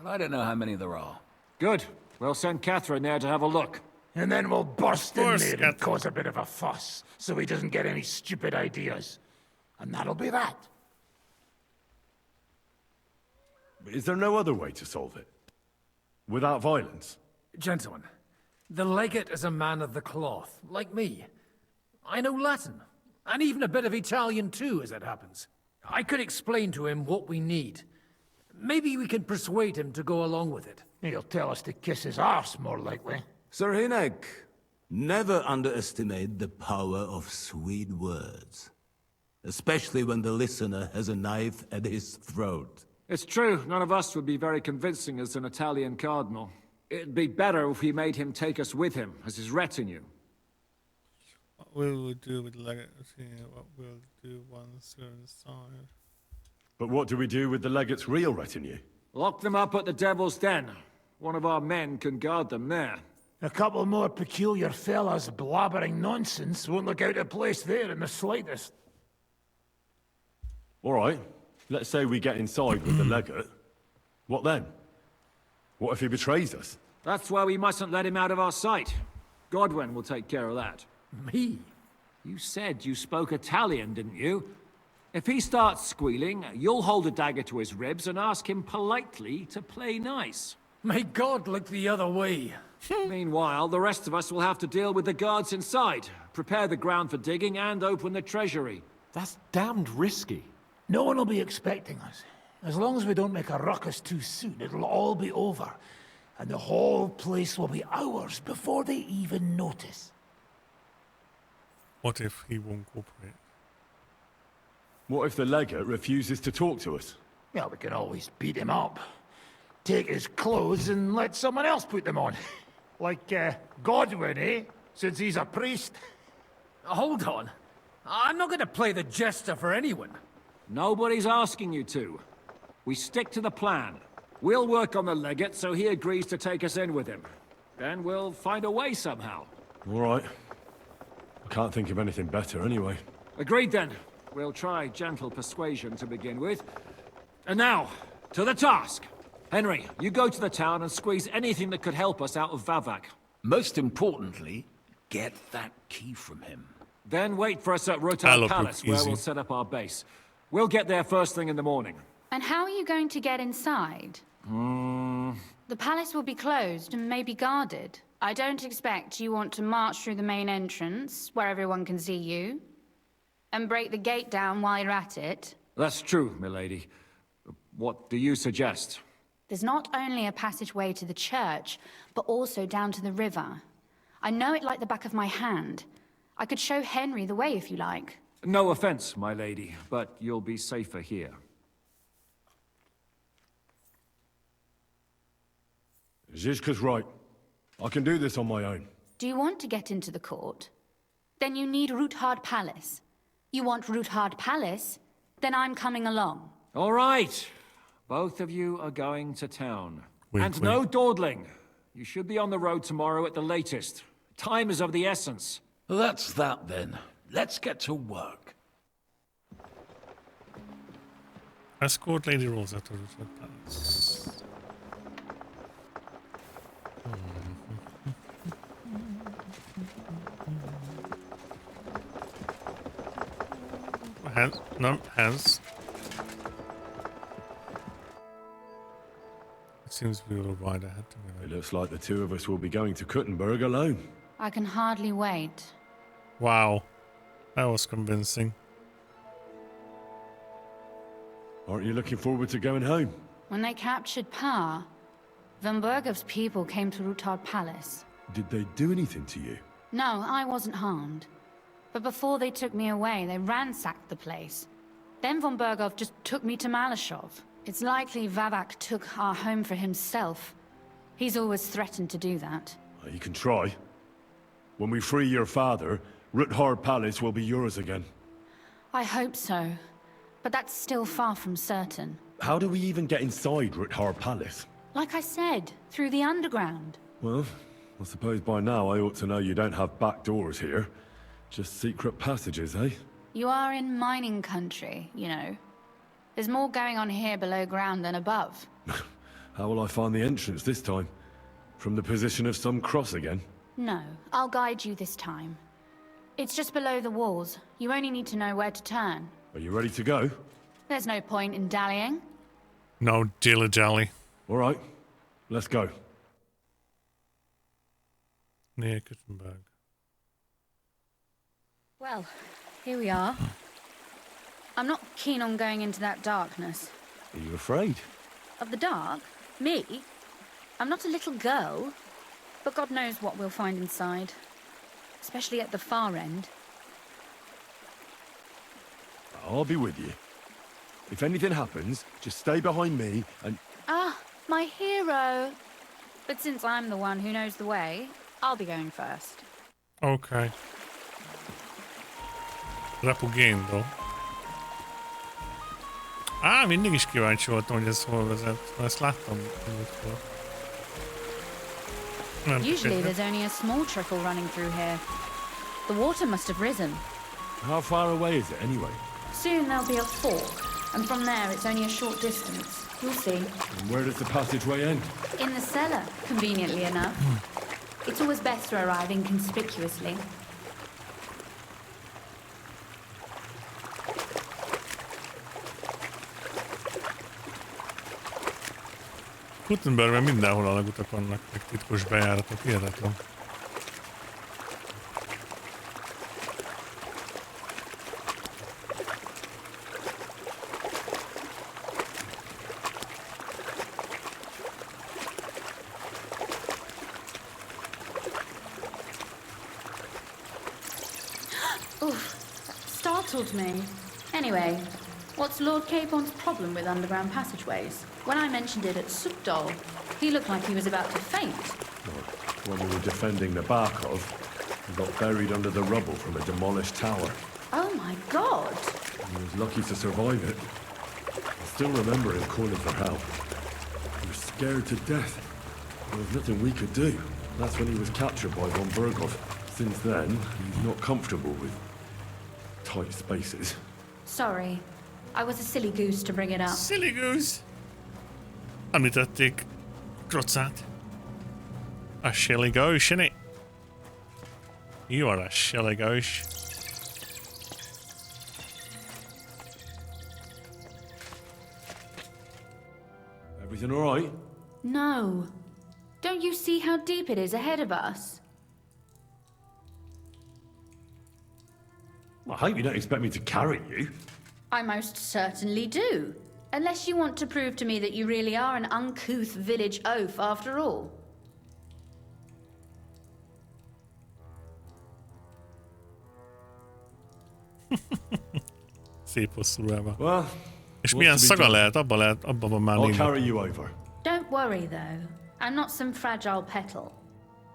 But I don't know how many there are. Good. We'll send Catherine there to have a look. And then we'll burst in there and cause a bit of a fuss, so he doesn't get any stupid ideas. And that'll be that. Is there no other way to solve it? Without violence? Gentlemen, the legate is a man of the cloth, like me. I know Latin, and even a bit of Italian too, as it happens. I could explain to him what we need. Maybe we can persuade him to go along with it. He'll tell us to kiss his arse, more likely. Sir Hinek, never underestimate the power of sweet words. Especially when the listener has a knife at his throat. It's true, none of us would be very convincing as an Italian cardinal. It'd be better if we made him take us with him, as his retinue. What will we do with legate? What we'll do once we're inside. But what do we do with the legate's real retinue? Lock them up at the Devil's Den. One of our men can guard them there. A couple more peculiar fellas blabbering nonsense won't look out of place there in the slightest. All right. Let's say we get inside with the legate. What then? What if he betrays us? That's why we mustn't let him out of our sight. Godwin will take care of that. Me? You said you spoke Italian, didn't you? If he starts squealing, you'll hold a dagger to his ribs and ask him politely to play nice. May God look the other way. Meanwhile, the rest of us will have to deal with the guards inside, prepare the ground for digging, and open the treasury. That's damned risky. No one will be expecting us. As long as we don't make a ruckus too soon, it'll all be over. And the whole place will be ours before they even notice. What if he won't cooperate? What if the legate refuses to talk to us? Well, we can always beat him up. Take his clothes and let someone else put them on. Like, Godwin, eh? Since he's a priest. Hold on. I'm not gonna play the jester for anyone. Nobody's asking you to. We stick to the plan. We'll work on the legate so he agrees to take us in with him. Then we'll find a way somehow. All right. I can't think of anything better anyway. Agreed then. We'll try gentle persuasion to begin with. And now, to the task. Henry, you go to the town and squeeze anything that could help us out of Vavak. Most importantly, get that key from him. Then wait for us at Rotard Palace, where we'll set up our base. We'll get there first thing in the morning. And how are you going to get inside? The palace will be closed and maybe guarded. I don't expect you want to march through the main entrance, where everyone can see you, and break the gate down while you're at it. That's true, milady. What do you suggest? There's not only a passageway to the church, but also down to the river. I know it like the back of my hand. I could show Henry the way if you like. No offense, my lady, but you'll be safer here. Zizka's right. I can do this on my own. Do you want to get into the court? Then you need Rotard Palace. You want Rotard Palace? Then I'm coming along. All right. Both of you are going to town. Wink, and wink. no dawdling. You should be on the road tomorrow at the latest. Time is of the essence. Well, that's that then. Let's get to work. Escort Lady Rosa to Rotard Palace. Hands? No, hands. It seems we will ride ahead together. It looks like the two of us will be going to Kuttenberg alone. I can hardly wait. Wow. That was convincing. Aren't you looking forward to going home? When they captured Pa, Van Bergov's people came to Rotard Palace. Did they do anything to you? No, I wasn't harmed. But before they took me away, they ransacked the place. Then Von Bergov just took me to Malashov. It's likely Vavak took our home for himself. He's always threatened to do that. Well, you can try. When we free your father, Rutgard Palace will be yours again. I hope so. But that's still far from certain. How do we even get inside Rutgard Palace? Like I said, through the underground. Well, I suppose by now I ought to know you don't have back doors here. Just secret passages, eh? You are in mining country, you know. There's more going on here below ground than above. How will I find the entrance this time? From the position of some cross again? No, I'll guide you this time. It's just below the walls. You only need to know where to turn. Are you ready to go? There's no point in dallying. No dilly-dally. All right, let's go. Near Kuttenberg. Well, here we are. I'm not keen on going into that darkness. Are you afraid? Of the dark? Me? I'm not a little girl. But God knows what we'll find inside. Especially at the far end. I'll be with you. If anything happens, just stay behind me and... Ah, my hero! But since I'm the one who knows the way, I'll be going first. Okay. Repugendo. Mindig is kíváncsi voltam, hogy ez hol vezet. Ezt láttam. Usually there's only a small trickle running through here. The water must have risen. How far away is it anyway? Soon there'll be a fork, and from there it's only a short distance. You'll see. And where does the passageway end? In the cellar, conveniently enough. It's always best to arrive inconspicuously. Gutenbergben mindenhol alagutak vannak, meg titkos bejáratok, hihetetlen. Startled me. Anyway, what's Lord Capon's problem with underground passageways? When I mentioned it at Sukdol, he looked like he was about to faint. When we were defending the Barkov, he got buried under the rubble from a demolished tower. Oh my god! He was lucky to survive it. I still remember him calling for help. He was scared to death. There was nothing we could do. That's when he was captured by von Berghoff. Since then, he's not comfortable with tight spaces. Sorry. I was a silly goose to bring it up. Silly goose! Említették Krocát. A silly goose, innit? You are a silly goose. Everything all right? No. Don't you see how deep it is ahead of us? I hope you don't expect me to carry you. I most certainly do. Unless you want to prove to me that you really are an uncouth village oaf after all. Szép hosszú ruhába. Well, és milyen szaga lehet, abban van már I'll carry you over. Don't worry though. I'm not some fragile petal.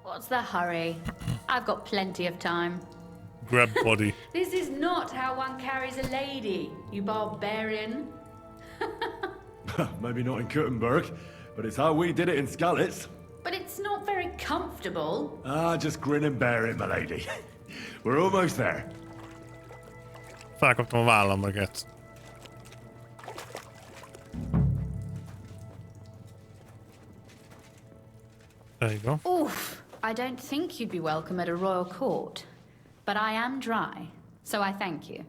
What's the hurry? I've got plenty of time. Grab body. This is not how one carries a lady, you barbarian. Maybe not in Kuttenberg, but it's how we did it in Skalitz. But it's not very comfortable. Just grin and bear it, my lady. We're almost there. Felkaptam a vállamra, Getsz. There you go. Oof. I don't think you'd be welcome at a royal court. But I am dry, so I thank you.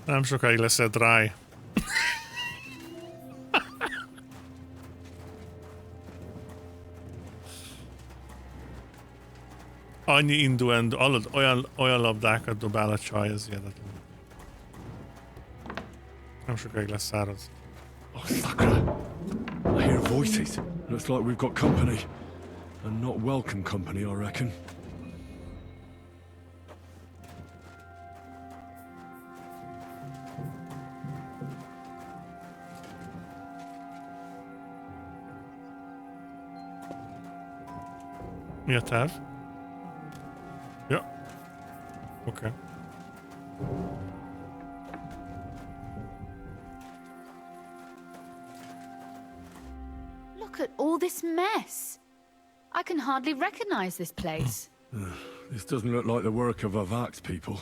Nem sokáig leszel dry. Annyi innuendo, olyan labdákat dobál a csaj, ez hihetetlen. Nem sokáig lesz száraz. Oh, Sakura! I hear voices. Looks like we've got company. And not welcome company, I reckon. Mi a terv? Ja. Okay. Look at all this mess. I can hardly recognize this place. This doesn't look like the work of Avak's people.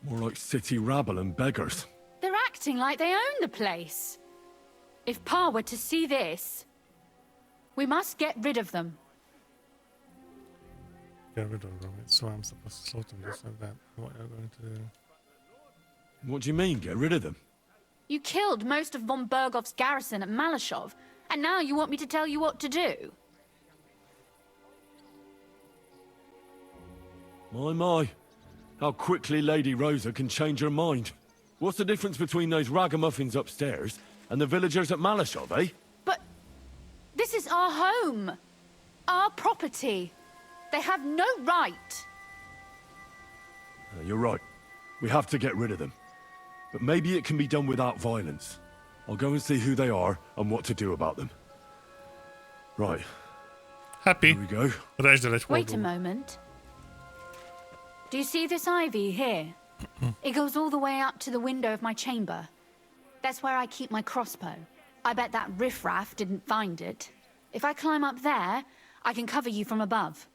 More like city rabble and beggars. They're acting like they own the place. If Pa were to see this, we must get rid of them. Get rid of them. So I'm supposed to sort them just like that. What are you going to do? What do you mean, get rid of them? You killed most of von Bergoff's garrison at Malashov, and now you want me to tell you what to do? My. How quickly Lady Rosa can change her mind. What's the difference between those ragamuffins upstairs and the villagers at Malashov, eh? But this is our home. Our property. They have no right. You're right. We have to get rid of them. But maybe it can be done without violence. I'll go and see who they are and what to do about them. Right. Happy. Here we go. Wait a moment. Do you see this ivy here? It goes all the way up to the window of my chamber. That's where I keep my crossbow. I bet that riffraff didn't find it. If I climb up there, I can cover you from above.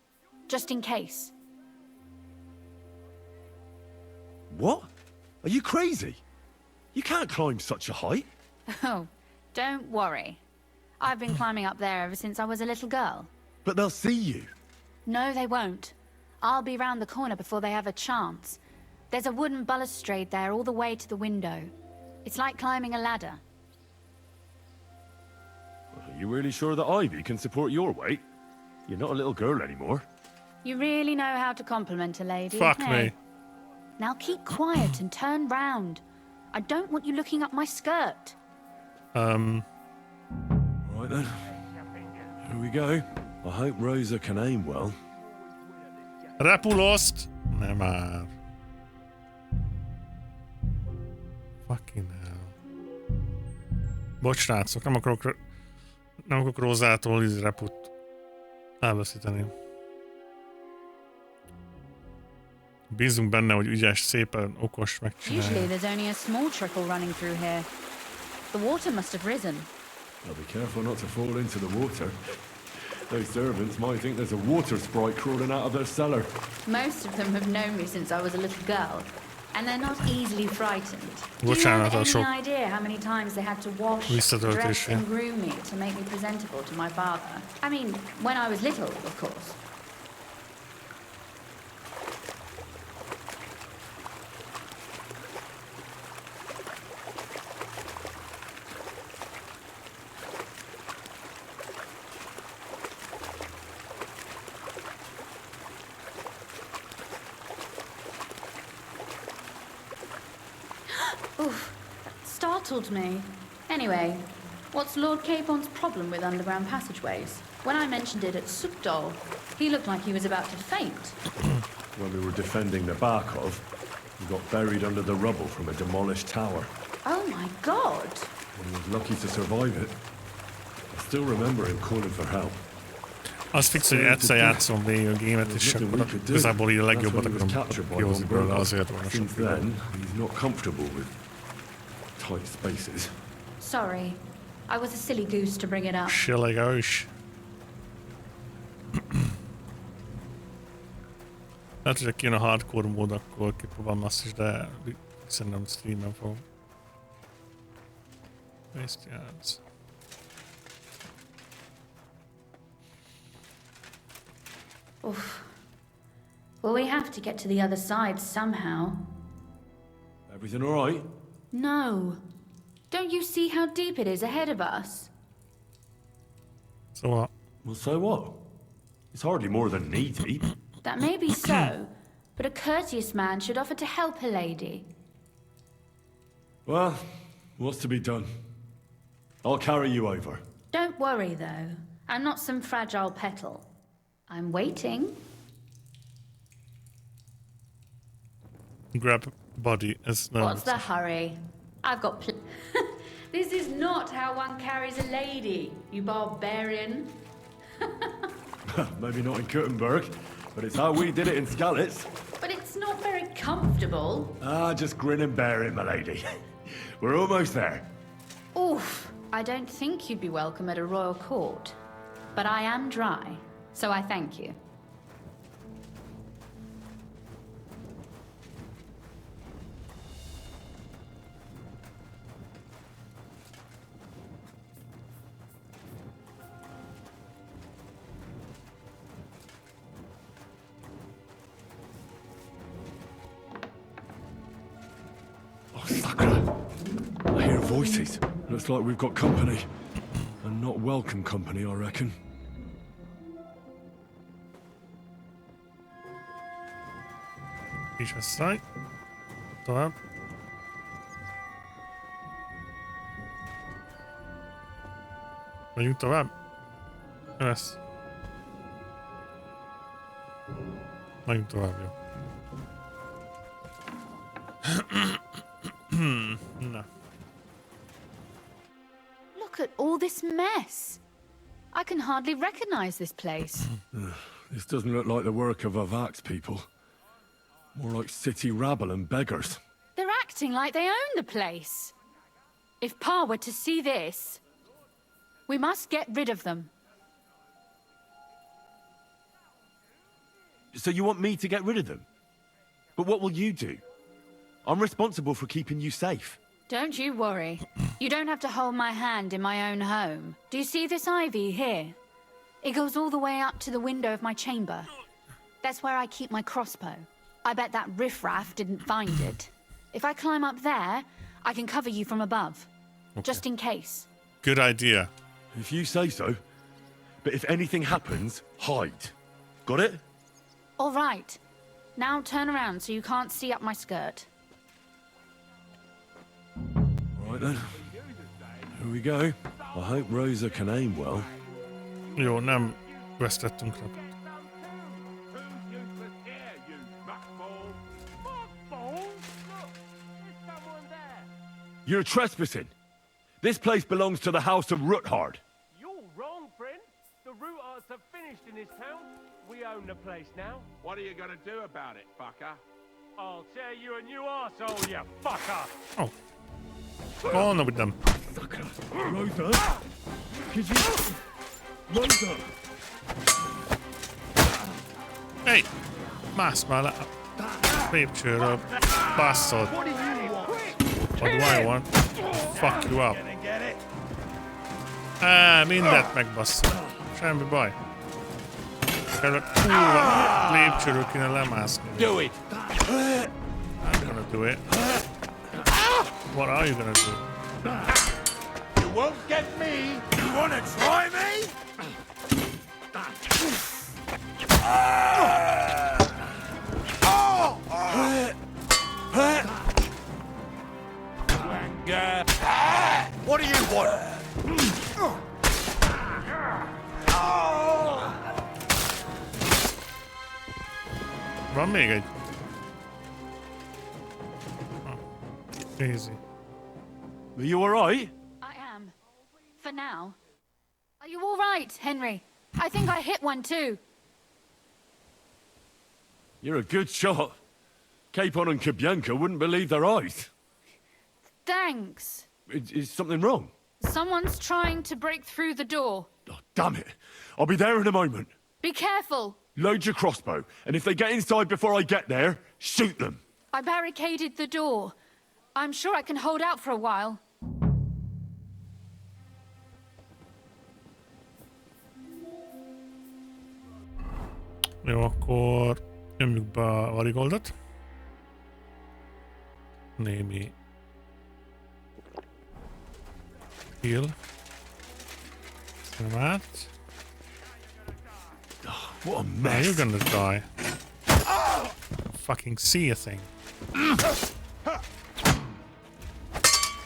Just in case. What? Are you crazy? You can't climb such a height. Oh, don't worry. I've been climbing up there ever since I was a little girl. But they'll see you. No, they won't. I'll be round the corner before they have a chance. There's a wooden balustrade there all the way to the window. It's like climbing a ladder. Are you really sure that Ivy can support your weight? You're not a little girl anymore. You really know how to compliment a lady. Fuck hey? me. Now keep quiet and turn round. I don't want you looking up my skirt. Right then. Here we go. I hope Rosa can aim well. Repulózt! Nem már. Fucking hell. Bocs, srácok, nem akarok Rózától reput elveszíteni. Bízunk benne, hogy ügyes, szépen, okos megcsinálja. Usually there's only a small trickle running through here. The water must have risen. I'll be careful not to fall into the water. Those servants might think there's a water sprite crawling out of their cellar. Most of them have known me since I was a little girl, and they're not easily frightened. Do you Bocsánat, have sok any idea how many times they had to wash, dress and groom me to make me presentable to my father? I mean, when I was little, of course. Oof, that startled me. Anyway, what's Lord Capon's problem with underground passageways? When I mentioned it at Sukdol, he looked like he was about to faint. When we were defending the Barkov, he got buried under the rubble from a demolished tower. Oh my god! And he was lucky to survive it. I still remember him calling for help. Az fix, hogy egyszer játszom végig a gémet, és akkor igazából így a legjobbat akarom kihozni belőle, azért van a sok then, he's not comfortable with tight spaces. Sorry, I was a silly goose to bring it up. Silligós. Lehet, hogy kijön a hardcore mód, akkor kipróbálom azt is, de szerintem streamen fogom. Wastelands. Oof. Well, we have to get to the other side somehow. Everything all right? No. Don't you see how deep it is ahead of us? So what? Well, so what? It's hardly more than knee deep. That may be so, but a courteous man should offer to help a lady. Well, what's to be done? I'll carry you over. Don't worry, though. I'm not some fragile petal. I'm waiting. Grab body as no. What's the hurry? I've got This is not how one carries a lady, you barbarian. Maybe not in Kuttenberg, but it's how we did it in Skalitz. But it's not very comfortable. Ah, just grin and bear it, my lady. We're almost there. Oof, I don't think you'd be welcome at a royal court. But I am dry, so I thank you. I hear voices. Looks like we've got company. And not welcome company, I reckon. És szállj. Tovább. Megyünk tovább? Mi lesz? Megyünk tovább, jó. Na. Look at all this mess. I can hardly recognize this place. This doesn't look like the work of Avak's people. More like city rabble and beggars. They're acting like they own the place. If Pa were to see this, we must get rid of them. So you want me to get rid of them? But what will you do? I'm responsible for keeping you safe. Don't you worry. You don't have to hold my hand in my own home. Do you see this ivy here? It goes all the way up to the window of my chamber. That's where I keep my crossbow. I bet that riffraff didn't find it. If I climb up there, I can cover you from above. Okay. Just in case. Good idea. If you say so. But if anything happens, hide. Got it? All right. Now turn around so you can't see up my skirt. Right then. Here we go. I hope Rosa can aim well. Jó, nem vesztettünk repet. You're trespassing. This place belongs to the House of Ruthard. You're wrong, friend. The Ruthards have finished in this town. We own the place now. What are you gonna do about it, fucker? I'll tear you a new arsehole, you fucker! Oh. Go on with them. Rosa? Could you... Rosa! Hey! Mász már le a lépcsőről, basszod. What do I want? Fuck you up. Mindent megbasszol. Semmi baj. Kurva lépcsőről kéne lemászni. Do it! I'm gonna do it. What are you gonna do? You won't get me! You wanna try me? What do you want? Van még egy. Easy. Are you alright? I am. For now. Are you alright, Henry? I think I hit one too. You're a good shot. Capon and Kabianka wouldn't believe their eyes. Thanks. Is something wrong? Someone's trying to break through the door. Oh, damn it. I'll be there in a moment. Be careful. Load your crossbow, and if they get inside before I get there, shoot them. I barricaded the door. I'm sure I can hold out for a while. Jó, akkor nyomjuk be a Varigoldot. Némi heal. Nem át. What a Now mess. you're gonna die. Fucking see a thing.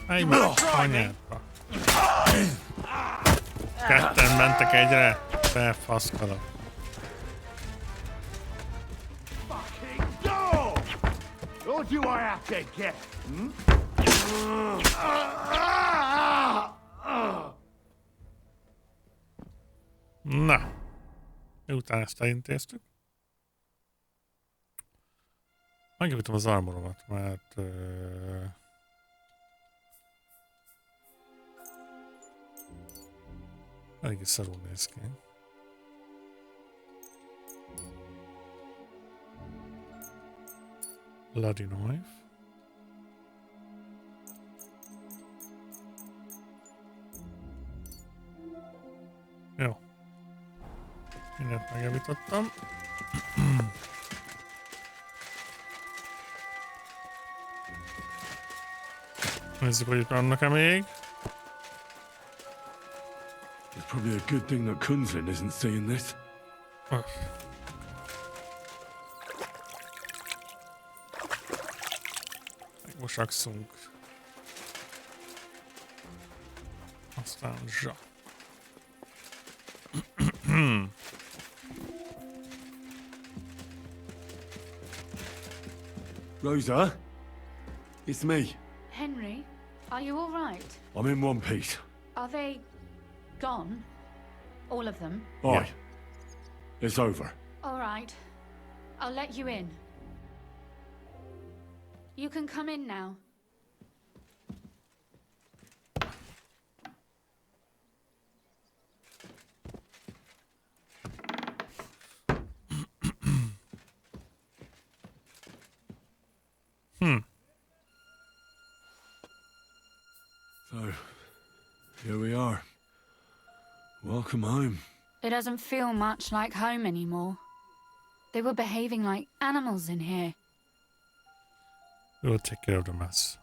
Állj meg anyádba. Ketten mentek egyre. Te faszkalak. What do I have to get? Na. Miután ezt elintéztük. Megjavítom az armoromat, mert... eléggé szarul néz ki. Bloody knife. Jó. Mindent megjavítottam. Nézzük, hogy itt vannak-e még. It's probably a good thing that Kunzlin isn't seeing this. Megmosakszunk. Aztán zsa. Rosa? It's me. Henry, are you all right? I'm in one piece. Are they gone? All of them? Aye. Yeah. It's over. All right. I'll let you in. You can come in now. So, Welcome home. It doesn't feel much like home anymore. They were behaving like animals in here. We'll take care of the mess.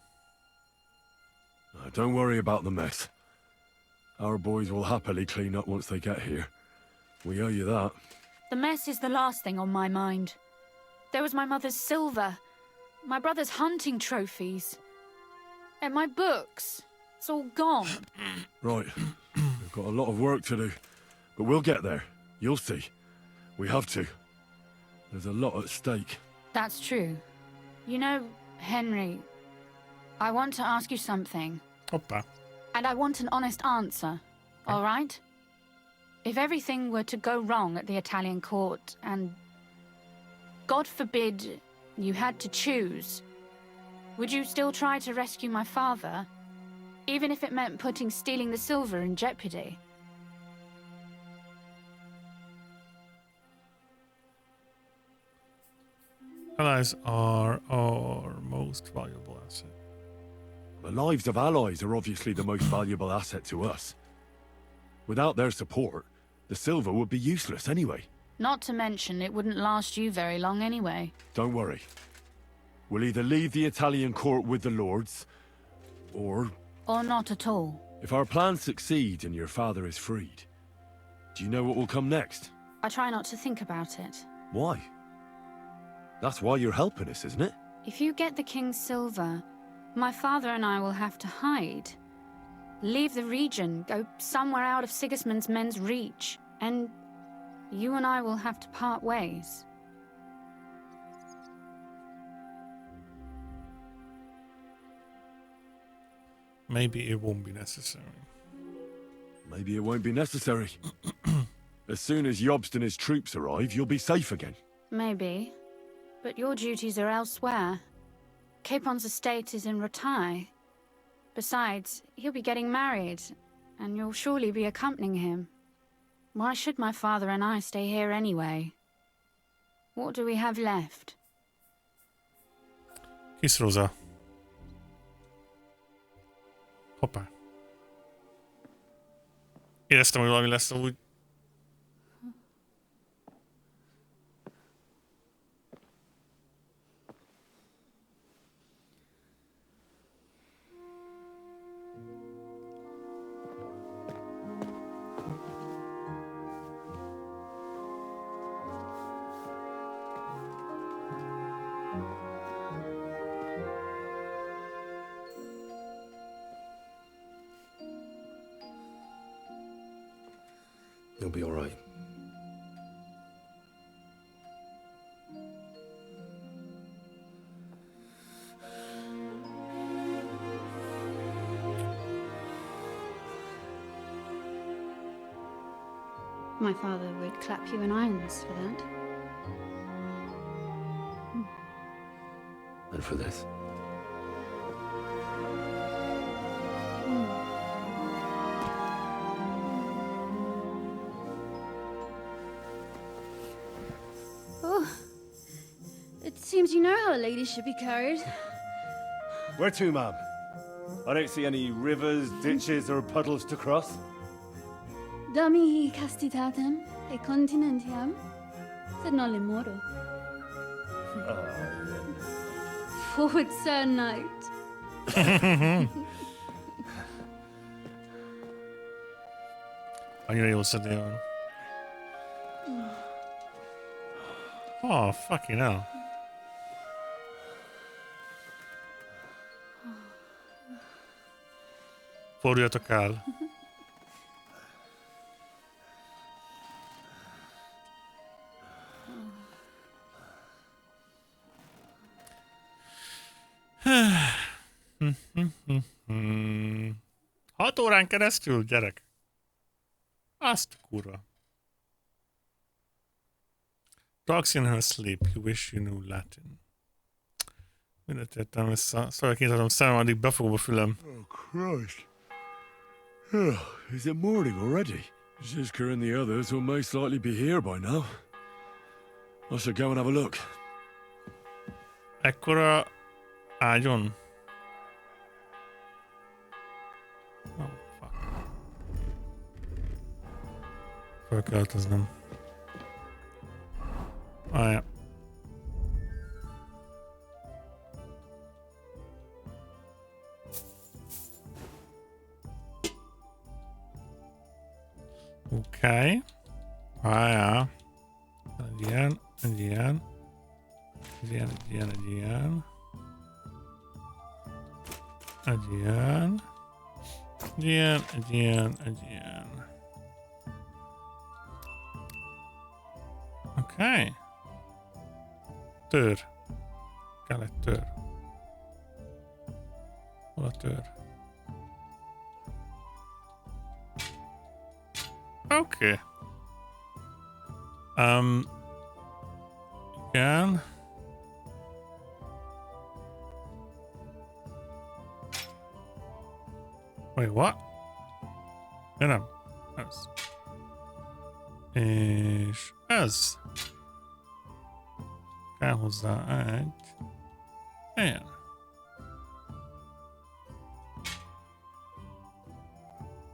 Don't worry about the mess. Our boys will happily clean up once they get here. We owe you that. The mess is the last thing on my mind. There was my mother's silver, my brother's hunting trophies, and my books. It's all gone. Right. We've got a lot of work to do, but we'll get there. You'll see. We have to. There's a lot at stake. That's true. You know, Henry, I want to ask you something. Hoppa. And I want an honest answer, all right? If everything were to go wrong at the Italian court and, God forbid, you had to choose, would you still try to rescue my father, even if it meant putting stealing the silver in jeopardy? Allies are our most valuable asset. The lives of allies are obviously the most valuable asset to us. Without their support, the silver would be useless anyway. Not to mention, it wouldn't last you very long anyway. Don't worry. We'll either leave the Italian court with the lords, or not at all. If our plans succeed and your father is freed, do you know what will come next? I try not to think about it. Why? That's why you're helping us, isn't it? If you get the king's silver, my father and I will have to hide. Leave the region, go somewhere out of Sigismund's men's reach, and you and I will have to part ways. Maybe it won't be necessary. Maybe it won't be necessary. As soon as Jobst and his troops arrive, you'll be safe again. Maybe. But your duties are elsewhere. Capon's estate is in Ratai. Besides, he'll be getting married, and you'll surely be accompanying him. Why should my father and I stay here anyway? What do we have left? Kiss Rosa. Hoppá. Éreztem, hogy valami lesz úgy. You'll be all right. My father would clap you in irons for that. And for this. Oh, it seems you know how a lady should be carried. Where to, ma'am? I don't see any rivers, ditches, or puddles to cross. Dami castitatem e continentiam, sed non lemoro. Forward, Sir Knight. Annyira jól szedél van. Oh, fucking hell. Forduljatok el. Hat órán keresztül, gyerek. Azt kurva. Talks in her sleep. You wish you knew Latin. Mindent értem vissza. Szóval kinyitatom szemem, addig befogom a fülem. Oh, Christ. Oh, is it morning already? Zizka and the others will most likely be here by now. I should go and have a look. Ekkora ágyon? Oh, fuck. fölköltöznöm. Ja. Oké. Ja. Egy ilyen. Egy ilyen. Egy ilyen. Egy ilyen. Egy ilyen. Egy ilyen. Egy ilyen. Egy ilyen. Egy ilyen. Oké. Tör. Kell egy tör. Hol a tör? Oké. Igen. Wait, what? Ja, nem. Ez. És ez. Kell hozzá egy. Ilyen.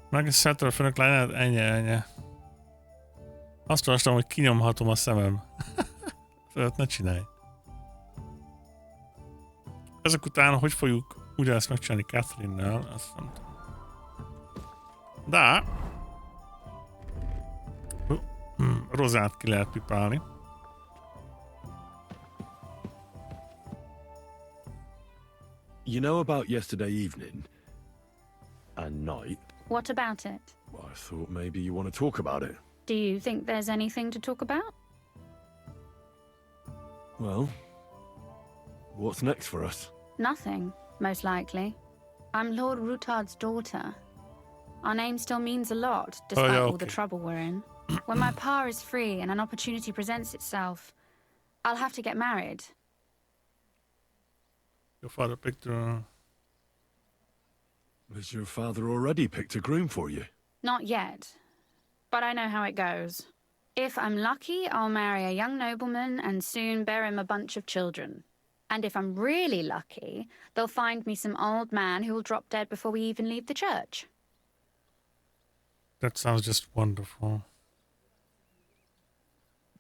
Megismertem a főnök lányát? Ennyi. Azt olvastam, hogy kinyomhatom a szemem. Fölött ne csinálj. Ezek után, hogy fogjuk ugyanezt megcsinálni Catherine-nel, azt nem tudom. De... Rozát ki lehet pipálni. You know about yesterday evening and night? What about it? Well, I thought maybe you want to talk about it. Do you think there's anything to talk about? Well, what's next for us? Nothing, most likely. I'm Lord Rutard's daughter. Our name still means a lot, despite all the trouble we're in. When my pa is free and an opportunity presents itself, I'll have to get married. Your father picked a... Has your father already picked a groom for you? Not yet, but I know how it goes. If I'm lucky, I'll marry a young nobleman and soon bear him a bunch of children. And if I'm really lucky, they'll find me some old man who will drop dead before we even leave the church. That sounds just wonderful.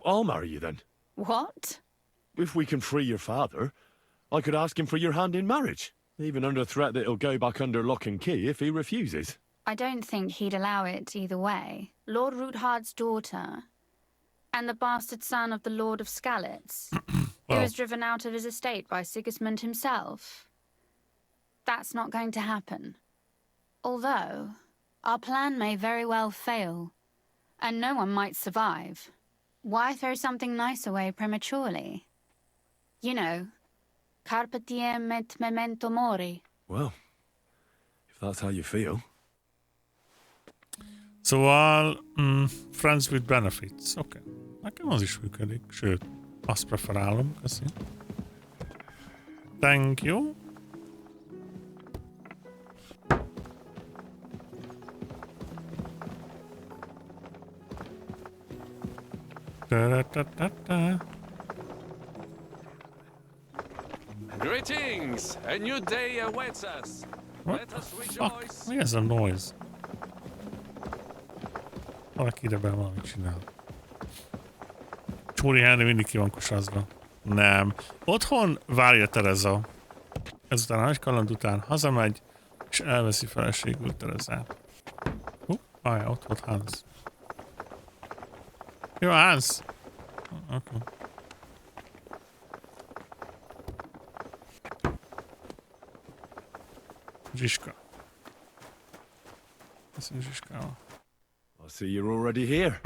I'll marry you then. What? If we can free your father, I could ask him for your hand in marriage, even under threat that he'll go back under lock and key if he refuses. I don't think he'd allow it either way. Lord Rutard's daughter, and the bastard son of the Lord of Skalitz, who was driven out of his estate by Sigismund himself. That's not going to happen. Although, our plan may very well fail, and no one might survive. Why throw something nice away prematurely? You know, carpe diem et memento mori. Well, if that's how you feel. Szóval, friends with benefits. Oké. Nekem az is működik. Sőt, azt preferálom. Köszi. Thank you. Greetings! A new day awaits us. Let us rejoice. Mi ez a noise? Valaki ide be valamit csinál. Csúri Henry mindig ki van kosazva. Nem. Otthon várja Tereza. Ezután a nagy kaland után hazamegy, és elveszi feleségül Terezát. Ott volt Hans. Jó, Hans! Okay. Zsiska. Ez a Zsiskával. I see you're already here.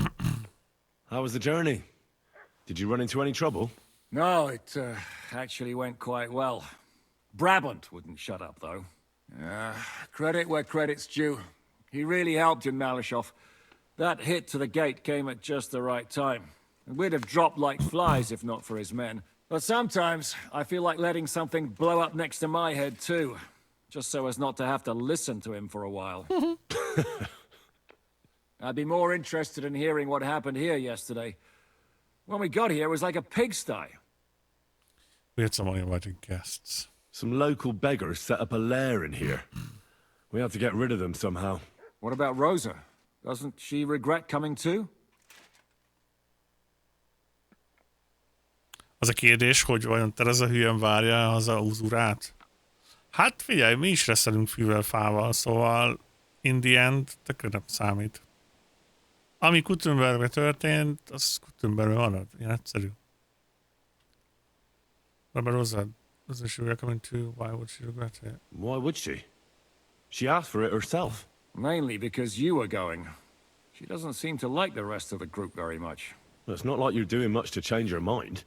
How was the journey? Did you run into any trouble? No, it actually went quite well. Brabant wouldn't shut up, though. Credit where credit's due. He really helped in Malishov. That hit to the gate came at just the right time. And we'd have dropped like flies if not for his men. But sometimes I feel like letting something blow up next to my head, too. Just so as not to have to listen to him for a while. I'd be more interested in hearing what happened here yesterday. When we got here, it was like a pigsty. We had some uninvited guests. Some local beggars set up a lair in here. We have to get rid of them somehow. What about Rosa? Doesn't she regret coming too? Az a kérdés, hogy vajon Tereza hülyen várja az a uzurát? Hát figyelj, mi is reszelünk fűvel fával, szóval in the end tökre nem számít. Ami Kuttenbergre történt, az Kuttenbergre marad. Ilyen egyszerű. Barbarossa, doesn't she recommend too? Why would she regret it? Why would she? She asked for it herself. Mainly because you were going. She doesn't seem to like the rest of the group very much. Well, it's not like you're doing much to change her mind.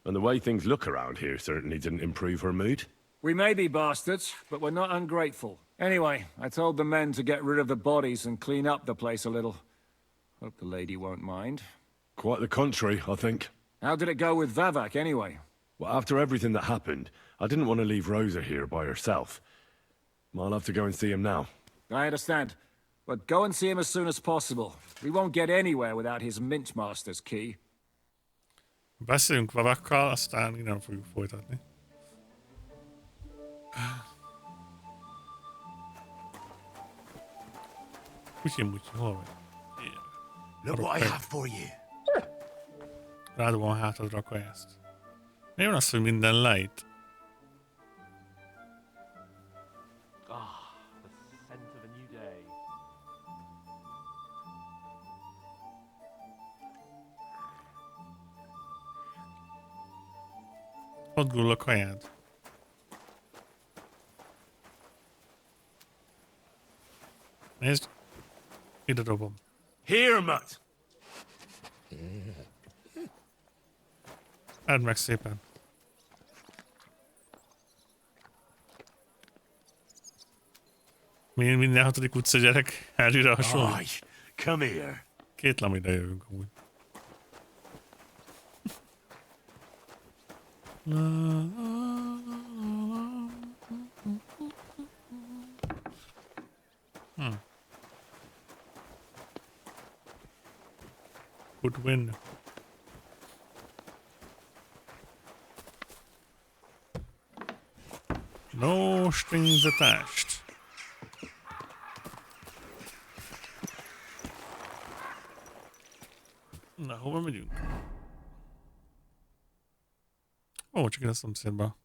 And the way things look around here certainly didn't improve her mood. We may be bastards, but we're not ungrateful. Anyway, I told the men to get rid of the bodies and clean up the place a little. Hope the lady won't mind. Quite the contrary, I think. How did it go with Vavak, anyway? Well, after everything that happened, I didn't want to leave Rosa here by herself. I'll have to go and see him now. I understand. But go and see him as soon as possible. We won't get anywhere without his Mintmaster's key. Beszéljünk Vavakkal, aztán innen fogjuk folytatni. Kutyi-mutyi, hol vagy? Look what I have for you. Rádom a hátadra a kajást. Mi van az, hogy minden lejt? Ott gurul a kajád. Nézd, ide dobom. Here, Mutt! Edd meg szépen. Minden 6. utca gyerek Harryre hasonló. Come here. Két lamida jövünk amúgy. Good win. No strings attached. Na, hova megyünk? Ó, csak ide a szomszédba.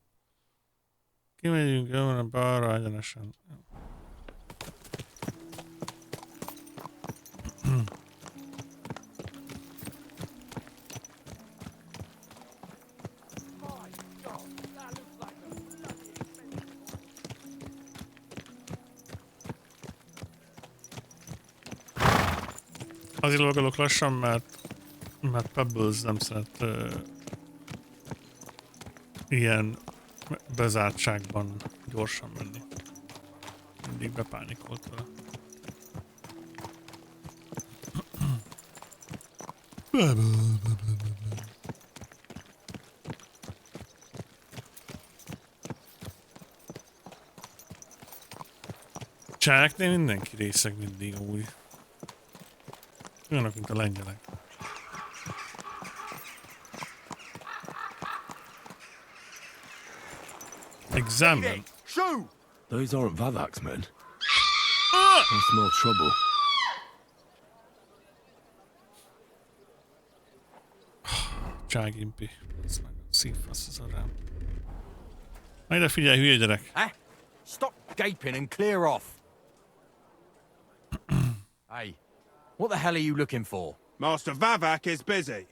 Kimegyünk, jövőre balra egyenesen. Azért lovagolok lassan, mert Pebbles nem szeret ilyen bezártságban gyorsan menni. Mindig bepánikolt vele. Csáknél mindenki részeg mindig új. Olyanok, mint a lengyelek. Examine. Shoot! Those aren't Vavak's men. I smell trouble. Cságimpi. Ez meg szívfasz az orrám. Na ide figyelj, hülye gyerek. Stop gaping and clear off. Hey, what the hell are you looking for? Master Vavak is busy.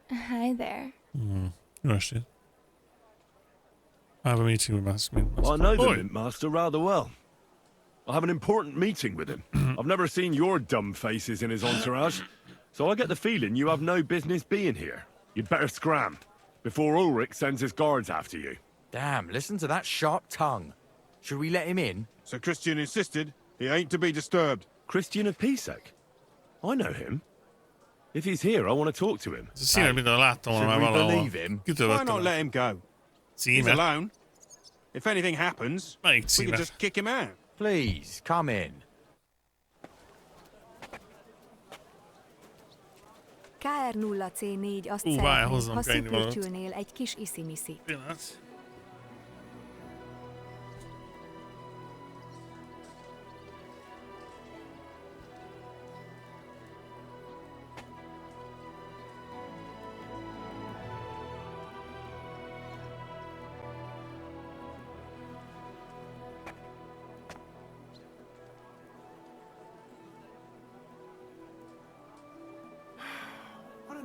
Hi there. Jó estét. I have a meeting with Mintmaster. I know the Mintmaster rather well. I have an important meeting with him. I've never seen your dumb faces in his entourage, so I get the feeling you have no business being here. You'd better scram, before Ulrich sends his guards after you. Damn, listen to that sharp tongue. Should we let him in? Sir Christian insisted. He ain't to be disturbed. Christian of Pisek? I know him. If he's here, I want to talk to him. Should we believe him? Why not let him go? He's alone. If anything happens, we can just kick him out. Please, come in. KR0C4 azt szeretném, ha szüklőcsülnél egy kis iszimiszi.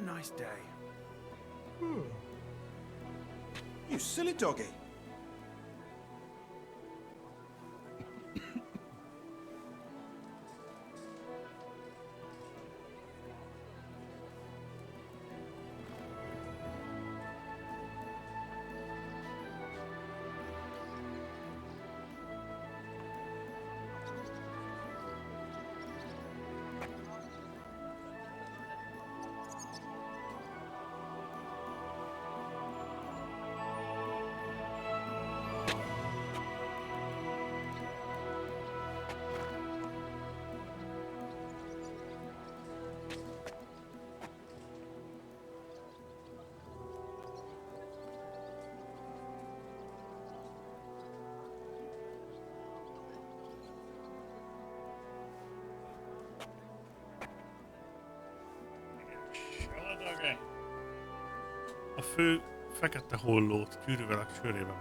nice day. You silly doggy. A fő fekete hollót gyűrűvel a csőrében.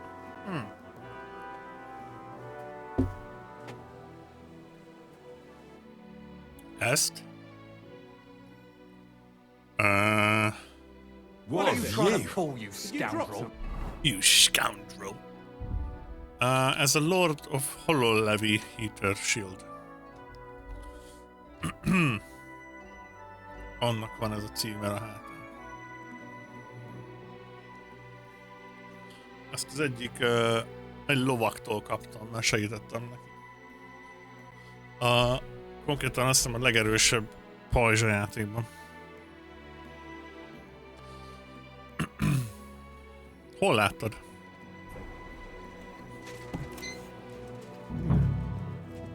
Ezt? What are you trying to pull, you scoundrel? You scoundrel. Ez a Lord of Hollow Levy Heater Shield. Annak van ez a címer a hátán. Ezt az egyik egy lovaktól kaptam, mert segítettem neki. Konkrétan azt hiszem a legerősebb pajzsa játékban. Hol láttad?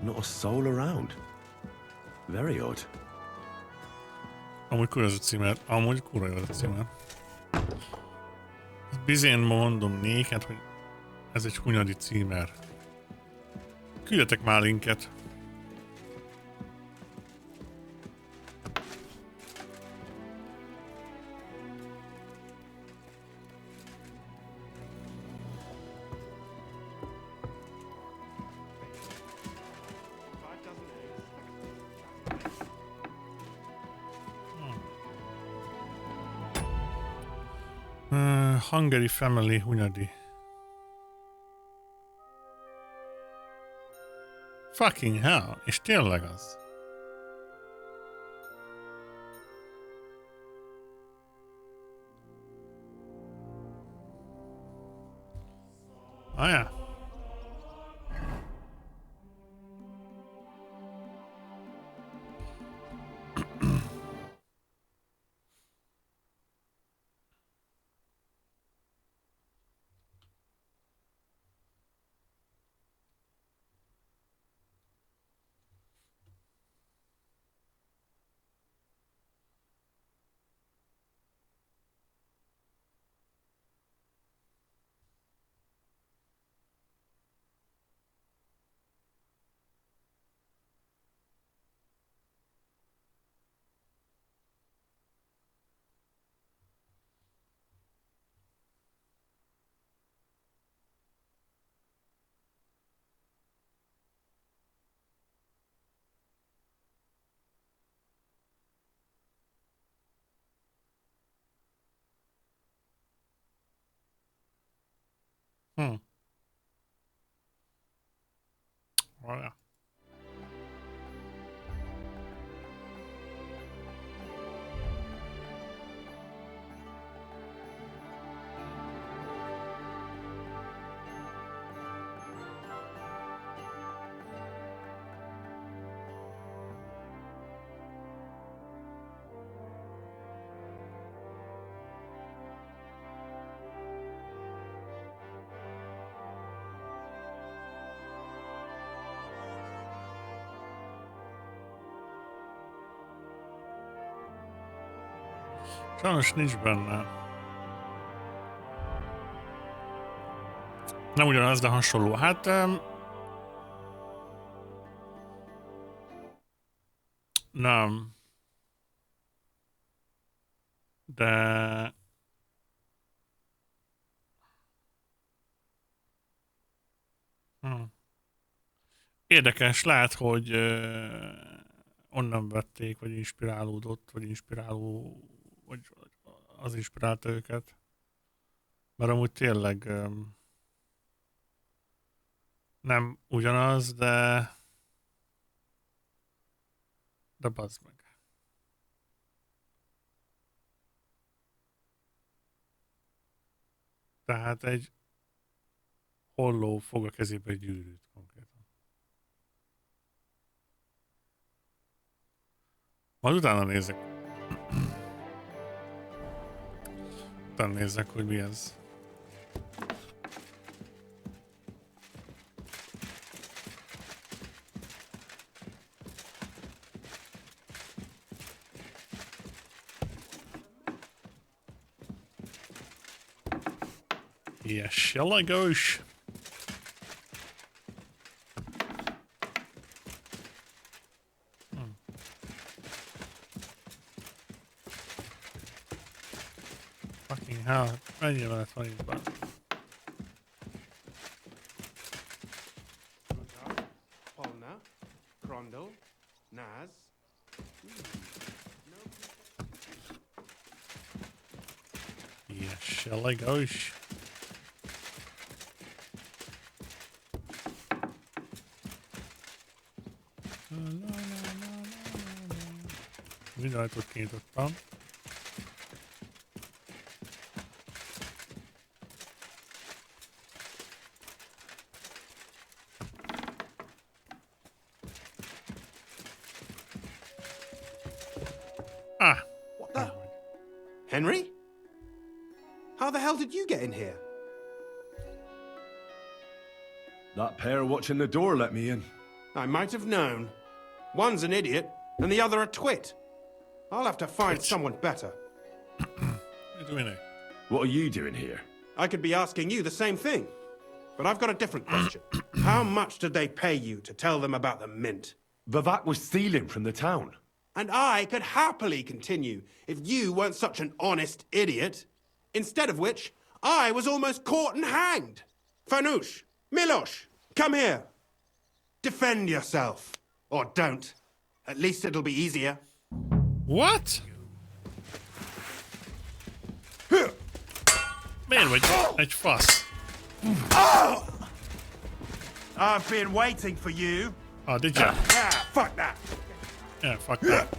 Not a soul around. Very odd. Amúgy kurva ez a címer. Amúgy kurva ez a címer. Bizén mondom néked, hogy ez egy hunyadi címer. Küldjetek már linket. Hungary Family Hunyadi. Fucking hell, és tényleg az. Ja. Voilà. Sajnos nincs benne. Nem ugyanaz, de hasonló. Hát... nem. De... Érdekes, lehet, hogy onnan vették, vagy inspirálódott, vagy inspiráló, vagy az inspirálta őket. Mert amúgy tényleg nem ugyanaz, de bazd meg. Tehát egy holló fog a kezébe egy gyűrűt konkrétan. Majd utána nézek. Utána nézek, hogy mi ez. Yes, shall I goes? Fucking hell, mennyire lett van itt be? Polna, Krondel, Naz. Yes, shall I goes? Minden ajtót kinyitottam. Ah! What the? Henry? How the hell did you get in here? That pair watching the door let me in. I might have known. One's an idiot, and the other a twit. I'll have to find someone better. What are you doing here? What are you doing here? I could be asking you the same thing. But I've got a different question. How much did they pay you to tell them about the mint? Vivek was stealing from the town. And I could happily continue if you weren't such an honest idiot. Instead of which, I was almost caught and hanged. Fanush, Milosh, come here. Defend yourself. Or don't. At least it'll be easier. What? Miért vagy egy fasz? I've been waiting for you. Oh, did you? Yeah, fuck that. Yeah, fuck that.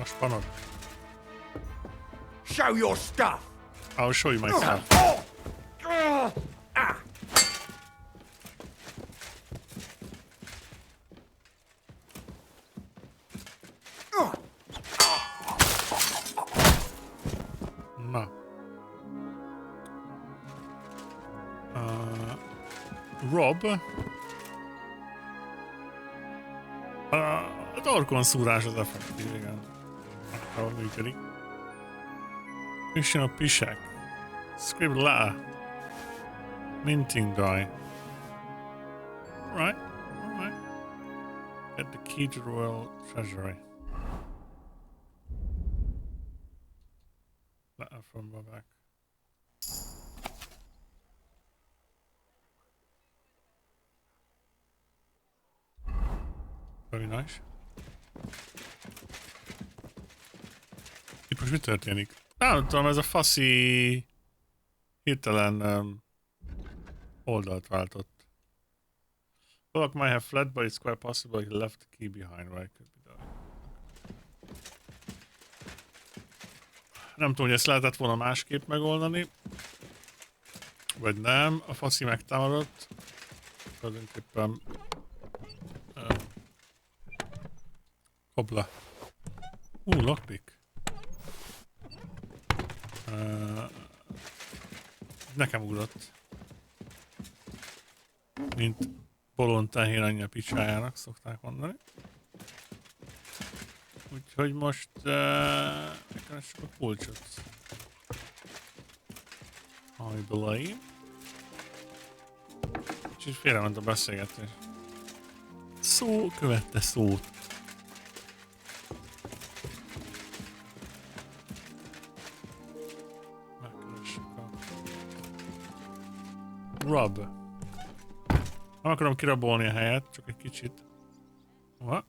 A spanod. Show your stuff. I'll show you my stuff. Na. Rob. A torkon szúrás az effektív, igen. Ahol működik. Mission a pisek. Scribble letter. Minting die. Alright. Alright. Get the key to the royal treasury. Letter from Vivek. Very nice. Itt most mi történik? Nem tudom, ez a faszi hirtelen oldalt váltott. Bullock might have fled, but it's quite possible he left the key behind, right? Could be that. Nem tudom, hogy ezt lehetett volna másképp megoldani. Vagy nem. A faszi megtámadott. Tulajdonképpen... Hopla. Lockpick. Nekem ugrott. Mint bolond tehén anyja picsájának szokták mondani. Úgyhogy most megkeressük a kulcsot. I believe. Kicsit félrement a beszélgetés. Szó követte szót. Rob. Nem akarom kirabolni a helyet, csak egy kicsit. What?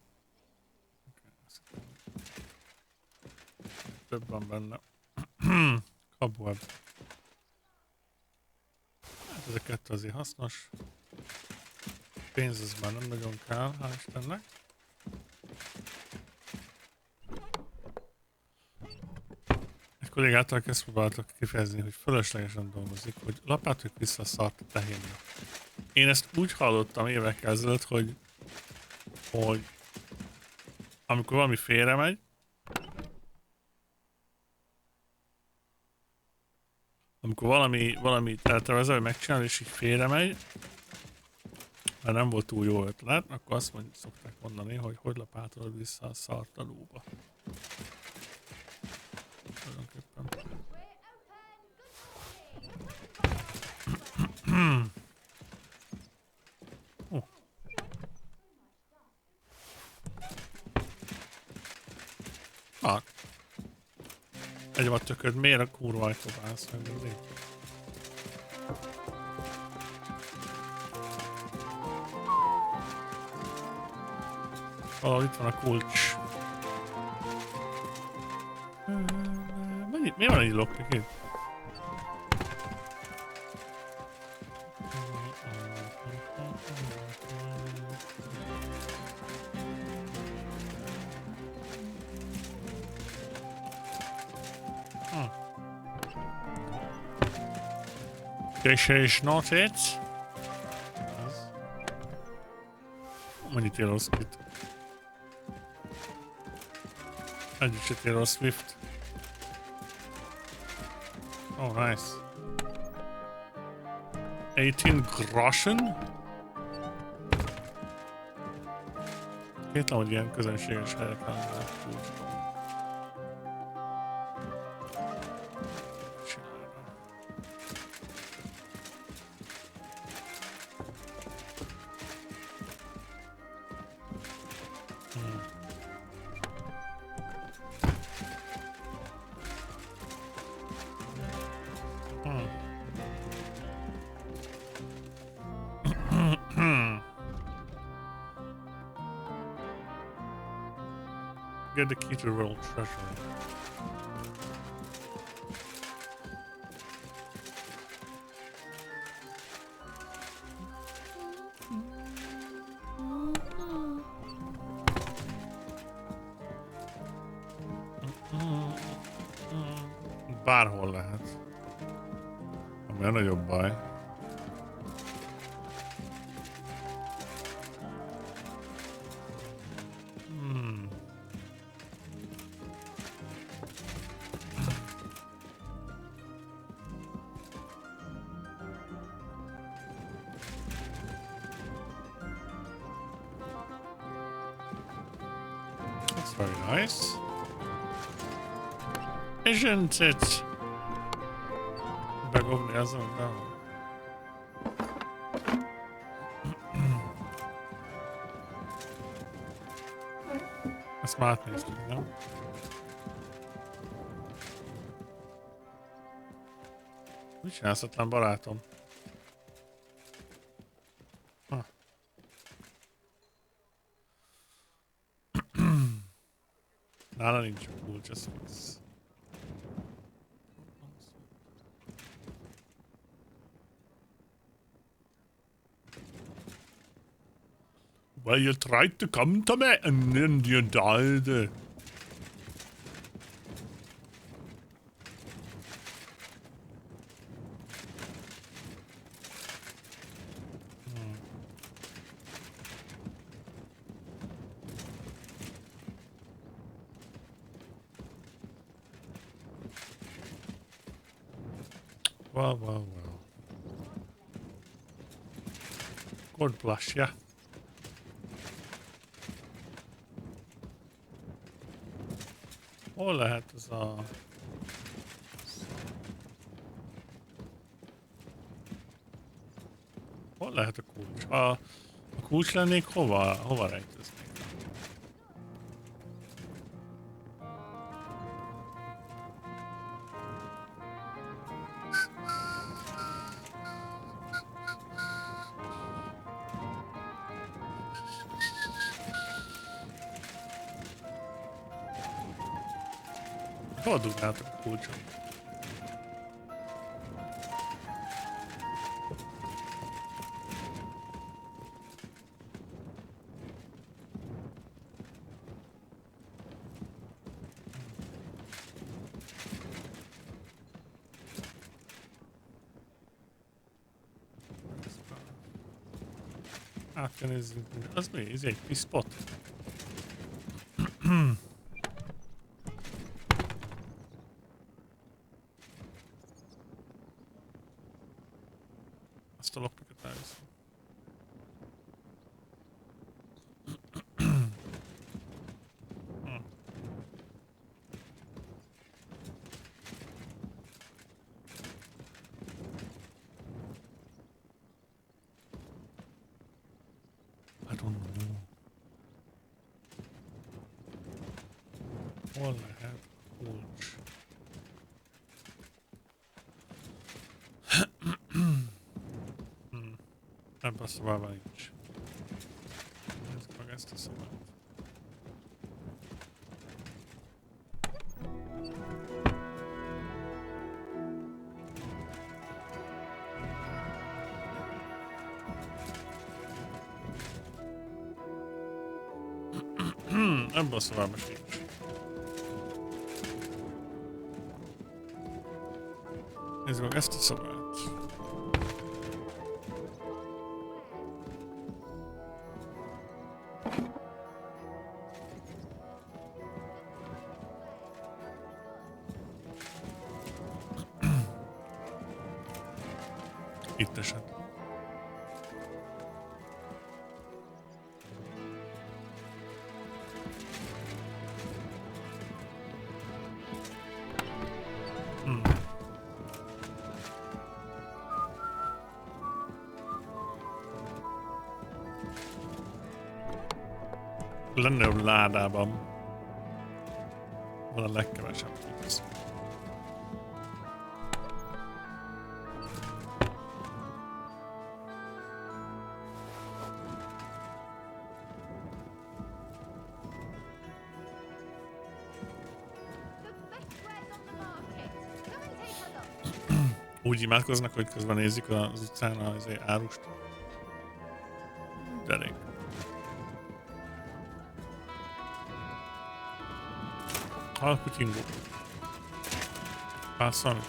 több van benne. Cobweb. Hát ez a kettő azért hasznos. Pénz ez már nem nagyon kell, hál' Istennek. Egy kollégától ezt próbáltak kifejezni, hogy fölöslegesen dolgozik, hogy lapátoljuk vissza a szart a tehénbe. Én ezt úgy hallottam évekkel ezelőtt, hogy amikor valami félre megy, amikor valamit eltervezel, hogy megcsinál, és így félre megy, mert nem volt túl jó ötlet, akkor azt szokták mondani, hogy lapátolod vissza a szart a lóba. Egy a tököd, miért a kurva ajtóbálsz meg mindig? Itt van a kulcs. Miért van egy lockpick itt? This is not it. Mennyit ér a Swift? Egyet ér a Swift. Oh, nice. 18 groschen? Kétlem, hogy ilyen közönséges helyek vannak. Get the key to the world treasury. Bárhol lehet. Ami a nagyobb baj. Very nice. Isn't it? Begobni azon, de... Ezt már átnéztük, nem? Mit csinálsz, ötlen barátom? Nála nincs a kulcs, ez fix. Well, you tried to come to me and then you died. Well. God bless ya. Hol lehet ez a... Hol lehet a kulcs? A kulcs lennék hova rejteznék? Hol dugnátok a kulcsot? Át kell nézzünk. Az mi? Ez egy kis spot. Azt a lockpicket elviszem. I don't know. Hol lehet kulcs? Ebben a szobában nincs. Nézzük meg ezt a szobát. Ebben a szobában sincs. Nézzük meg ezt a szobát. Itt esett. Lenne a ládában. Van a legkevesebb tudsz. Úgy imádkoznak, hogy közben nézik az utcán az árust. Derék. Halkutyingó. Pászolni.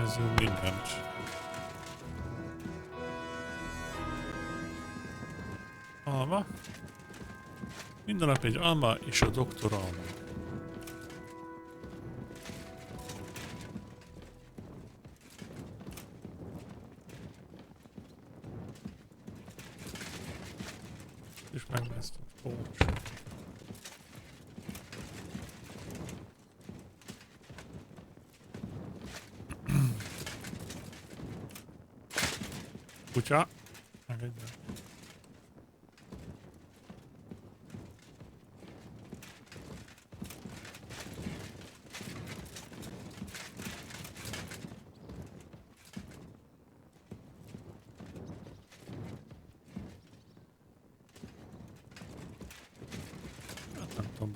Ez jó mindent. Alma. Minden nap egy alma és a doktor alma. És megnéztem a kulcs. Kutya. Megegyben.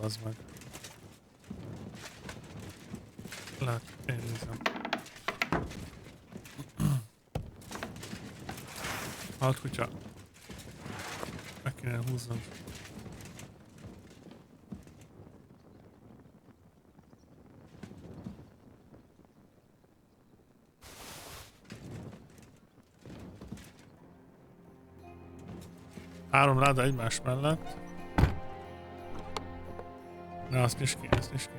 Az meg. Lát, én nézem. Halt kutya. Meg kéne húznod. Három láda egymás mellett. Na, azt nyisd ki, azt nyisd ki.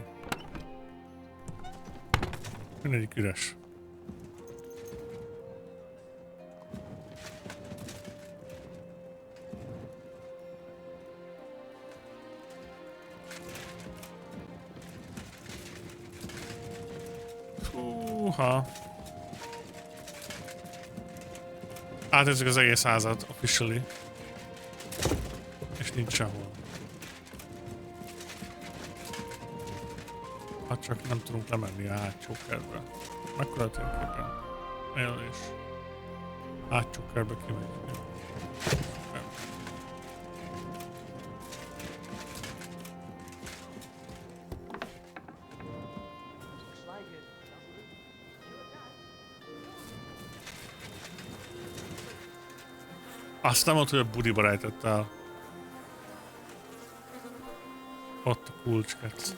Mindegyik üres. Fúha. Átezzük az egész házat, officially. És nincs sehol. Hát csak nem tudunk lemenni a hátsó kerbe. Mekkora térképen? Élés. Hátsó kerbe kimegyünk. Azt nem mondta, hogy a budiba rejtett el. Ott a kulcskec.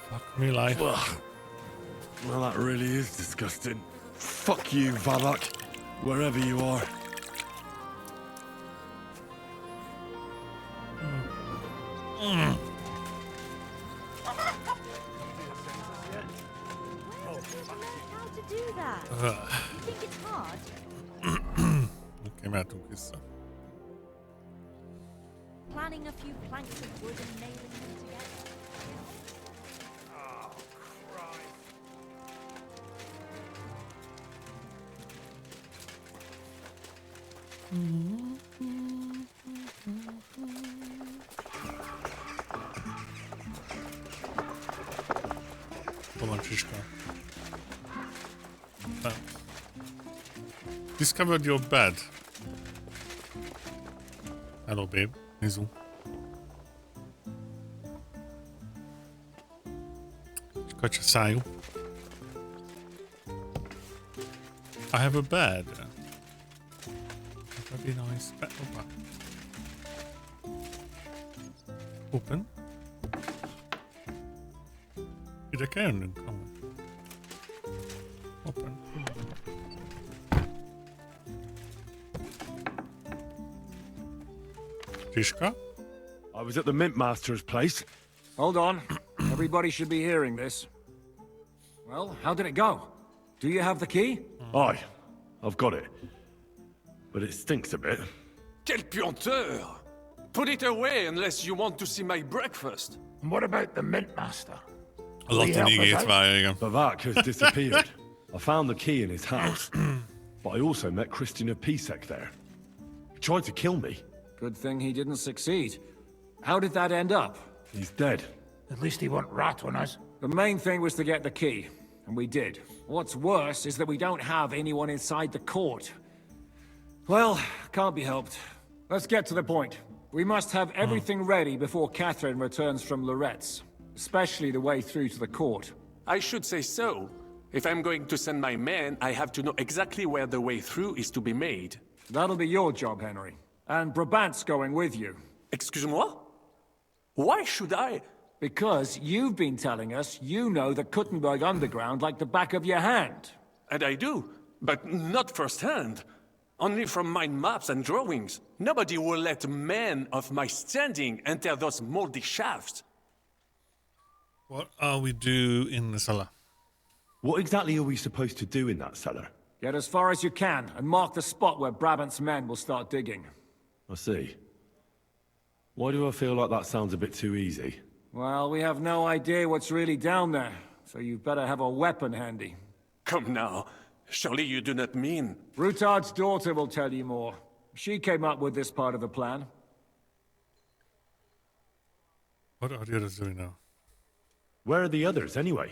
Fuck me life. Well, that really is disgusting. Fuck you, Valak. Wherever you are. Oké, mehetünk vissza. Planning a few planks of wood and nailing them together. Oh, Christ. Hol van Csiska? Discovered your bed. Hello, babe. Mizu. Kacsa szájú. I have a bed. That'd be nice. Open. Ide kell jönnünk. Open. Trishka? I was at the Mint Master's place. Hold on. Everybody should be hearing this. Well, how did it go? Do you have the key? Aye, I've got it. But it stinks a bit. Quel puanteur! Put it away unless you want to see my breakfast. And what about the Mint Master? Bavak has disappeared. I found the key in his house. But I also met Christian of Pisek there. He tried to kill me. Good thing he didn't succeed. How did that end up? He's dead. At least he won't rat on us. The main thing was to get the key, and we did. What's worse is that we don't have anyone inside the court. Well, can't be helped. Let's get to the point. We must have everything ready before Catherine returns from Loretz, especially the way through to the court. I should say so. If I'm going to send my men, I have to know exactly where the way through is to be made. That'll be your job, Henry. And Brabant's going with you. Excuse-moi? Why should I? Because you've been telling us you know the Kuttenberg underground like the back of your hand. And I do, but not firsthand. Only from mind maps and drawings. Nobody will let men of my standing enter those moldy shafts. What are we do in the cellar? What exactly are we supposed to do in that cellar? Get as far as you can, and mark the spot where Brabant's men will start digging. I see. Why do I feel like that sounds a bit too easy? Well, we have no idea what's really down there, so you better have a weapon handy. Come now. Surely you do not mean... Rutard's daughter will tell you more. She came up with this part of the plan. What are the others doing now? Where are the others, anyway?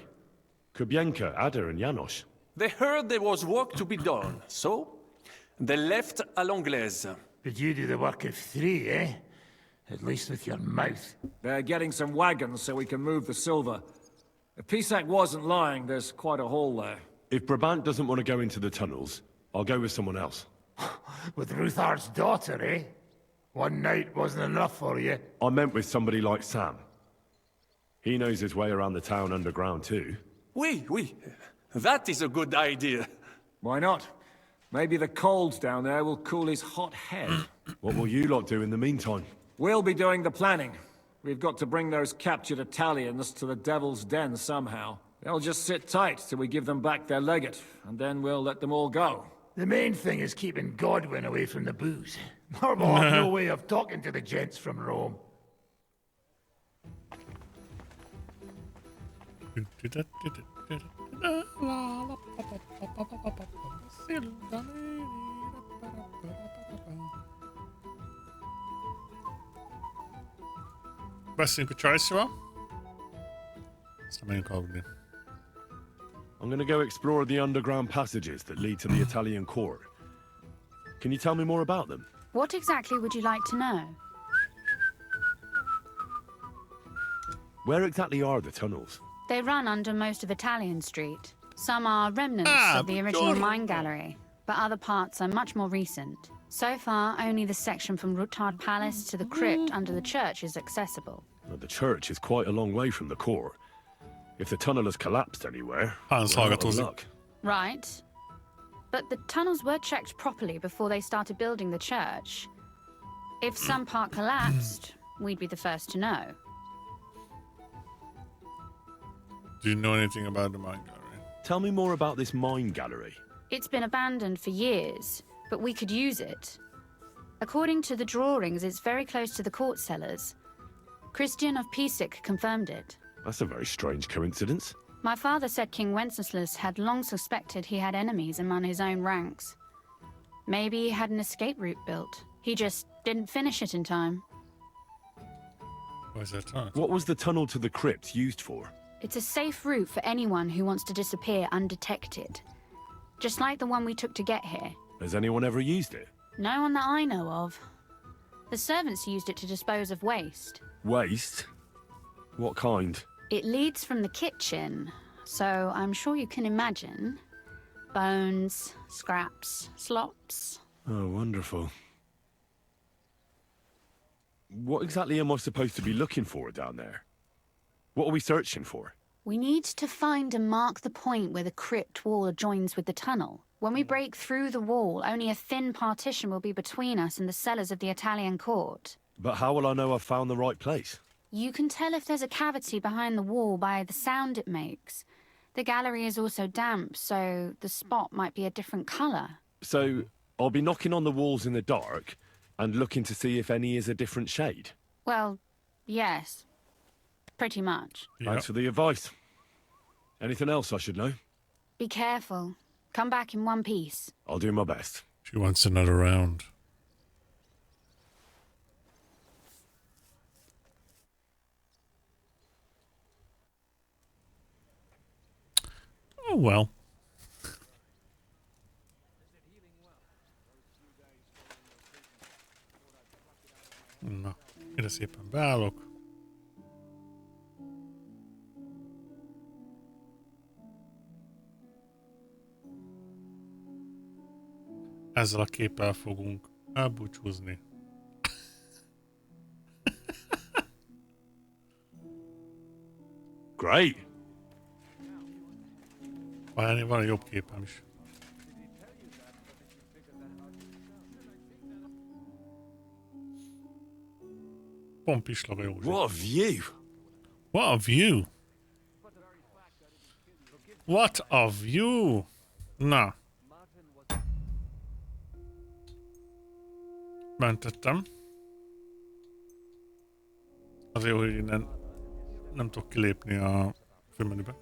Kubienka, Ada, and Janos. They heard there was work to be done, so... they left à l'anglaise. But you do the work of 3, eh? At least with your mouth. They're getting some wagons so we can move the silver. If Pisak wasn't lying, there's quite a hole there. If Brabant doesn't want to go into the tunnels, I'll go with someone else. With Ruthard's daughter, eh? One night wasn't enough for you. I meant with somebody like Sam. He knows his way around the town underground too. Oui. That is a good idea. Why not? Maybe the cold down there will cool his hot head. What will you lot do in the meantime? We'll be doing the planning. We've got to bring those captured Italians to the Devil's Den somehow. They'll just sit tight till we give them back their legate, and then we'll let them all go. The main thing is keeping Godwin away from the booze. Or we'll have no way of talking to the gents from Rome. Beszéljünk a Csajszról. Aztán menjünk aludni. I'm gonna go explore the underground passages that lead to the Italian court. Can you tell me more about them? What exactly would you like to know? Where exactly are the tunnels? They run under most of Italian Street. Some are remnants of the original mine gallery, but other parts are much more recent. So far, only the section from Rutard Palace to the crypt under the church is accessible. Well, the church is quite a long way from the court. If the tunnel has collapsed anywhere, we're out of luck. Right. But the tunnels were checked properly before they started building the church. If some part collapsed, we'd be the first to know. Do you know anything about the mine gallery? Tell me more about this mine gallery. It's been abandoned for years, but we could use it. According to the drawings, it's very close to the court cellars. Christian of Pisek confirmed it. That's a very strange coincidence. My father said King Wenceslas had long suspected he had enemies among his own ranks. Maybe he had an escape route built. He just didn't finish it in time. Why is that time? What was the tunnel to the crypt used for? It's a safe route for anyone who wants to disappear undetected. Just like the one we took to get here. Has anyone ever used it? No one that I know of. The servants used it to dispose of waste. Waste? What kind? It leads from the kitchen, so I'm sure you can imagine. Bones, scraps, slops. Oh, wonderful. What exactly am I supposed to be looking for down there? What are we searching for? We need to find and mark the point where the crypt wall joins with the tunnel. When we break through the wall, only a thin partition will be between us and the cellars of the Italian court. But how will I know I've found the right place? You can tell if there's a cavity behind the wall by the sound it makes. The gallery is also damp, so the spot might be a different colour. So, I'll be knocking on the walls in the dark and looking to see if any is a different shade? Well, yes. Pretty much. Thanks for the advice. Anything else I should know? Be careful. Come back in one piece. I'll do my best. She wants another round. Oh well. Na, ide szépen beállok. Ezzel a képpel fogunk elbúcsúzni. Great. Van egy jobb képem is. Pont pislog a Józsi. What a view! What a view! What a view! Na. Mentettem. Azért, hogy innen nem tudok kilépni a főmenübe.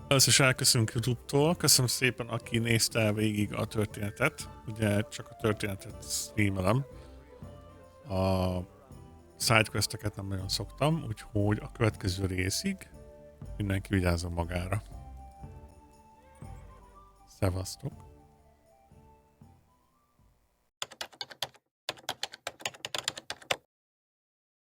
Először is elköszönünk YouTube-tól. Köszönöm szépen, aki nézte végig a történetet. Ugye csak a történetet streamelem. A sidequesteket nem nagyon szoktam, úgyhogy a következő részig mindenki vigyázzon magára. Szevasztok!